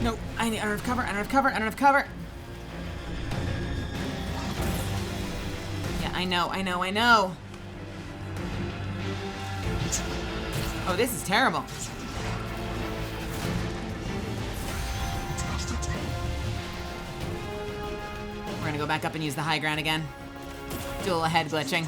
Nope. I don't have cover. I don't have cover. I don't have cover. Yeah, I know. I know. I know. Oh, this is terrible. We're gonna go back up and use the high ground again. Do a little head glitching.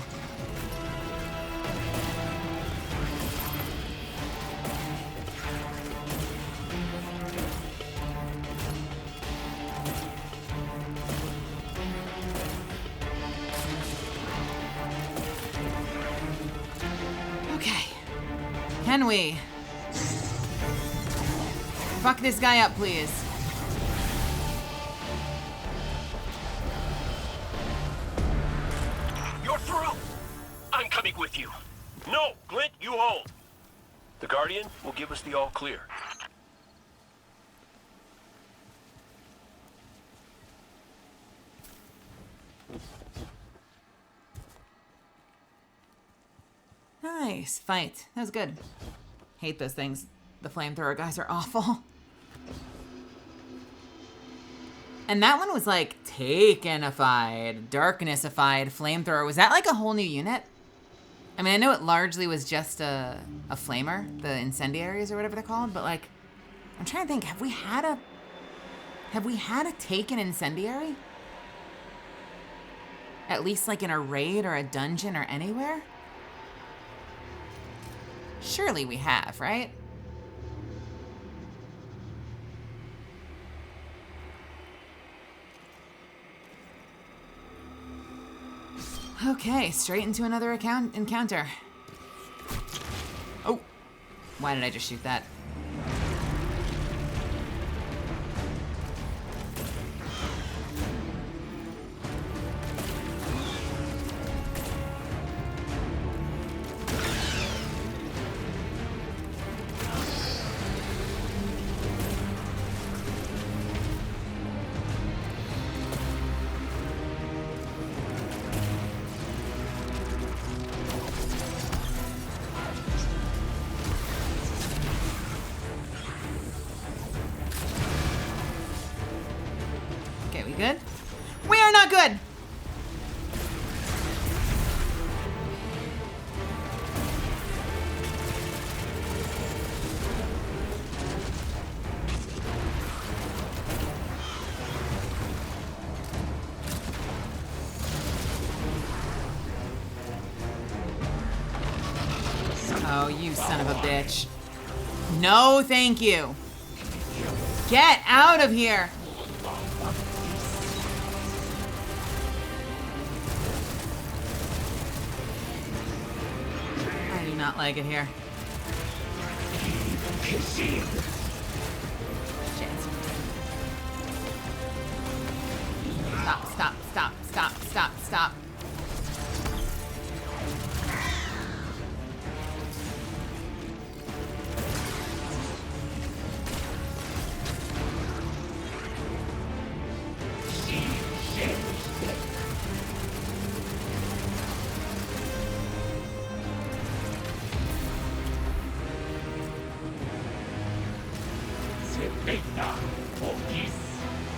Okay. Can we? Fuck this guy up, please. You're through! I'm coming with you. No, Glint, you hold. The Guardian will give us the all clear. Nice fight. That was good. Hate those things. The flamethrower guys are awful. And that one was like Takenified, Darknessified, Flamethrower. Was that like a whole new unit? I mean, I know it largely was just a flamer, the incendiaries or whatever they're called, but like, I'm trying to think, have we had a Taken incendiary? At least like in a raid or a dungeon or anywhere? Surely we have, right? Okay, straight into another encounter. Oh, why did I just shoot that? Good? We are not good! Oh, you son of a bitch. No, thank you. Get out of here! Not like it here. Shit. Stop, stop, stop, stop, stop, stop.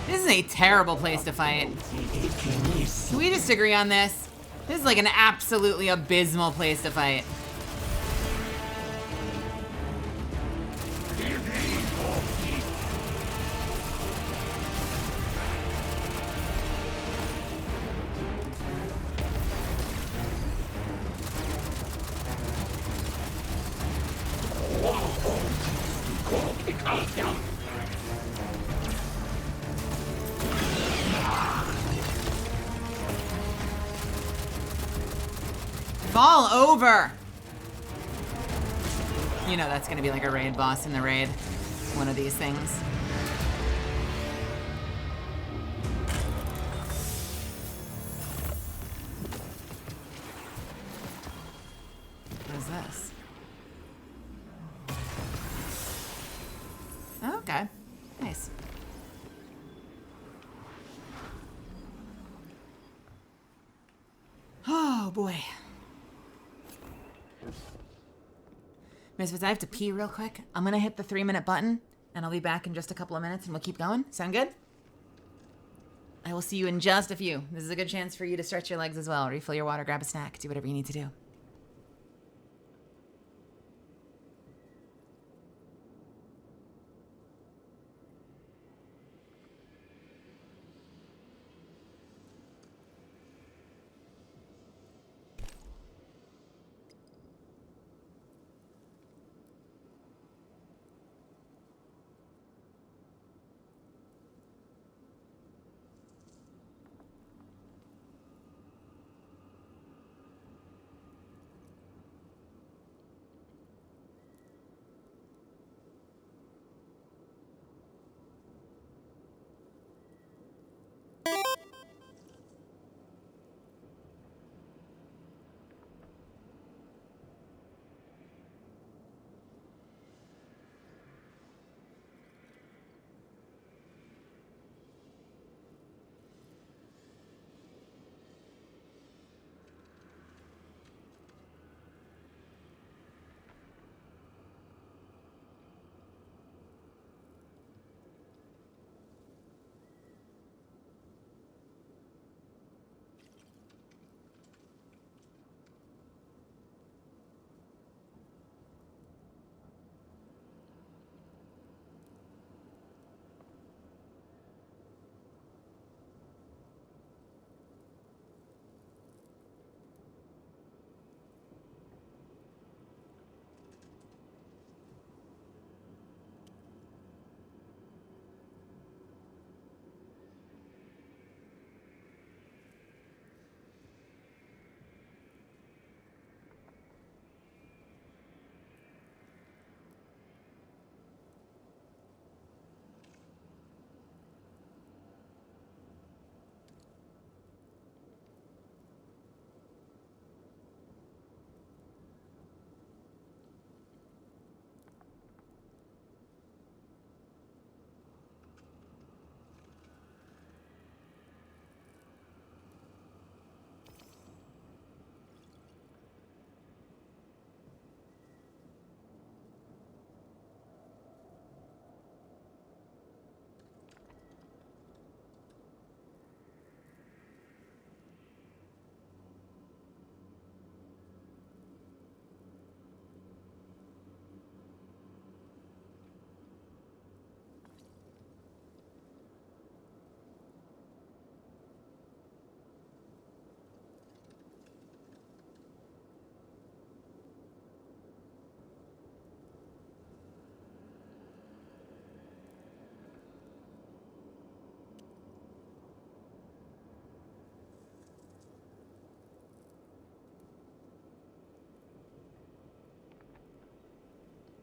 This is a terrible place to fight. Can we just agree on this? This is like an absolutely abysmal place to fight. Fall over! You know that's gonna be like a raid boss in the raid. One of these things. What is this? Okay. Nice. Oh boy. Misfits, I have to pee real quick. I'm gonna hit the 3-minute button and I'll be back in just a couple of minutes and we'll keep going. Sound good? I will see you in just a few. This is a good chance for you to stretch your legs as well. Refill your water, grab a snack, do whatever you need to do.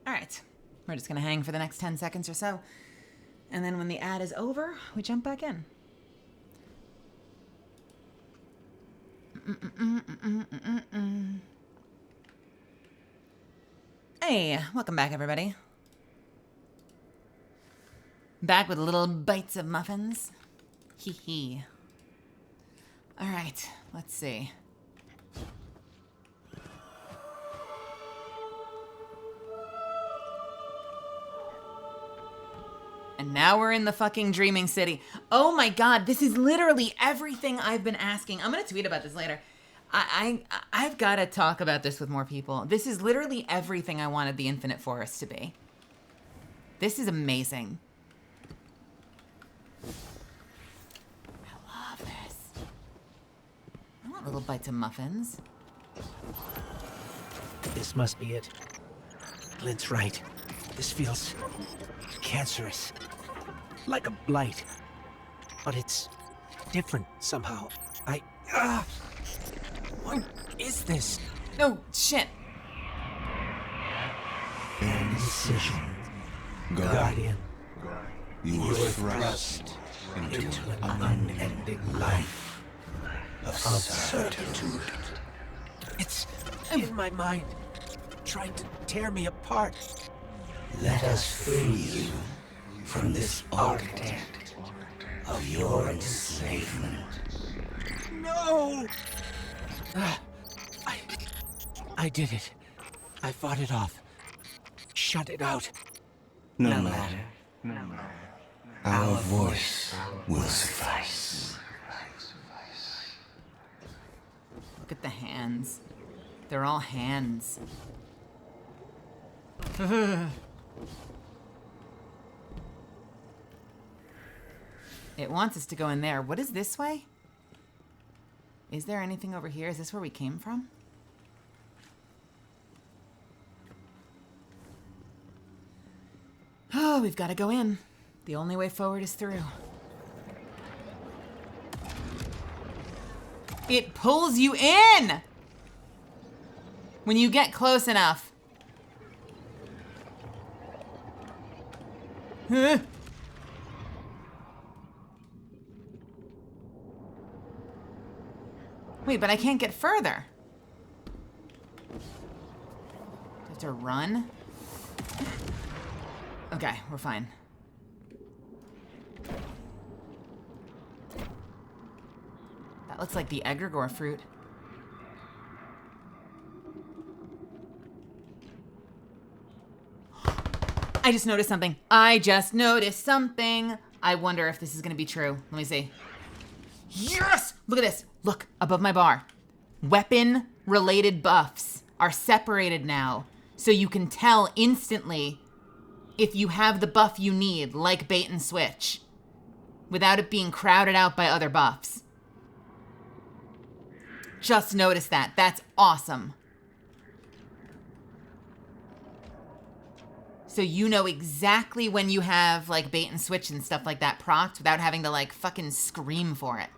All right, we're just gonna hang for the next 10 seconds or so. And then when the ad is over, we jump back in. Hey, welcome back, everybody. Back with little bites of muffins. Hee hee. All right, let's see. And now we're in the fucking dreaming city. Oh my god, this is literally everything I've been asking. I'm gonna tweet about this later. I've got to talk about this with more people. This is literally everything I wanted the Infinite Forest to be. This is amazing. I love this. I want little bites of muffins. This must be it. Clint's right. This feels cancerous. Like a blight. But it's different somehow. What is this? Oh, shit. Indecision. Guardian. You were thrust into an unending life of certitude. It's in my mind, trying to tear me apart. Let us free you from this architect of your enslavement. No! I did it. I fought it off. Shut it out. No matter. Our voice will suffice. Look at the hands. They're all hands. It wants us to go in there. What is this way? Is there anything over here? Is this where we came from? Oh, we've got to go in. The only way forward is through. It pulls you in when you get close enough. Huh? Wait, but I can't get further. Do I have to run? Okay, we're fine. That looks like the egregore fruit. I just noticed something. I wonder if this is gonna be true. Let me see. Yes! Look at this. Look, above my bar. Weapon-related buffs are separated now, so you can tell instantly if you have the buff you need, like bait and switch, without it being crowded out by other buffs. Just noticed that. That's awesome. So you know exactly when you have like bait and switch and stuff like that procced without having to like fucking scream for it.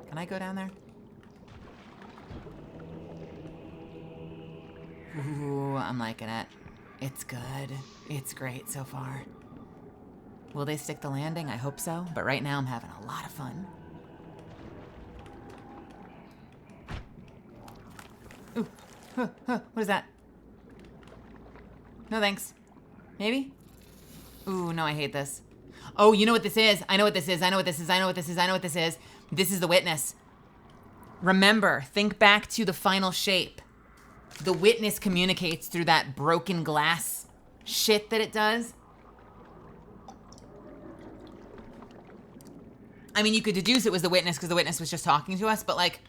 Can I go down there? Ooh, I'm liking it. It's good. It's great so far. Will they stick the landing? I hope so. But right now I'm having a lot of fun. Ooh, what is that? No thanks. Maybe? Ooh, no, I hate this. Oh, you know what this is? I know what this is. This is the witness. Remember, think back to the final shape. The witness communicates through that broken glass shit that it does. I mean, you could deduce it was the witness because the witness was just talking to us, but like,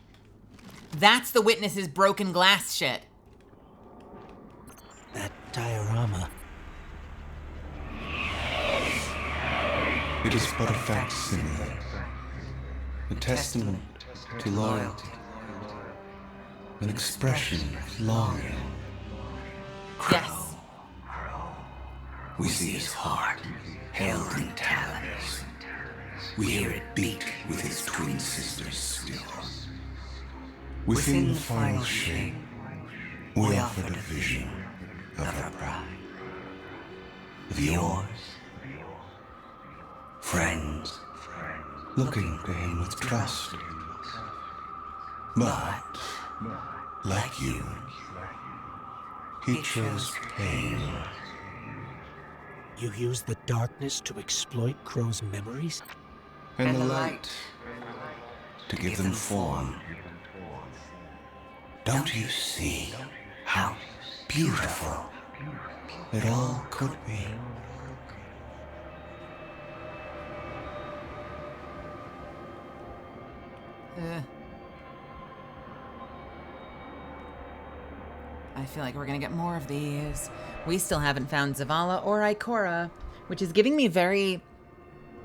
that's the witness's broken glass shit. That diorama. It is but a facsimile, a testament to loyalty, an expression of longing. Yes. We see his heart held in talons. We hear it beat with his twin sisters still. Within the final shape, we offered a vision of her bride, of yours. Friends, looking to him with trust. But, like you, he chose pain. You used the darkness to exploit Crow's memories? And the light to give them form. Don't you see how beautiful it all could be? I feel like we're gonna get more of these. We still haven't found Zavala or Ikora, which is giving me very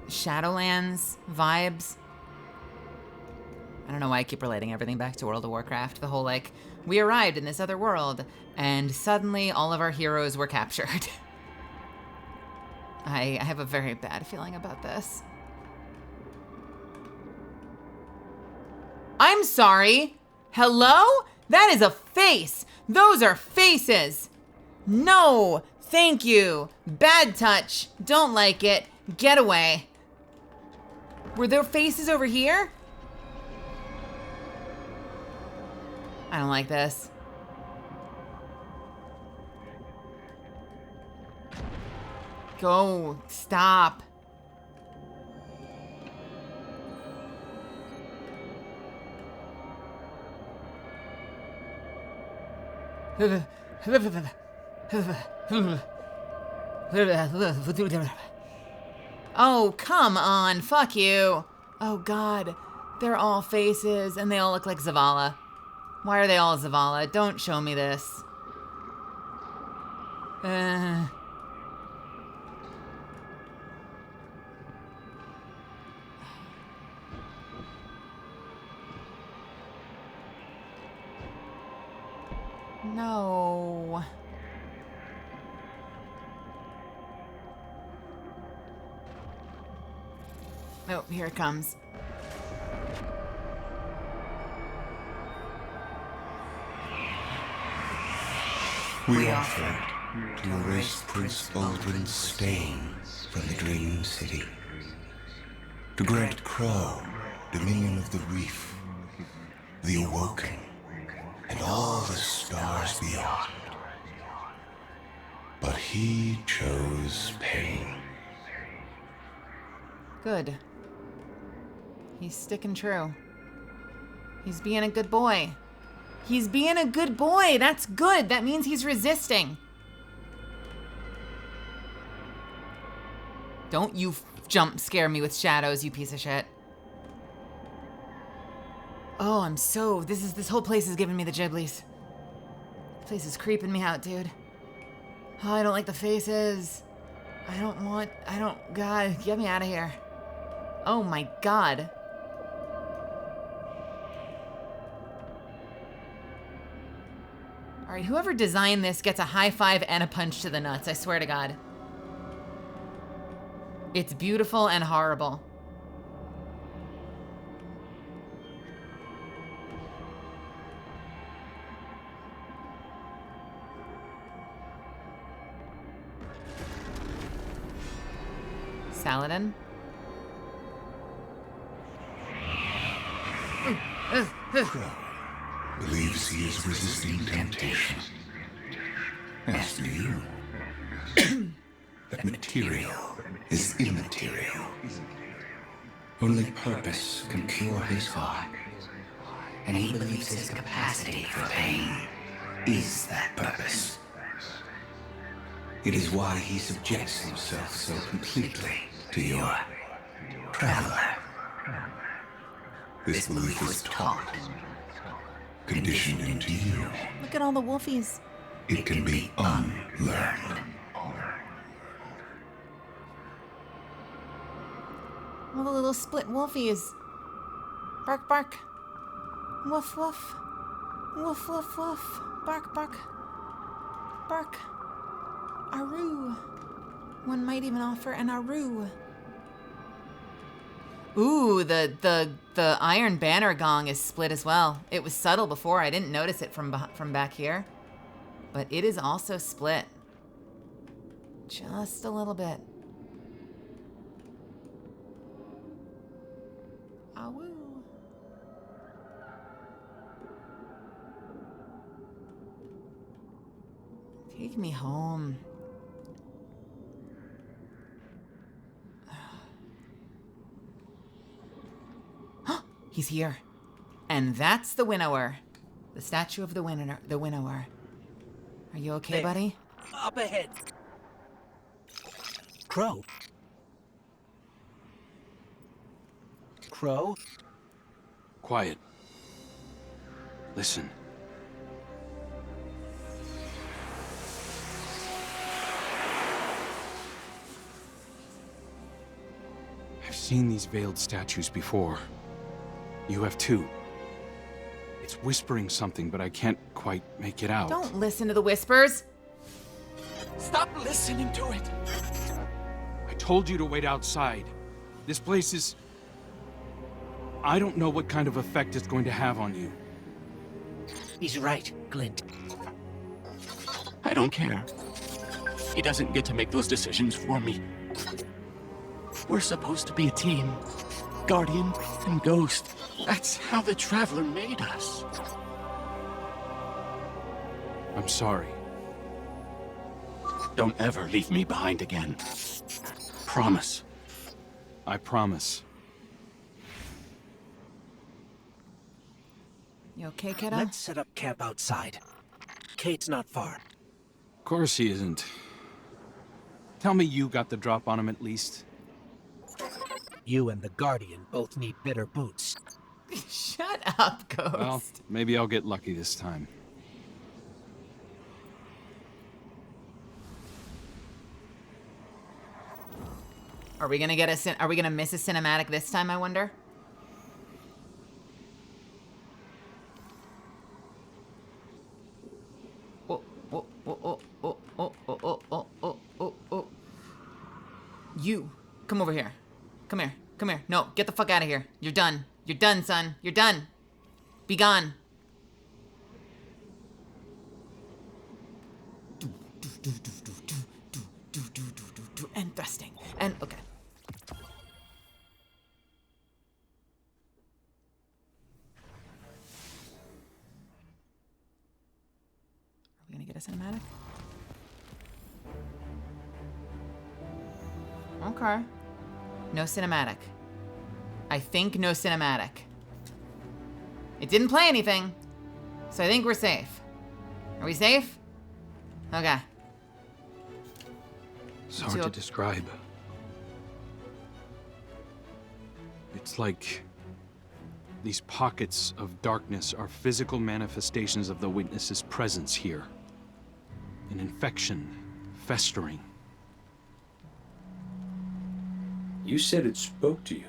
Shadowlands vibes. I don't know why I keep relating everything back to World of Warcraft. The whole like We arrived in this other world, and suddenly all of our heroes were captured. I have a very bad feeling about this. I'm sorry. Hello? That is a face. Those are faces. No, thank you. Bad touch. Don't like it. Get away. Were there faces over here? I don't like this. Go. Stop. Oh, come on. Fuck you. Oh, God. They're all faces, and they all look like Zavala. Why are they all Zavala? Don't show me this. No. Oh, here it comes. We offered to erase Prince Baldwin's stain from the Dream City, to grant Crow dominion of the Reef, the Awoken, and all the stars beyond. But he chose pain. Good. He's sticking true. He's being a good boy. He's being a good boy. That's good. That means he's resisting. Don't you jump scare me with shadows, you piece of shit. Oh, I'm so... This whole place is giving me the giblies. This place is creeping me out, dude. Oh, I don't like the faces. God, get me out of here. Oh my God. All right, whoever designed this gets a high five and a punch to the nuts, I swear to God. It's beautiful and horrible. Saladin? Crow believes he is resisting temptation. As do you. But material is immaterial. Only purpose can cure his heart. And he believes his capacity for pain is that purpose. It is why he subjects himself so completely to your traveler. This belief is taught, conditioned into you. Look at all the wolfies. It can be unlearned. All the little split wolfies. Bark, bark. Woof, woof. Woof, woof, woof. Bark, bark. Bark. Aru. One might even offer an aru. Ooh, the iron banner gong is split as well. It was subtle before. I didn't notice it from back here. But it is also split. Just a little bit. Awoo. Take me home. He's here. And that's the winnower. The statue of the winnower. Are you okay, buddy? Up ahead. Crow. Crow? Quiet. Listen. I've seen these veiled statues before. You have too. It's whispering something, but I can't quite make it out. Don't listen to the whispers. Stop listening to it! I told you to wait outside. This place is... I don't know what kind of effect it's going to have on you. He's right, Glint. I don't care. He doesn't get to make those decisions for me. We're supposed to be a team. Guardian and Ghost. That's how the Traveler made us. I'm sorry. Don't ever leave me behind again. Promise. I promise. You okay, kiddo? Let's set up camp outside. Kate's not far. Of course he isn't. Tell me you got the drop on him at least. You and the Guardian both need better boots. Shut up, Ghost. Well, maybe I'll get lucky this time. Are we gonna are we gonna miss a cinematic this time, I wonder? Oh. You, come over here. Come here. Come here. No, get the fuck out of here. You're done. You're done, son. You're done. Be gone. And thrusting. And okay. Are we gonna get a cinematic? Okay. No cinematic. I think no cinematic. It didn't play anything, so I think we're safe. Are we safe? Okay. It's hard to describe. It's like these pockets of darkness are physical manifestations of the witness's presence here. An infection, festering. You said it spoke to you.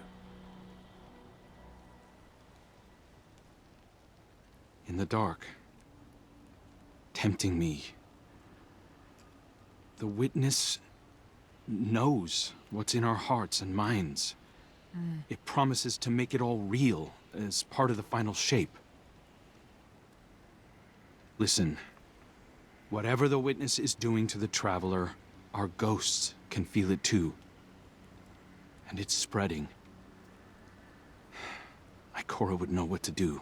In the dark. Tempting me. The witness knows what's in our hearts and minds. It promises to make it all real as part of the final shape. Listen, whatever the witness is doing to the Traveler, our ghosts can feel it too. And it's spreading. Ikora would know what to do.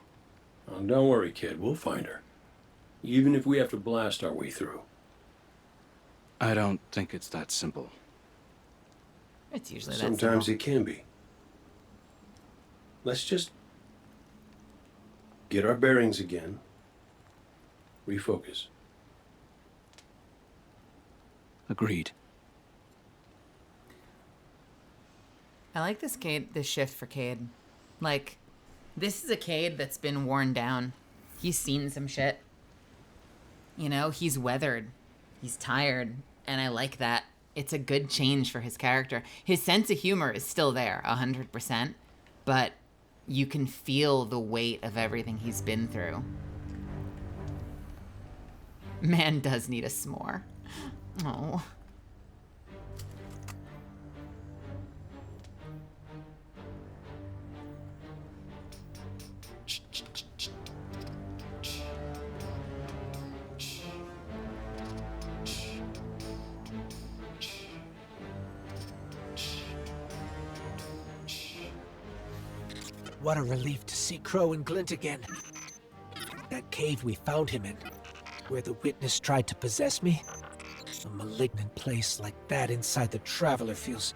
Oh, don't worry, kid. We'll find her. Even if we have to blast our way through. I don't think it's that simple. It's usually that Sometimes simple. it can be. Let's just get our bearings again. Refocus. Agreed. I like this shift for Cade. Like, this is a Cade that's been worn down. He's seen some shit. You know, he's weathered. He's tired. And I like that. It's a good change for his character. His sense of humor is still there, 100%. But you can feel the weight of everything he's been through. Man does need a s'more. Oh. What a relief to see Crow and Glint again. That cave we found him in, where the witness tried to possess me. A malignant place like that inside the Traveler feels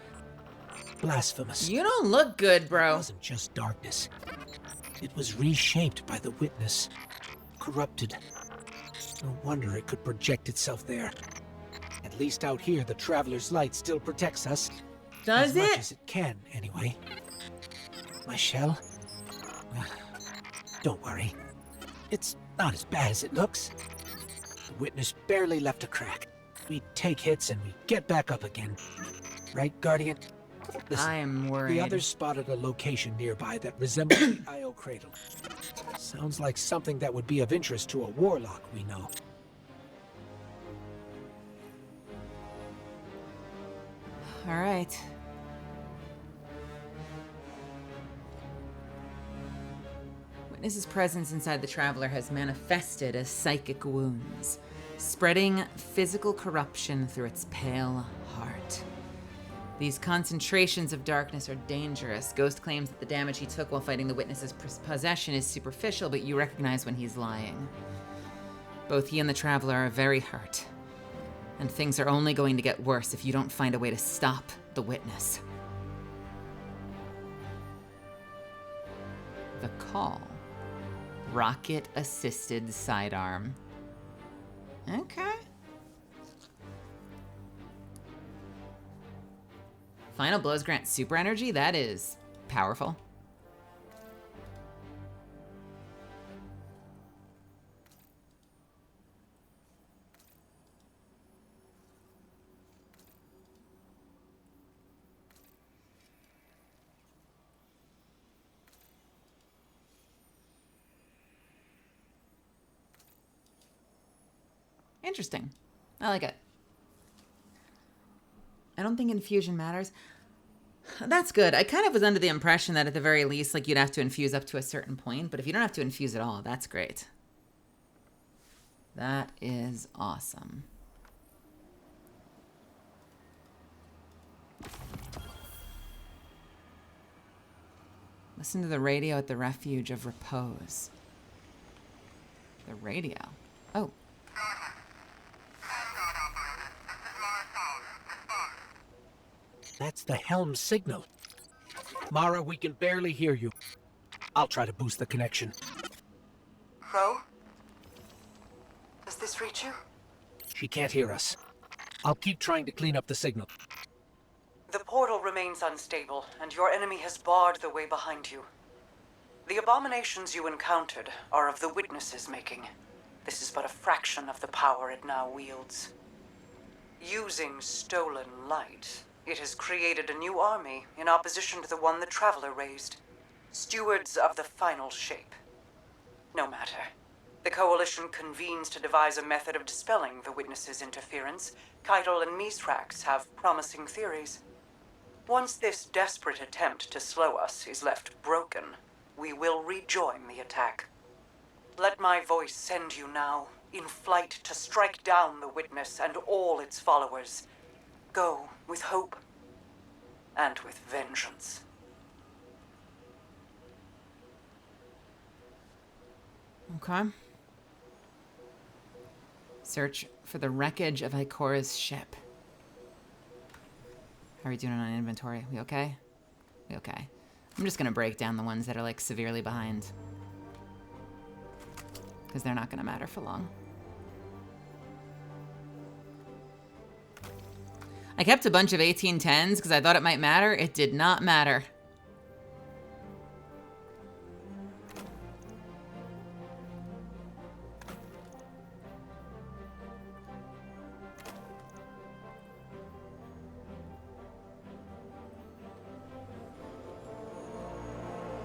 blasphemous. You don't look good, bro. It wasn't just darkness. It was reshaped by the witness. Corrupted. No wonder it could project itself there. At least out here, the Traveler's light still protects us. Does it? As much as it can, anyway. My shell? Don't worry. It's not as bad as it looks. The witness barely left a crack. We take hits and we get back up again. Right, Guardian? Listen, I am worried. The others spotted a location nearby that resembles the Io cradle. Sounds like something that would be of interest to a warlock we know. All right. Witness's presence inside the Traveler has manifested as psychic wounds, spreading physical corruption through its pale heart. These concentrations of darkness are dangerous. Ghost claims that the damage he took while fighting the Witness's possession is superficial, but you recognize when he's lying. Both he and the Traveler are very hurt, and things are only going to get worse if you don't find a way to stop the Witness. The call. Rocket-assisted sidearm. Okay. Final blows grant super energy? That is powerful. Interesting. I like it. I don't think infusion matters. That's good. I kind of was under the impression that at the very least, like, you'd have to infuse up to a certain point, but if you don't have to infuse at all, that's great. That is awesome. Listen to the radio at the Refuge of Repose. The radio. Oh. That's the helm signal. Mara, we can barely hear you. I'll try to boost the connection. Crow? Does this reach you? She can't hear us. I'll keep trying to clean up the signal. The portal remains unstable, and your enemy has barred the way behind you. The abominations you encountered are of the Witness's making. This is but a fraction of the power it now wields. Using stolen light, it has created a new army in opposition to the one the Traveler raised. Stewards of the final shape. No matter. The Coalition convenes to devise a method of dispelling the Witness's interference. Keitel and Mithrax have promising theories. Once this desperate attempt to slow us is left broken, we will rejoin the attack. Let my voice send you now, in flight to strike down the Witness and all its followers. Go with hope and with vengeance. Okay. Search for the wreckage of Ikora's ship. How are we doing on inventory? We okay? We okay. I'm just gonna break down the ones that are, like, severely behind, because they're not gonna matter for long. I kept a bunch of 1810s because I thought it might matter. It did not matter.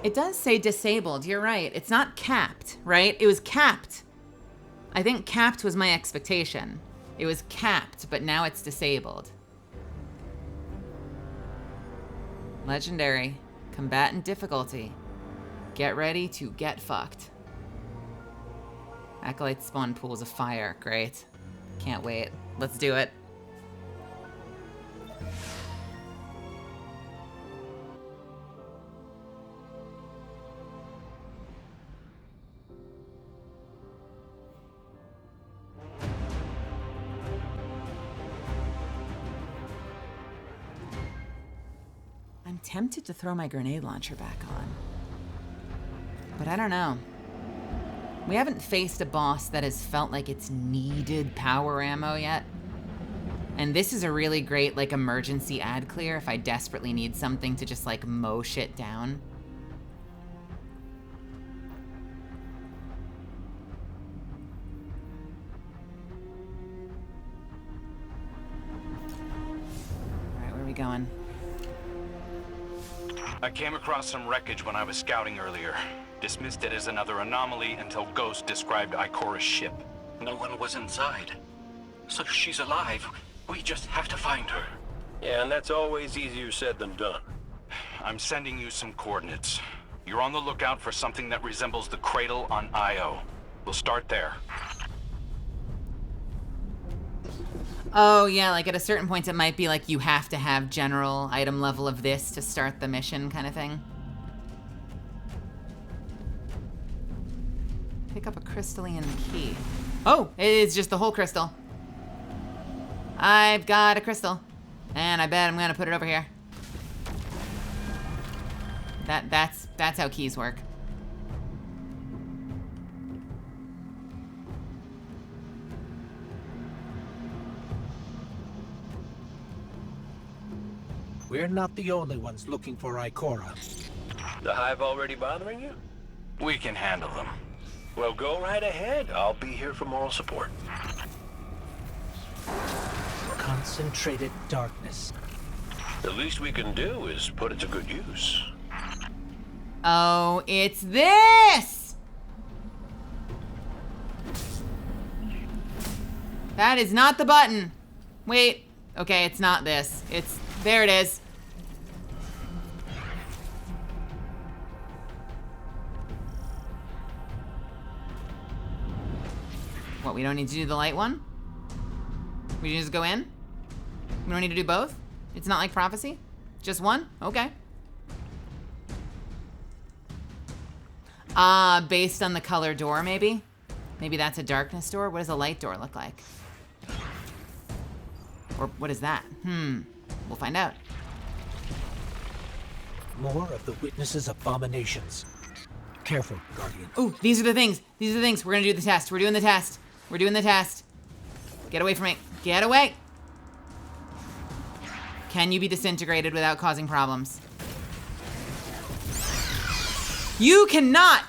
It does say disabled. You're right. It's not capped, right? It was capped. I think capped was my expectation. It was capped, but now it's disabled. Legendary. Combatant difficulty. Get ready to get fucked. Acolytes spawn pools of fire. Great. Can't wait. Let's do it. I'm tempted to throw my grenade launcher back on. But I don't know. We haven't faced a boss that has felt like it's needed power ammo yet. And this is a really great, like, emergency ad clear if I desperately need something to just, like, mow shit down. Alright, where are we going? I came across some wreckage when I was scouting earlier. Dismissed it as another anomaly until Ghost described Ikora's ship. No one was inside. So she's alive. We just have to find her. Yeah, and that's always easier said than done. I'm sending you some coordinates. You're on the lookout for something that resembles the cradle on Io. We'll start there. Oh, yeah, like at a certain point, it might be like you have to have general item level of this to start the mission kind of thing. Pick up a crystalline key. Oh, it's just the whole crystal. I've got a crystal. And I bet I'm gonna put it over here. That's how keys work. We're not the only ones looking for Ikora. The Hive already bothering you? We can handle them. Well, go right ahead. I'll be here for moral support. Concentrated darkness. The least we can do is put it to good use. Oh, it's this! That is not the button. Wait. Okay, it's not this. There it is. What, we don't need to do the light one? We can just go in? We don't need to do both? It's not like prophecy? Just one? Okay. Based on the color door, maybe? Maybe that's a darkness door? What does a light door look like? Or what is that? We'll find out. More of the witness's abominations. Careful, Guardian. Ooh, these are the things. These are the things. We're gonna do the test. We're doing the test. We're doing the test. Get away from me. Get away. Can you be disintegrated without causing problems? You cannot!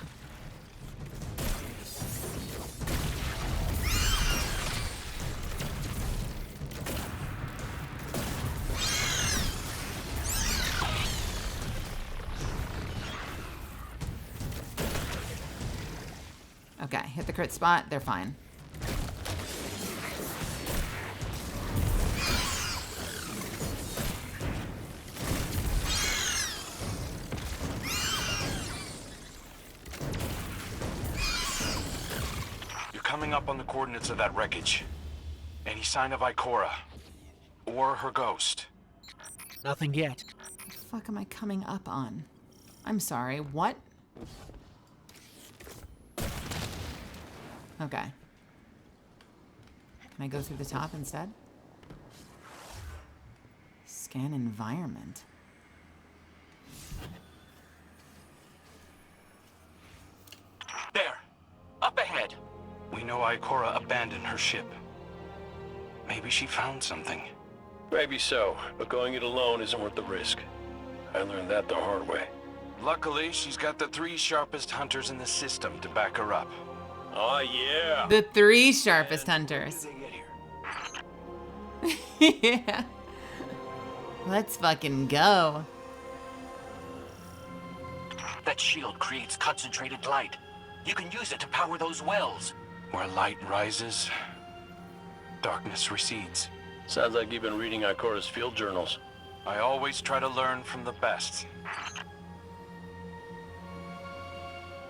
Okay, hit the crit spot. They're fine. You're coming up on the coordinates of that wreckage. Any sign of Ikora? Or her ghost? Nothing yet. What the fuck am I coming up on? I'm sorry, what? Okay. Can I go through the top instead? Scan environment. There! Up ahead! We know Ikora abandoned her ship. Maybe she found something. Maybe so, but going it alone isn't worth the risk. I learned that the hard way. Luckily, she's got the 3 sharpest hunters in the system to back her up. Oh, yeah! The 3 sharpest hunters. Yeah. Let's fucking go. That shield creates concentrated light. You can use it to power those wells. Where light rises, darkness recedes. Sounds like you've been reading Ikora's field journals. I always try to learn from the best.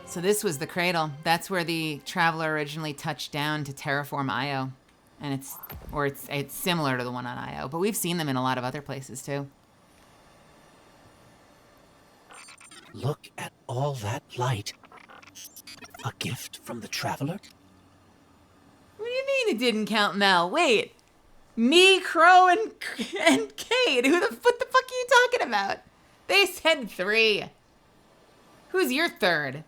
So this was the cradle. That's where the Traveler originally touched down to terraform Io. And it's similar to the one on Io, but we've seen them in a lot of other places too. Look at all that light. A gift from the Traveler? What do you mean it didn't count Mel? Wait. Me, Crow, and Cade. What the fuck are you talking about? They said 3. Who's your 3rd?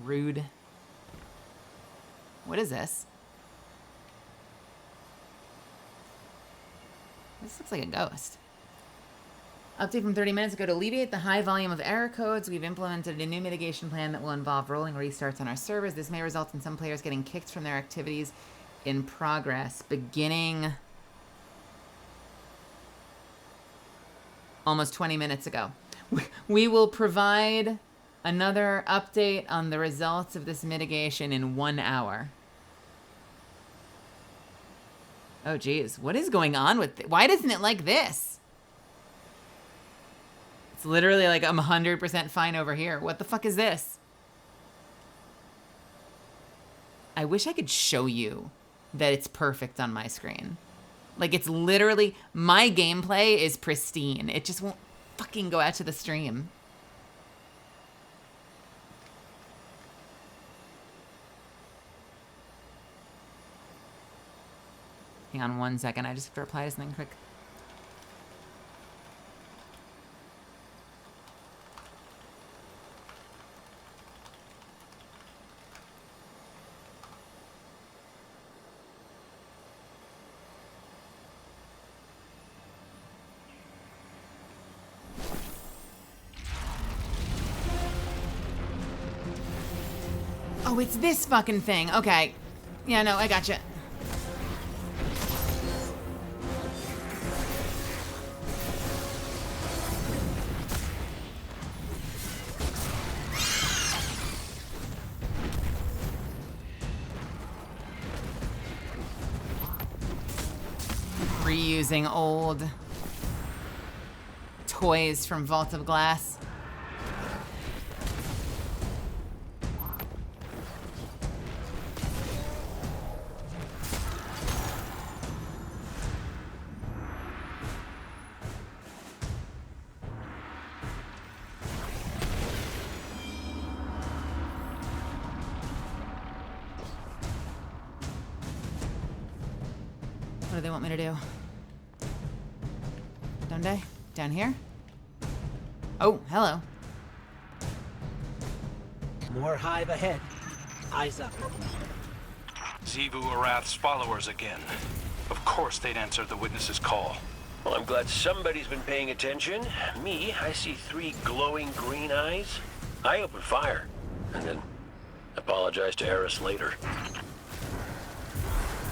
Rude. What is this? This looks like a ghost. Update from 30 minutes ago. To alleviate the high volume of error codes, we've implemented a new mitigation plan that will involve rolling restarts on our servers. This may result in some players getting kicked from their activities in progress beginning almost 20 minutes ago. We will provide another update on the results of this mitigation in 1 hour. Oh, geez. What is going on with it? Why doesn't it like this? It's literally like I'm 100% fine over here. What the fuck is this? I wish I could show you that it's perfect on my screen. Like, it's literally, my gameplay is pristine. It just won't fucking go out to the stream. Hang on 1 second. I just have to reply to something quick. Oh, it's this fucking thing. Okay. Yeah, no, I gotcha. Reusing old toys from Vault of Glass. What do they want me to do? Don't they? Down here? Oh, hello. More hive ahead. Eyes up. Xivu Arath's followers again. Of course they'd answer the witness's call. Well, I'm glad somebody's been paying attention. Me, I see 3 glowing green eyes. I open fire, and then apologize to Eris later.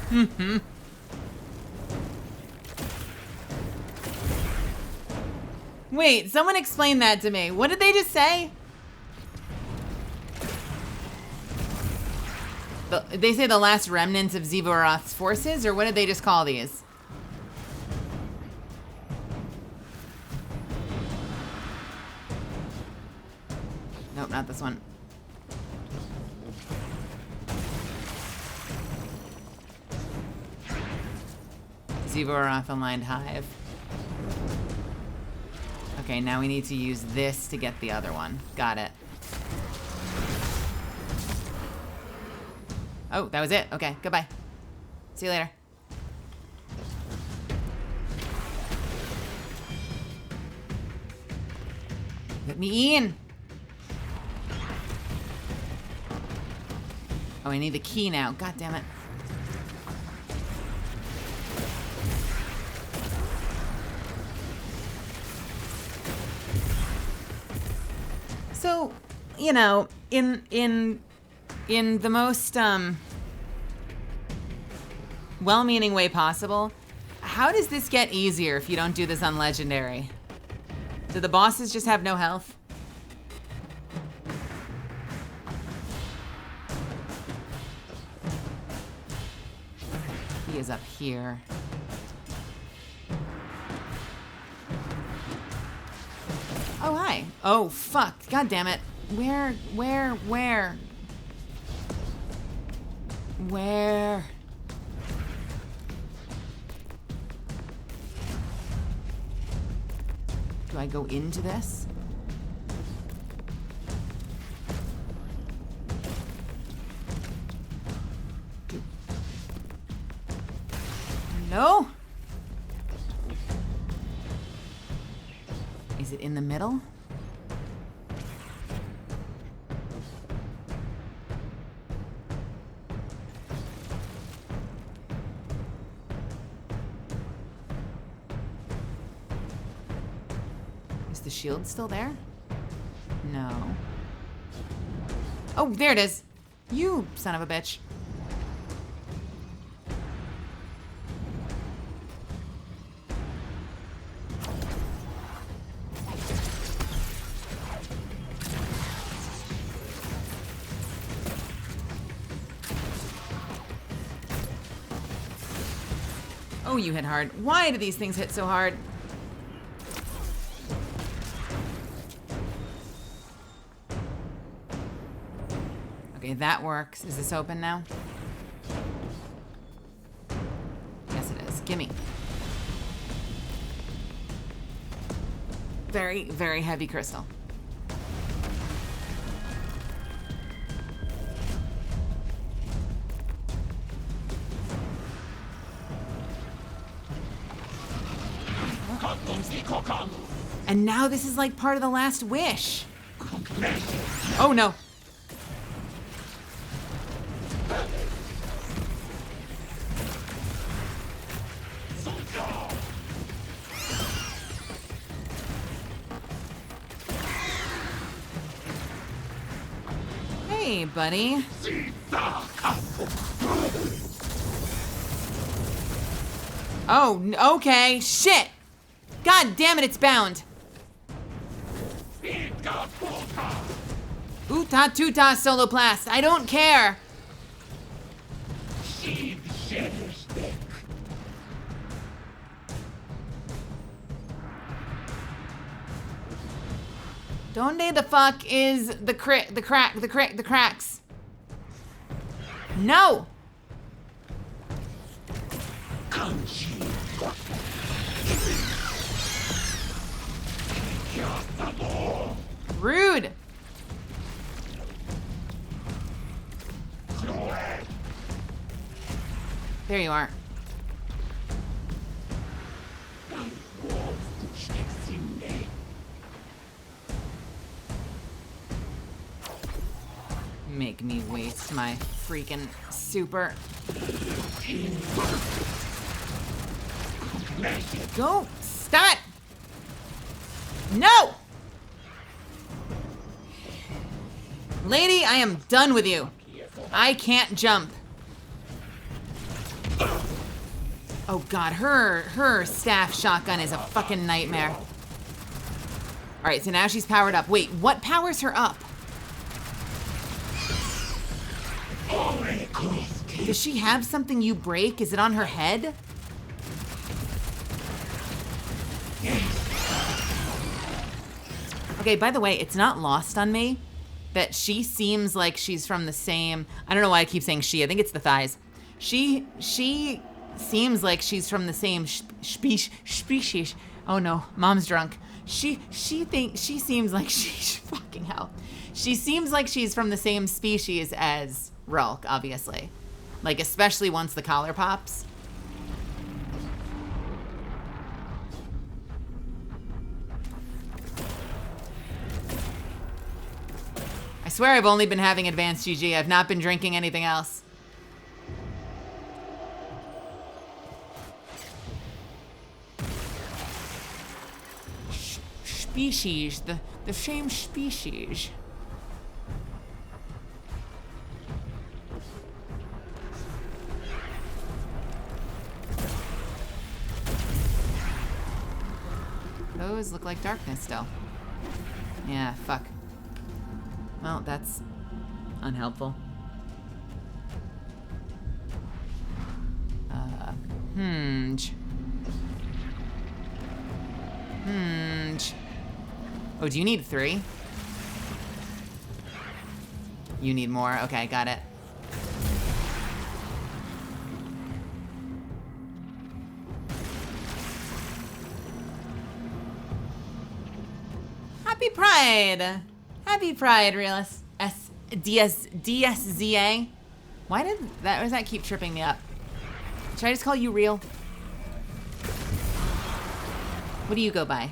Mm-hmm. Wait, someone explain that to me. What did they just say? They say the last remnants of Xivu Arath's forces, or what did they just call these? Nope, not this one. Xivu Arath aligned hive. Okay, now we need to use this to get the other one. Got it. Oh, that was it. Okay, goodbye. See you later. Let me in. Oh, I need the key now. God damn it. So, you know, in the most well-meaning way possible, how does this get easier if you don't do this on Legendary? Do the bosses just have no health? He is up here. Oh, hi. Oh, fuck. God damn it. Where? Do I go into this? No? Is it in the middle? Is the shield still there? No. Oh, there it is. You son of a bitch. Oh, you hit hard. Why do these things hit so hard? Okay, that works. Is this open now? Yes, it is. Gimme. Very, very heavy crystal. And now this is like part of the last wish. Oh no. Hey, buddy. Oh, okay. Shit. God damn it, it's bound. Uta tuta soloplast. I don't care. Donde the fuck is the cracks? No. Rude. There you are. Make me waste my freaking super. Go! Stop it! No! Lady, I am done with you. I can't jump. Oh god, her staff shotgun is a fucking nightmare. Alright, so now she's powered up. Wait, what powers her up? Does she have something you break? Is it on her head? Okay, by the way, it's not lost on me that she seems like she's from the same... I don't know why I keep saying she. I think it's the thighs. She seems like she's from the same species. Oh no, mom's drunk. She seems like she's... Fucking hell. She seems like she's from the same species as Rulk, obviously. Like, especially once the collar pops. I swear I've only been having advanced GG. I've not been drinking anything else. Species. The same species. Those look like darkness still. Yeah, fuck. Well, that's unhelpful. Oh, do you need 3? You need more. Okay, got it. Happy Pride! Happy Pride, Realist DSZA. Why does that keep tripping me up? Should I just call you Real? What do you go by?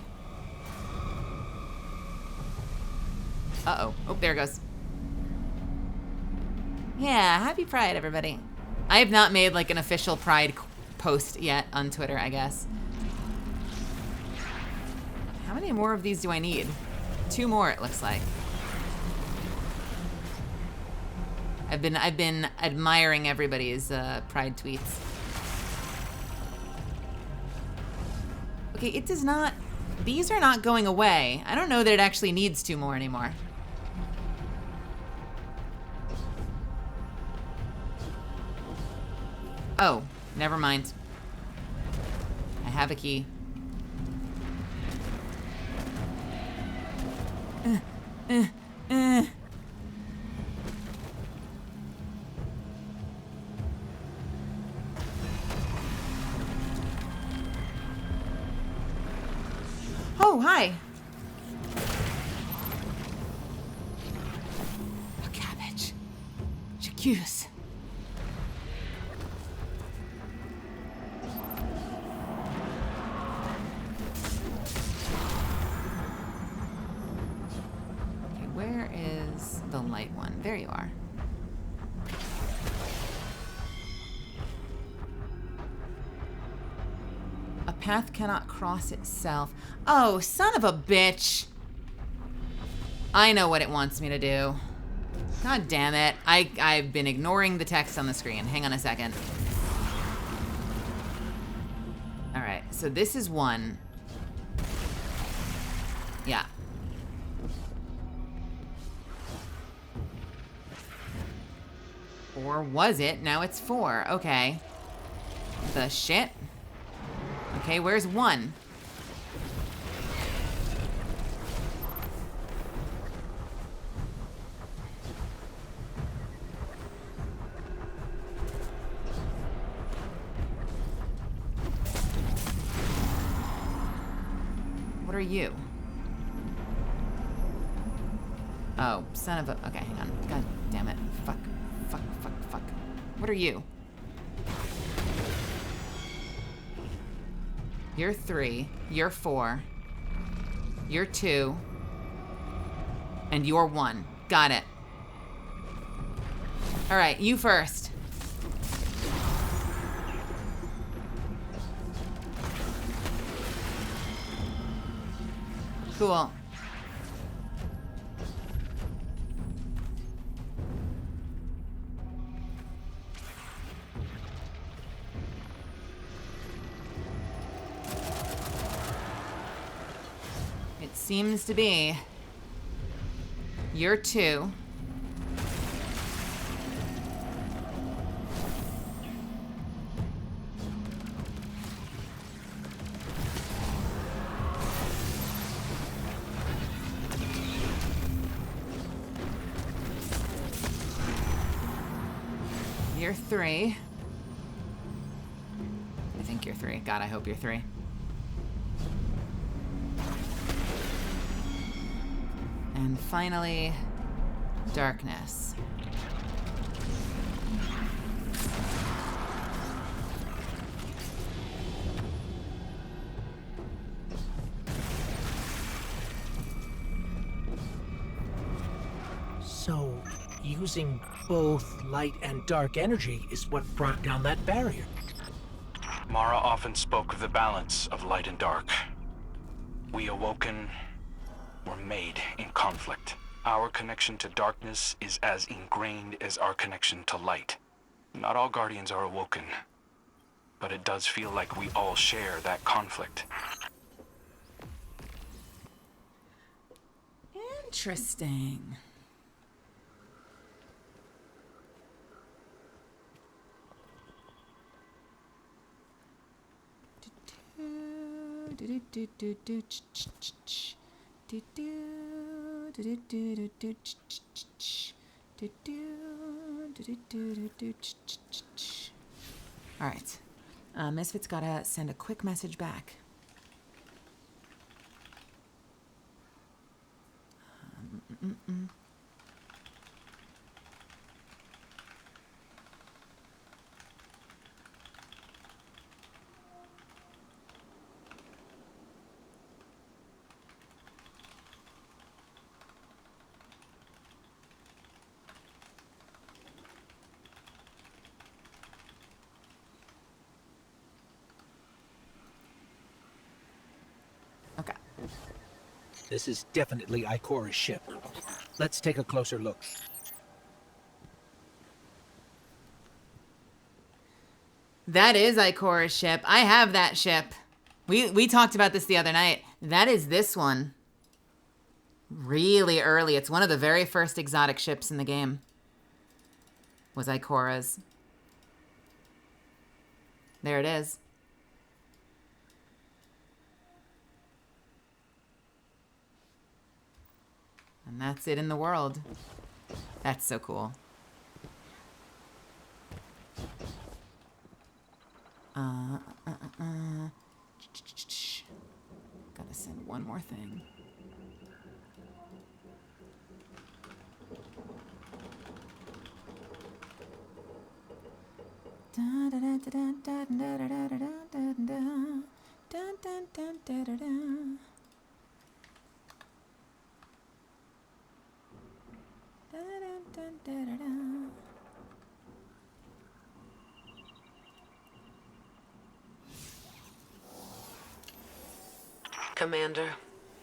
Uh-oh. Oh, there it goes. Yeah, happy Pride, everybody. I have not made like an official Pride post yet on Twitter, I guess. How many more of these do I need? 2 more, it looks like. I've been admiring everybody's Pride tweets. Okay, it does not... These are not going away. I don't know that it actually needs 2 more anymore. Oh, never mind. have a key. Oh, hi. A cabbage. J'accuse. Okay, where is the light one? There you are. A path cannot cross itself. Oh, son of a bitch. I know what it wants me to do. God damn it. I've been ignoring the text on the screen. Hang on a second. Alright, so this is one. Yeah. Or was it? Now it's 4. Okay. The shit. Okay, where's 1? What are you? Oh, son of a... Okay, hang on. God damn it. Fuck. Fuck, fuck, fuck. What are you? You're 3. You're 4. You're 2. And you're 1. Got it. Alright, you first. Cool. It seems to be. You're 2. You're 3. I think you're 3. God, I hope you're 3. And finally, darkness. So, using both light and dark energy is what brought down that barrier. Mara often spoke of the balance of light and dark. We awoken were made in conflict. Our connection to darkness is as ingrained as our connection to light. Not all Guardians are awoken, but it does feel like we all share that conflict. Interesting. All right. Misfit's gotta send a quick message back. Okay. This is definitely Ikora's ship. Let's take a closer look. That is Ikora's ship. I have that ship. We talked about this the other night. That is this one. Really early. It's one of the very first exotic ships in the game. Was Ikora's. There it is. And that's it in the world. That's so cool. Gotta send one more thing. Commander,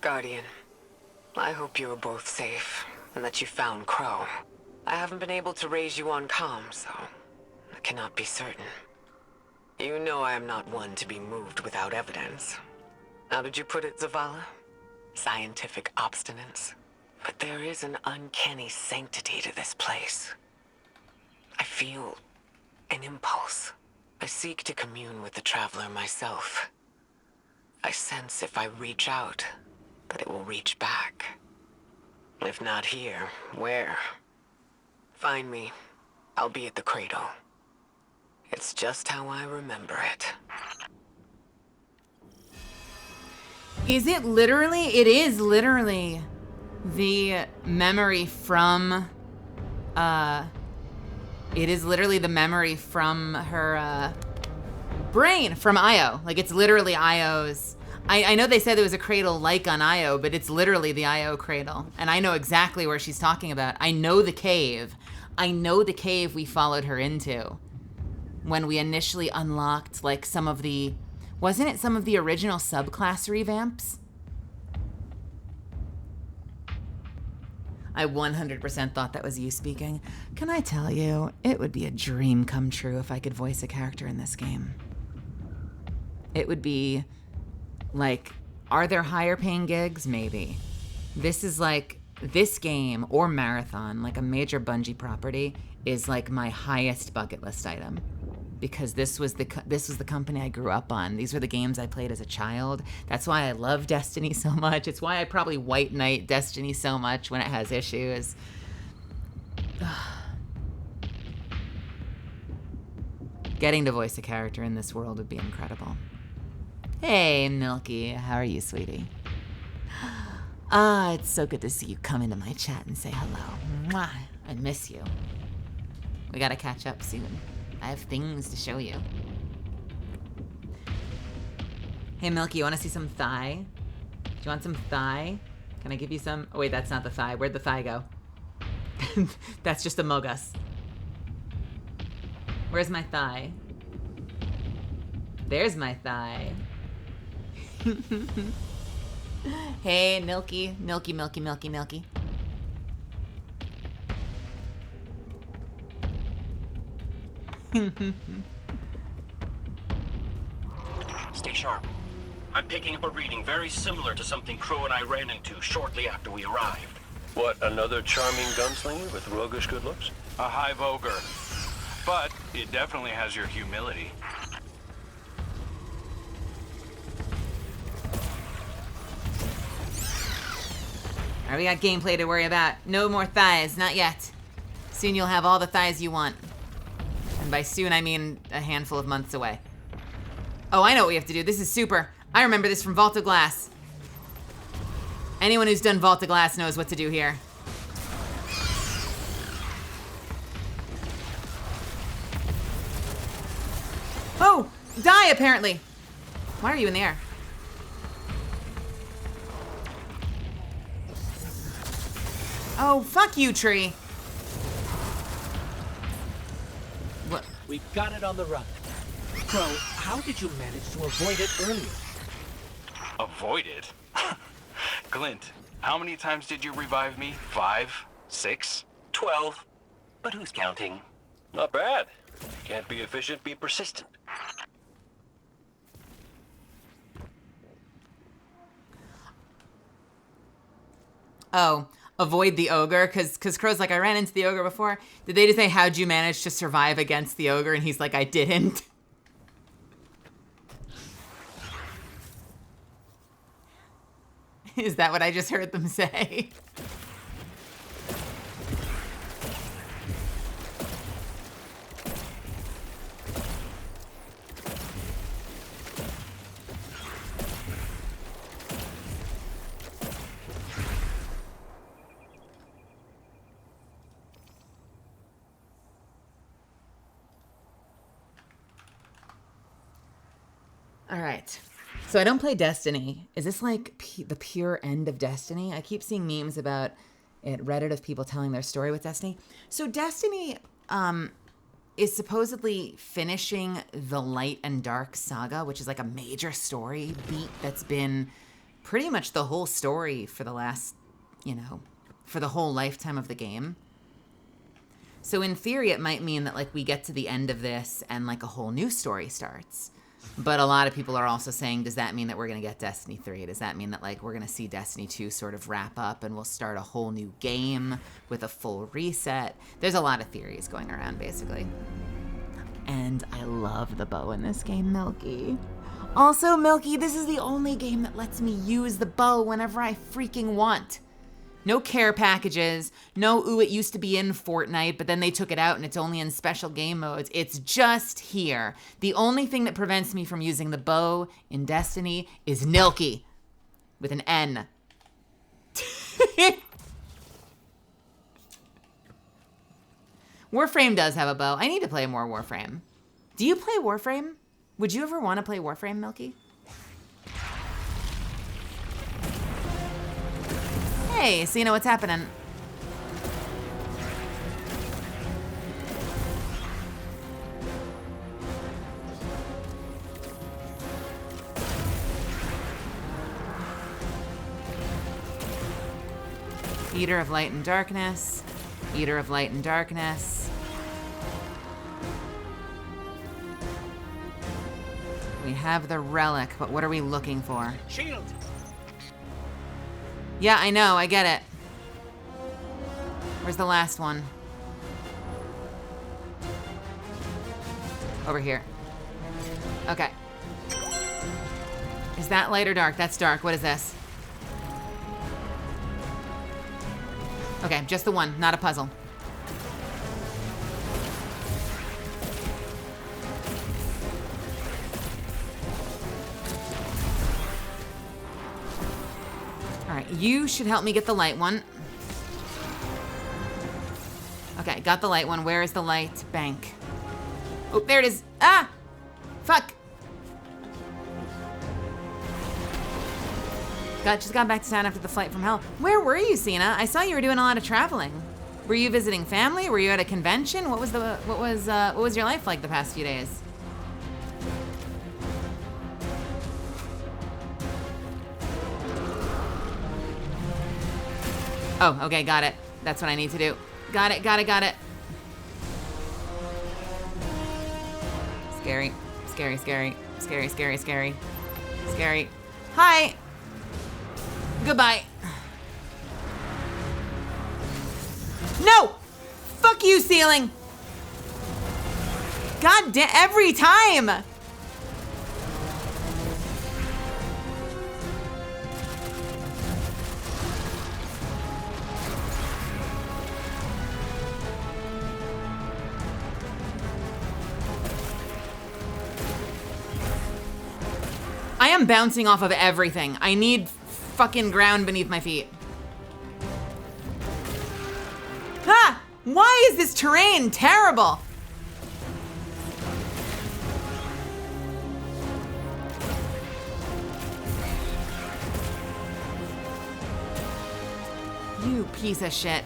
Guardian, I hope you are both safe, and that you found Crow. I haven't been able to raise you on comm, so I cannot be certain. You know I am not one to be moved without evidence. How did you put it, Zavala? Scientific obstinance. But there is an uncanny sanctity to this place. I feel an impulse. I seek to commune with the Traveler myself. I sense if I reach out, that it will reach back. If not here, where? Find me. I'll be at the cradle. It's just how I remember it. Is it literally? It is literally the memory from, it is literally the memory from her, brain, from Io. Like, it's literally Io's. I know they said there was a cradle like on Io, but it's literally the Io cradle. And I know exactly where she's talking about. I know the cave. I know the cave we followed her into when we initially unlocked, like, some of the... Wasn't it some of the original subclass revamps? I 100% thought that was you speaking. Can I tell you, it would be a dream come true if I could voice a character in this game. It would be, like, are there higher paying gigs? Maybe. This is like, this game, or Marathon, like a major Bungie property, is like my highest bucket list item. Because this was the company I grew up on. These were the games I played as a child. That's why I love Destiny so much. It's why I probably white knight Destiny so much when it has issues. Getting to voice a character in this world would be incredible. Hey, Milky. How are you, sweetie? It's so good to see you come into my chat and say hello. Mwah. I miss you. We gotta catch up soon. I have things to show you. Hey, Milky, you want to see some thigh? Do you want some thigh? Can I give you some? Oh, wait, that's not the thigh. Where'd the thigh go? That's just a Mogus. Where's my thigh? There's my thigh. Hey, Milky. Milky, Milky, Milky, Milky. Stay sharp. I'm picking up a reading very similar to something Crow and I ran into shortly after we arrived. What, another charming gunslinger with roguish good looks? A hive ogre. But it definitely has your humility. Alright, we got gameplay to worry about. No more thighs, not yet. Soon you'll have all the thighs you want. And by soon, I mean a handful of months away. Oh, I know what we have to do. This is super. I remember this from Vault of Glass. Anyone who's done Vault of Glass knows what to do here. Oh! Die, apparently! Why are you in the air? Oh, fuck you, tree. What? We got it on the run. Crow, how did you manage to avoid it earlier? Avoid it? Glint, how many times did you revive me? 5? 6? 12. But who's counting? Not bad. Can't be efficient, be persistent. Oh, avoid the ogre? Because Crow's like, I ran into the ogre before. Did they just say, how'd you manage to survive against the ogre? And he's like, I didn't. Is that what I just heard them say? All right. So I don't play Destiny. Is this like the pure end of Destiny? I keep seeing memes about it, Reddit, of people telling their story with Destiny. So Destiny is supposedly finishing the Light and Dark saga, which is like a major story beat that's been pretty much the whole story for the last, for the whole lifetime of the game. So in theory, it might mean that like we get to the end of this and like a whole new story starts. But a lot of people are also saying, does that mean that we're going to get Destiny 3? Does that mean that like we're going to see Destiny 2 sort of wrap up and we'll start a whole new game with a full reset? There's a lot of theories going around, basically. And I love the bow in this game, Milky. Also, Milky, this is the only game that lets me use the bow whenever I freaking want. No care packages, no, ooh, it used to be in Fortnite, but then they took it out and it's only in special game modes. It's just here. The only thing that prevents me from using the bow in Destiny is Nilky, with an N. Warframe does have a bow. I need to play more Warframe. Do you play Warframe? Would you ever want to play Warframe, Milky? Hey, so you know what's happening. Eater of Light and Darkness. Eater of Light and Darkness. We have the relic, but what are we looking for? Shield! Yeah, I know, I get it. Where's the last one? Over here. Okay. Is that light or dark? That's dark. What is this? Okay, just the one, not a puzzle. All right, you should help me get the light one. Okay, got the light one. Where is the light bank? Oh, there it is. Ah! Fuck. Just got back to town after the flight from hell. Where were you, Cena? I saw you were doing a lot of traveling. Were you visiting family? Were you at a convention? What was your life like the past few days? Oh, okay, got it. That's what I need to do. Got it. Scary. Scary. Hi. Goodbye. No! Fuck you, ceiling! God damn, every time! I am bouncing off of everything. I need fucking ground beneath my feet. Ah! Why is this terrain terrible? You piece of shit.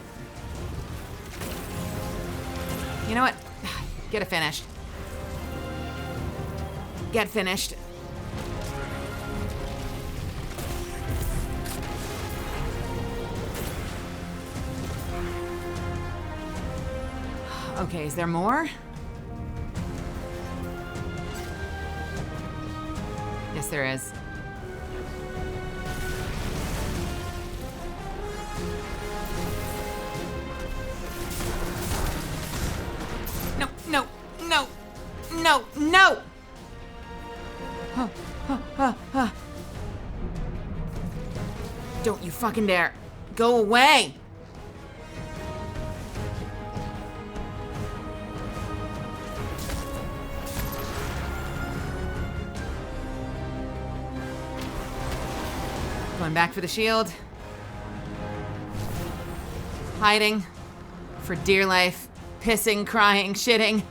You know what? Get it finished. Get finished. Okay, is there more? Yes, there is. No! Don't you fucking dare. Go away! Going back for the shield. Hiding. For dear life. Pissing, crying, shitting.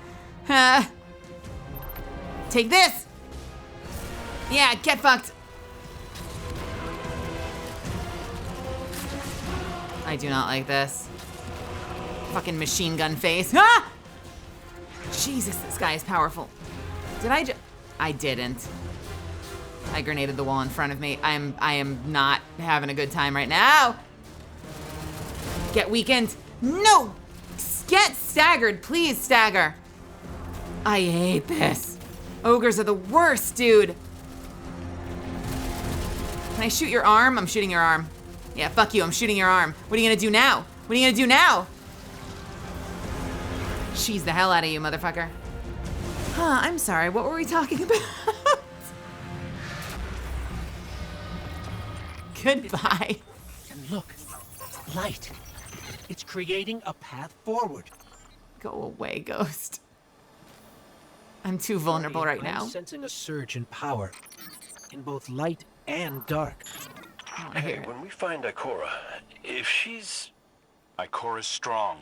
Take this! Yeah, get fucked. I do not like this. Fucking machine gun face. Ah! Jesus, this guy is powerful. Did I I didn't. I grenaded the wall in front of me. I am not having a good time right now. Get weakened. No! Get staggered, please, stagger. I hate this. Ogres are the worst, dude. Can I shoot your arm? I'm shooting your arm. Yeah, fuck you, I'm shooting your arm. What are you gonna do now? What are you gonna do now? Cheese the hell out of you, motherfucker. Huh, I'm sorry, what were we talking about? Goodbye. And look, light. It's creating a path forward. Go away, Ghost. I'm too vulnerable right now. I'm sensing a surge in power, in both light and dark. Hey, when we find Ikora, if she's... Ikora's strong.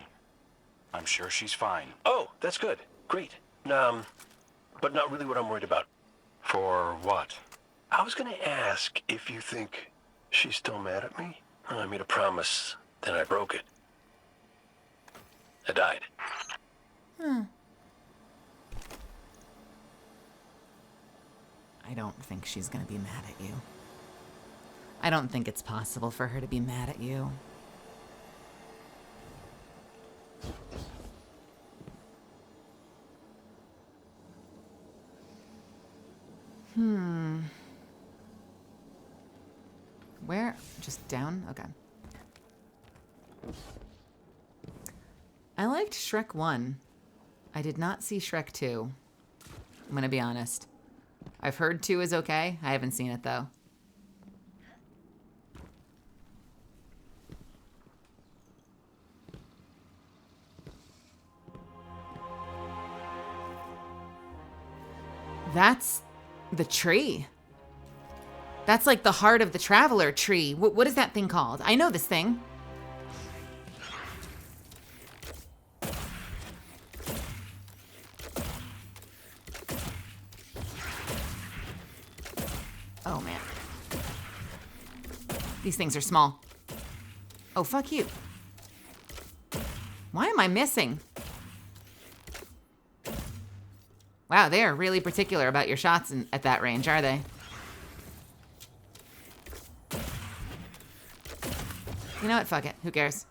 I'm sure she's fine. Oh, that's good. Great. But not really what I'm worried about. For what? I was gonna ask if you think she's still mad at me. I made a promise, then I broke it. I died. I don't think she's gonna be mad at you. I don't think it's possible for her to be mad at you. Where? Just down? Okay. I liked Shrek 1. I did not see Shrek 2. I'm gonna be honest. I've heard 2 is okay. I haven't seen it though. That's the tree. That's like the heart of the traveler tree. What is that thing called? I know this thing. Oh man. These things are small. Oh, fuck you. Why am I missing? Wow, they are really particular about your shots at that range, are they? You know what? Fuck it. Who cares?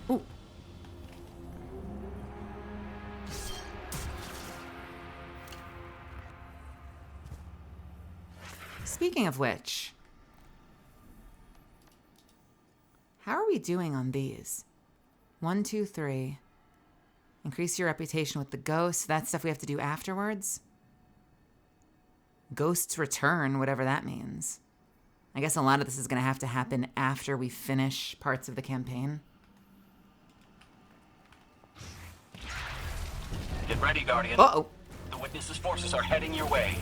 Ooh. Speaking of which, how are we doing on these? 1, 2, 3. Increase your reputation with the ghosts. That's stuff we have to do afterwards. Ghosts return, whatever that means. I guess a lot of this is going to have to happen after we finish parts of the campaign. Get ready, Guardian. Uh-oh. The Witness's forces are heading your way.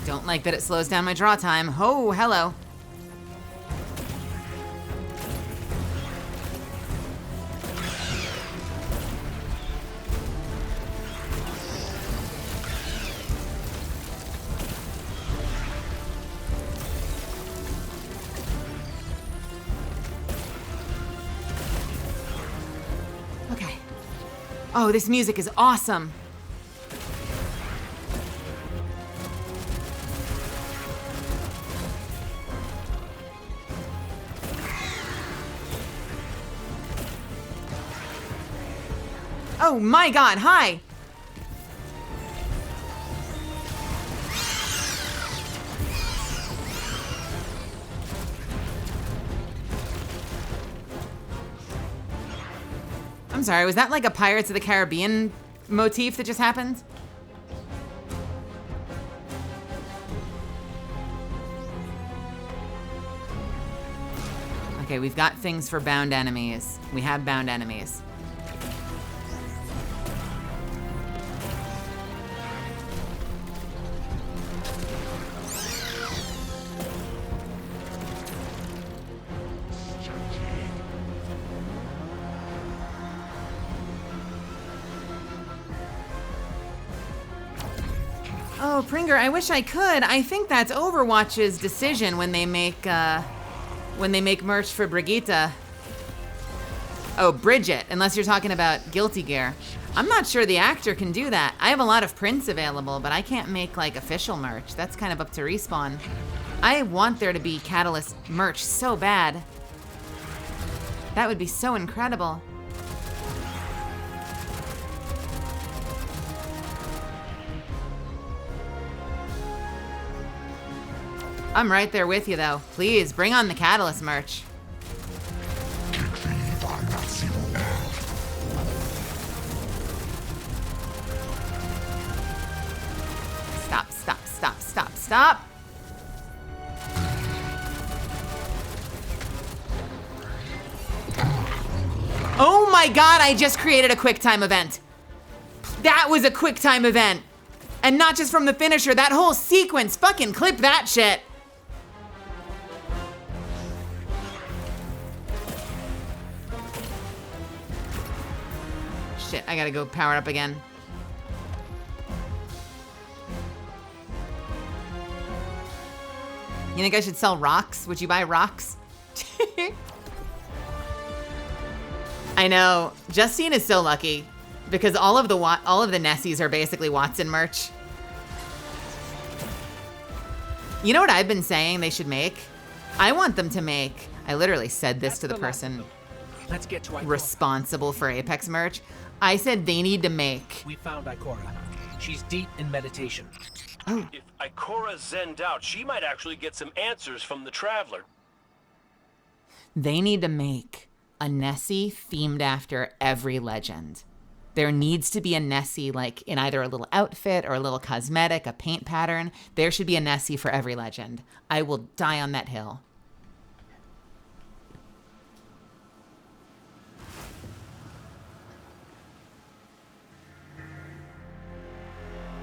Don't like that it slows down my draw time. Oh, hello. Okay. Oh, this music is awesome. Oh my god, hi! I'm sorry, was that like a Pirates of the Caribbean motif that just happened? Okay, we've got things for bound enemies. We have bound enemies. Oh, Pringer, I wish I could. I think that's Overwatch's decision when they make merch for Brigitte. Oh, Bridget, unless you're talking about Guilty Gear. I'm not sure the actor can do that. I have a lot of prints available, but I can't make like official merch. That's kind of up to Respawn. I want there to be Catalyst merch so bad. That would be so incredible. I'm right there with you though. Please, bring on the Catalyst merch. Stop, stop, stop, stop, stop. Oh my god, I just created a QuickTime event. That was a QuickTime event. And not just from the finisher, that whole sequence. Fucking clip that shit. Shit, I gotta go power up again. You think I should sell rocks? Would you buy rocks? I know. Justine is so lucky because all of the Nessies are basically Watson merch. You know what I've been saying they should make? I want them to make. I literally said this to the person Let's get to responsible for Apex merch. I said they need to make. We found Ikora. She's deep in meditation. If Ikora zenned out, she might actually get some answers from the Traveler. They need to make a Nessie themed after every legend. There needs to be a Nessie like in either a little outfit or a little cosmetic, a paint pattern. There should be a Nessie for every legend. I will die on that hill.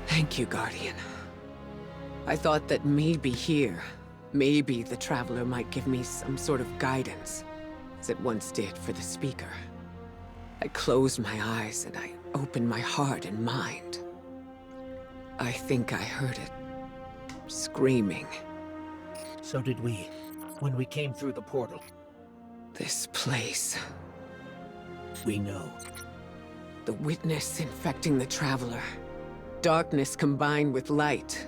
Thank you, Guardian. I thought that maybe here, maybe the Traveler might give me some sort of guidance, as it once did for the Speaker. I closed my eyes and I opened my heart and mind. I think I heard it screaming. So did we, when we came through the portal. This place. We know. The witness infecting the Traveler. Darkness combined with light.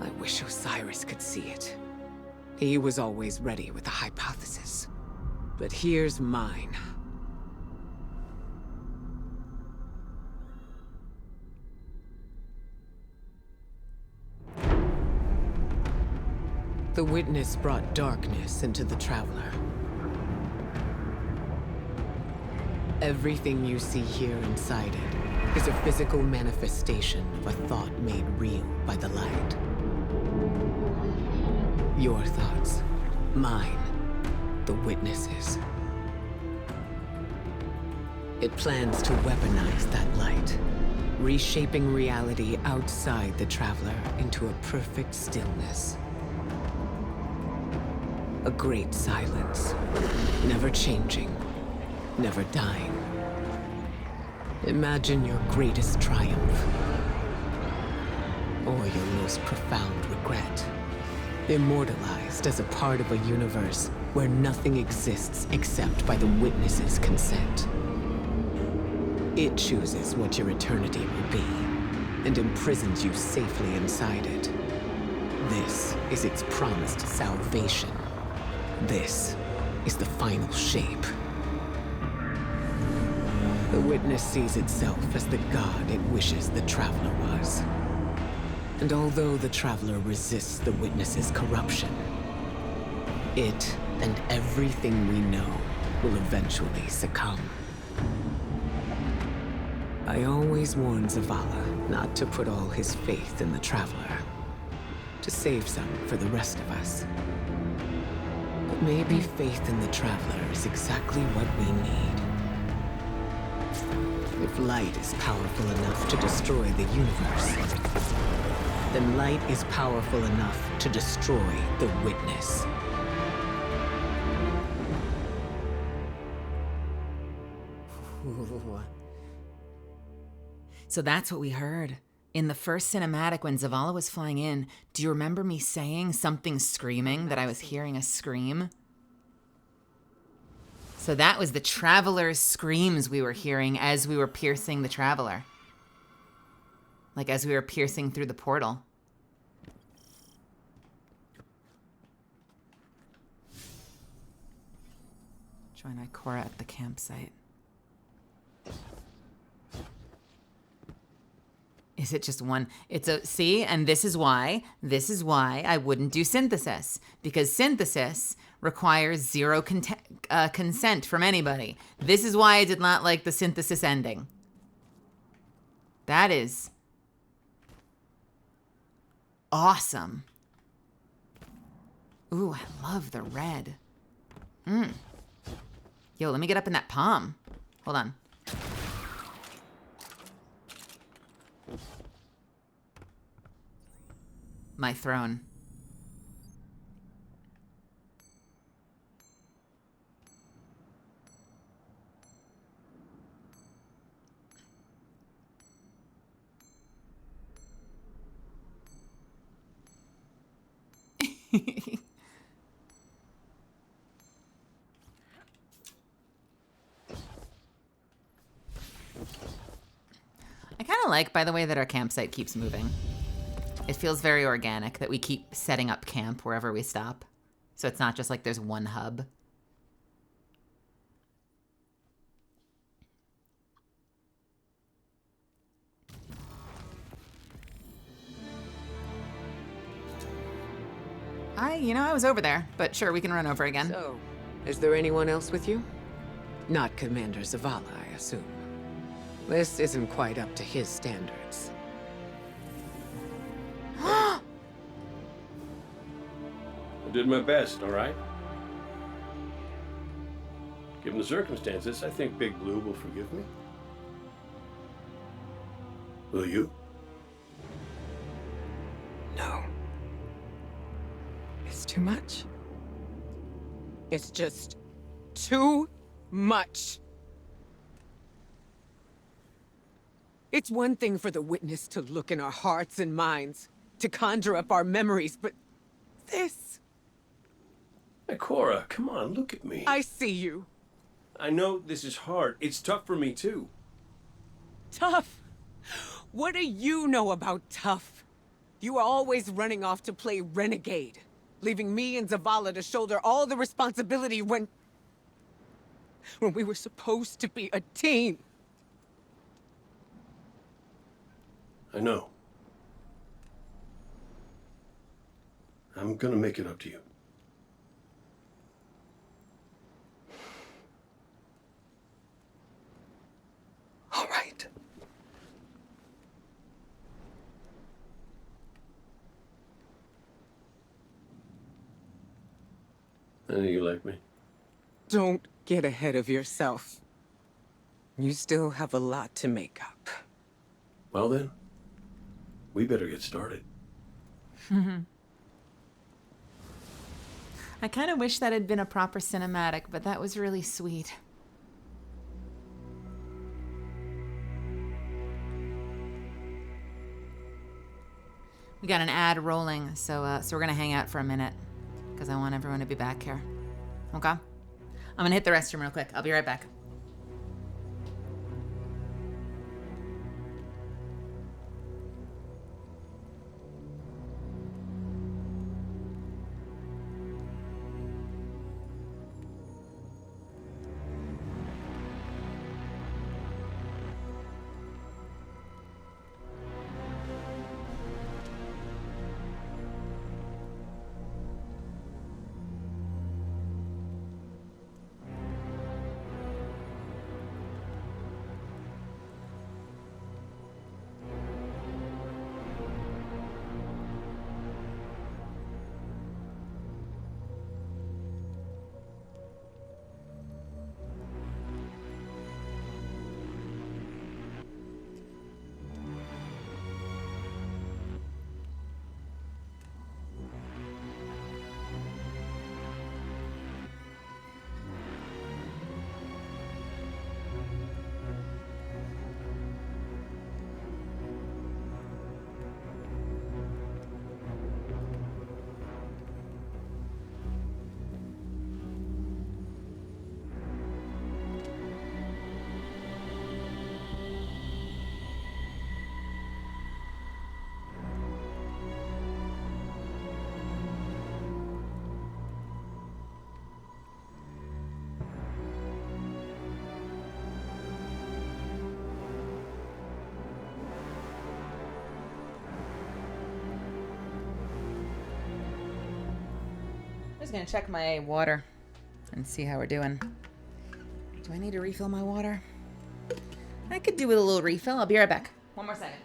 I wish Osiris could see it. He was always ready with a hypothesis. But here's mine. The witness brought darkness into the Traveler. Everything you see here inside it is a physical manifestation of a thought made real by the light. Your thoughts, mine, the witnesses. It plans to weaponize that light, reshaping reality outside the Traveler into a perfect stillness. A great silence, never changing, never dying. Imagine your greatest triumph, or your most profound regret. Immortalized as a part of a universe where nothing exists except by the witness's consent. It chooses what your eternity will be, and imprisons you safely inside it. This is its promised salvation. This is the final shape. The witness sees itself as the god it wishes the Traveler was. And although the Traveler resists the witness's corruption, it and everything we know will eventually succumb. I always warn Zavala not to put all his faith in the Traveler, to save some for the rest of us. But Maybe faith in the Traveler is exactly what we need. If light is powerful enough to destroy the universe, then light is powerful enough to destroy the Witness. Ooh. So that's what we heard. In the first cinematic when Zavala was flying in, do you remember me saying something screaming, that I was hearing a scream? So that was the Traveler's screams we were hearing as we were piercing the Traveler. Like as we were piercing through the portal. Join Ikora at the campsite. Is it just one? See, and this is why I wouldn't do synthesis, because synthesis requires zero consent from anybody. This is why I did not like the synthesis ending. That is awesome. Ooh, I love the red. Yo, let me get up in that palm. Hold on. My throne. I kind of like, by the way, that our campsite keeps moving. It feels very organic that we keep setting up camp wherever we stop. So it's not just like there's one hub. I was over there, but sure, we can run over again. So, is there anyone else with you? Not Commander Zavala, I assume. This isn't quite up to his standards. I did my best, all right? Given the circumstances, I think Big Blue will forgive me. Will you? No. It's too much. It's just too much. It's one thing for the Witness to look in our hearts and minds, to conjure up our memories, but this... Ikora, come on, look at me. I see you. I know this is hard. It's tough for me, too. Tough? What do you know about tough? You were always running off to play renegade, leaving me and Zavala to shoulder all the responsibility when we were supposed to be a team. I know. I'm gonna make it up to you. All right. I know you like me. Don't get ahead of yourself. You still have a lot to make up. Well then, we better get started. I kind of wish that had been a proper cinematic, but that was really sweet. We got an ad rolling, so we're gonna hang out for a minute because I want everyone to be back here. Okay? I'm gonna hit the restroom real quick. I'll be right back. I'm just gonna check my water and see how we're doing. Do I need to refill my water? I could do with a little refill. I'll be right back. One more second.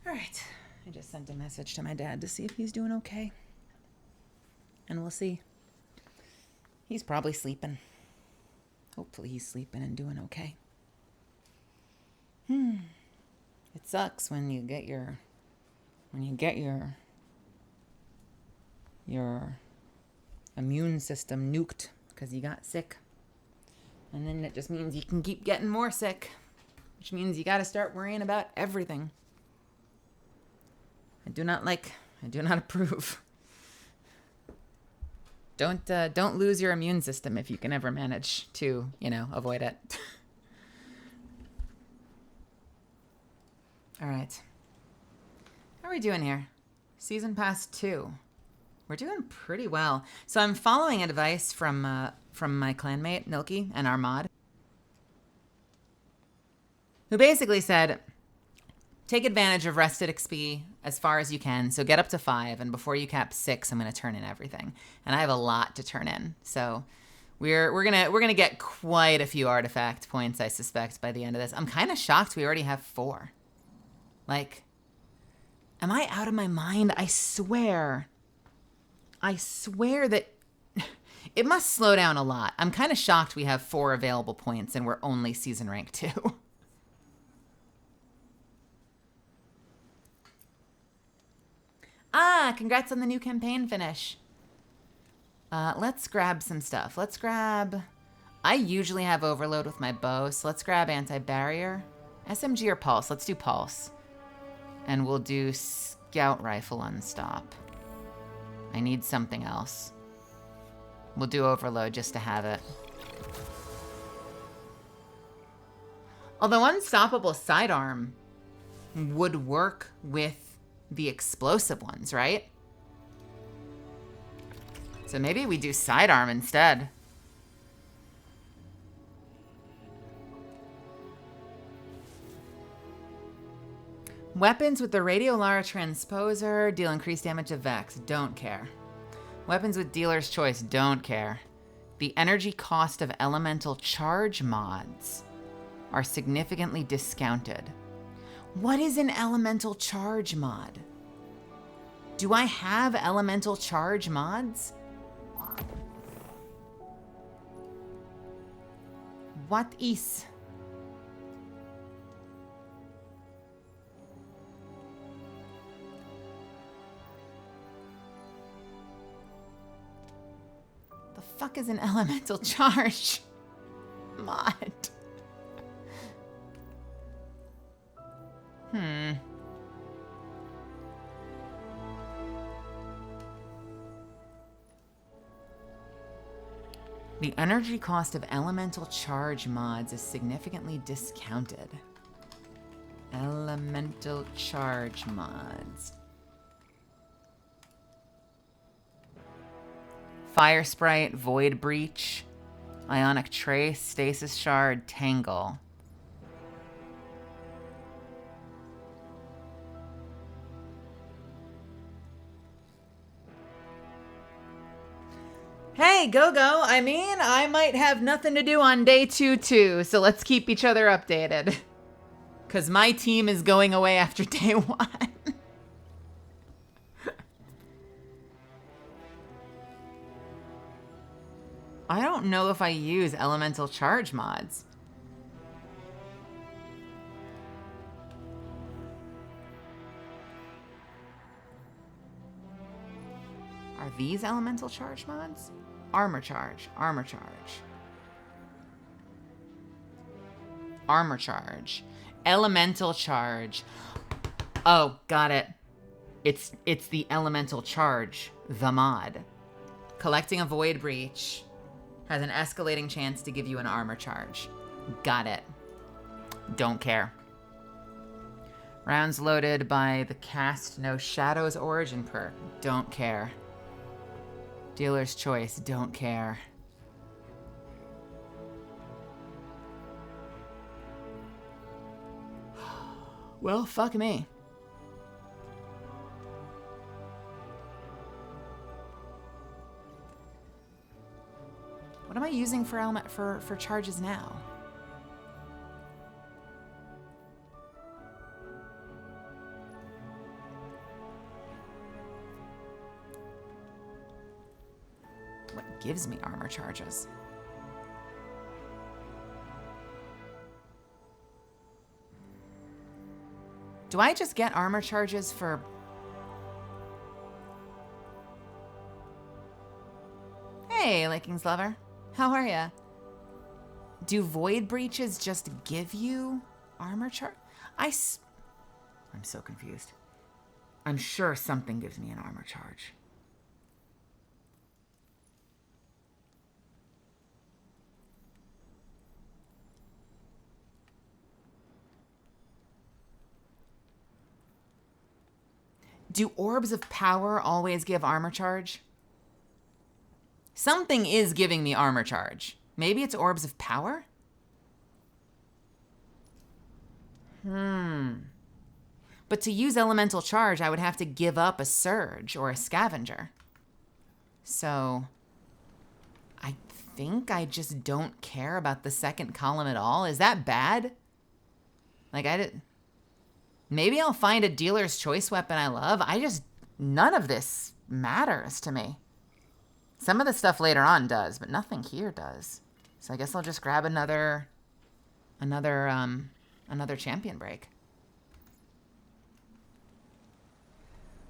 All right. I just sent a message to my dad to see if he's doing okay. And we'll see. He's probably sleeping. Hopefully he's sleeping and doing okay. It sucks when you get your immune system nuked because you got sick. And then it just means you can keep getting more sick, which means you got to start worrying about everything. I do not approve. Don't lose your immune system if you can ever manage to, avoid it. All right. How are we doing here? Season Pass 2. We're doing pretty well. So I'm following advice from my clanmate, Milky, and our mod, who basically said, take advantage of rested XP as far as you can. So get up to 5, and before you cap 6, I'm going to turn in everything. And I have a lot to turn in. So we're gonna get quite a few artifact points, I suspect, by the end of this. I'm kind of shocked we already have 4. Like, am I out of my mind? I swear that it must slow down a lot. I'm kind of shocked we have 4 available points and we're only season rank 2. Congrats on the new campaign finish. Let's grab some stuff. I usually have overload with my bow, so let's grab anti-barrier. SMG or pulse? Let's do pulse. And we'll do scout rifle unstop. I need something else. We'll do overload just to have it. Although unstoppable sidearm would work with the explosive ones, right? So maybe we do sidearm instead. Weapons with the Radiolara Transposer deal increased damage to Vex. Don't care. Weapons with Dealer's Choice. Don't care. The energy cost of elemental charge mods are significantly discounted. What is an elemental charge mod? Do I have elemental charge mods? What is? The fuck is an elemental charge mod? The energy cost of elemental charge mods is significantly discounted. Elemental charge mods. Fire Sprite, Void Breach, Ionic Trace, Stasis Shard, Tangle. Hey, Go-Go, I mean, I might have nothing to do on day 2 too, so let's keep each other updated. Because my team is going away after day 1. I don't know if I use elemental charge mods. Are these elemental charge mods? Armor charge, armor charge. Armor charge. Elemental charge. Oh, got it. It's the elemental charge, the mod. Collecting a void breach has an escalating chance to give you an armor charge. Got it. Don't care. Rounds loaded by the Cast No Shadows origin perk. Don't care. Dealer's choice. Don't care. Well, fuck me. What am I using for charges now? What gives me armor charges? Do I just get armor charges for... Hey, Lakings Lover. How are ya? Do void breaches just give you armor charge? I'm so confused. I'm sure something gives me an armor charge. Do orbs of power always give armor charge? Something is giving me armor charge. Maybe it's orbs of power? But to use elemental charge, I would have to give up a surge or a scavenger. So I think I just don't care about the second column at all. Is that bad? Like, maybe I'll find a dealer's choice weapon I love. None of this matters to me. Some of the stuff later on does, but nothing here does. So I guess I'll just grab another champion break.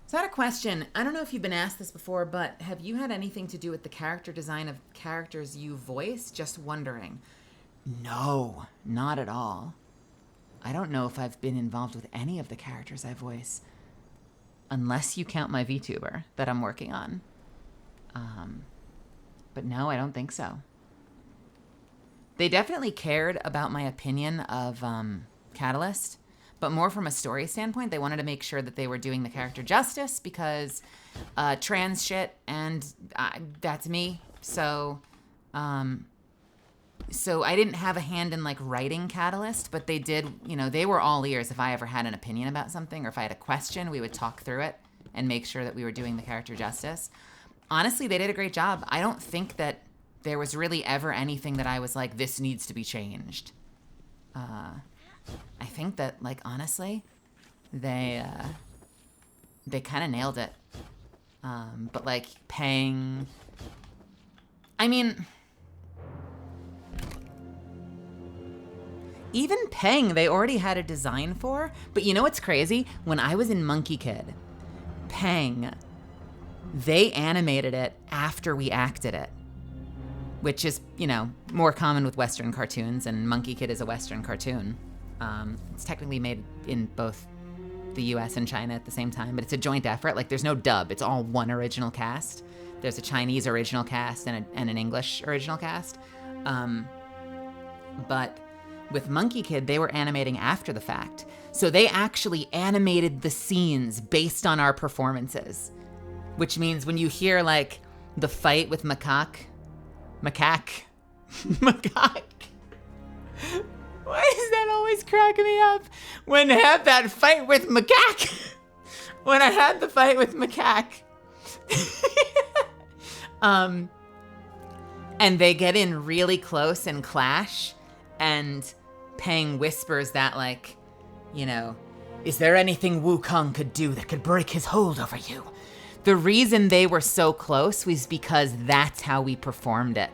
So I had a question. I don't know if you've been asked this before, but have you had anything to do with the character design of characters you voice? Just wondering. No, not at all. I don't know if I've been involved with any of the characters I voice. Unless you count my VTuber that I'm working on. But no, I don't think so. They definitely cared about my opinion of Catalyst, but more from a story standpoint. They wanted to make sure that they were doing the character justice because trans shit, and that's me. So I didn't have a hand in like writing Catalyst, but they did, they were all ears. If I ever had an opinion about something or if I had a question, we would talk through it and make sure that we were doing the character justice. Honestly, they did a great job. I don't think that there was really ever anything that I was like, this needs to be changed. I think that, like, honestly, they kind of nailed it. But like Pang, I mean, even Pang, they already had a design for. But you know what's crazy? When I was in Monkey Kid, Pang, they animated it after we acted it, which is, more common with Western cartoons, and Monkey Kid is a Western cartoon. It's technically made in both the US and China at the same time, but it's a joint effort. Like, there's no dub. It's all one original cast. There's a Chinese original cast and an English original cast. But with Monkey Kid, they were animating after the fact. So they actually animated the scenes based on our performances. Which means when you hear, like, the fight with Macaque. Why is that always cracking me up? When I had that fight with Macaque. When I had the fight with Macaque. And they get in really close and clash, and Peng whispers that, like, you know, is there anything Wukong could do that could break his hold over you? The reason they were so close was because that's how we performed it.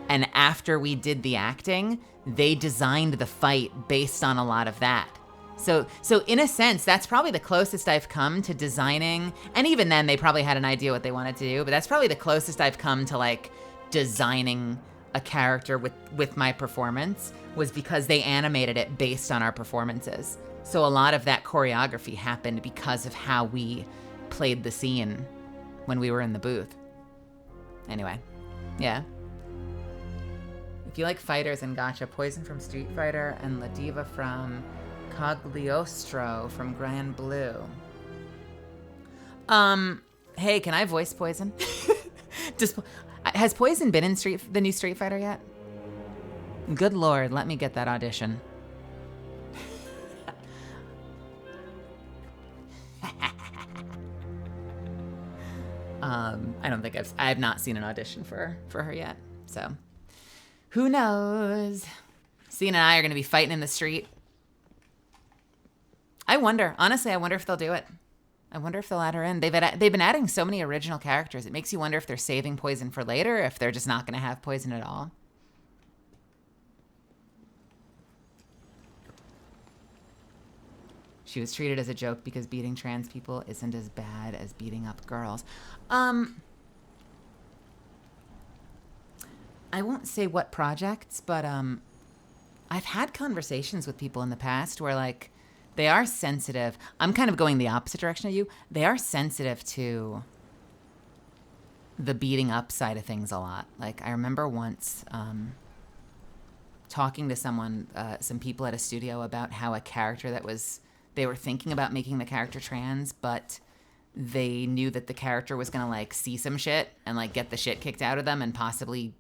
And after we did the acting, they designed the fight based on a lot of that. So in a sense, that's probably the closest I've come to designing, and even then they probably had an idea what they wanted to do, but that's probably the closest I've come to like designing a character with my performance, was because they animated it based on our performances. So a lot of that choreography happened because of how we played the scene when we were in the booth. Anyway, yeah. If you like fighters and gacha, Poison from Street Fighter and La Diva from Cagliostro from Grand Blue. Hey, can I voice Poison? Has Poison been in the new Street Fighter yet? Good Lord, let me get that audition. I don't think I've not seen an audition for her yet, so who knows? Cena and I are gonna be fighting in the street. Honestly, I wonder if they'll do it. I wonder if they'll add her in. They've been adding so many original characters. It makes you wonder if they're saving Poison for later, or if they're just not gonna have Poison at all. She was treated as a joke because beating trans people isn't as bad as beating up girls. I won't say what projects, but I've had conversations with people in the past where, like, they are sensitive. I'm kind of going the opposite direction of you. They are sensitive to the beating up side of things a lot. Like, I remember once talking to some people at a studio about how a character they were thinking about making the character trans, but they knew that the character was gonna, like, see some shit and, like, get the shit kicked out of them and possibly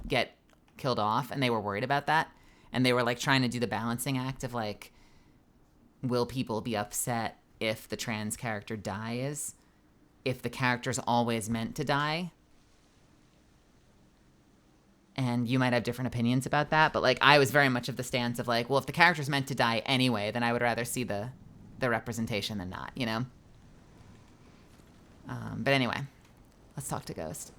get killed off, and they were worried about that. And they were, like, trying to do the balancing act of, like, will people be upset if the trans character dies? If the character's always meant to die? And you might have different opinions about that, but, like, I was very much of the stance of, like, well, if the character's meant to die anyway, then I would rather see the representation than not, you know? But anyway, let's talk to Ghost.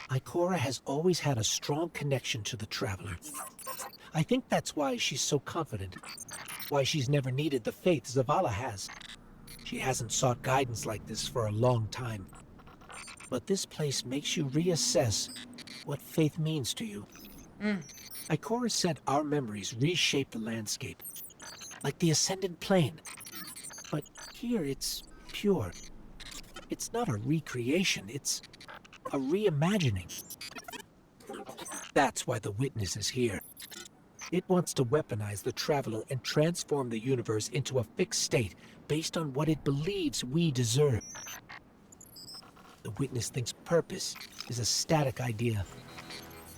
Ikora has always had a strong connection to the Traveler. I think that's why she's so confident. Why she's never needed the faith Zavala has. She hasn't sought guidance like this for a long time. But this place makes you reassess what faith means to you. Ikora said our memories reshape the landscape, like the ascendant plane. But here it's pure. It's not a recreation, it's a reimagining. That's why the Witness is here. It wants to weaponize the Traveler and transform the universe into a fixed state based on what it believes we deserve. The Witness thinks purpose is a static idea.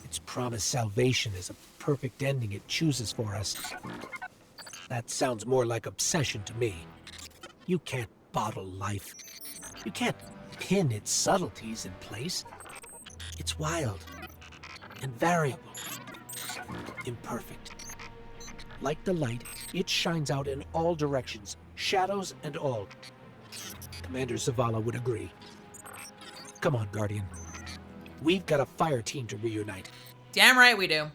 Its promised salvation is a perfect ending it chooses for us. That sounds more like obsession to me. You can't bottle life. You can't pin its subtleties in place. It's wild and variable, imperfect. Like the light, it shines out in all directions, shadows and all. Commander Zavala would agree. Come on, Guardian. We've got a fire team to reunite. Damn right we do.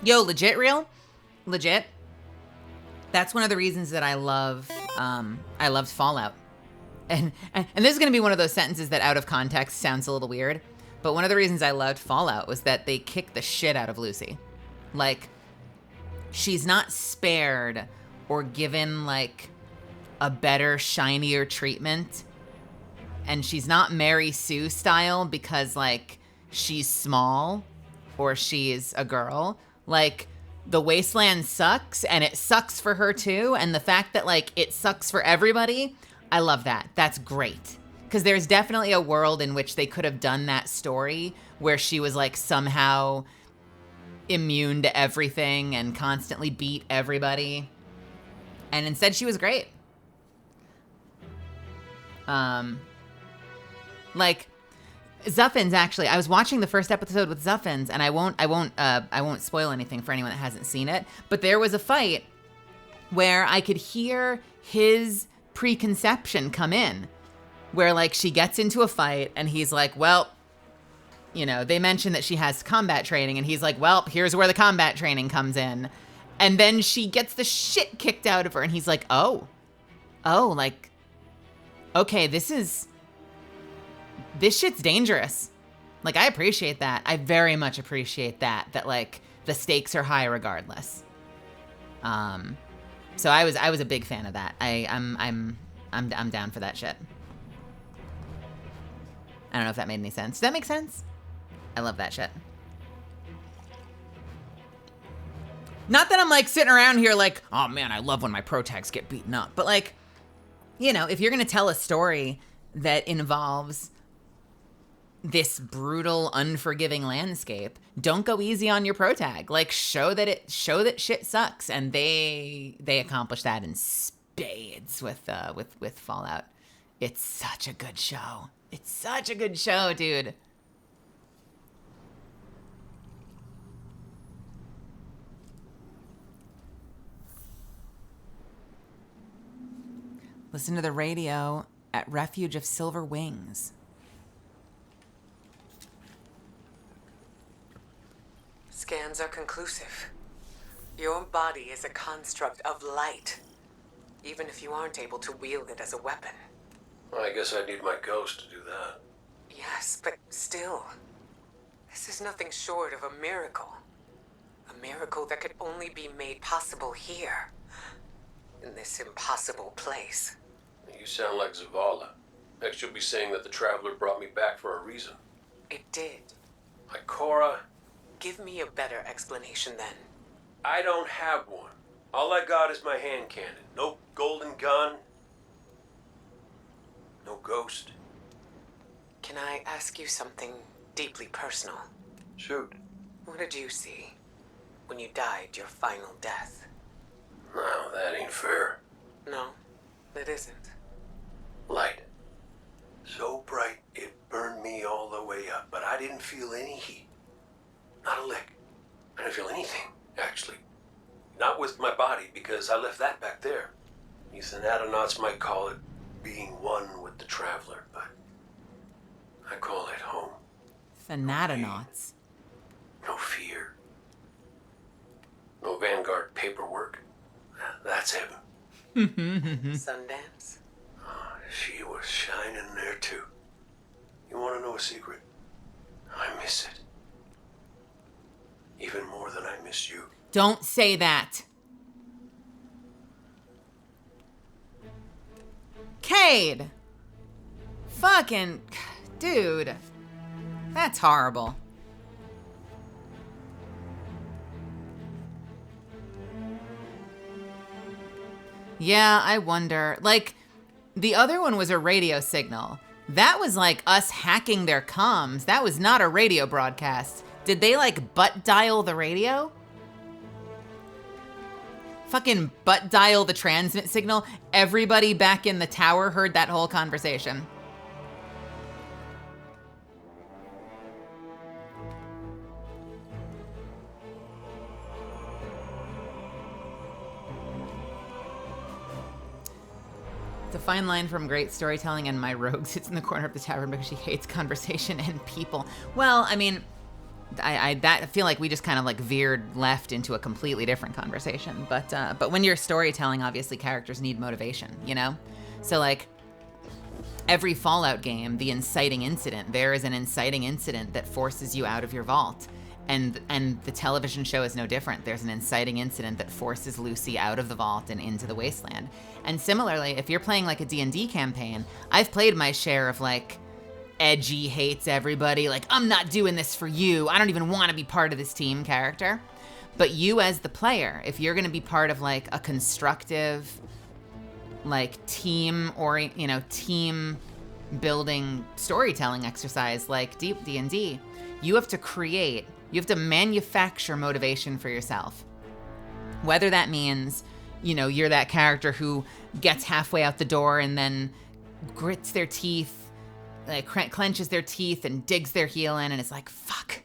Yo, legit real? Legit. That's one of the reasons that I loved Fallout. And this is going to be one of those sentences that out of context sounds a little weird, but one of the reasons I loved Fallout was that they kicked the shit out of Lucy. Like, she's not spared or given, like, a better, shinier treatment. And she's not Mary Sue style because, like, she's small or she's a girl. Like, the wasteland sucks, and it sucks for her too. And the fact that, like, it sucks for everybody, I love that. That's great. Because there's definitely a world in which they could have done that story where she was, like, somehow immune to everything and constantly beat everybody. And instead she was great. Like, Zuffins, actually, I was watching the first episode with Zuffins, and I won't spoil anything for anyone that hasn't seen it, but there was a fight where I could hear his preconception come in, where like she gets into a fight and he's like, well, you know, they mention that she has combat training, and he's like, well, here's where the combat training comes in. And then she gets the shit kicked out of her, and he's like, oh, like, okay, this shit's dangerous. Like, I appreciate that. I very much appreciate that like the stakes are high regardless. So I was a big fan of that. I'm down for that shit. I don't know if that made any sense. Does that make sense? I love that shit. Not that I'm like sitting around here like, oh man, I love when my protags get beaten up. But like, you know, if you're gonna tell a story that involves this brutal, unforgiving landscape, don't go easy on your protag. Like, show that shit sucks, and they accomplish that in spades with Fallout. It's such a good show. It's such a good show, dude. Listen to the radio at Refuge of Silver Wings. Scans are conclusive. Your body is a construct of light, even if you aren't able to wield it as a weapon. Well, I guess I need my ghost to do that. Yes, but still, this is nothing short of a miracle. A miracle that could only be made possible here, in this impossible place. You sound like Zavala. Next you'll be saying that the Traveler brought me back for a reason. It did. Like Cora? Give me a better explanation then. I don't have one. All I got is my hand cannon. No golden gun. No ghost. Can I ask you something deeply personal? Shoot. What did you see when you died your final death? No, that ain't fair. No, it isn't. Light. So bright it burned me all the way up, but I didn't feel any heat. Not a lick. I didn't feel anything, actually. Not with my body, because I left that back there. You Thanatonauts might call it being one with the Traveler, but I call it home. Thanatonauts. No fear. No Vanguard paperwork. That's heaven. Sundance? Oh, she was shining there too. You want to know a secret? I miss it. Even more than I miss you. Don't say that. Cade! Fucking... Dude. That's horrible. Yeah, I wonder. Like, the other one was a radio signal. That was like us hacking their comms. That was not a radio broadcast. Did they like butt dial the radio? Fucking butt dial the transmit signal. Everybody back in the tower heard that whole conversation. It's a fine line from great storytelling and my rogue sits in the corner of the tavern because she hates conversation and people. Well, I mean, I feel like we just kind of like veered left into a completely different conversation. But when you're storytelling, obviously characters need motivation, you know? So like every Fallout game, the inciting incident, there is an inciting incident that forces you out of your vault. And the television show is no different. There's an inciting incident that forces Lucy out of the vault and into the wasteland. And similarly, if you're playing like a D&D campaign, I've played my share of like edgy, hates everybody, like I'm not doing this for you, I don't even want to be part of this team character. But you as the player, if you're going to be part of like a constructive, like team or, you know, team building storytelling exercise like Deep D&D, you have to manufacture motivation for yourself. Whether that means, you know, you're that character who gets halfway out the door and then grits their teeth like clenches their teeth and digs their heel in and is like, fuck.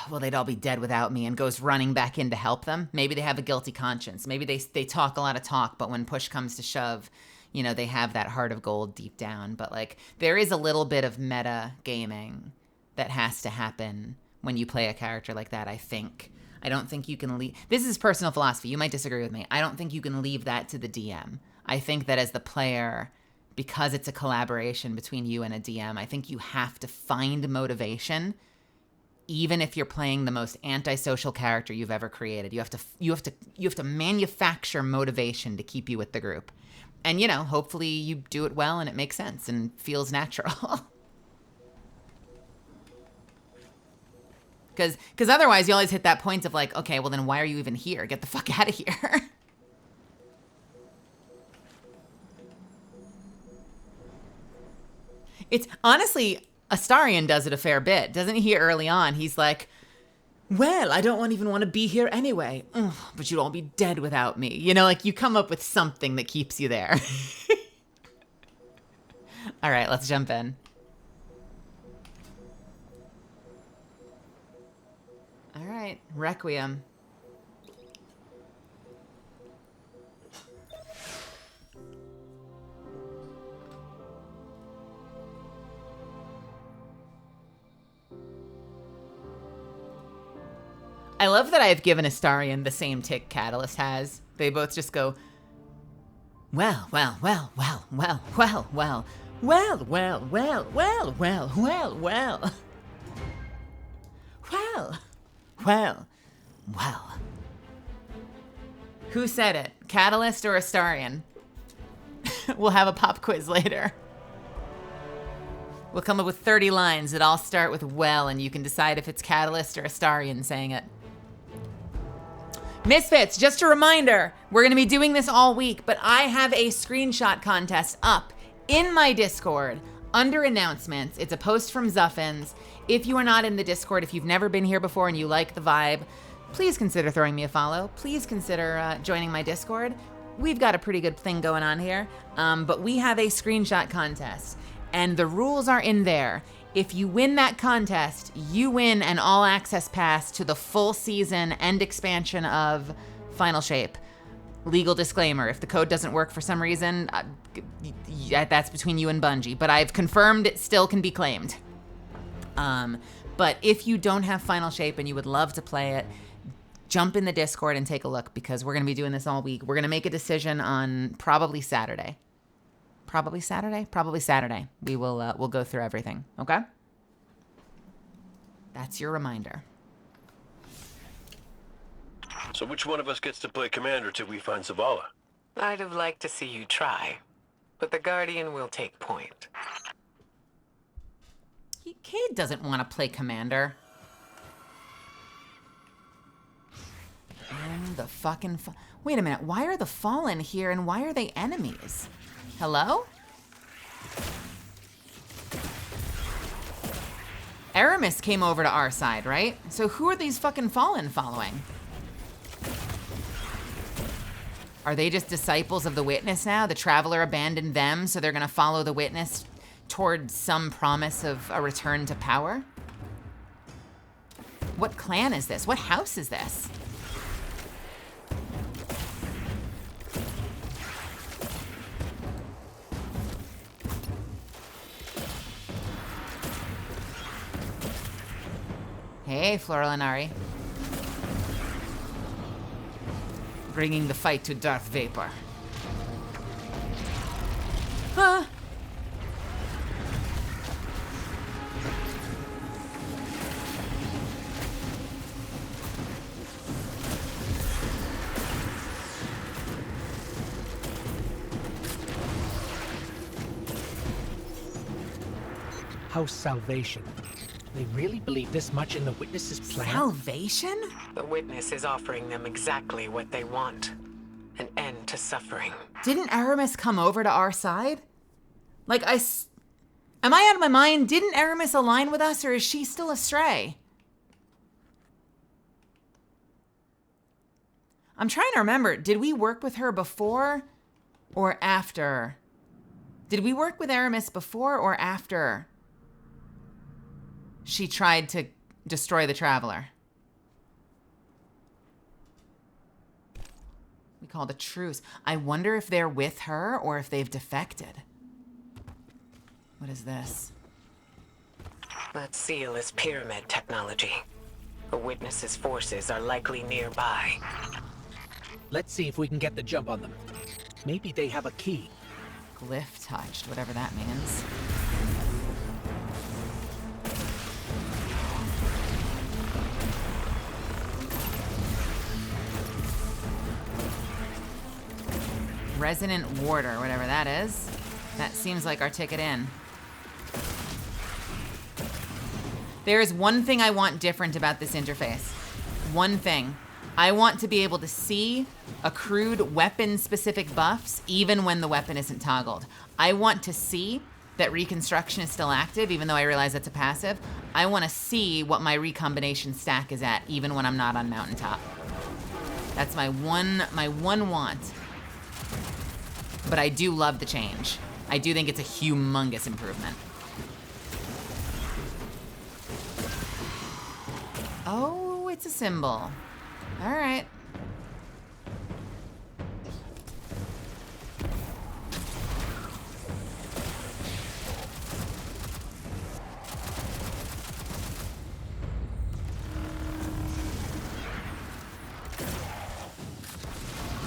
Well, they'd all be dead without me, and goes running back in to help them. Maybe they have a guilty conscience. Maybe they talk a lot of talk, but when push comes to shove, you know, they have that heart of gold deep down. But like, there is a little bit of meta gaming that has to happen when you play a character like that, I think. I don't think you can leave. This is personal philosophy. You might disagree with me. I don't think you can leave that to the DM. I think that as the player, because it's a collaboration between you and a DM, I think you have to find motivation. Even if you're playing the most antisocial character you've ever created, you have to manufacture motivation to keep you with the group. And, you know, hopefully you do it well and it makes sense and feels natural. Because otherwise you always hit that point of like, okay, well then why are you even here? Get the fuck out of here. It's honestly, Astarion does it a fair bit. Doesn't he early on? He's like, well, I don't even want to be here anyway. Ugh, but you'd all be dead without me. You know, like you come up with something that keeps you there. All right, let's jump in. All right, Requiem. I love that I've given Astarion the same tick Catalyst has. They both just go, well, well, well, well, well, well, well, well, well, well, well, well, well, well. Well, well, well. Who said it? Catalyst or Astarion? We'll have a pop quiz later. We'll come up with 30 lines that all start with well, and you can decide if it's Catalyst or Astarion saying it. Misfits, just a reminder, we're going to be doing this all week, but I have a screenshot contest up in my Discord under announcements. It's a post from Zuffins. If you are not in the Discord, if you've never been here before and you like the vibe, please consider throwing me a follow. Please consider joining my Discord. We've got a pretty good thing going on here, but we have a screenshot contest, and the rules are in there. If you win that contest, you win an all-access pass to the full season and expansion of Final Shape. Legal disclaimer, if the code doesn't work for some reason, that's between you and Bungie, but I've confirmed it still can be claimed. But if you don't have Final Shape and you would love to play it, jump in the Discord and take a look, because we're going to be doing this all week. We're going to make a decision on probably Saturday. Probably Saturday. We will we'll go through everything, okay? That's your reminder. So which one of us gets to play commander till we find Zavala? I'd have liked to see you try, but the Guardian will take point. Cade doesn't want to play commander. And the fucking... Wait a minute, why are the Fallen here and why are they enemies? Hello? Aramis came over to our side, right? So who are these fucking Fallen following? Are they just disciples of the Witness now? The Traveler abandoned them, so they're gonna follow the Witness towards some promise of a return to power? What clan is this? What house is this? Hey, Floralinari. Bringing the fight to Darth Vapor. Huh? House Salvation. They really believe this much in the Witness's plan? Salvation? The Witness is offering them exactly what they want. An end to suffering. Didn't Aramis come over to our side? Like, am I out of my mind? Didn't Aramis align with us, or is she still astray? I'm trying to remember. Did we work with her before or after Did we work with Aramis before or after she tried to destroy the Traveler? We called a truce. I wonder if they're with her or if they've defected. What is this? That seal is pyramid technology. The witness's forces are likely nearby. Let's see if we can get the jump on them. Maybe they have a key. Glyph touched, whatever that means. Resonant warder, whatever that is. That seems like our ticket in. There is one thing I want different about this interface. One thing. I want to be able to see accrued weapon-specific buffs even when the weapon isn't toggled. I want to see that reconstruction is still active, even though I realize that's a passive. I want to see what my recombination stack is at, even when I'm not on mountaintop. That's my one want. But I do love the change. I do think it's a humongous improvement. Oh, it's a symbol. All right.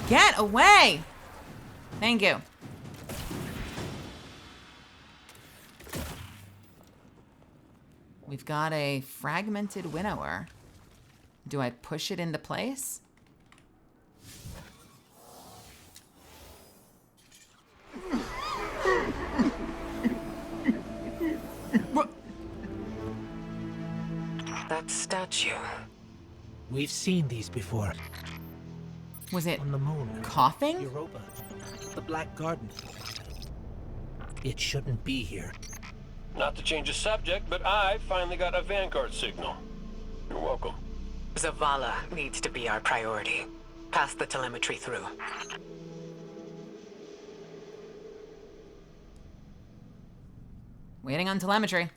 Get away! Thank you. We've got a fragmented winnower. Do I push it into place? That statue. We've seen these before. Was it on the moon? Coughing? Europa. The Black Garden. It shouldn't be here. Not to change the subject, but I finally got a Vanguard signal. You're welcome. Zavala needs to be our priority. Pass the telemetry through. Waiting on telemetry.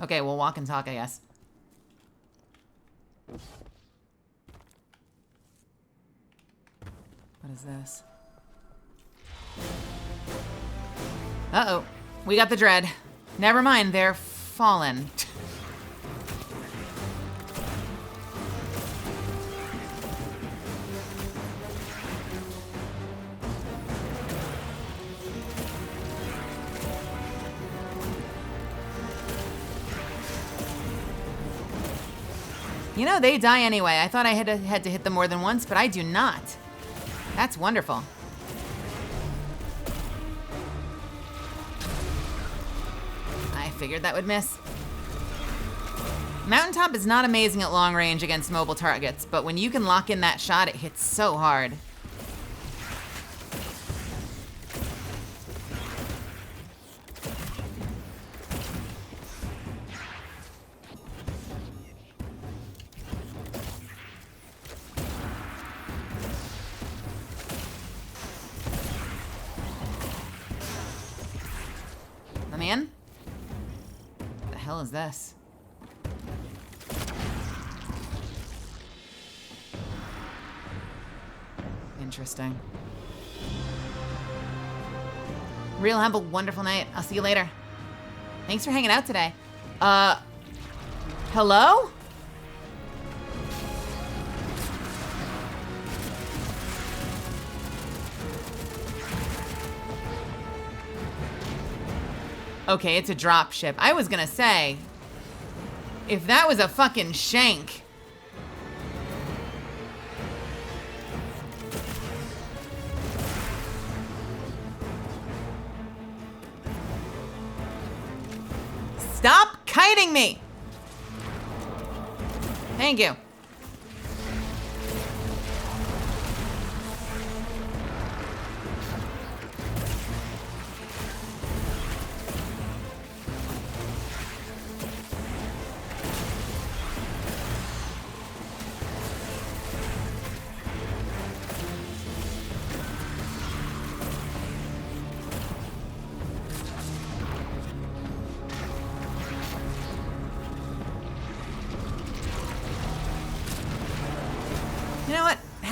Okay, we'll walk and talk, I guess. What is this? Uh-oh. We got the dread. Never mind, they're fallen. You know, they die anyway. I thought I had to hit them more than once, but I do not. That's wonderful. I figured that would miss. Mountaintop is not amazing at long range against mobile targets, but when you can lock in that shot, it hits so hard. Let me in? What the hell is this? Interesting. Real have a wonderful night. I'll see you later. Thanks for hanging out today. Hello? Okay, it's a drop ship. I was gonna say, if that was a fucking shank. Stop kiting me! Thank you.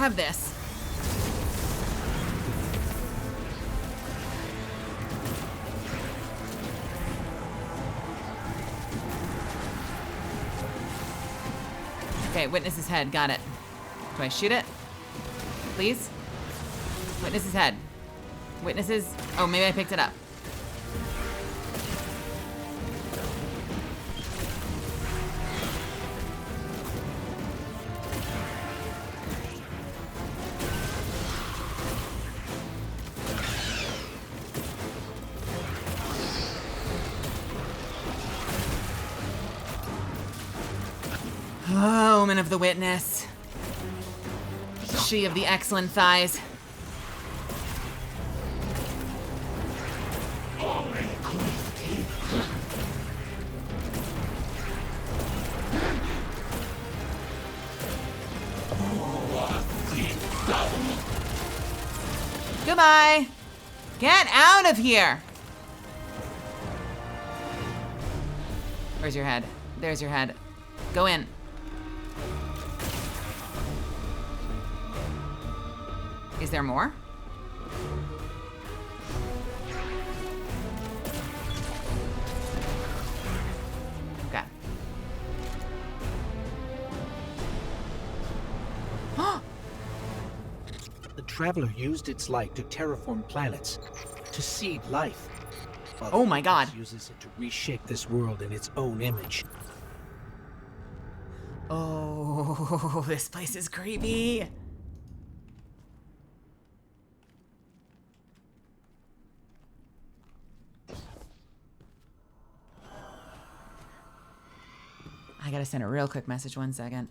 have this. Okay, witness's head. Got it. Do I shoot it? Please? Witness's head. Witnesses. Oh, maybe I picked it up. Oh, woman of the witness. She of the excellent thighs. Goodbye. Get out of here. Where's your head? There's your head. Go in. Is there more? Okay. The Traveler used its light to terraform planets, to seed life. Oh my God. Uses it to reshape this world in its own image. Oh, this place is creepy. I gotta send a real quick message, 1 second.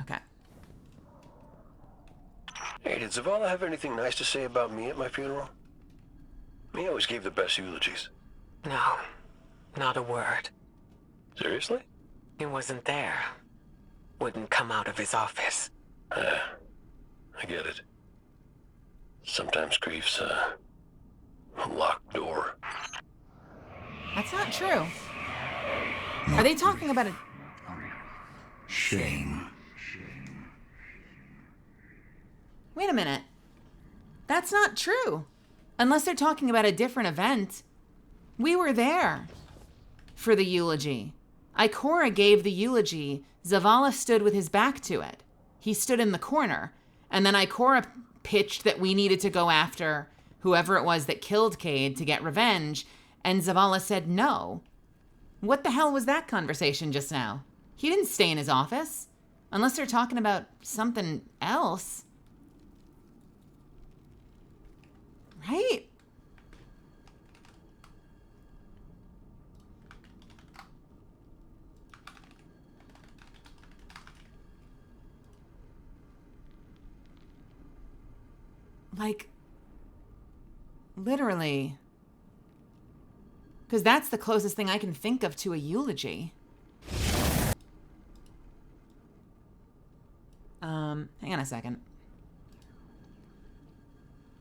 Okay. Hey, did Zavala have anything nice to say about me at my funeral? He always gave the best eulogies. No, not a word. Seriously? He wasn't there. Wouldn't come out of his office. I get it. Sometimes grief's a locked door. That's not true. Are they talking about it? Shame. Wait a minute. That's not true. Unless they're talking about a different event. We were there for the eulogy. Ikora gave the eulogy. Zavala stood with his back to it. He stood in the corner. And then Ikora pitched that we needed to go after whoever it was that killed Cade to get revenge. And Zavala said no. What the hell was that conversation just now? He didn't stay in his office. Unless they're talking about something else. Right? Like, literally. Because that's the closest thing I can think of to a eulogy. Hang on a second.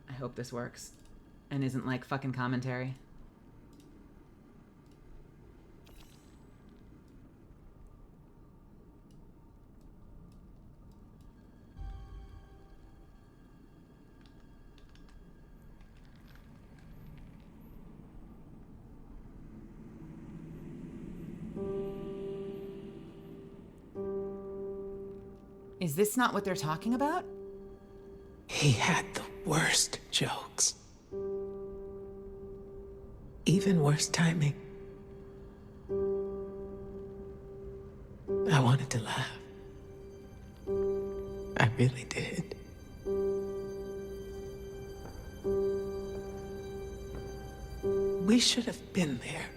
I hope this works and isn't like fucking commentary. Is this not what they're talking about? He had the worst jokes. Even worse timing. I wanted to laugh. I really did. We should have been there.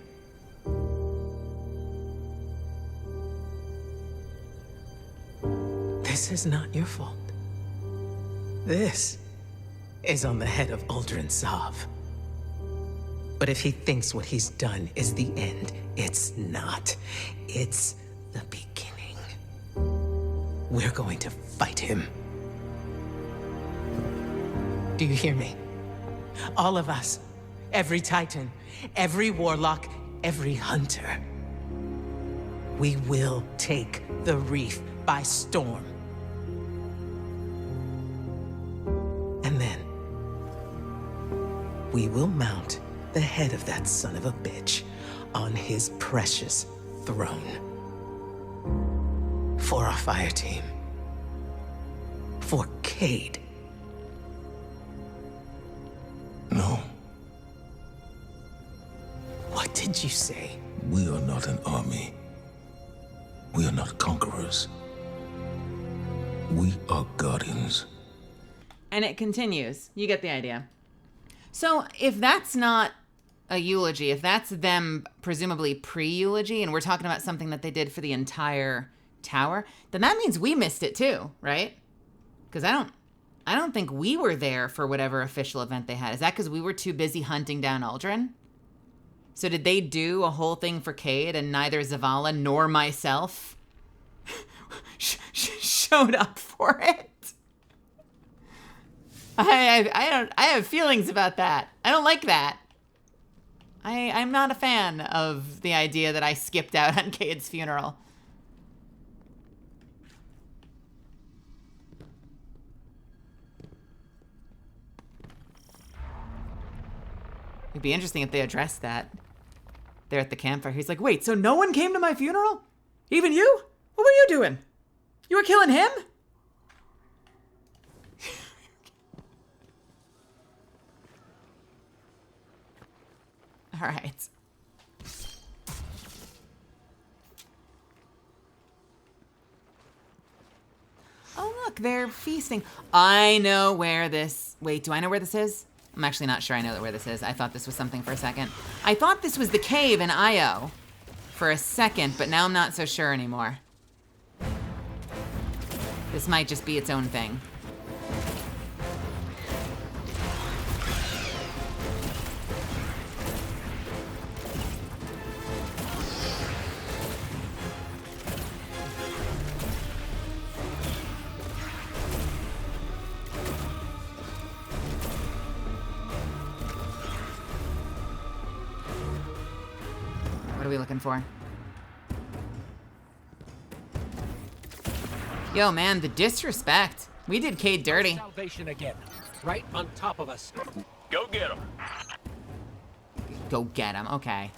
This is not your fault. This is on the head of Uldren Sov. But if he thinks what he's done is the end, it's not. It's the beginning. We're going to fight him. Do you hear me? All of us. Every Titan, every Warlock, every Hunter. We will take the Reef by storm. And then, we will mount the head of that son of a bitch on his precious throne. For our fire team. For Cade. No. What did you say? We are not an army. We are not conquerors. We are guardians. And it continues. You get the idea. So if that's not a eulogy, if that's them presumably pre-eulogy, and we're talking about something that they did for the entire tower, then that means we missed it too, right? Because I don't think we were there for whatever official event they had. Is that because we were too busy hunting down Aldrin? So did they do a whole thing for Cade and neither Zavala nor myself showed up for it? I have feelings about that. I don't like that. I'm not a fan of the idea that I skipped out on Cade's funeral. It'd be interesting if they addressed that. They're at the campfire. He's like, wait, so no one came to my funeral? Even you? What were you doing? You were killing him? All right. Oh, look, they're feasting. I know where this... Wait, do I know where this is? I'm actually not sure I know where this is. I thought this was something for a second. I thought this was the cave in Io for a second, but now I'm not so sure anymore. This might just be its own thing. What are we looking for? Yo, man, the disrespect. We did Cade dirty. Salvation again, right on top of us. Go get him. Go get him. Okay.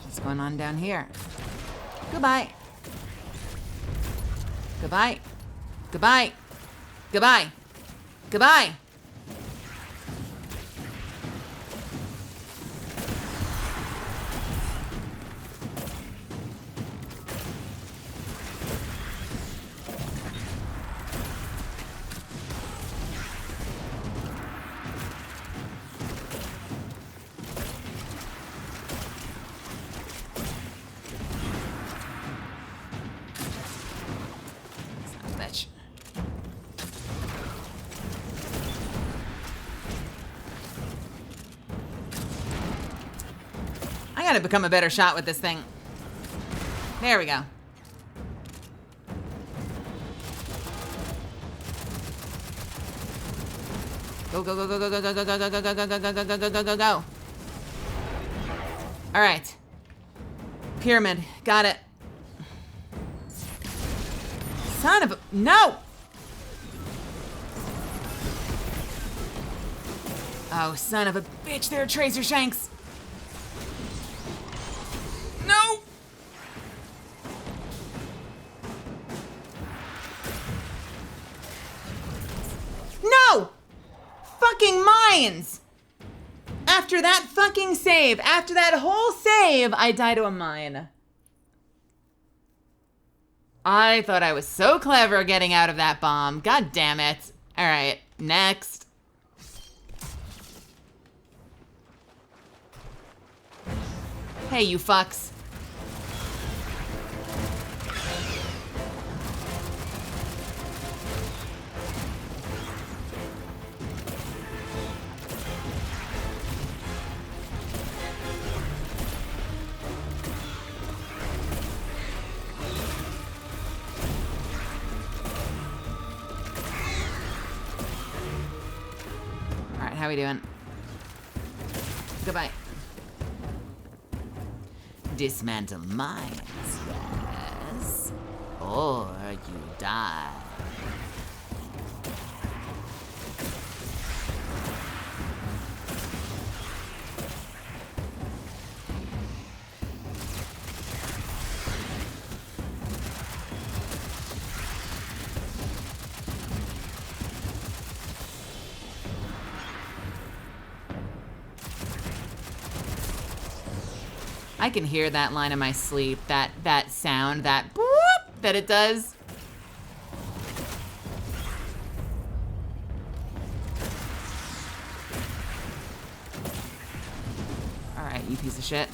What's going on down here? Goodbye. Goodbye. Goodbye. Goodbye. Goodbye. Bitch. I gotta become a better shot with this thing. There we go. Go, go, go, go, go, go, go, go, go, go, go, go, go, go, go, go, go, go, go, go. All right. Pyramid. Got it. Son of a... No! Oh, son of a bitch. There are Tracer Shanks. No! No! Fucking mines! After that fucking save, after that whole save, I die to a mine. I thought I was so clever getting out of that bomb. God damn it. All right, next. Hey, you fucks. All right, how we doing? Goodbye. Dismantle mines, yes, or you die. I can hear that line in my sleep, that sound, that boop that it does. All right, you piece of shit.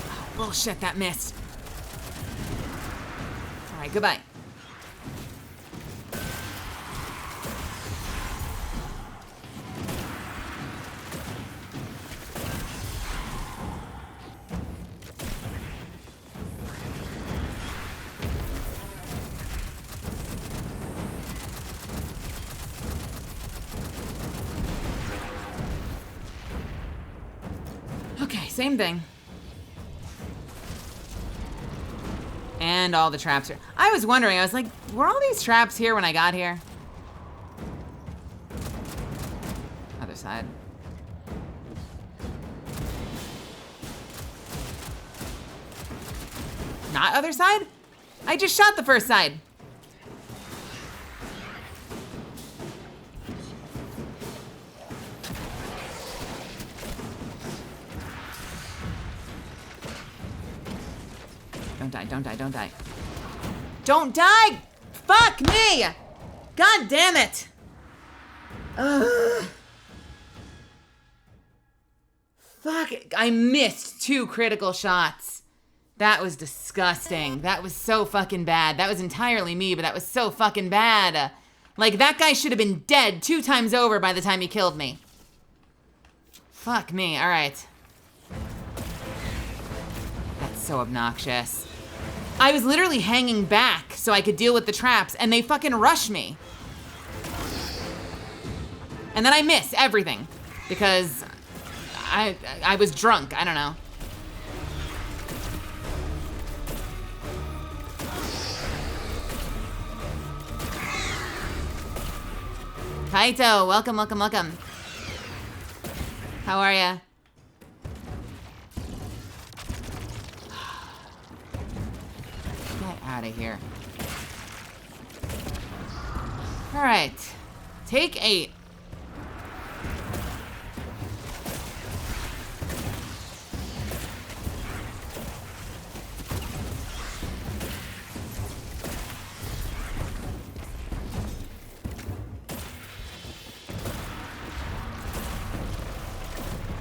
Oh, bullshit, that missed. All right, goodbye. Okay, same thing. And all the traps are. I was wondering, I was like, were all these traps here when I got here? Other side. Not other side? I just shot the first side. Don't die, don't die, don't die. Don't die! Fuck me! God damn it! Ugh. Fuck it. I missed 2 critical shots. That was disgusting. That was so fucking bad. That was entirely me, but that was so fucking bad. Like, that guy should have been dead 2 times over by the time he killed me. Fuck me, alright. That's so obnoxious. I was literally hanging back so I could deal with the traps, and they fucking rushed me. And then I miss everything because I was drunk. I don't know. Kaito, welcome, welcome, welcome. How are ya? Get out of here. All right, take 8.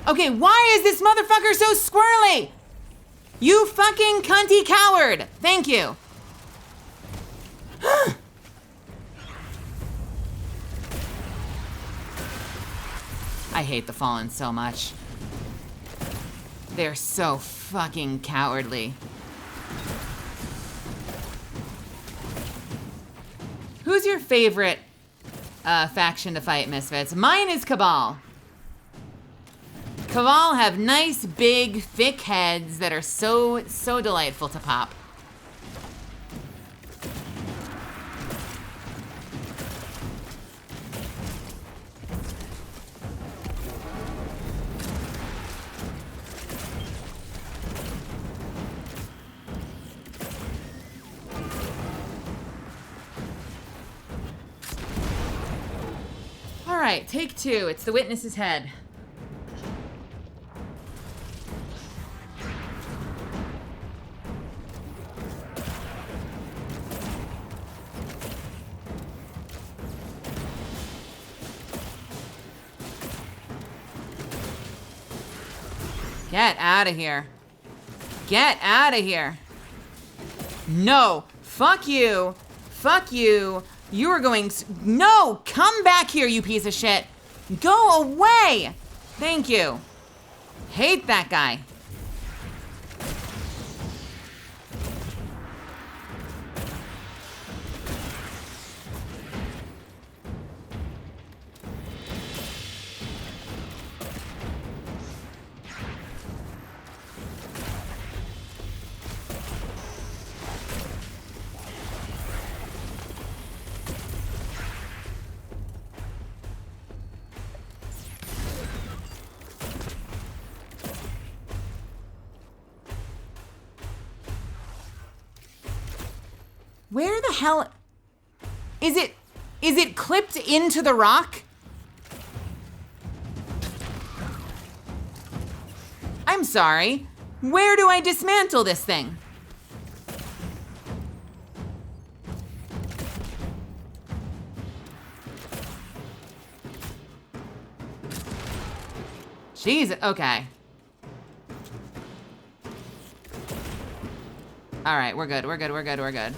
Okay, why is this motherfucker so squirrely? You fucking cunty coward. Thank you. I hate the Fallen so much. They're so fucking cowardly. Who's your favorite faction to fight, Misfits? Mine is Cabal. Cabal have nice, big, thick heads that are so delightful to pop. All right, take two. It's the witness's head. Get out of here. Get out of here. No. Fuck you. Fuck you. You are going to... No! Come back here, you piece of shit. Go away. Thank you. Hate that guy. Where the hell... Is it clipped into the rock? I'm sorry. Where do I dismantle this thing? Jeez, okay. All right, we're good, we're good, we're good, we're good.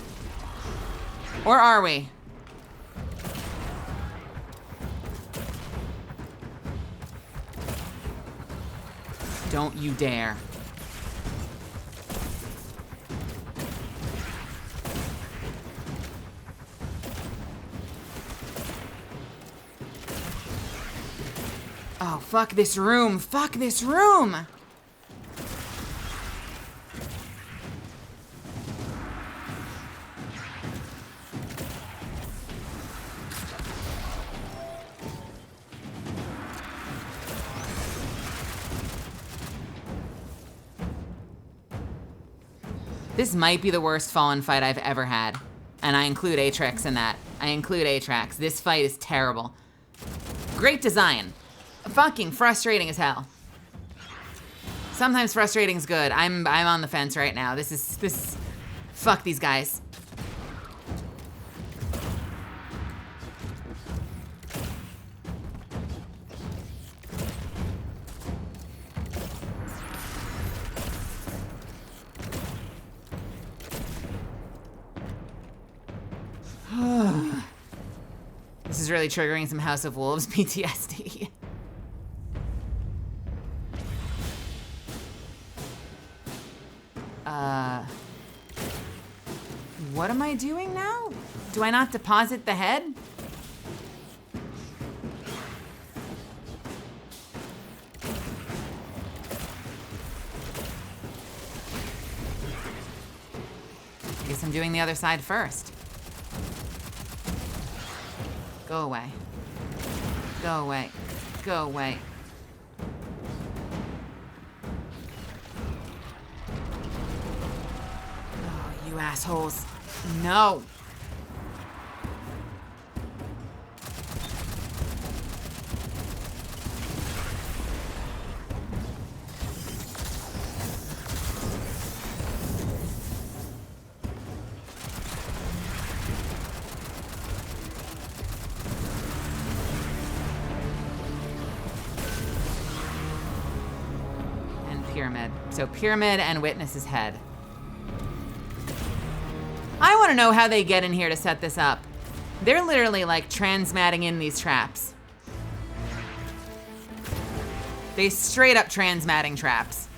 Or are we? Don't you dare. Oh, fuck this room. Fuck this room. This might be the worst Fallen fight I've ever had. And I include Atrax in that. I include Atrax. This fight is terrible. Great design. Fucking frustrating as hell. Sometimes frustrating's good. I'm on the fence right now. This is fuck these guys. This is really triggering some House of Wolves PTSD. What am I doing now? Do I not deposit the head? I guess I'm doing the other side first. Go away. Go away. Go away. Oh, you assholes. No. Pyramid. So Pyramid and Witness's head. I want to know how they get in here to set this up. They're literally like transmatting in these traps. They straight up transmatting traps.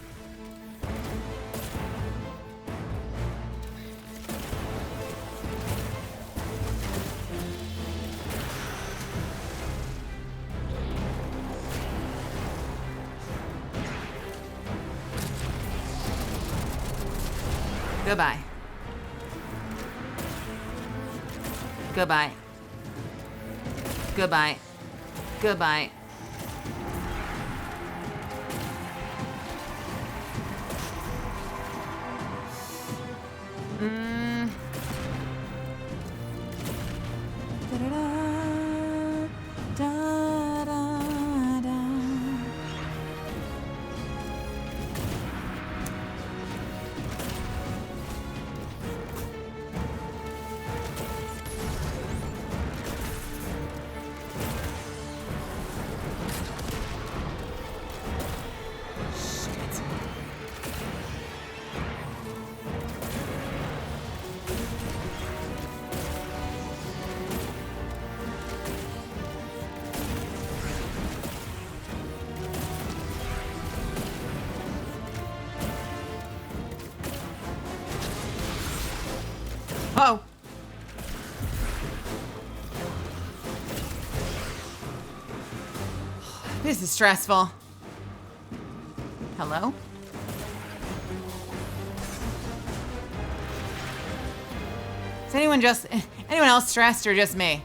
Goodbye. Goodbye. Goodbye. Goodbye. Da-da-da, da. Oh. This is stressful. Hello? Is anyone else stressed or just me?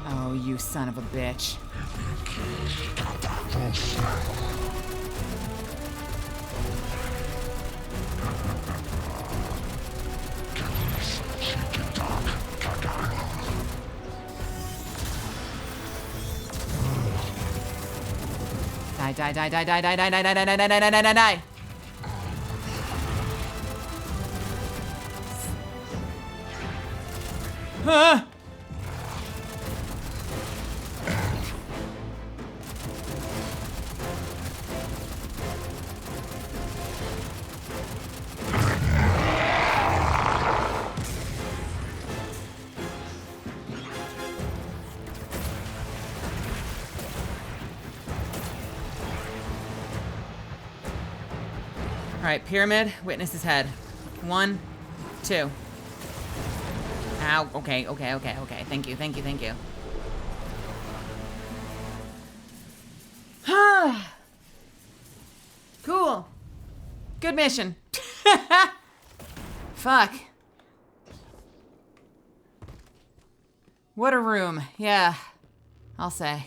Oh, you son of a bitch. Die. Huh? All right, pyramid, witness his head. 1, 2. Ow, okay. Thank you. Cool. Good mission. Fuck. What a room. Yeah, I'll say.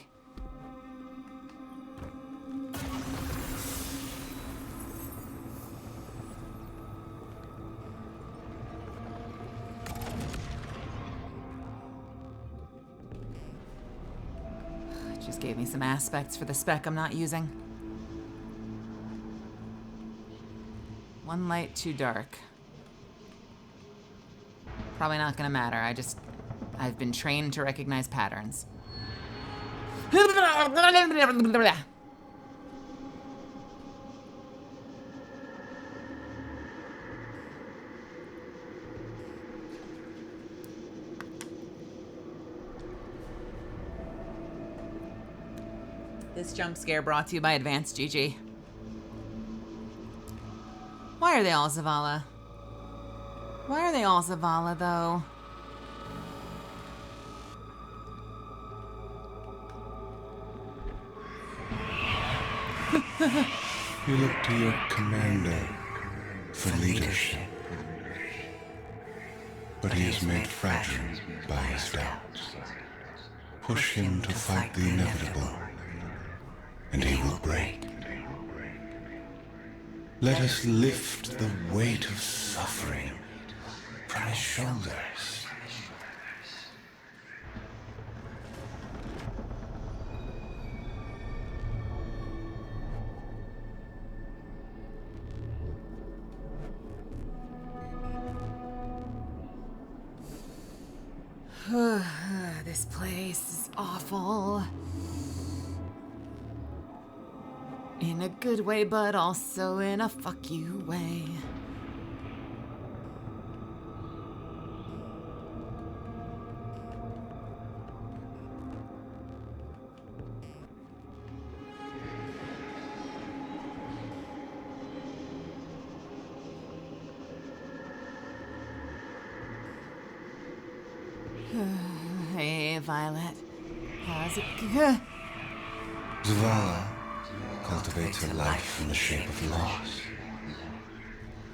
Just gave me some aspects for the spec I'm not using. 1 light, 2 dark. Probably not gonna matter. I've been trained to recognize patterns. This jump scare brought to you by Advanced GG. Why are they all Zavala? Why are they all Zavala, though? You look to your commander for leadership. But he is made fragile by his doubts. Push him to fight the inevitable, and he will break. Let us lift the weight of suffering from his shoulders. This place is awful. In a good way, but also in a fuck you way. Hey, Violet. How's it going? Zavala cultivates her life in the shape of loss.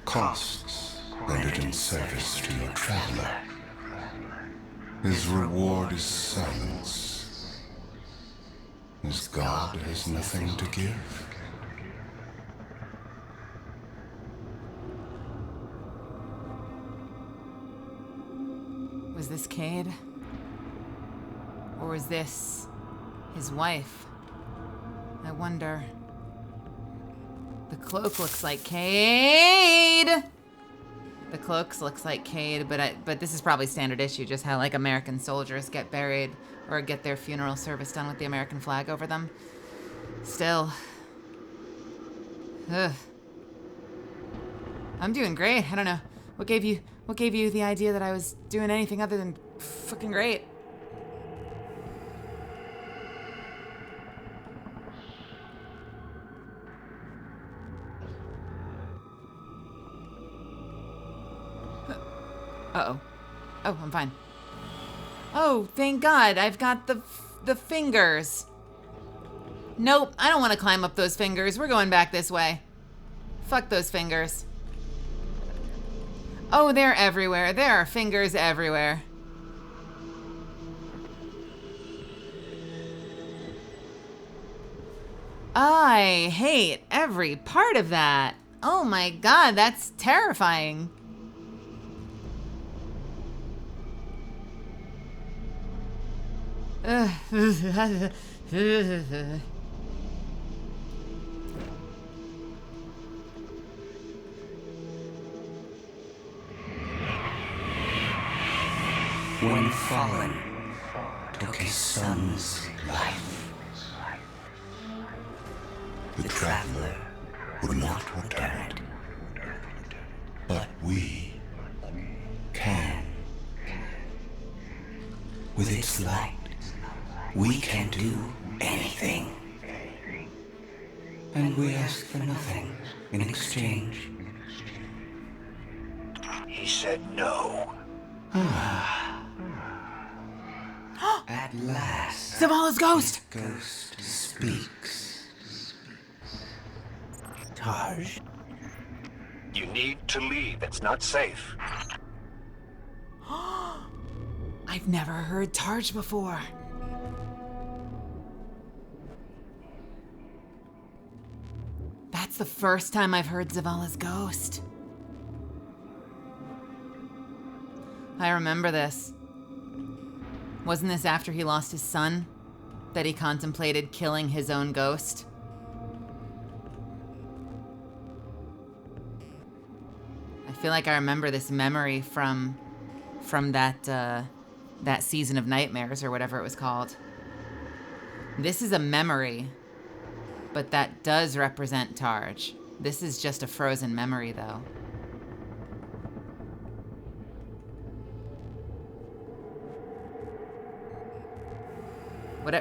Costs rendered in service to your traveler. His reward is silence. His god has nothing to give. Was this Cade? Or was this his wife? I wonder. The cloak looks like Cade. The cloaks looks like Cade, but this is probably standard issue, just how like American soldiers get buried or get their funeral service done with the American flag over them. Still. Ugh. I'm doing great. I don't know. What gave you the idea that I was doing anything other than fucking great. Uh-oh. Oh, I'm fine. Oh, thank God, I've got the fingers. Nope, I don't want to climb up those fingers. We're going back this way. Fuck those fingers. Oh, they're everywhere. There are fingers everywhere. I hate every part of that. Oh my God, that's terrifying. When fallen took his son's life, the traveler would not return it. But we can. With its light, we can do anything. And we ask for nothing in exchange. He said no. At last, Zavala's ghost! Ghost speaks. Taj. You need to leave. It's not safe. I've never heard Tarj before. That's the first time I've heard Zavala's ghost. I remember this. Wasn't this after he lost his son? That he contemplated killing his own ghost? I feel like I remember this memory from that season of Nightmares or whatever it was called. This is a memory, but that does represent Tarj. This is just a frozen memory, though.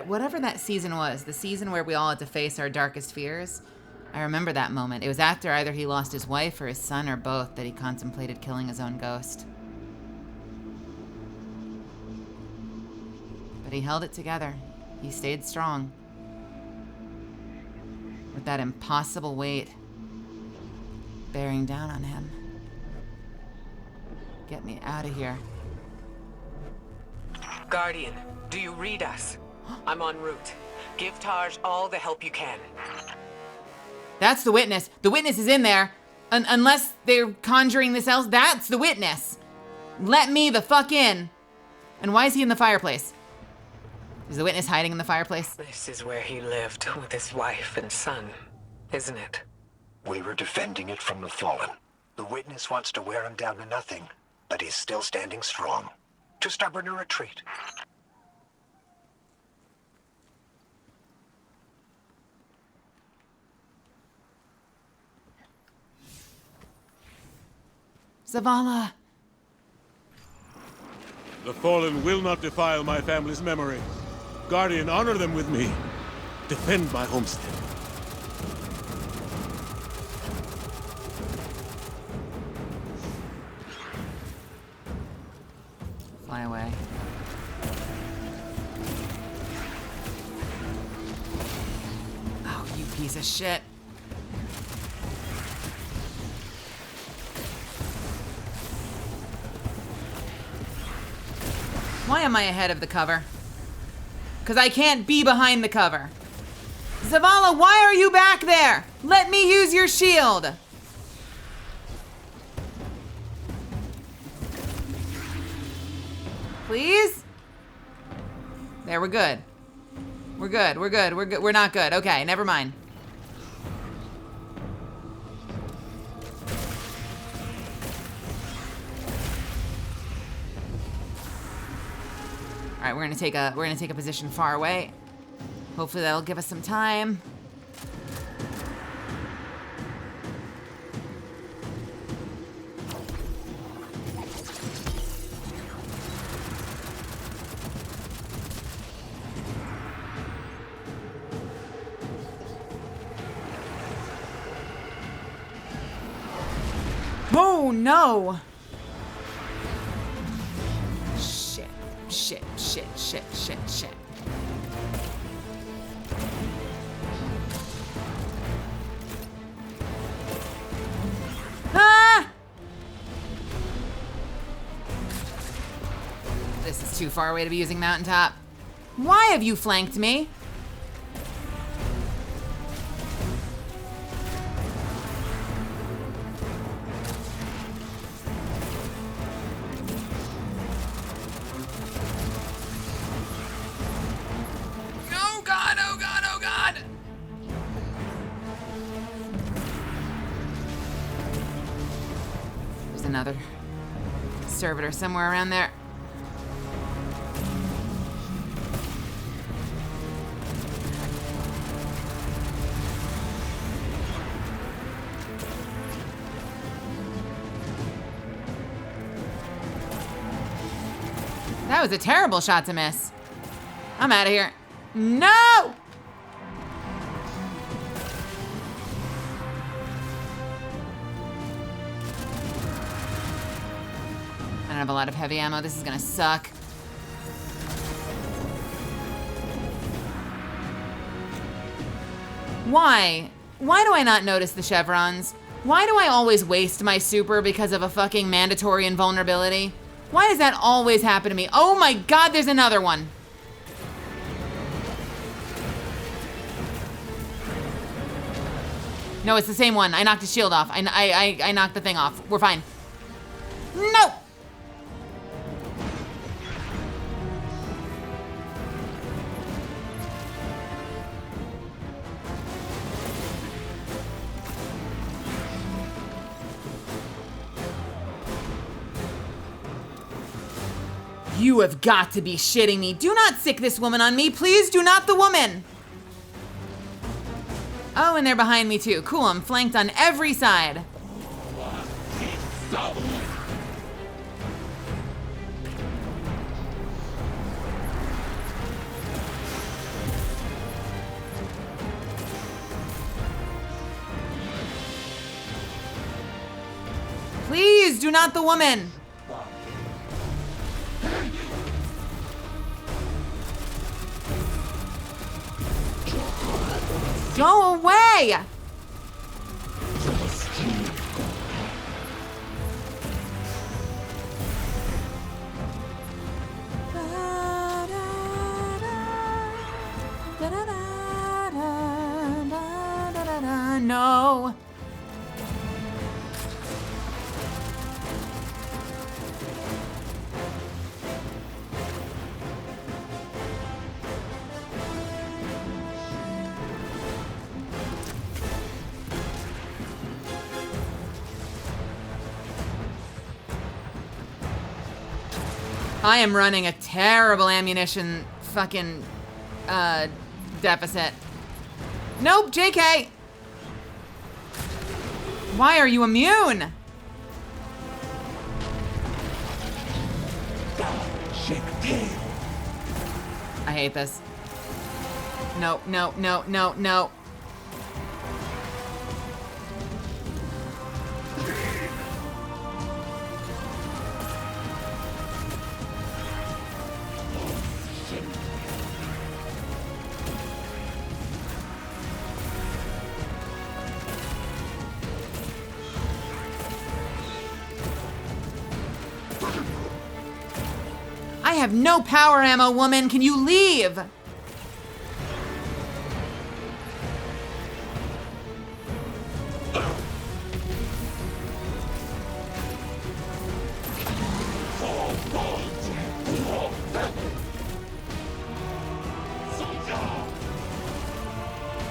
Whatever that season was, the season where we all had to face our darkest fears, I remember that moment. It was after either he lost his wife or his son or both that he contemplated killing his own ghost. But he held it together. He stayed strong. With that impossible weight bearing down on him. Get me out of here. Guardian, do you read us? I'm en route. Give Taj all the help you can. That's the witness. The witness is in there. Unless they're conjuring this else, that's the witness. Let me the fuck in. And why is he in the fireplace? Is the witness hiding in the fireplace? This is where he lived with his wife and son, isn't it? We were defending it from the fallen. The witness wants to wear him down to nothing, but he's still standing strong. Too stubborn to retreat. Zavala. The fallen will not defile my family's memory. Guardian, honor them with me. Defend my homestead. Fly away. Oh, you piece of shit. Why am I ahead of the cover? Because I can't be behind the cover. Zavala, why are you back there? Let me use your shield. Please? There, we're good. We're good, we're good, we're good. We're not good. Okay, never mind. All right, we're gonna take a position far away. Hopefully that'll give us some time. Oh no! Shit, shit, shit, shit, shit, shit. Ah! This is too far away to be using Mountaintop. Why have you flanked me? Oh god, oh god, oh god! There's another servitor somewhere around there. That was a terrible shot to miss. I'm out of here. No! I don't have a lot of heavy ammo. This is gonna suck. Why? Why do I not notice the chevrons? Why do I always waste my super because of a fucking mandatory invulnerability? Why does that always happen to me? Oh my god, there's another one. No, it's the same one. I knocked his shield off. I knocked the thing off. We're fine. No! You have got to be shitting me. Do not sick this woman on me. Please do not the woman. Oh, and they're behind me too. Cool, I'm flanked on every side. Please do not the woman. Go away! No. I am running a terrible ammunition fucking deficit. Nope, JK. Why are you immune? I hate this. No, no, no, no, no. I have no power ammo, woman. Can you leave?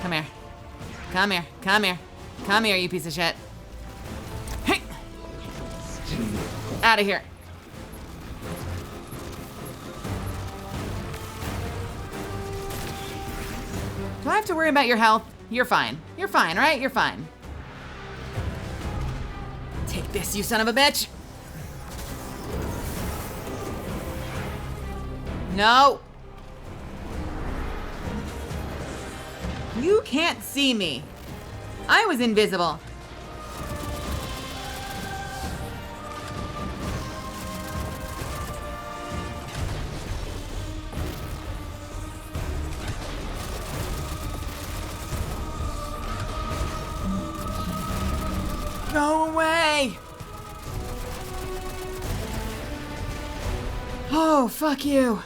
Come here. Come here. Come here. Come here, you piece of shit. Hey! Out of here. Do I have to worry about your health? You're fine. You're fine, right? You're fine. Take this, you son of a bitch. No. You can't see me. I was invisible. Oh, fuck you.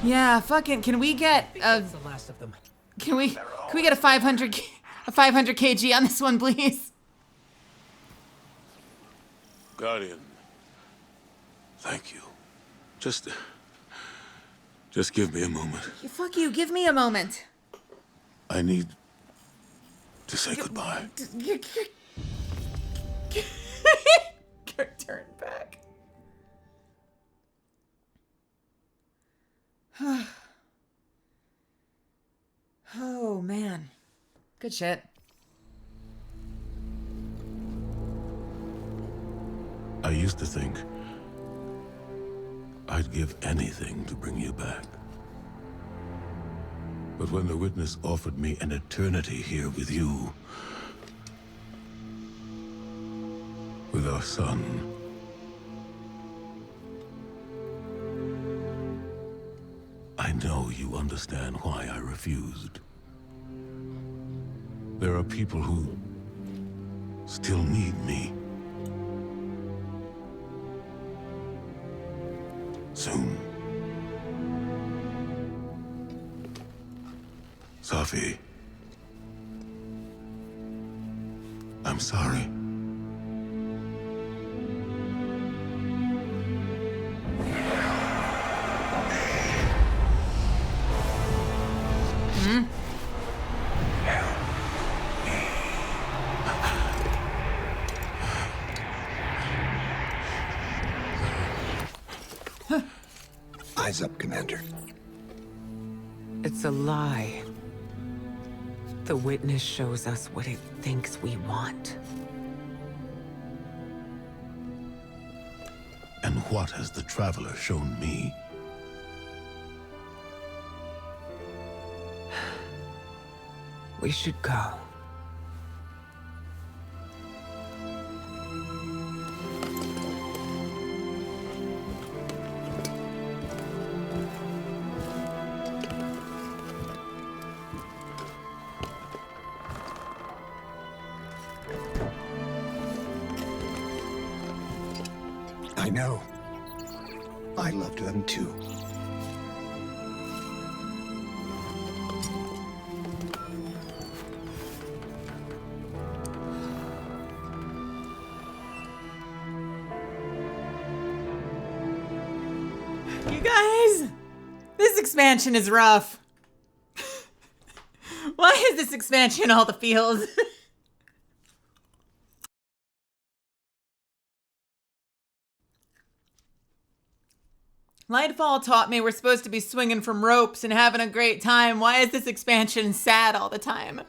Yeah, fucking, can we get a... That's the last of them. Can we get a 500 kg on this one, please? Guardian, thank you. Just give me a moment. Fuck you, give me a moment. I need to say goodbye. Turn back. Oh, man. Good shit. I used to think I'd give anything to bring you back. But when the witness offered me an eternity here with you, with our son, I know you understand why I refused. There are people who still need me. Soon. Safi, I'm sorry. Eyes up, Commander. It's a lie. The witness shows us what it thinks we want. And what has the Traveler shown me? We should go. I know. I loved them too. You guys, this expansion is rough. Why is this expansion all the feels? Lightfall taught me we're supposed to be swinging from ropes and having a great time. Why is this expansion sad all the time?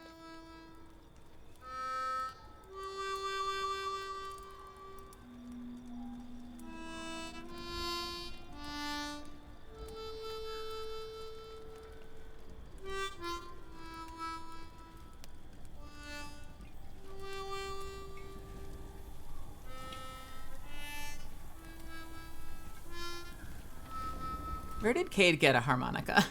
Where did Cade get a harmonica?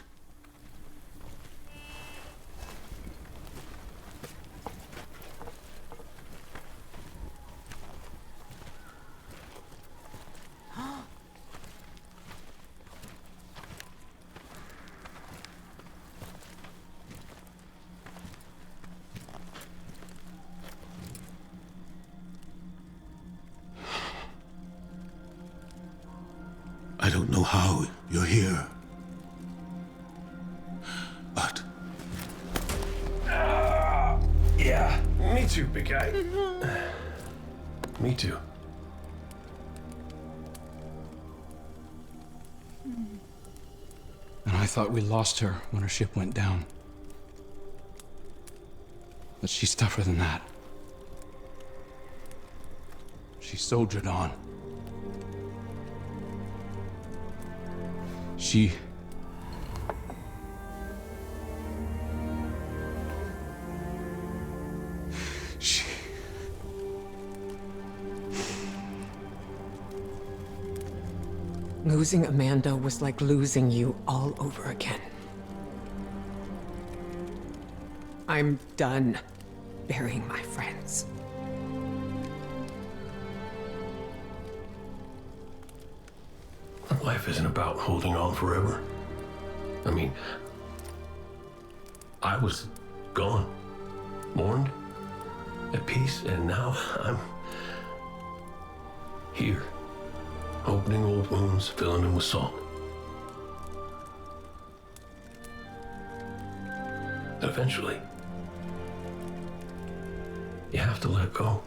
I don't know how you're here. But... Yeah, me too, big guy. Me too. And I thought we lost her when her ship went down. But she's tougher than that. She soldiered on. She... Losing Amanda was like losing you all over again. I'm done burying my friends. Life isn't about holding on forever. I mean, I was gone, mourned, at peace, and now I'm here, opening old wounds, filling them with salt. And eventually, you have to let go.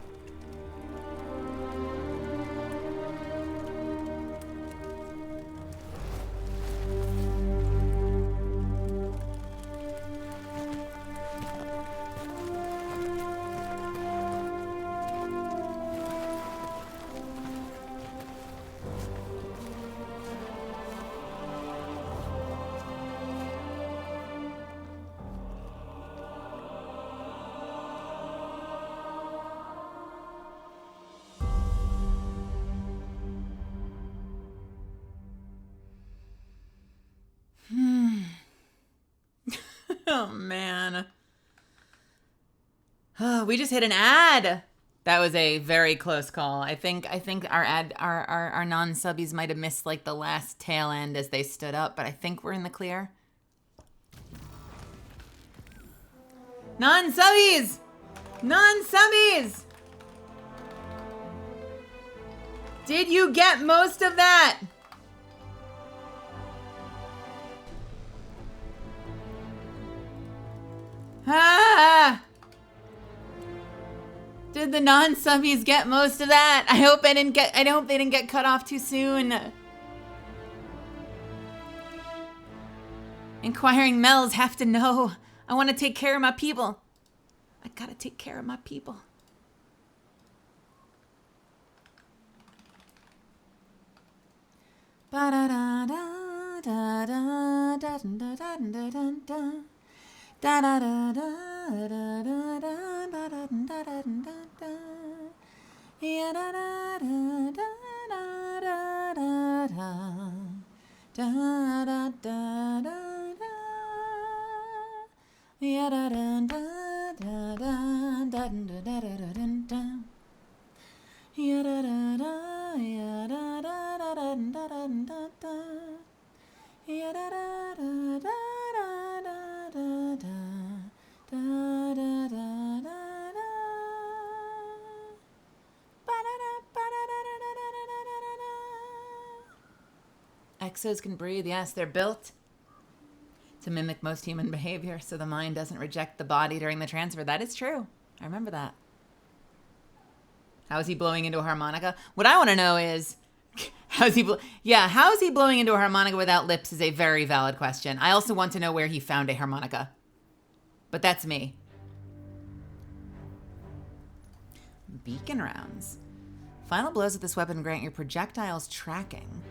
Oh man. Oh, we just hit an ad. That was a very close call. I think our non-subbies might have missed like the last tail end as they stood up, but I think we're in the clear. Non-subbies! Non-subbies! Did you get most of that? Ah! Did the non-subbies get most of that? I hope they didn't get cut off too soon. Inquiring Mel's have to know. I want to take care of my people. I gotta take care of my people. Ba da da da da da da da da da da da. Da da da da da da da da da da da da. Yeah da da da da da da da da da da da. Yeah da da da da da da da da da. Yeah da da da yeah da da da da da da da. Yeah da da da da. Exos can breathe. Yes, they're built to mimic most human behavior, so the mind doesn't reject the body during the transfer. That is true. I remember that. How is he blowing into a harmonica? What I want to know is, how is he blowing into a harmonica without lips is a very valid question. I also want to know where he found a harmonica. But that's me. Beacon rounds. Final blows with this weapon grant your projectiles tracking.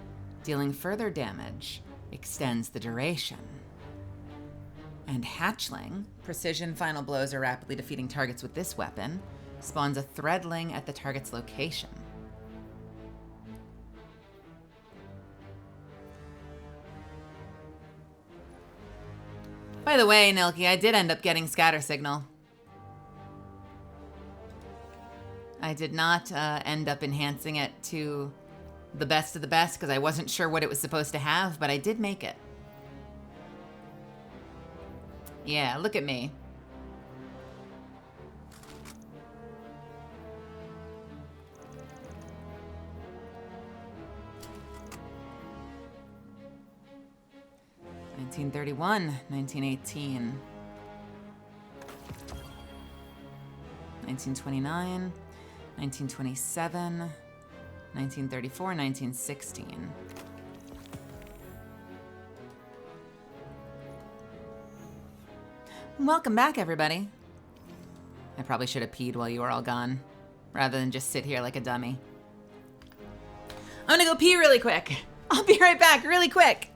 Dealing further damage extends the duration. And hatchling. Precision final blows are rapidly defeating targets with this weapon. Spawns a threadling at the target's location. By the way, Nilki, I did end up getting scatter signal. I did not end up enhancing it to the best of the best because I wasn't sure what it was supposed to have, but I did make it. Yeah, look at me. (1931, 1918, 1929, 1927, 1934, 1916. Welcome back, everybody. I probably should have peed while you were all gone, rather than just sit here like a dummy. I'm gonna go pee really quick. I'll be right back really quick.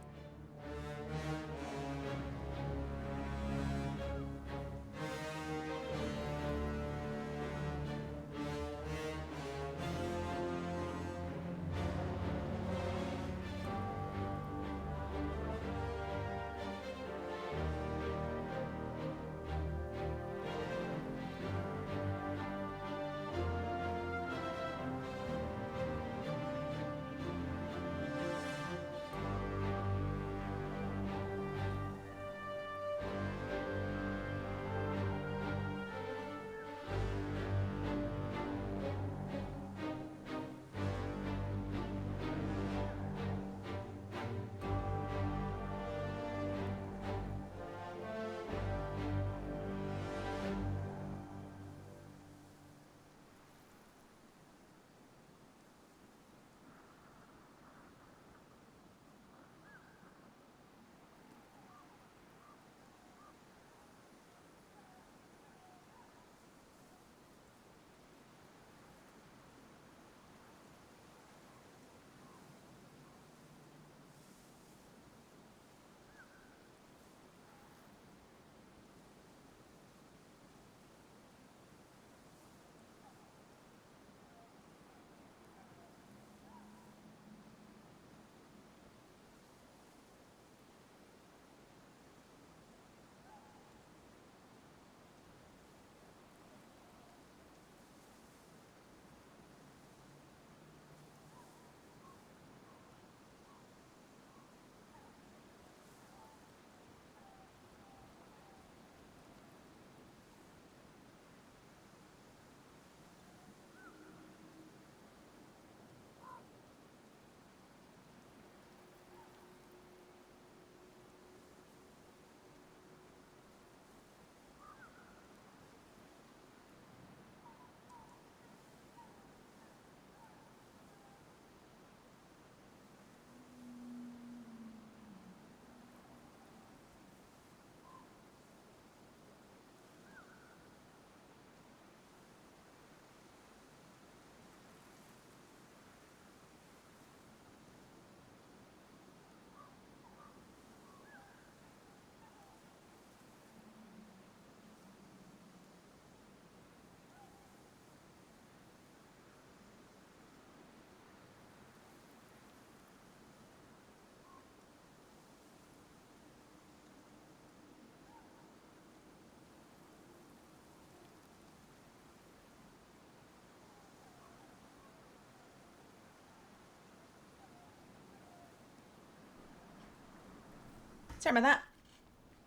Sorry about that.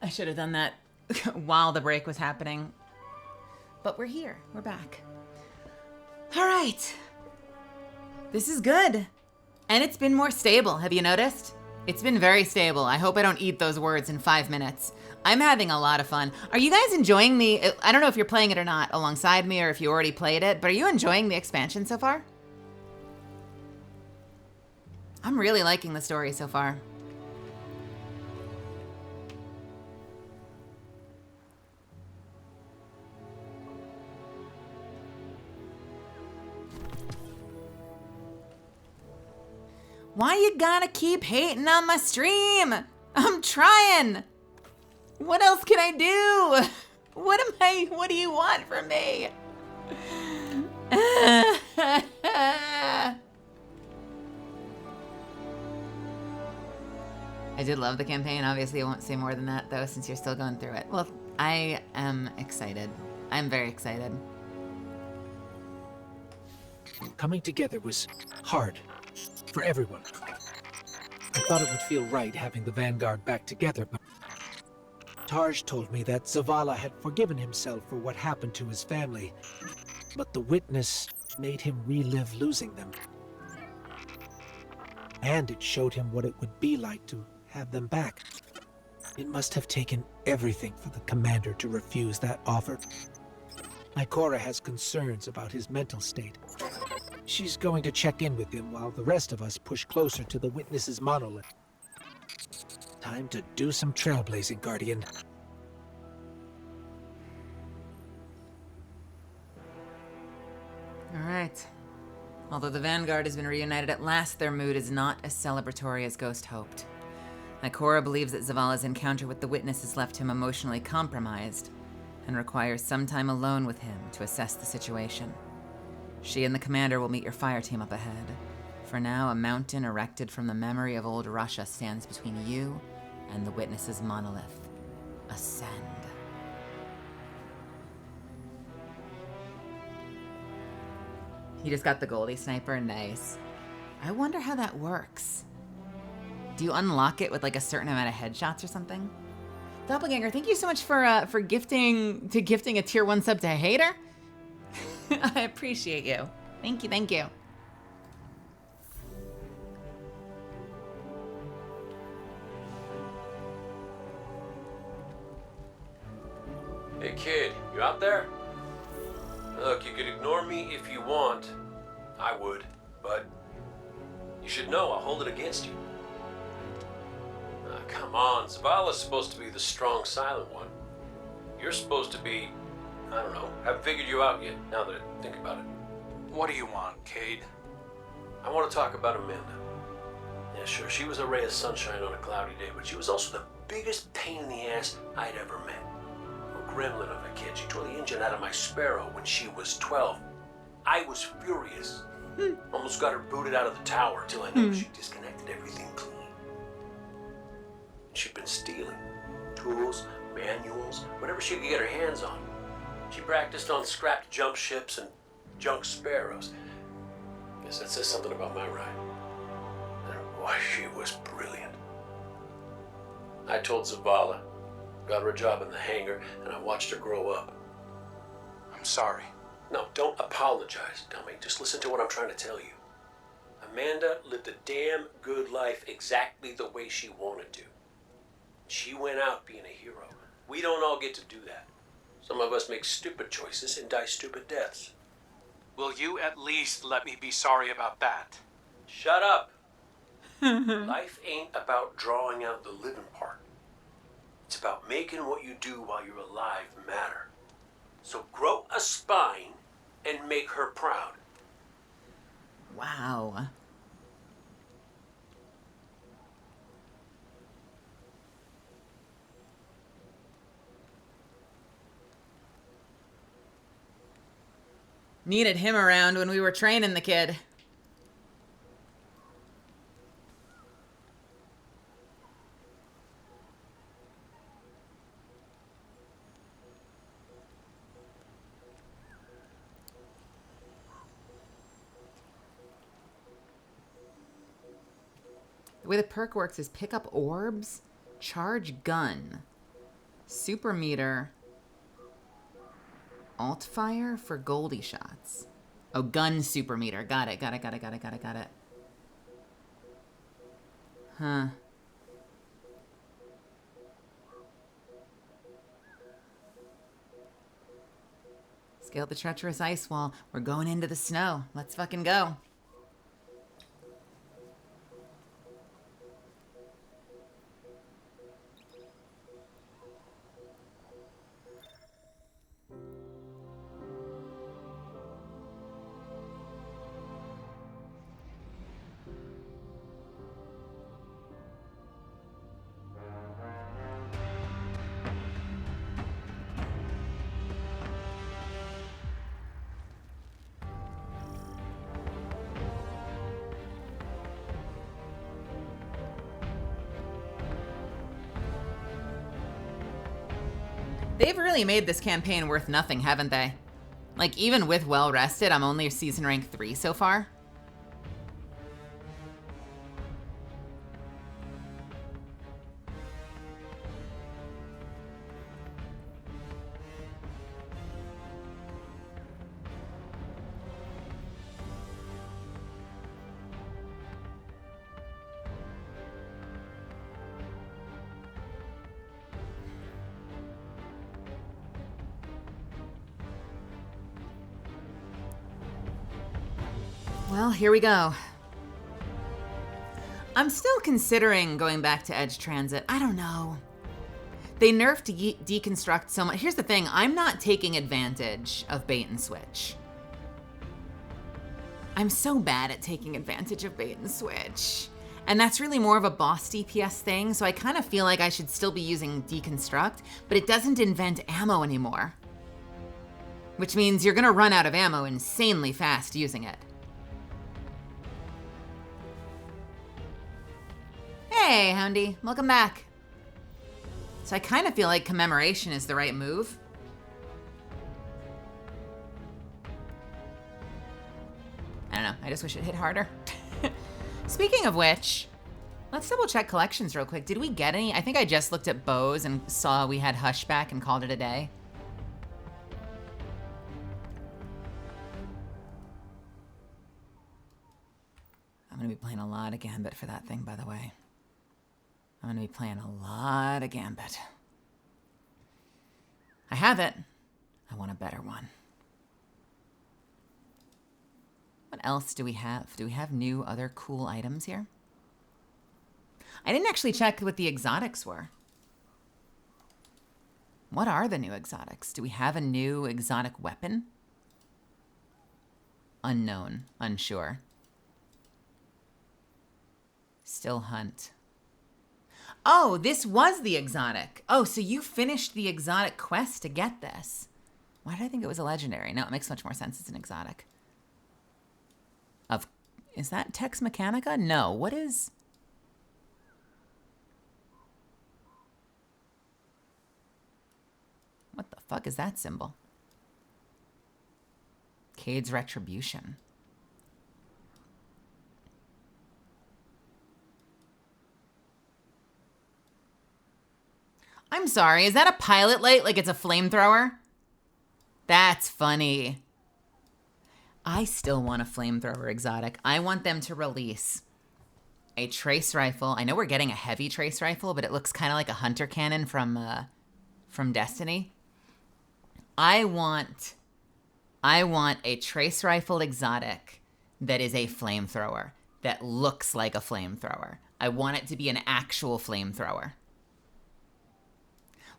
I should have done that while the break was happening. But we're here. We're back. All right. This is good. And it's been more stable. Have you noticed? It's been very stable. I hope I don't eat those words in 5 minutes. I'm having a lot of fun. Are you guys enjoying I don't know if you're playing it or not alongside me or if you already played it, but are you enjoying the expansion so far? I'm really liking the story so far. Why you gotta keep hating on my stream? I'm trying. What else can I do? What do you want from me? I did love the campaign. Obviously, I won't say more than that, though, since you're still going through it. Well, I am excited. I'm very excited. Coming together was hard for everyone. I thought it would feel right having the Vanguard back together, but Tarj told me that Zavala had forgiven himself for what happened to his family, but the witness made him relive losing them. And it showed him what it would be like to have them back. It must have taken everything for the commander to refuse that offer. Ikora has concerns about his mental state. She's going to check in with him while the rest of us push closer to the witness's monolith. Time to do some trailblazing, Guardian. All right. Although the Vanguard has been reunited at last, their mood is not as celebratory as Ghost hoped. Ikora believes that Zavala's encounter with the witness has left him emotionally compromised and requires some time alone with him to assess the situation. She and the commander will meet your fire team up ahead. For now, a mountain erected from the memory of old Russia stands between you and the witness's monolith. Ascend. He just got the Goldie sniper. Nice. I wonder how that works. Do you unlock it with like a certain amount of headshots or something? Doppelganger, thank you so much for gifting a tier 1 sub to Hater. I appreciate you. Thank you, thank you. Hey kid, you out there? Look, you could ignore me if you want. I would, but you should know I'll hold it against you. Come on, Zavala's supposed to be the strong, silent one. You're supposed to be, I don't know, haven't figured you out yet, now that I think about it. What do you want, Cade? I want to talk about Amanda. Yeah, sure, she was a ray of sunshine on a cloudy day, but she was also the biggest pain in the ass I'd ever met. A gremlin of a kid. She tore the engine out of my Sparrow when she was 12. I was furious. Almost got her booted out of the tower till I knew she disconnected everything clean. She'd been stealing tools, manuals, whatever she could get her hands on. She practiced on scrapped jump ships and junk Sparrows. Guess that says something about my ride. And boy, she was brilliant. I told Zavala, got her a job in the hangar, and I watched her grow up. I'm sorry. No, don't apologize, dummy. Just listen to what I'm trying to tell you. Amanda lived a damn good life exactly the way she wanted to. She went out being a hero. We don't all get to do that. Some of us make stupid choices and die stupid deaths. Will you at least let me be sorry about that? Shut up. Life ain't about drawing out the living part. It's about making what you do while you're alive matter. So grow a spine and make her proud. Wow. Needed him around when we were training the kid. The way the perk works is pick up orbs, Charge gun. Super meter. Alt fire for Goldie shots. Oh, gun super meter. Got it. Huh. Scale the treacherous ice wall. We're going into the snow. Let's fucking go. They've really made this campaign worth nothing, haven't they? Like, even with well rested, I'm only season rank 3 so far. Well, here we go. I'm still considering going back to Edge Transit. I don't know. They nerfed deconstruct so much. Here's the thing. I'm not taking advantage of bait and switch. I'm so bad at taking advantage of bait and switch. And that's really more of a boss DPS thing, so I kind of feel like I should still be using deconstruct, but it doesn't invent ammo anymore. Which means you're gonna run out of ammo insanely fast using it. Hey, Houndy, welcome back. So I kind of feel like commemoration is the right move. I don't know, I just wish it hit harder. Speaking of which, let's double check collections real quick. Did we get any? I think I just looked at bows and saw we had Hushback and called it a day. I'm gonna be playing a lot of Gambit for that thing, by the way. I'm gonna be playing a lot of Gambit. I have it. I want a better one. What else do we have? Do we have new other cool items here? I didn't actually check what the exotics were. What are the new exotics? Do we have a new exotic weapon? Unknown. Unsure. Still hunt. Oh, this was the exotic. Oh, so you finished the exotic quest to get this. Why did I think it was a legendary? No, it makes much more sense. It's an exotic. Is that Tex Mechanica? No, what is... What the fuck is that symbol? Cade's Retribution. I'm sorry, is that a pilot light like it's a flamethrower? That's funny. I still want a flamethrower exotic. I want them to release a trace rifle. I know we're getting a heavy trace rifle, but it looks kind of like a hunter cannon from Destiny. I want a trace rifle exotic that is a flamethrower, that looks like a flamethrower. I want it to be an actual flamethrower.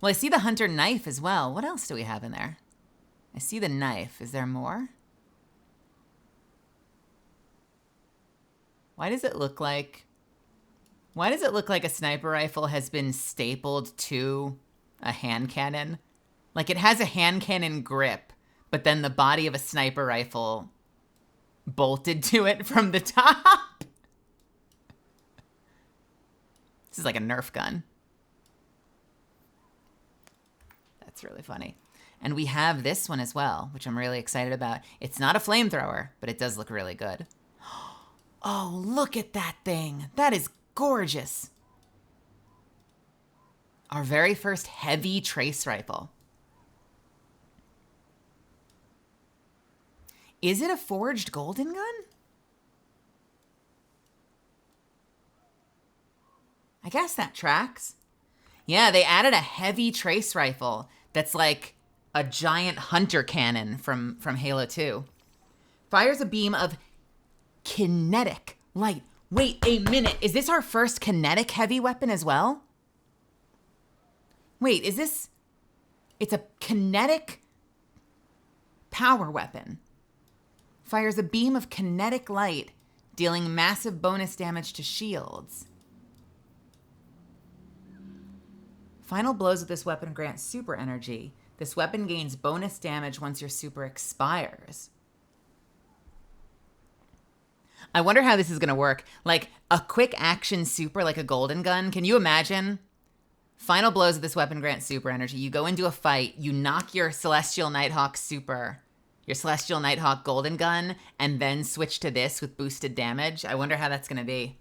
Well, I see the hunter knife as well. What else do we have in there? I see the knife. Is there more? Why does it look like a sniper rifle has been stapled to a hand cannon? Like it has a hand cannon grip, but then the body of a sniper rifle bolted to it from the top. This is like a Nerf gun. That's really funny. And we have this one as well, which I'm really excited about. It's not a flamethrower, but it does look really good. Oh, look at that thing. That is gorgeous. Our very first heavy trace rifle. Is it a forged golden gun? I guess that tracks. Yeah, they added a heavy trace rifle that's like a giant hunter cannon from Halo 2. Fires a beam of kinetic light. Wait a minute. Is this our first kinetic heavy weapon as well? Wait, is this... It's a kinetic power weapon. Fires a beam of kinetic light, dealing massive bonus damage to shields. Final blows with this weapon grant super energy. This weapon gains bonus damage once your super expires. I wonder how this is going to work. Like a quick action super like a golden gun. Can you imagine? Final blows with this weapon grant super energy. You go into a fight, you knock your Celestial Nighthawk super, your Celestial Nighthawk golden gun, and then switch to this with boosted damage. I wonder how that's going to be.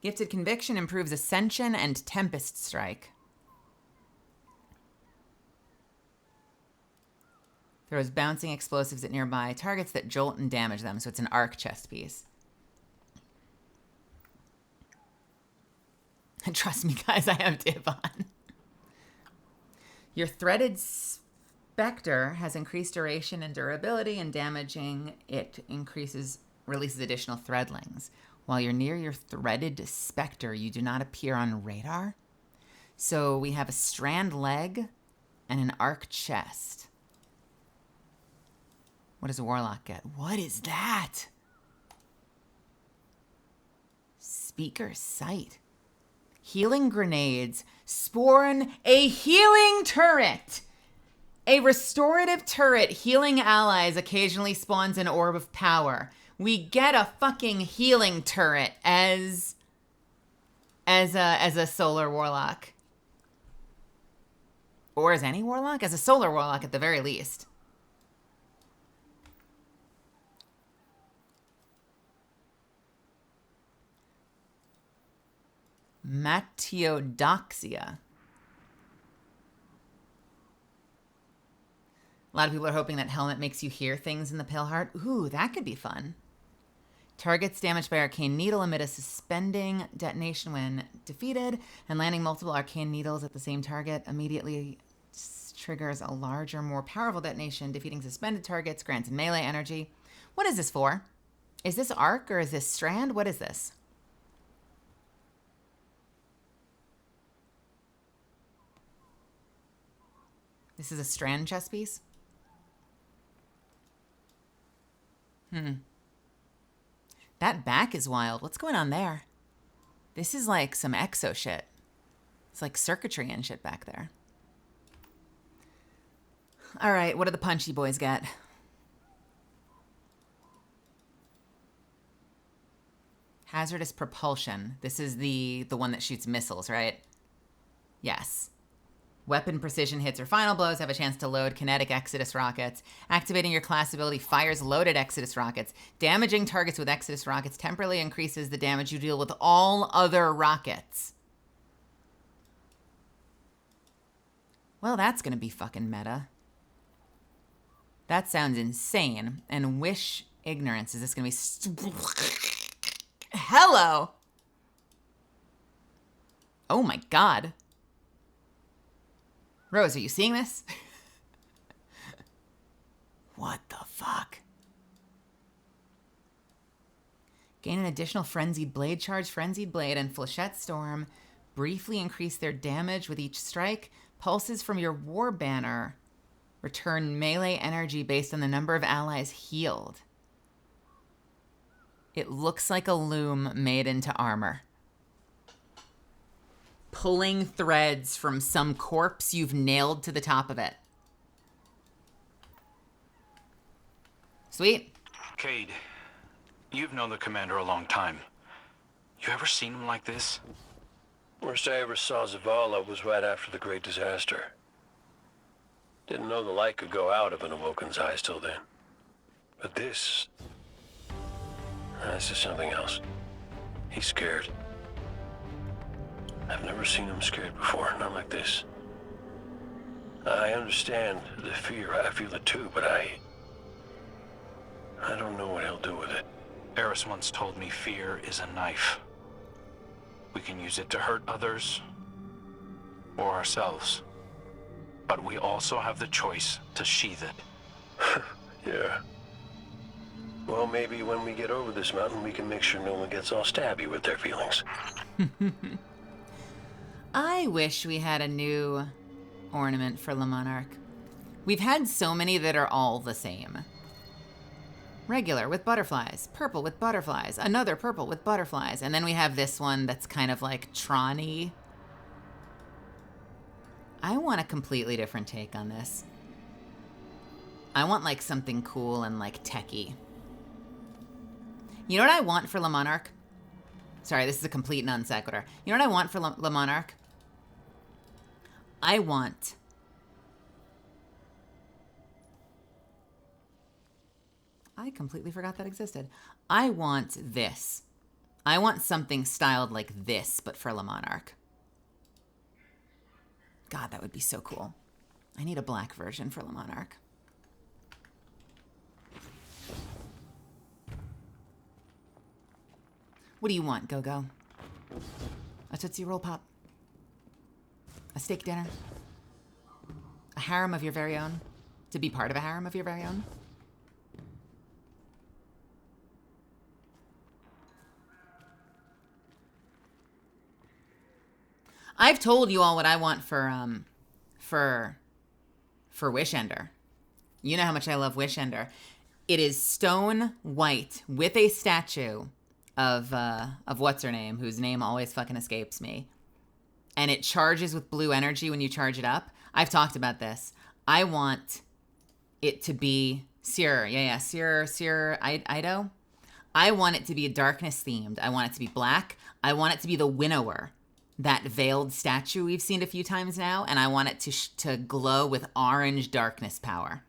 Gifted Conviction improves Ascension and Tempest Strike. Throws bouncing explosives at nearby targets that jolt and damage them, so it's an arc chest piece. And trust me, guys, I have div on. Your Threaded Spectre has increased duration and durability, and damaging it releases additional threadlings. While you're near your Threaded Spectre, you do not appear on radar. So we have a strand leg and an arc chest. What does a Warlock get? What is that? Speaker Sight. Healing grenades spawn a healing turret. A restorative turret healing allies occasionally spawns an orb of power. We get a fucking healing turret as a solar warlock. Or as any warlock? As a solar warlock at the very least. Matiodoxia. A lot of people are hoping that helmet makes you hear things in the Pale Heart. Ooh, that could be fun. Targets damaged by Arcane Needle emit a suspending detonation when defeated, and landing multiple Arcane Needles at the same target immediately triggers a larger, more powerful detonation. Defeating suspended targets grants melee energy. What is this for? Is this arc or is this strand? What is this? This is a strand chess piece? That back is wild. What's going on there? This is like some exo shit. It's like circuitry and shit back there. All right, what do the punchy boys get? Hazardous propulsion. This is the one that shoots missiles, right? Yes. Weapon precision hits or final blows have a chance to load kinetic Exodus rockets. Activating your class ability fires loaded Exodus rockets. Damaging targets with Exodus rockets temporarily increases the damage you deal with all other rockets. Well, that's gonna be fucking meta. That sounds insane. And wish ignorance. Is this gonna be... Hello! Oh my god. Rose, are you seeing this? What the fuck? Gain an additional Frenzied Blade charge. Frenzied Blade and Flechette Storm briefly increase their damage with each strike. Pulses from your War Banner return melee energy based on the number of allies healed. It looks like a loom made into armor. Pulling threads from some corpse you've nailed to the top of it. Sweet. Cade, you've known the commander a long time. You ever seen him like this? Worst I ever saw Zavala was right after the Great Disaster. Didn't know the light could go out of an Awoken's eyes till then. But this is something else. He's scared. I've never seen him scared before, not like this. I understand the fear, I feel it too, but I don't know what he'll do with it. Eris once told me fear is a knife. We can use it to hurt others or ourselves. But we also have the choice to sheath it. Yeah. Well, maybe when we get over this mountain, we can make sure no one gets all stabby with their feelings. I wish we had a new ornament for Le Monarque. We've had so many that are all the same. Regular with butterflies, purple with butterflies, another purple with butterflies, and then we have this one that's kind of like Tron-y. I want a completely different take on this. I want like something cool and like techy. You know what I want for Le Monarque? Sorry, this is a complete non sequitur. You know what I want for Le Monarque? I completely forgot that existed. I want this. I want something styled like this, but for Le Monarque. God, that would be so cool. I need a black version for Le Monarque. What do you want, Go-Go? A Tootsie Roll Pop? A steak dinner? A harem of your very own? To be part of a harem of your very own? I've told you all what I want for Wishender. You know how much I love Wishender. It is stone white with a statue of what's her name, whose name always fucking escapes me. And it charges with blue energy when you charge it up. I've talked about this. I want it to be Seer Ido. I want it to be darkness themed. I want it to be black. I want it to be the winnower, that veiled statue we've seen a few times now, and I want it to glow with orange darkness power.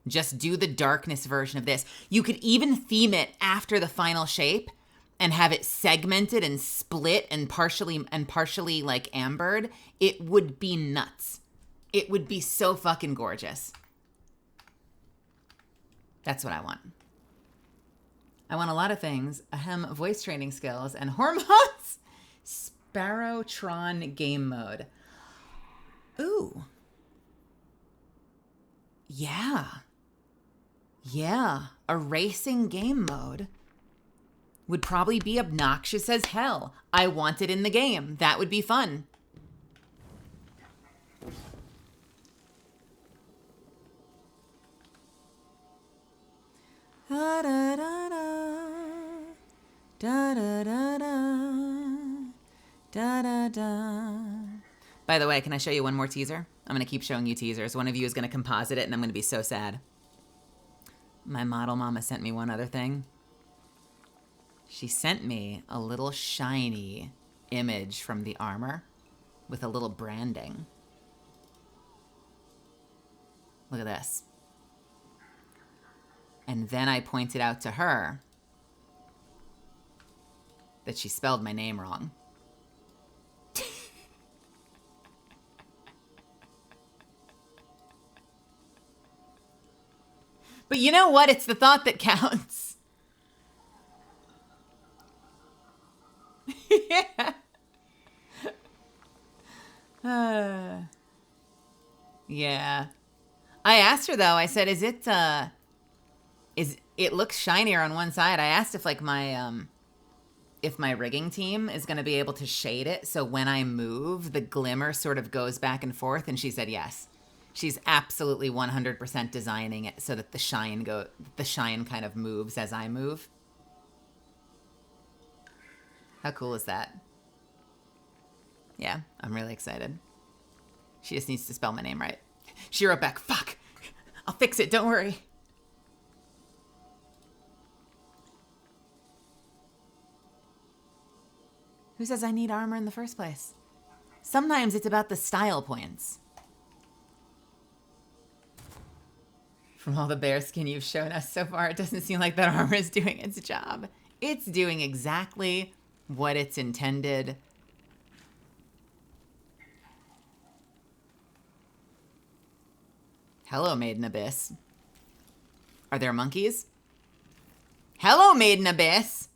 Just do the darkness version of this. You could even theme it after the final shape and have it segmented and split and partially like ambered. It would be nuts. It would be so fucking gorgeous. That's what I want. I want a lot of things. Ahem, voice training skills and hormones. Sparrowtron game mode. Ooh. Yeah. Yeah. A racing game mode would probably be obnoxious as hell. I want it in the game. That would be fun. Da da da da. Da da da da. Da da da. By the way, can I show you one more teaser? I'm going to keep showing you teasers. One of you is going to composite it, and I'm going to be so sad. My model mama sent me one other thing. She sent me a little shiny image from the armor with a little branding. Look at this. And then I pointed out to her that she spelled my name wrong. But you know what? It's the thought that counts. Yeah. Yeah. I asked her though, I said, it looks shinier on one side. I asked if like if my rigging team is going to be able to shade it so when I move, the glimmer sort of goes back and forth, and she said yes. She's absolutely 100% designing it so that the shine kind of moves as I move. How cool is that? Yeah, I'm really excited. She just needs to spell my name right. She wrote back, fuck, I'll fix it, don't worry. Who says I need armor in the first place? Sometimes it's about the style points. From all the bearskin you've shown us so far, it doesn't seem like that armor is doing its job. It's doing exactly what it's intended. Hello, Maiden Abyss. Are there monkeys? Hello, Maiden Abyss.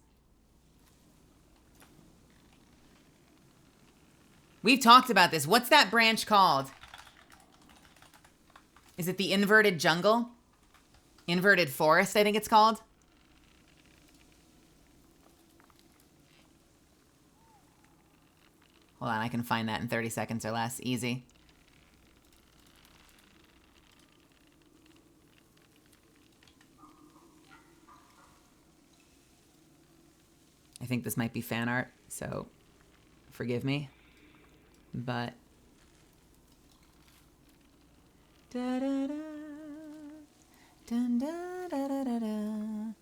We've talked about this. What's that branch called? Is it the inverted jungle? Inverted forest, I think it's called. Hold on, I can find that in 30 seconds or less. Easy. I think this might be fan art, so forgive me. But da da da dun da da da da da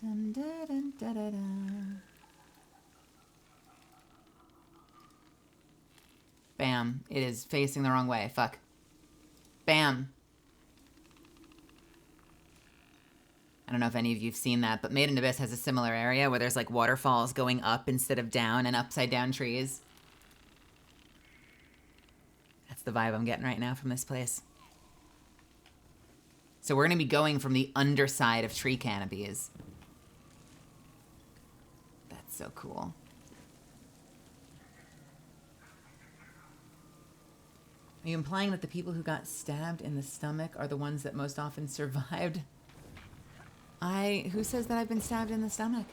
dun da dun da da da. Bam. It is facing the wrong way. Fuck. Bam. I don't know if any of you have seen that, but Maiden Abyss has a similar area where there's like waterfalls going up instead of down and upside down trees. That's the vibe I'm getting right now from this place. So we're going to be going from the underside of tree canopies. That's so cool. Are you implying that the people who got stabbed in the stomach are the ones that most often survived? Who says that I've been stabbed in the stomach?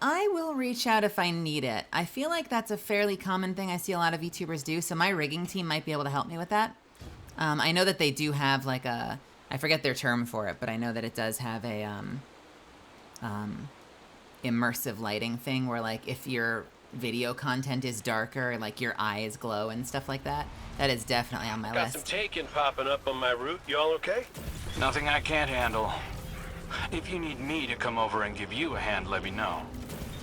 I will reach out if I need it. I feel like that's a fairly common thing I see a lot of VTubers do, so my rigging team might be able to help me with that. I know that they do have like a, I forget their term for it, but I know that it does have a immersive lighting thing where like if your video content is darker, like your eyes glow and stuff like that. That is definitely on my Got list. some taken popping up on my route. You all okay? Nothing I can't handle. If you need me to come over and give you a hand, let me know.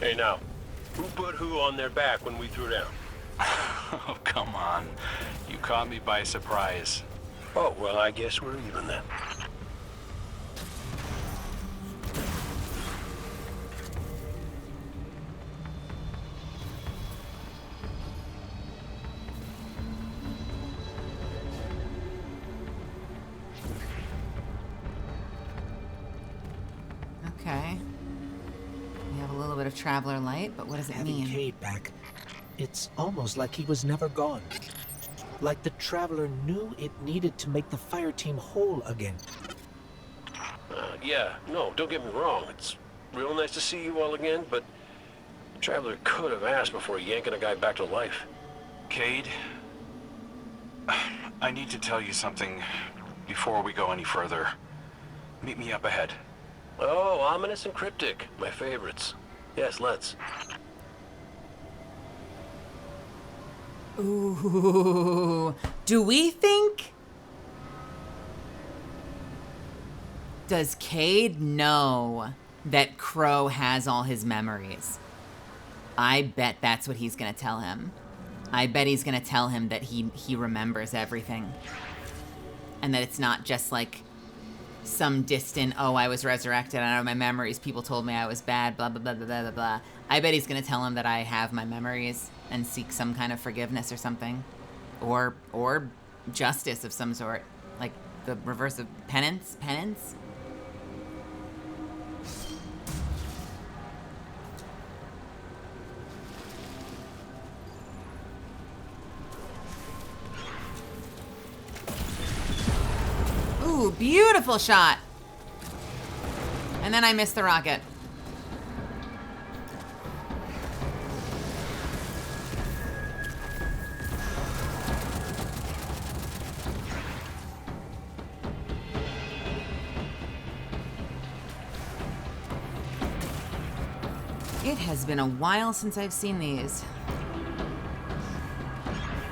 Hey now, who put who on their back when we threw down? Oh, come on. You caught me by surprise. Oh, well, I guess we're even then. Okay. We have a little bit of traveler light, but what does it mean? Having Cade back, it's almost like he was never gone. Like the traveler knew it needed to make the fire team whole again. Yeah, no, don't get me wrong. It's real nice to see you all again, but the traveler could have asked before yanking a guy back to life. Cade, I need to tell you something before we go any further. Meet me up ahead. Oh, ominous and cryptic. My favorites. Yes, let's. Ooh. Do we think... Does Cade know that Crow has all his memories? I bet that's what he's gonna tell him. I bet he's gonna tell him that he remembers everything. And that it's not just like some distant, oh, I was resurrected, I don't know my memories, people told me I was bad, blah, blah, blah, blah, blah, blah. I bet he's gonna tell him that I have my memories and seek some kind of forgiveness or something. Or justice of some sort. Like the reverse of penance? Penance? Ooh, beautiful shot. And then I missed the rocket. It has been a while since I've seen these.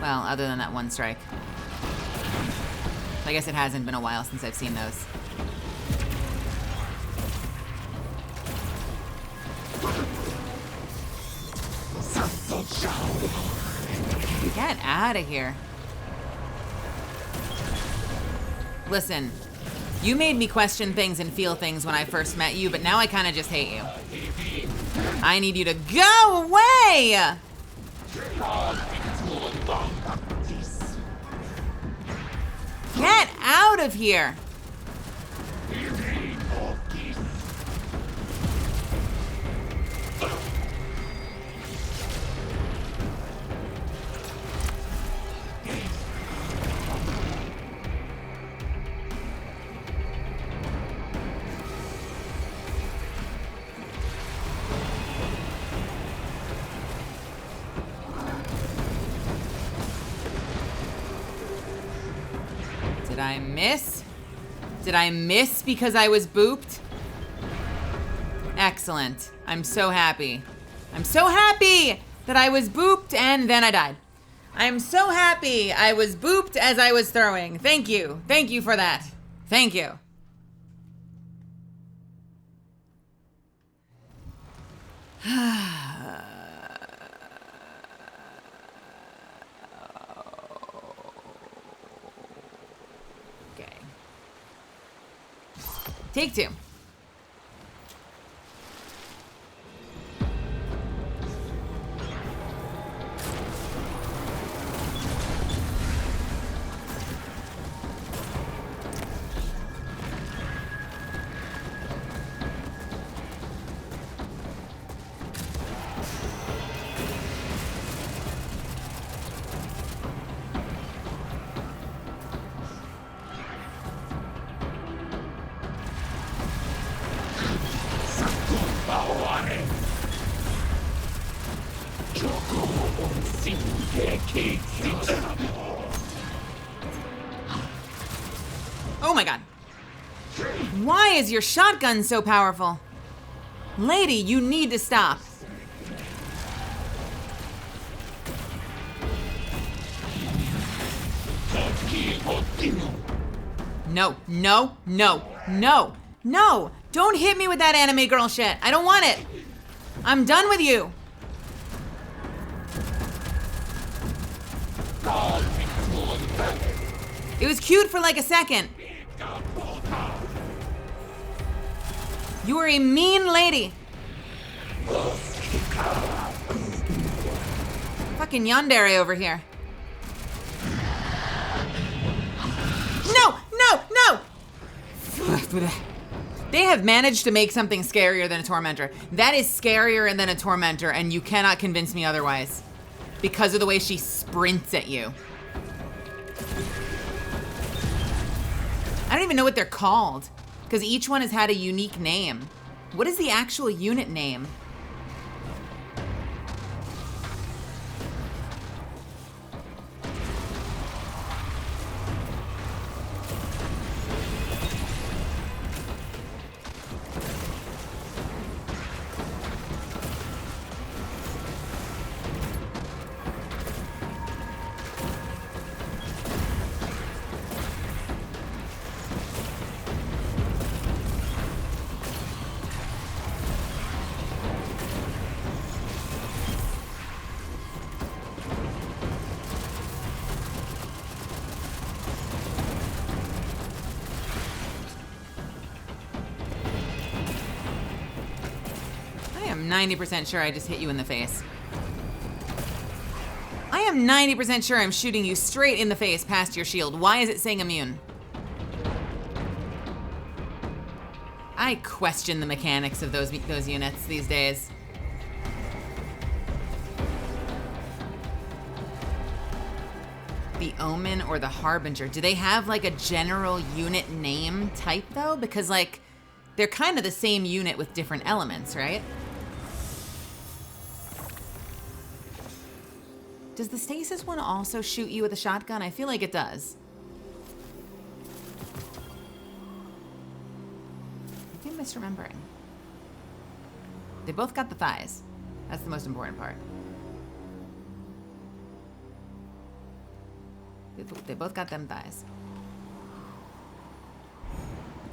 Well, other than that one strike. I guess it hasn't been a while since I've seen those. Get out of here. Listen, you made me question things and feel things when I first met you, but now I kind of just hate you. I need you to go away! Get out of here! Did I miss? Did I miss because I was booped? Excellent. I'm so happy. I'm so happy that I was booped and then I died. I'm so happy I was booped as I was throwing. Thank you. Thank you for that. Thank you. Okay. Take two. Oh my god. Why is your shotgun so powerful? Lady, you need to stop. No, no, no, no, no. Don't hit me with that anime girl shit. I don't want it. I'm done with you. It was cute for like a second. You are a mean lady. Fucking yandere over here. No, no, no! They have managed to make something scarier than a tormentor. That is scarier than a tormentor, and you cannot convince me otherwise. Because of the way she sprints at you. I don't even know what they're called, because each one has had a unique name. What is the actual unit name? I'm 90% sure I just hit you in the face. I am 90% sure I'm shooting you straight in the face past your shield. Why is it saying immune? I question the mechanics of those units these days. The Omen or the Harbinger. Do they have like a general unit name type though? Because like, they're kind of the same unit with different elements, right? Does the stasis one also shoot you with a shotgun? I feel like it does. I think I'm misremembering. They both got the thighs. That's the most important part. They both got them thighs.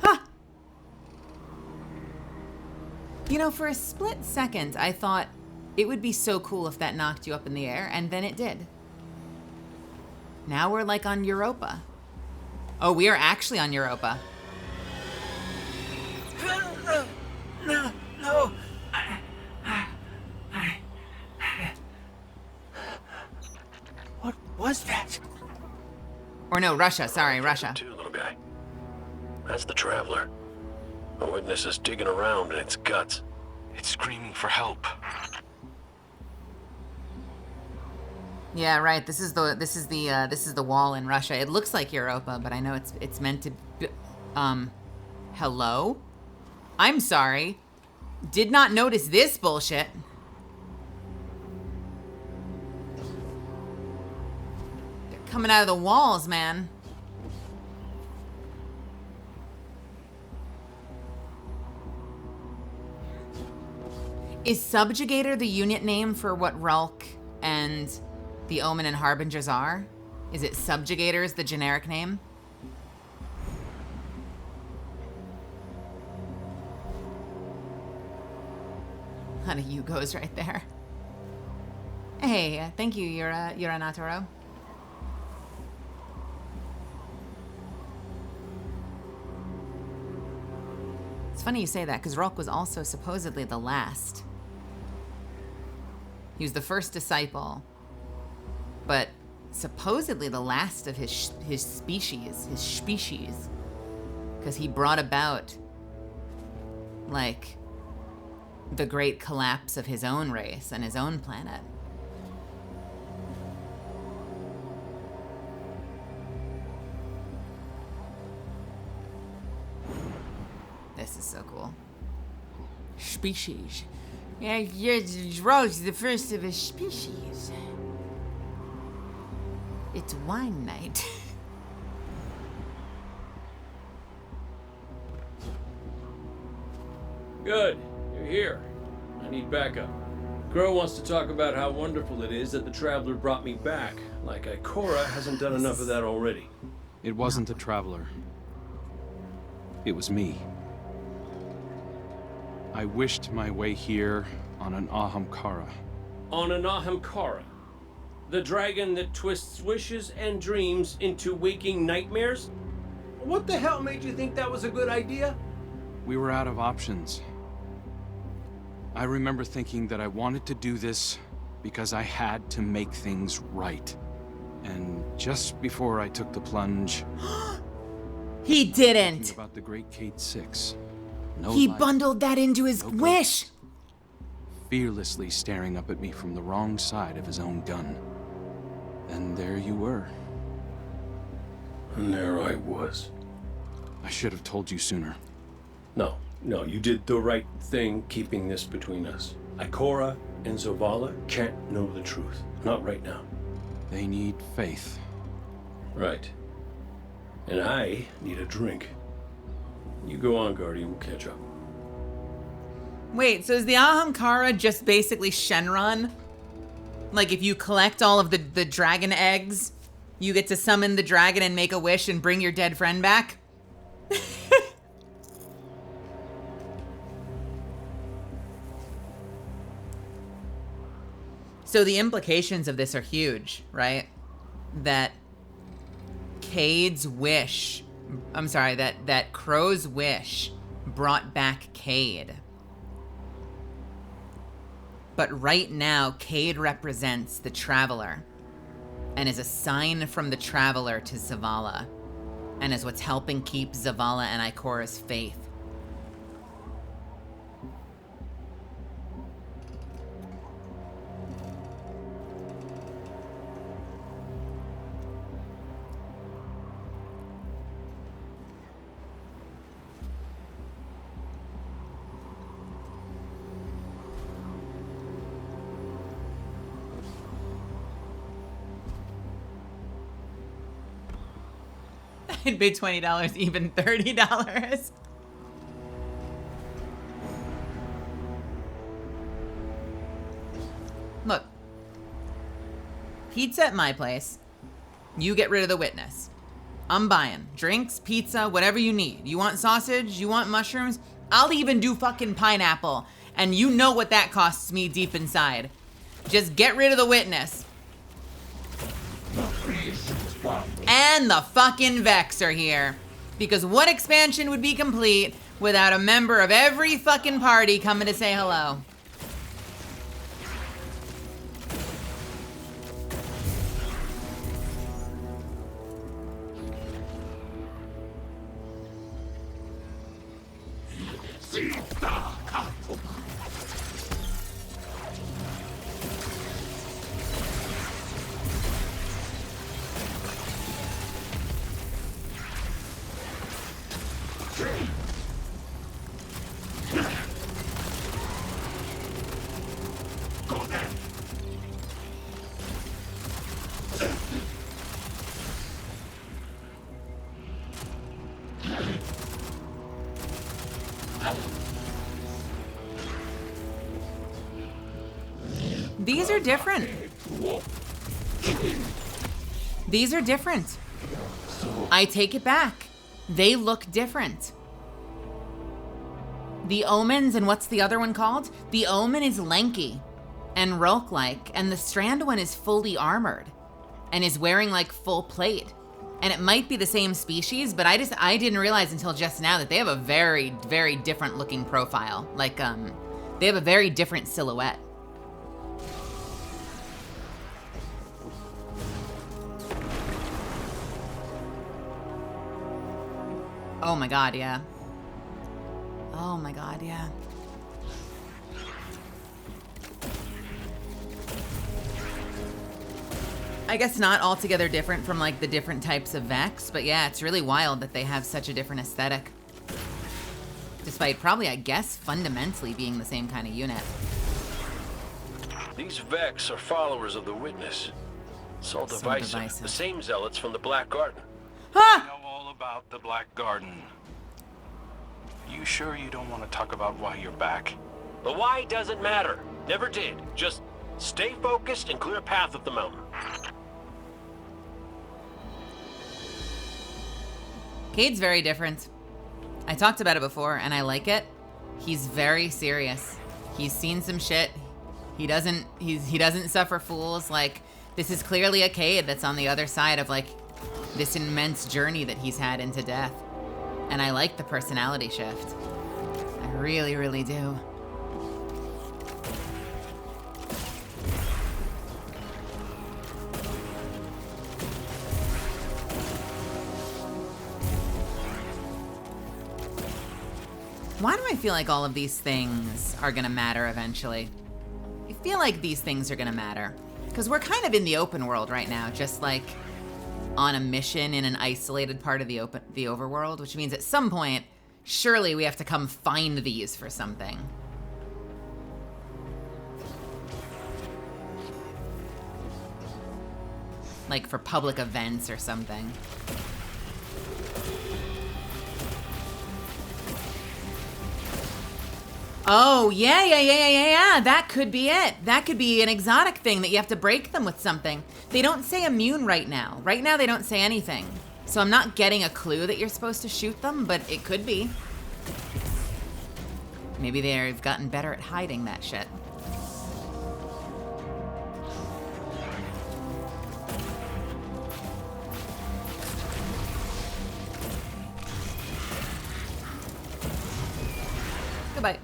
Ha! You know, for a split second, I thought It would be so cool if that knocked you up in the air, and then it did. Now we're like on Europa. Oh, we are actually on Europa. No. What was that? Or no, Russia. Sorry, Russia. Too, little guy. That's the Traveler. The witness is digging around in its guts. It's screaming for help. Yeah, right. This is the wall in Russia. It looks like Europa, but I know it's meant to be, hello? I'm sorry. Did not notice this bullshit. They're coming out of the walls, man. Is Subjugator the unit name for what Rulk and the Omen and Harbingers are? Is it Subjugators, the generic name? A lot of Yugos right there. Hey, thank you, Yura Natoro. It's funny you say that, because Rulk was also supposedly the last. He was the first disciple, but supposedly the last of his species, because he brought about, like, the great collapse of his own race and his own planet. This is so cool. Species. Yeah, Rose, the first of his species. It's wine night. Good. You're here. I need backup. Crow wants to talk about how wonderful it is that the Traveler brought me back. Like Ikora hasn't done enough of that already. It wasn't the Traveler. It was me. I wished my way here on an Ahamkara. On an Ahamkara? The dragon that twists wishes and dreams into waking nightmares? What the hell made you think that was a good idea? We were out of options. I remember thinking that I wanted to do this because I had to make things right. And just before I took the plunge... He didn't! About the Great Cade 6. No he light, bundled that into his wish! Fearlessly staring up at me from the wrong side of his own gun. And there you were. And there I was. I should have told you sooner. No, you did the right thing keeping this between us. Ikora and Zavala can't know the truth. Not right now. They need faith. Right. And I need a drink. You go on, Guardian. We'll catch up. Wait, so is the Ahamkara just basically Shenron? Like, if you collect all of the dragon eggs, you get to summon the dragon and make a wish and bring your dead friend back? So the implications of this are huge, right? That Cade's wish, I'm sorry, that Crow's wish brought back Cade. But right now, Cade represents the Traveler and is a sign from the Traveler to Zavala and is what's helping keep Zavala and Ikora's faith. I'd pay $20, even $30. Look. Pizza at my place. You get rid of the witness. I'm buying drinks, pizza, whatever you need. You want sausage? You want mushrooms? I'll even do fucking pineapple. And you know what that costs me deep inside. Just get rid of the witness. And the fucking Vex are here. Because what expansion would be complete without a member of every fucking party coming to say hello? These are different. These are different. I take it back. They look different. The Omens, and what's the other one called? The Omen is lanky and rogue-like, and the Strand one is fully armored and is wearing like full plate. And it might be the same species, but I didn't realize until just now that they have a very, very different looking profile. Like, they have a very different silhouette. Oh my god, yeah. Oh my god, yeah. I guess not altogether different from like the different types of Vex, but yeah, it's really wild that they have such a different aesthetic. Despite probably, I guess, fundamentally being the same kind of unit. These Vex are followers of the Witness. So divisive. The same zealots from the Black Garden. I know all about the Black Garden. You sure you don't want to talk about why you're back? The why doesn't matter. Never did. Just stay focused and clear a path up the mountain. Cade's very different. I talked about it before, and I like it. He's very serious. He's seen some shit. He doesn't suffer fools. Like, this is clearly a Cade that's on the other side of like this immense journey that he's had into death. And I like the personality shift. I really, really do. Why do I feel like all of these things are gonna matter eventually? I feel like these things are gonna matter. Because we're kind of in the open world right now, just like on a mission in an isolated part of the overworld, which means at some point, surely we have to come find these for something. Like for public events or something. Oh, yeah. That could be it. That could be an exotic thing that you have to break them with something. They don't say immune right now. Right now, they don't say anything. So I'm not getting a clue that you're supposed to shoot them, but it could be. Maybe they've gotten better at hiding that shit. Goodbye.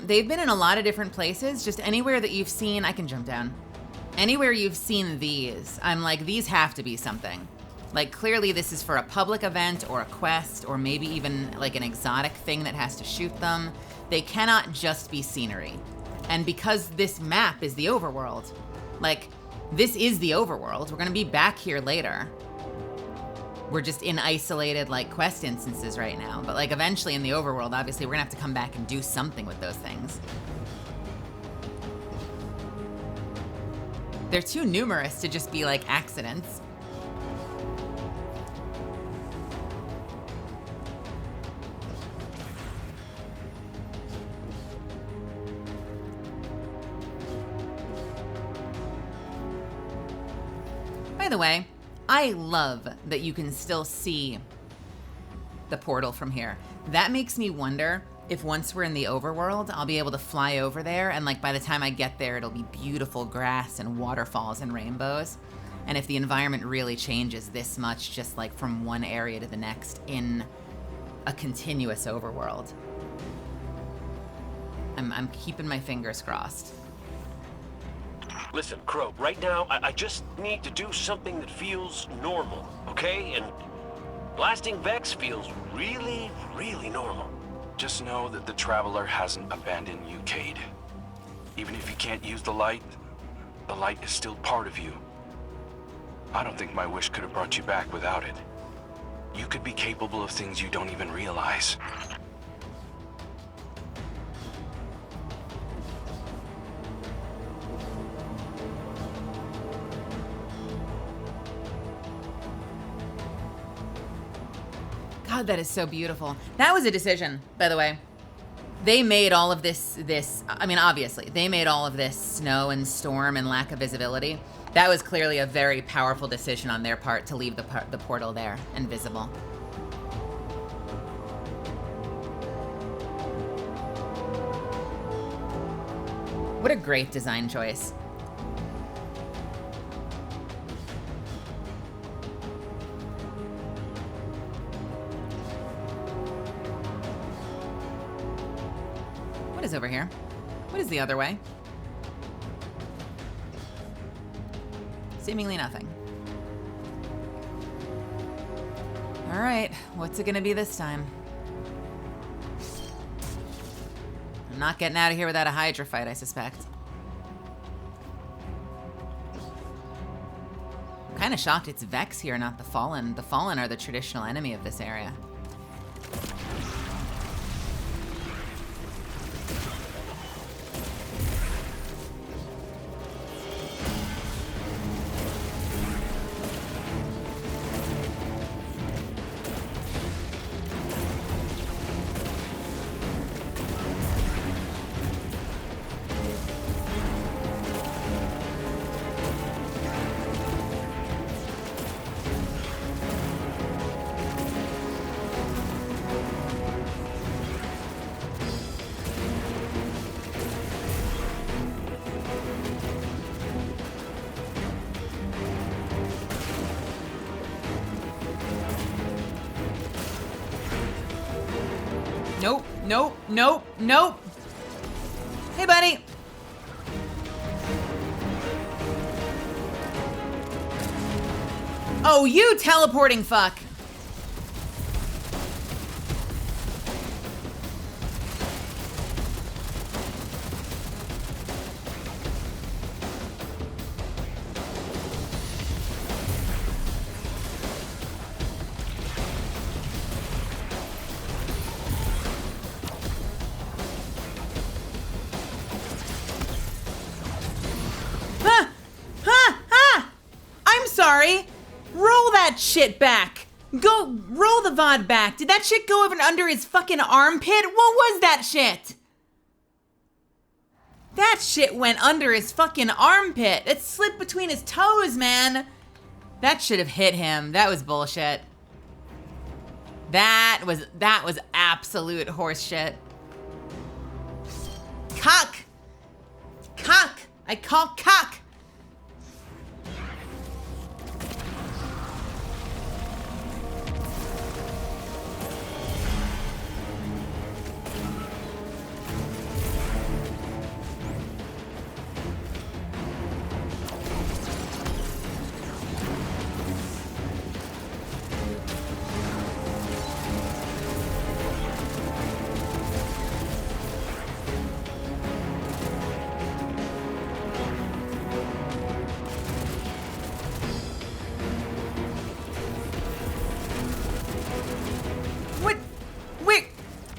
They've been in a lot of different places. Just anywhere that you've seen, I can jump down. Anywhere you've seen these, I'm like, these have to be something. Like, clearly this is for a public event or a quest or maybe even like an exotic thing that has to shoot them. They cannot just be scenery. And because this map is the overworld, like, this is the overworld. We're gonna be back here later. We're just in isolated, like, quest instances right now. But, like, eventually in the overworld, obviously, we're gonna have to come back and do something with those things. They're too numerous to just be, like, accidents. By the way, I love that you can still see the portal from here. That makes me wonder if once we're in the overworld, I'll be able to fly over there, and like by the time I get there, it'll be beautiful grass and waterfalls and rainbows. And if the environment really changes this much, just like from one area to the next in a continuous overworld. I'm keeping my fingers crossed. Listen, Crow, right now, I just need to do something that feels normal, okay? And blasting Vex feels really, really normal. Just know that the Traveler hasn't abandoned you, Cade. Even if you can't use the light is still part of you. I don't think my wish could have brought you back without it. You could be capable of things you don't even realize. God, that is so beautiful. That was a decision, by the way. They made all of this, I mean, obviously, they made all of this snow and storm and lack of visibility. That was clearly a very powerful decision on their part to leave the portal there and visible. What a great design choice. What is over here? What is the other way? Seemingly nothing. All right, what's it gonna be this time? I'm not getting out of here without a Hydra fight, I suspect. I'm kind of shocked it's Vex here, not the Fallen. The Fallen are the traditional enemy of this area. Nope, nope, nope, nope. Hey, buddy. Oh, you teleporting fuck. Sorry. Roll that shit back. Go, roll the VOD back. Did that shit go even under his fucking armpit? What was that shit? That shit went under his fucking armpit. It slipped between his toes, man. That should have hit him. That was bullshit. That was absolute horse shit. Cock. Cock. I call cock.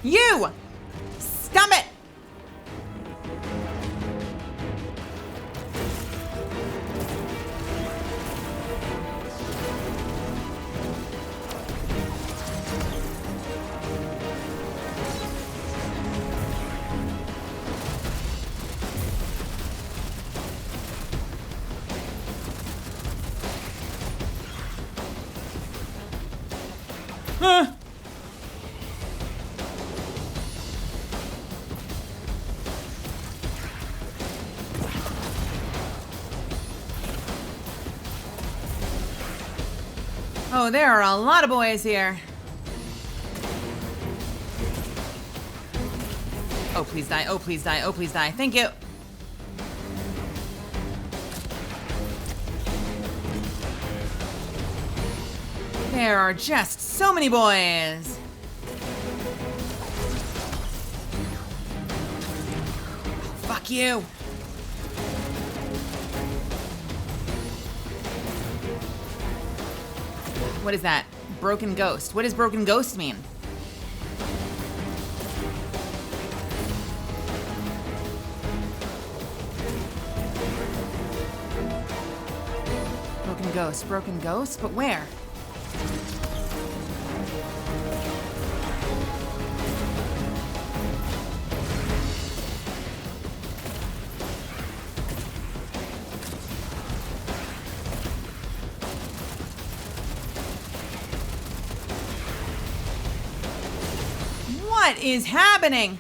You! Stop it! Oh, there are a lot of boys here. Oh, please die. Oh, please die. Oh, please die. Thank you. There are just so many boys. Fuck you. What is that? Broken ghost. What does broken ghost mean? Broken ghost, but where? What is happening?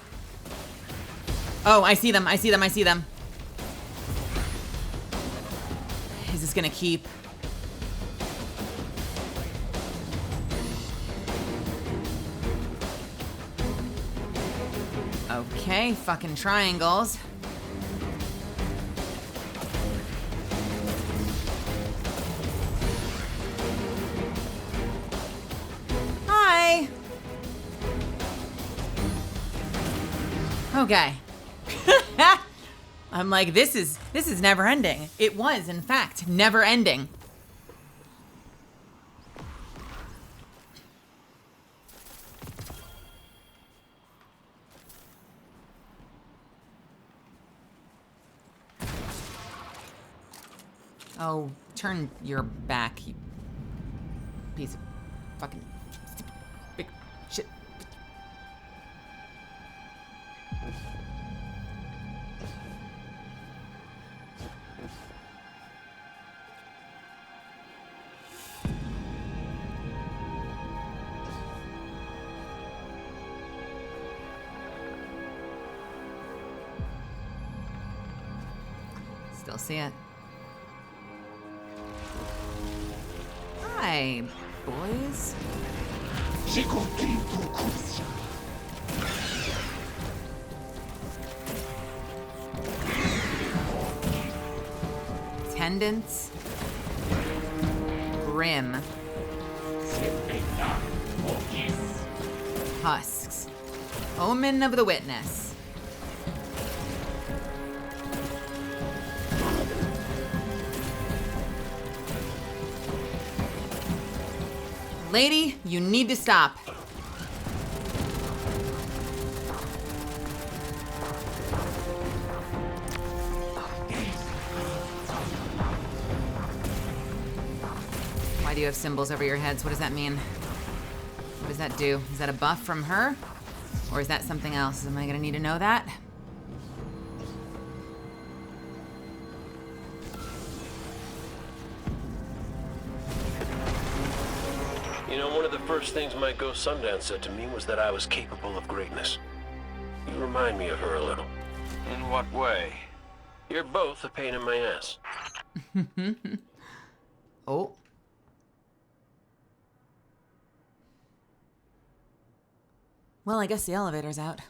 Oh, I see them. I see them. I see them. Is this gonna keep? Okay, fucking triangles. Hi. Okay. I'm like, this is never ending. It was, in fact, never ending. Oh, turn your back, you piece of fucking big shit. Still see it. Hi, boys. Tendons. Rim. Husks. Omen of the Witness. Lady, you need to stop. Why do you have symbols over your heads? What does that mean? What does that do? Is that a buff from her? Or is that something else? Am I gonna need to know that? You know, one of the first things my ghost Sundance said to me was that I was capable of greatness. You remind me of her a little. In what way? You're both a pain in my ass. Oh. Well, I guess the elevator's out.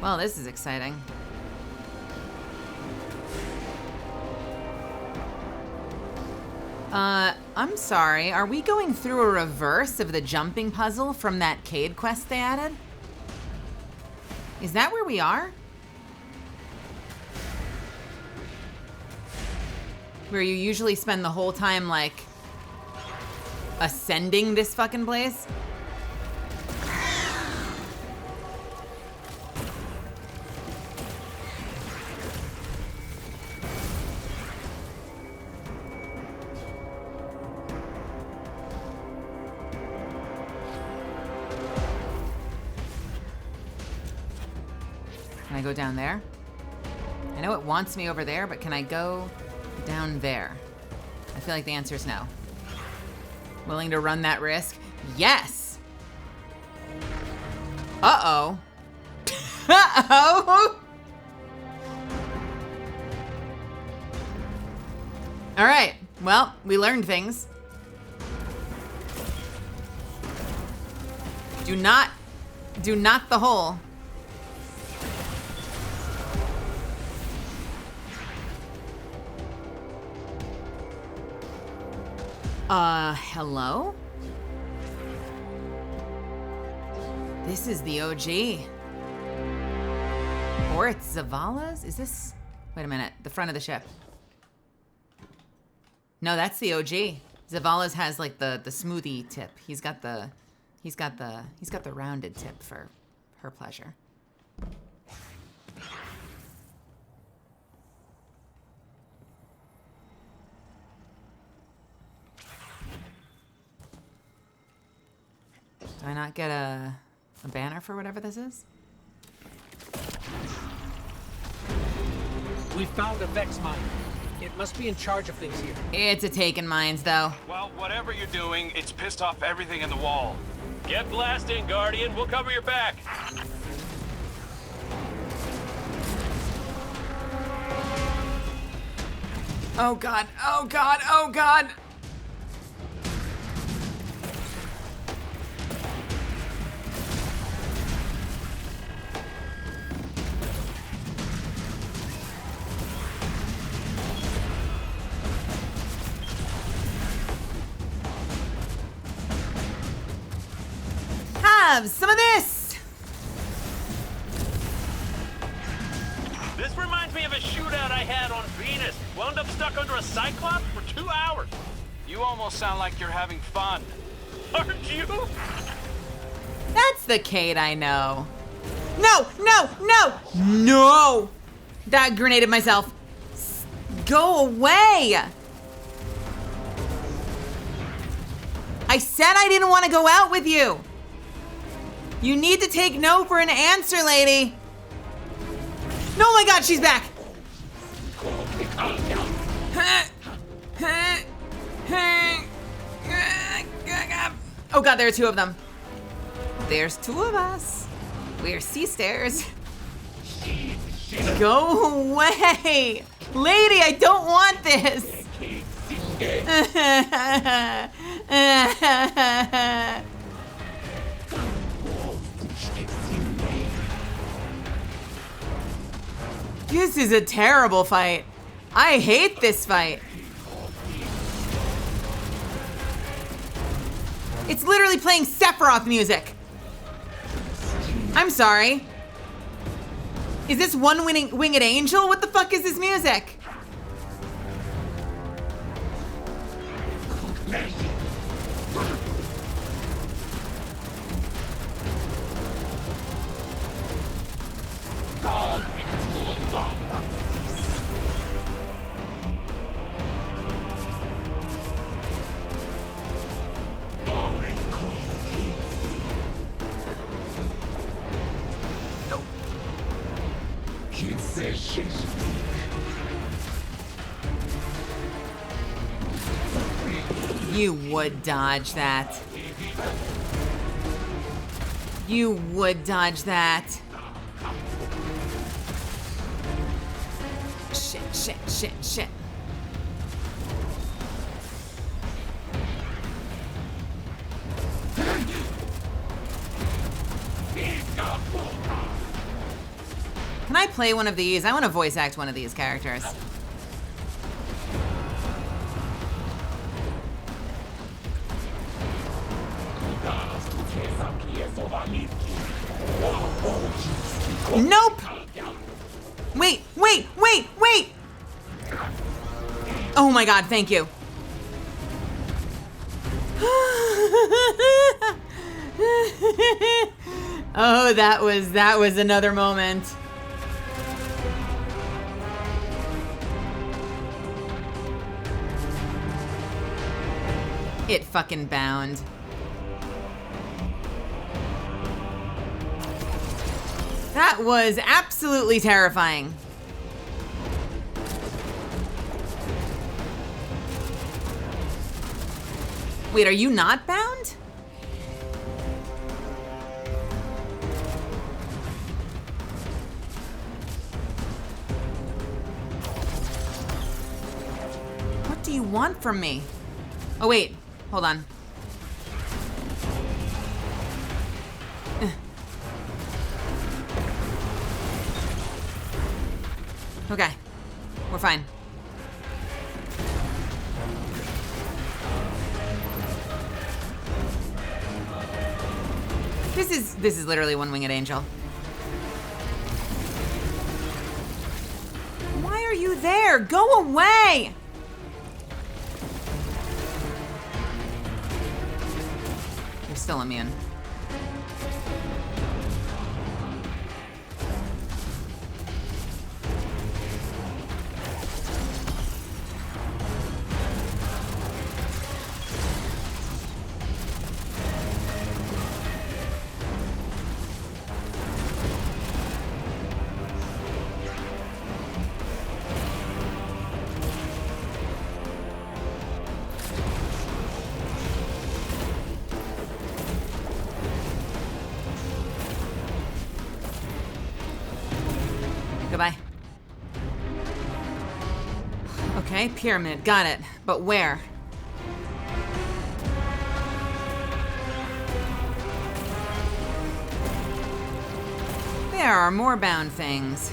Well, this is exciting. I'm sorry. Are we going through a reverse of the jumping puzzle from that Cade quest they added? Is that where we are? where you usually spend the whole time, like, ascending this fucking place. Can I go down there? I know it wants me over there, but can I go down there? I feel like the answer is no. Willing to run that risk? Yes! Uh-oh. Uh-oh! All right, well, we learned things. Do not the hole. Hello? This is the OG. Or it's Zavala's? Is this... Wait a minute, the front of the ship. No, that's the OG. Zavala's has like the smoothie tip. He's got the rounded tip for her pleasure. Do I not get a banner for whatever this is? We found a Vex mine. It must be in charge of things here. It's a taken mines, though. Well, whatever you're doing, it's pissed off everything in the wall. Get blasting, Guardian. We'll cover your back. Oh god, oh god, oh god! Have some of this! This reminds me of a shootout I had on Venus. Wound up stuck under a Cyclops for 2 hours. You almost sound like you're having fun. Aren't you? That's the Kate I know. No, no, no, no! That grenaded myself. Go away! I said I didn't want to go out with you. You need to take no for an answer, lady. No, my God, she's back. Oh God, there are two of them. There's two of us. We're sea stairs. Go away. Lady, I don't want this. This is a terrible fight. I hate this fight. It's literally playing Sephiroth music. I'm sorry. Is this one-winged angel? What the fuck is this music? You would dodge that. You would dodge that. Shit, shit, shit, shit. Can I play one of these? I want to voice act one of these characters. Nope! Wait, wait, wait, wait! Oh my god, thank you. Oh, that was another moment. It fucking bound. That was absolutely terrifying. Wait, are you not bound? What do you want from me? Oh wait, hold on. Okay, we're fine. This is literally one-winged angel. Why are you there? Go away! You're still immune. Goodbye. Okay, pyramid, got it. But where? There are more bound things.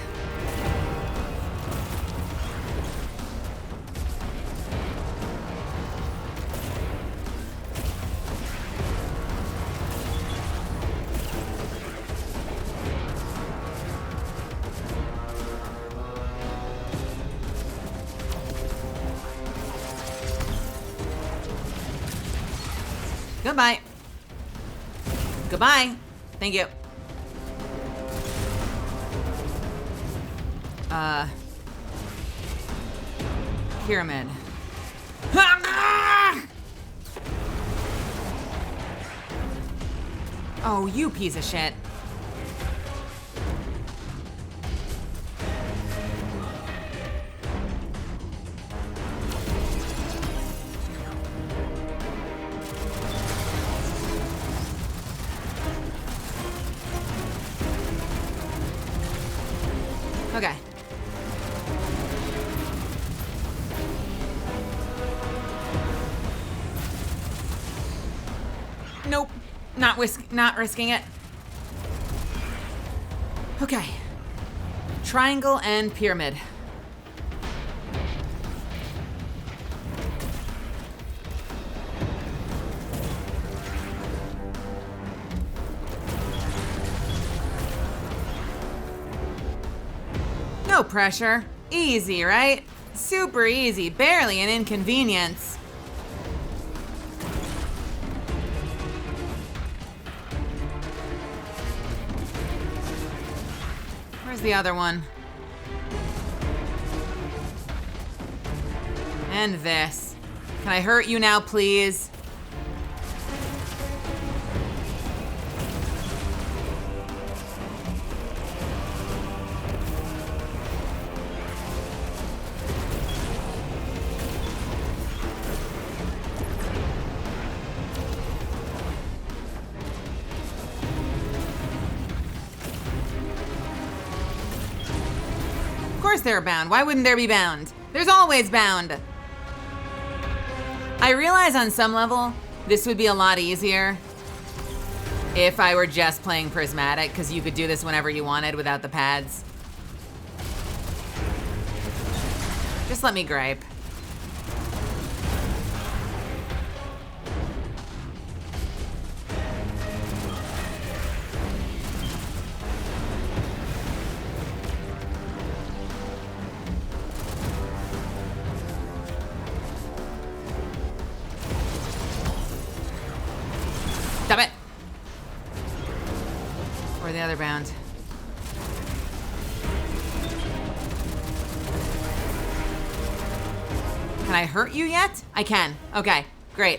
Goodbye. Goodbye. Thank you. Pyramid. Oh, you piece of shit. Okay. Nope. Not risking it. Okay. Triangle and pyramid. No pressure. Easy, right? Super easy. Barely an inconvenience. Where's the other one? And this. Can I hurt you now, please? Of course they're bound. Why wouldn't there be bound? There's always bound. I realize on some level, this would be a lot easier if I were just playing Prismatic, because you could do this whenever you wanted without the pads. Just let me gripe. Stop it. Or the other bound. Can I hurt you yet? I can. Okay, great.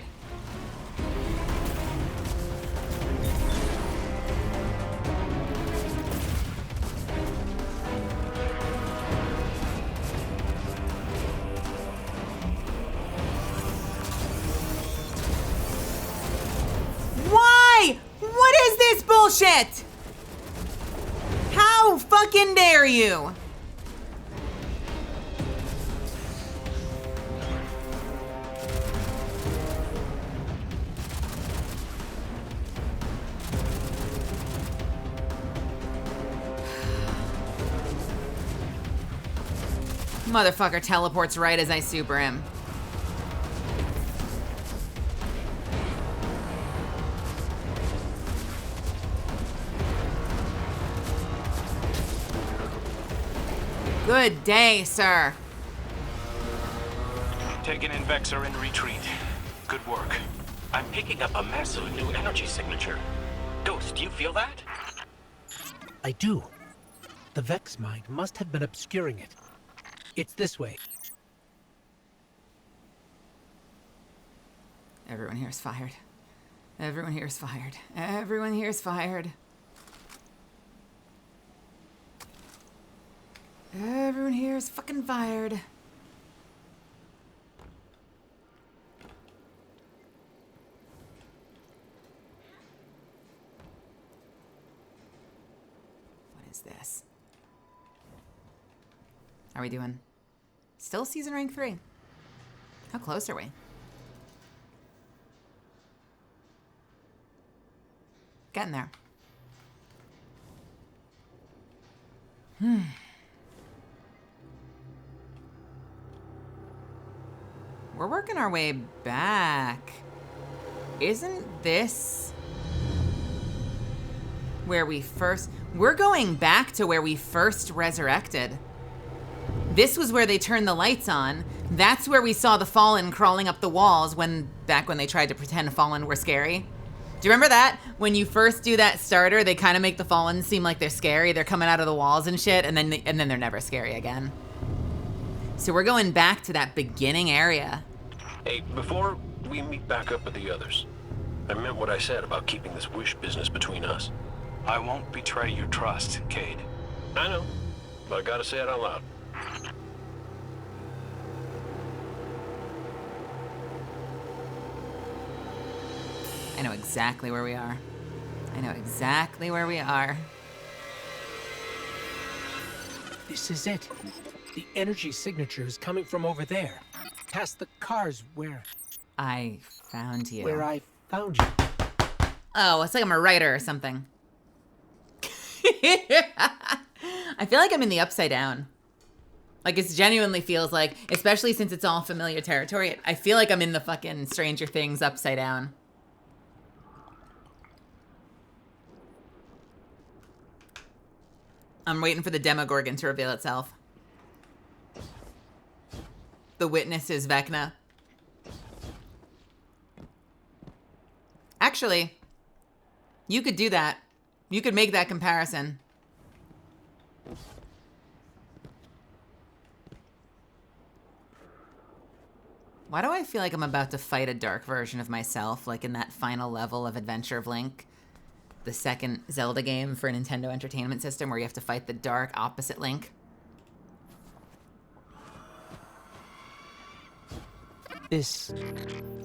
Why? What is this bullshit? How fucking dare you? Motherfucker teleports right as I super him. Good day, sir. Taken in Vex are in retreat. Good work. I'm picking up a massive new energy signature. Ghost, do you feel that? I do. The Vex mind must have been obscuring it. It's this way. Everyone here is fired. Everyone here is fired. Everyone here is fired. Everyone here is fucking fired. What is this? How are we doing? Still season rank 3. How close are we? Getting there. We're working our way back. Isn't this where we first... We're going back to where we first resurrected. This was where they turned the lights on. That's where we saw the Fallen crawling up the walls back when they tried to pretend Fallen were scary. Do you remember that? When you first do that starter, they kind of make the Fallen seem like they're scary. They're coming out of the walls and shit, and then they're never scary again. So we're going back to that beginning area. Hey, before we meet back up with the others, I meant what I said about keeping this wish business between us. I won't betray your trust, Cade. I know, but I gotta say it out loud. I know exactly where we are. I know exactly where we are. This is it. The energy signature is coming from over there. Past the cars where... I found you. Where I found you. Oh, it's like I'm a writer or something. I feel like I'm in the Upside Down. Like, it genuinely feels like, especially since it's all familiar territory, I feel like I'm in the fucking Stranger Things Upside Down. I'm waiting for the Demogorgon to reveal itself. The witness is Vecna. Actually, you could do that. You could make that comparison. Why do I feel like I'm about to fight a dark version of myself, like in that final level of Adventure of Link? The second Zelda game for Nintendo Entertainment System where you have to fight the dark opposite Link. This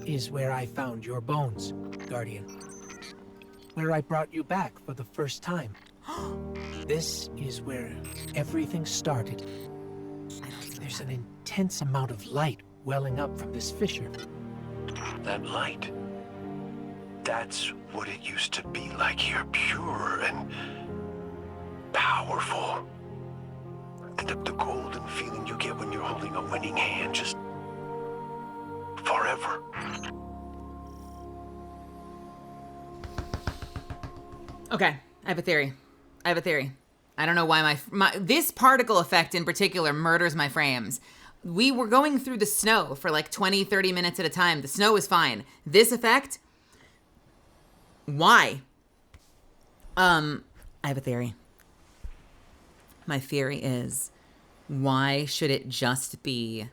is where I found your bones, Guardian. Where I brought you back for the first time. This is where everything started. There's an intense amount of light welling up from this fissure. That light. That's what it used to be like here. Pure and powerful. The golden feeling you get when you're holding a winning hand. Just forever. Okay, I have a theory. I don't know why this particle effect in particular murders my frames. We were going through the snow for like 20, 30 minutes at a time. The snow was fine. This effect, Why? I have a theory. My theory is, why should it just be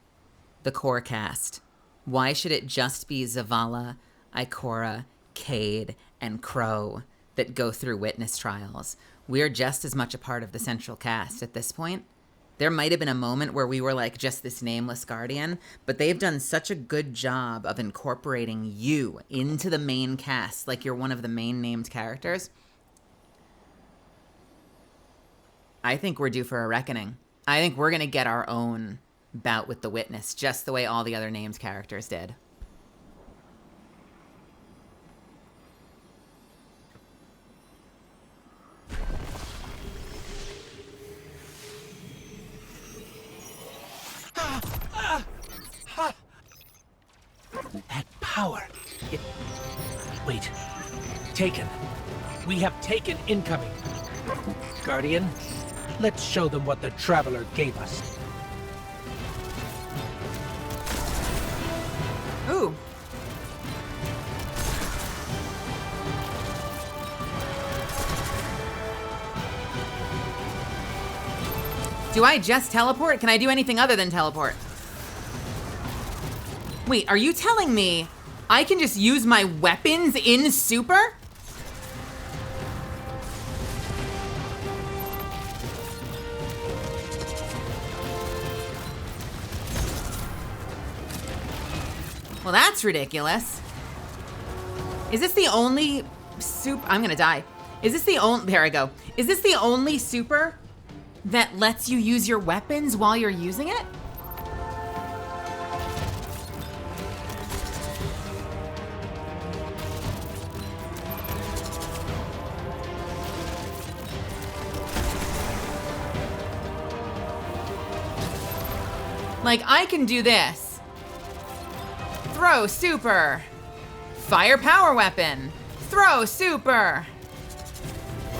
the core cast? Why should it just be Zavala, Ikora, Cade, and Crow that go through witness trials? We're just as much a part of the central cast at this point. There might have been a moment where we were like just this nameless guardian, but they've done such a good job of incorporating you into the main cast, like you're one of the main named characters. I think we're due for a reckoning. I think we're going to get our own bout with the witness, just the way all the other named characters did. That power. Wait. Taken. We have taken incoming. Guardian, let's show them what the Traveler gave us. Ooh. Do I just teleport? Can I do anything other than teleport? Wait, are you telling me I can just use my weapons in Super? Well, that's ridiculous. Is this the only super? I'm gonna die. Is this the only, there I go. Is this the only super that lets you use your weapons while you're using it? Like, I can do this. Throw super. Fire power weapon. Throw super.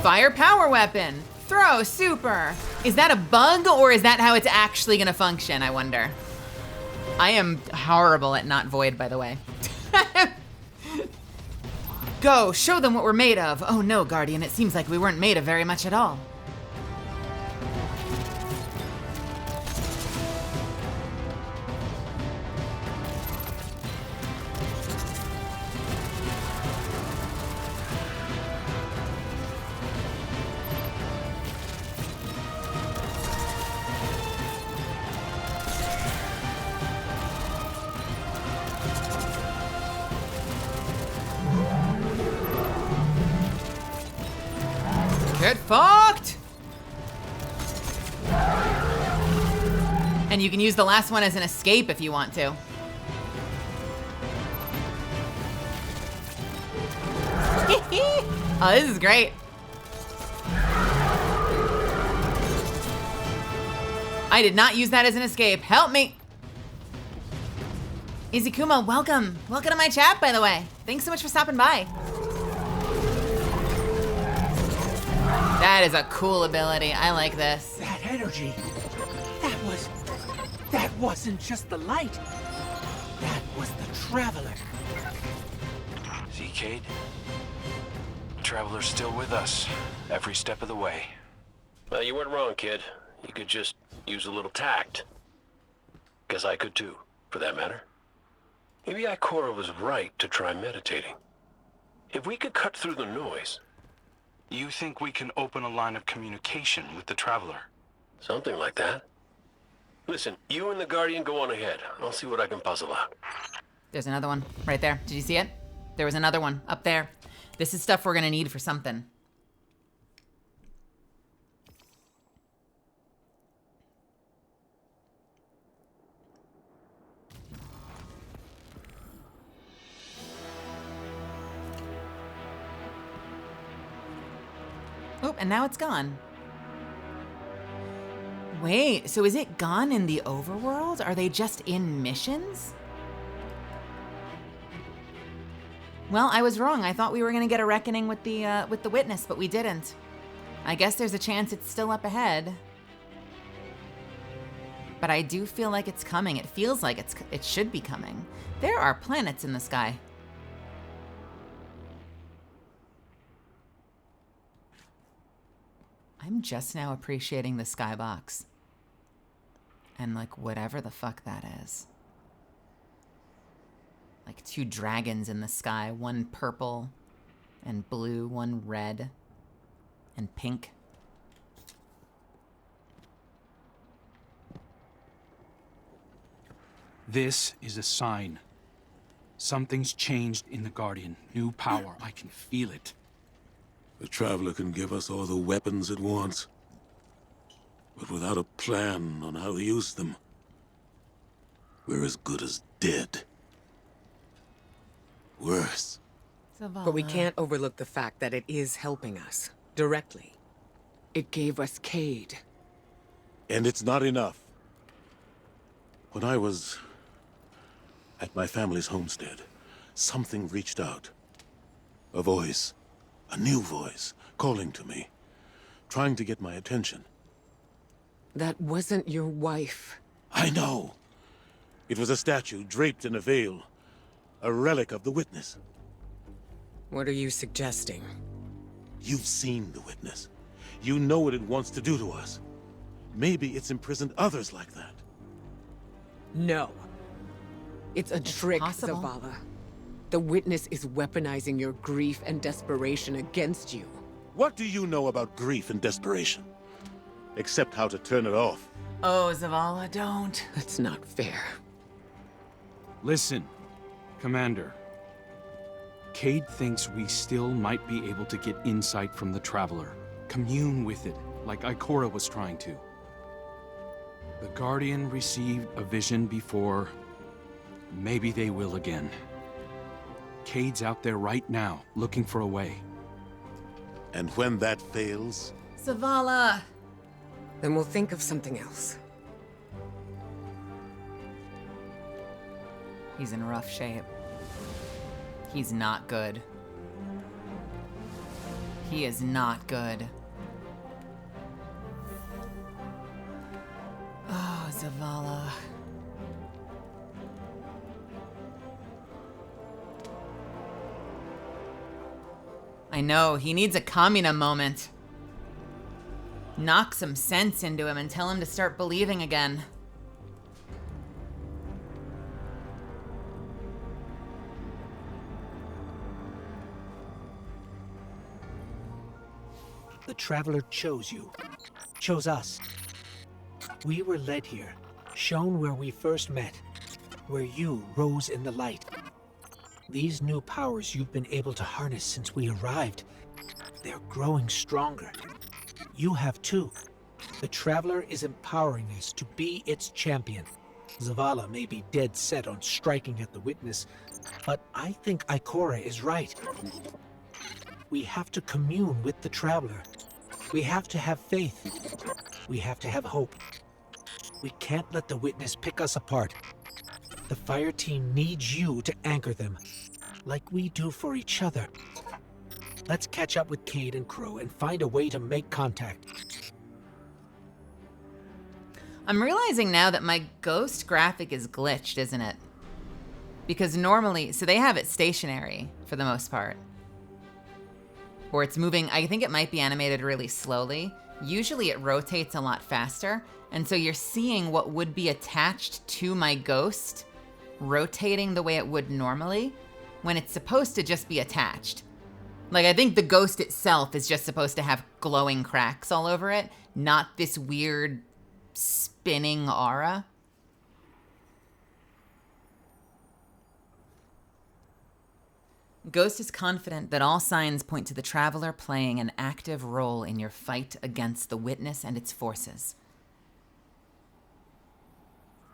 Fire power weapon. Throw super. Is that a bug or is that how it's actually gonna function, I wonder? I am horrible at not void, by the way. Go, show them what we're made of. Oh no, Guardian, it seems like we weren't made of very much at all. Get fucked! And you can use the last one as an escape if you want to. Oh, this is great. I did not use that as an escape. Help me. Izukuma, welcome. Welcome to my chat, by the way. Thanks so much for stopping by. That is a cool ability. I like this. That energy. That wasn't just the light. That was the Traveler. See, Cade? The Traveler's still with us, every step of the way. Well, you weren't wrong, kid. You could just use a little tact. Guess I could too, for that matter. Maybe Ikora was right to try meditating. If we could cut through the noise... You think we can open a line of communication with the Traveler? Something like that. Listen, you and the Guardian go on ahead. I'll see what I can puzzle out. There's another one right there. Did you see it? There was another one up there. This is stuff we're gonna need for something. Oh, and now it's gone. Wait, so is it gone in the overworld? Are they just in missions? Well, I was wrong. I thought we were gonna get a reckoning with the witness, but we didn't. I guess there's a chance it's still up ahead. But I do feel like it's coming. It feels like it should be coming. There are planets in the sky. I'm just now appreciating the skybox. And like whatever the fuck that is. Like 2 dragons in the sky, one purple and blue, one red and pink. This is a sign. Something's changed in the Guardian. New power. I can feel it. The Traveler can give us all the weapons it wants. But without a plan on how to use them, we're as good as dead. Worse. But we can't overlook the fact that it is helping us, directly. It gave us Cade. And it's not enough. When I was at my family's homestead, something reached out. A voice, a new voice, calling to me, trying to get my attention. That wasn't your wife. I know. It was a statue draped in a veil, a relic of the Witness. What are you suggesting? You've seen the Witness. You know what it wants to do to us. Maybe it's imprisoned others like that. No. It's a trick, possible. Zavala. The Witness is weaponizing your grief and desperation against you. What do you know about grief and desperation? Except how to turn it off. Oh, Zavala, don't. That's not fair. Listen, Commander. Cade thinks we still might be able to get insight from the Traveler. Commune with it, like Ikora was trying to. The Guardian received a vision before. Maybe they will again. Cade's out there right now, looking for a way. And when that fails... Zavala! Then we'll think of something else. He's in rough shape. He's not good. He is not good. Oh, Zavala. I know, he needs a Kamina moment. Knock some sense into him and tell him to start believing again. The Traveler chose you, chose us. We were led here, shown where we first met, where you rose in the light. These new powers you've been able to harness since we arrived, they're growing stronger. You have too. The Traveler is empowering us to be its champion. Zavala may be dead set on striking at the Witness, but I think Ikora is right. We have to commune with the Traveler. We have to have faith. We have to have hope. We can't let the Witness pick us apart. The fire team needs you to anchor them, like we do for each other. Let's catch up with Cade and Crow and find a way to make contact. I'm realizing now that my ghost graphic is glitched, isn't it? Because normally, so they have it stationary for the most part. Or it's moving, I think it might be animated really slowly. Usually it rotates a lot faster. And so you're seeing what would be attached to my ghost rotating the way it would normally when it's supposed to just be attached. Like, I think the ghost itself is just supposed to have glowing cracks all over it, not this weird spinning aura. Ghost is confident that all signs point to the Traveler playing an active role in your fight against the Witness and its forces.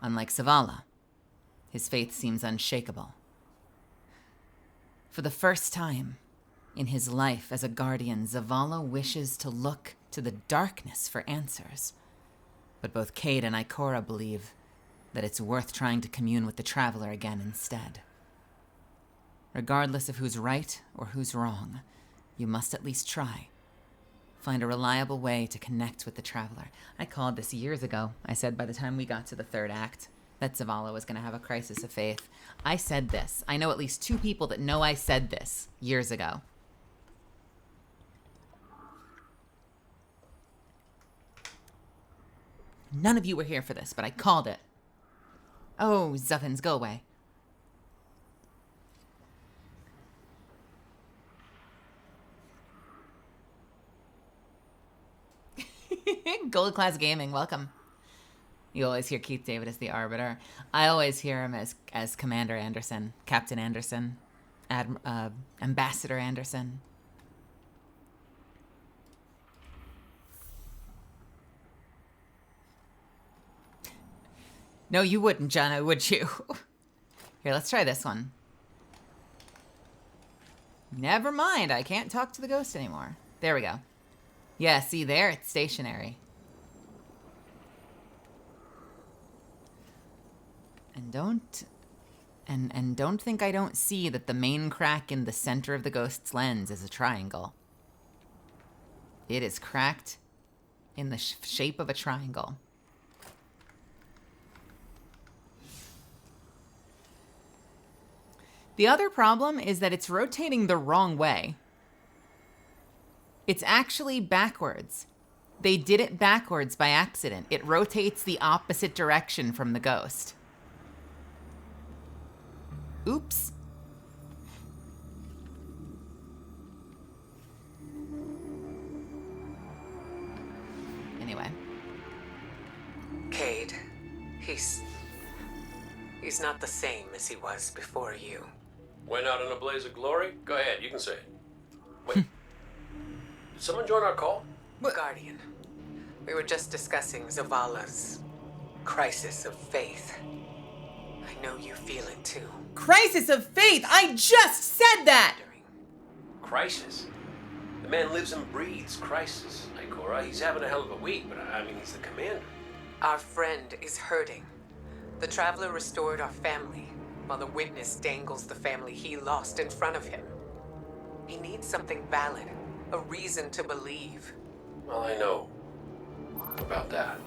Unlike Zavala, his faith seems unshakable. For the first time in his life as a Guardian, Zavala wishes to look to the darkness for answers. But both Cade and Ikora believe that it's worth trying to commune with the Traveler again instead. Regardless of who's right or who's wrong, you must at least try. Find a reliable way to connect with the Traveler. I called this years ago. I said by the time we got to the third act that Zavala was going to have a crisis of faith. I said this. I know at least 2 people that know I said this years ago. None of you were here for this, but I called it. Oh, Zuffins, go away. Gold Class Gaming, welcome. You always hear Keith David as the Arbiter. I always hear him as Commander Anderson, Captain Anderson, Ambassador Anderson. No, you wouldn't, Jenna, would you? Here, let's try this one. Never mind, I can't talk to the ghost anymore. There we go. Yeah, see there, it's stationary. And don't think I don't see that the main crack in the center of the ghost's lens is a triangle. It is cracked in the shape of a triangle. The other problem is that it's rotating the wrong way. It's actually backwards. They did it backwards by accident. It rotates the opposite direction from the ghost. Oops. Anyway. Cade, he's not the same as he was before you. Went out in a blaze of glory? Go ahead, you can say it. Wait. Did someone join our call? Guardian, we were just discussing Zavala's crisis of faith. I know you feel it too. Crisis of faith! I just said that! Crisis? The man lives and breathes crisis, Ikora. He's having a hell of a week, but I mean, he's the commander. Our friend is hurting. The Traveler restored our family, while the Witness dangles the family he lost in front of him. He needs something valid, a reason to believe. Well, I know about that.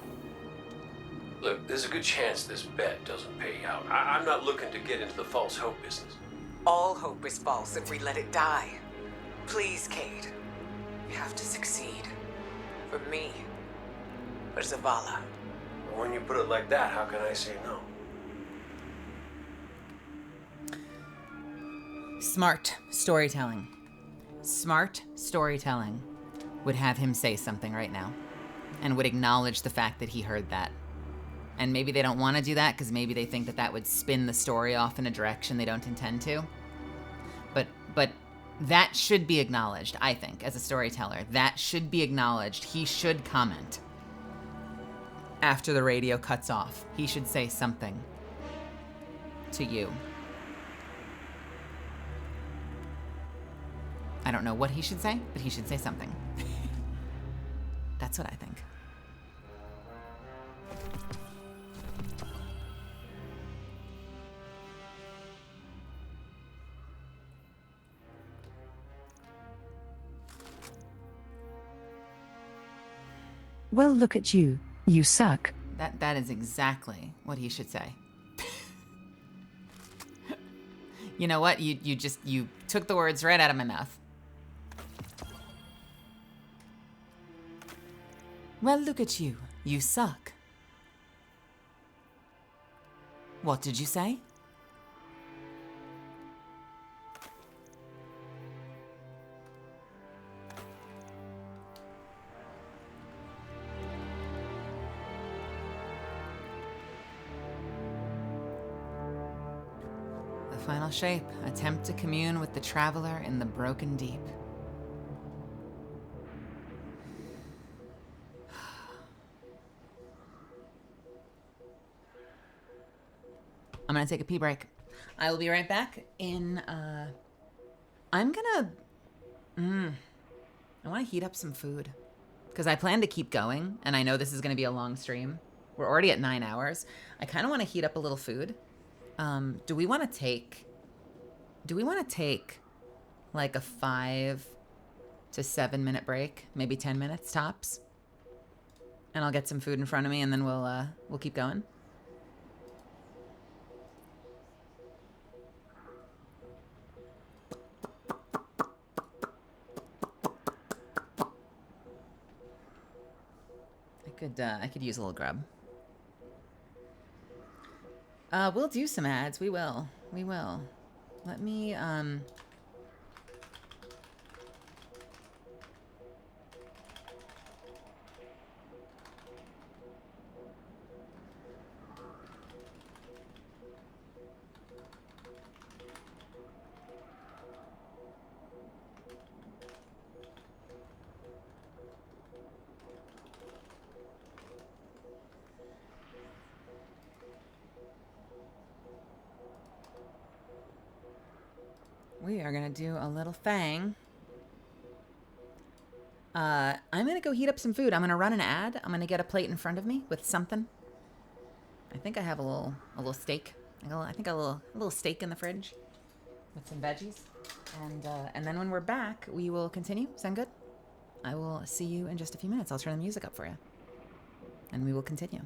Look, there's a good chance this bet doesn't pay out. I'm not looking to get into the false hope business. All hope is false if we let it die. Please, Cade. We have to succeed. For me. For Zavala. When you put it like that, how can I say no? Smart storytelling. Smart storytelling would have him say something right now and would acknowledge the fact that he heard that. And maybe they don't want to do that because maybe they think that that would spin the story off in a direction they don't intend to. But that should be acknowledged, I think, as a storyteller. That should be acknowledged. He should comment. After the radio cuts off, he should say something to you. I don't know what he should say, but he should say something. That's what I think. Well, look at you. You suck. That is exactly what he should say. You know what? You took the words right out of my mouth. Well, look at you. You suck. What did you say? The final shape. Attempt to commune with the traveler in the broken deep. I'm gonna take a pee break. I will be right back in, I'm gonna, I wanna heat up some food. Because I plan to keep going, and I know this is gonna be a long stream. We're already at 9 hours. I kinda wanna heat up a little food. Do we wanna take like a 5 to 7 minute break? Maybe 10 minutes tops? And I'll get some food in front of me and then we'll keep going. I could use a little grub. We'll do some ads. We will. We will. Let me, we are gonna do a little thing. I'm gonna go heat up some food. I'm gonna run an ad. I'm gonna get a plate in front of me with something. I think I have a little steak. I think a little steak in the fridge with some veggies. And then when we're back, we will continue. Sound good? I will see you in just a few minutes. I'll turn the music up for you. And we will continue.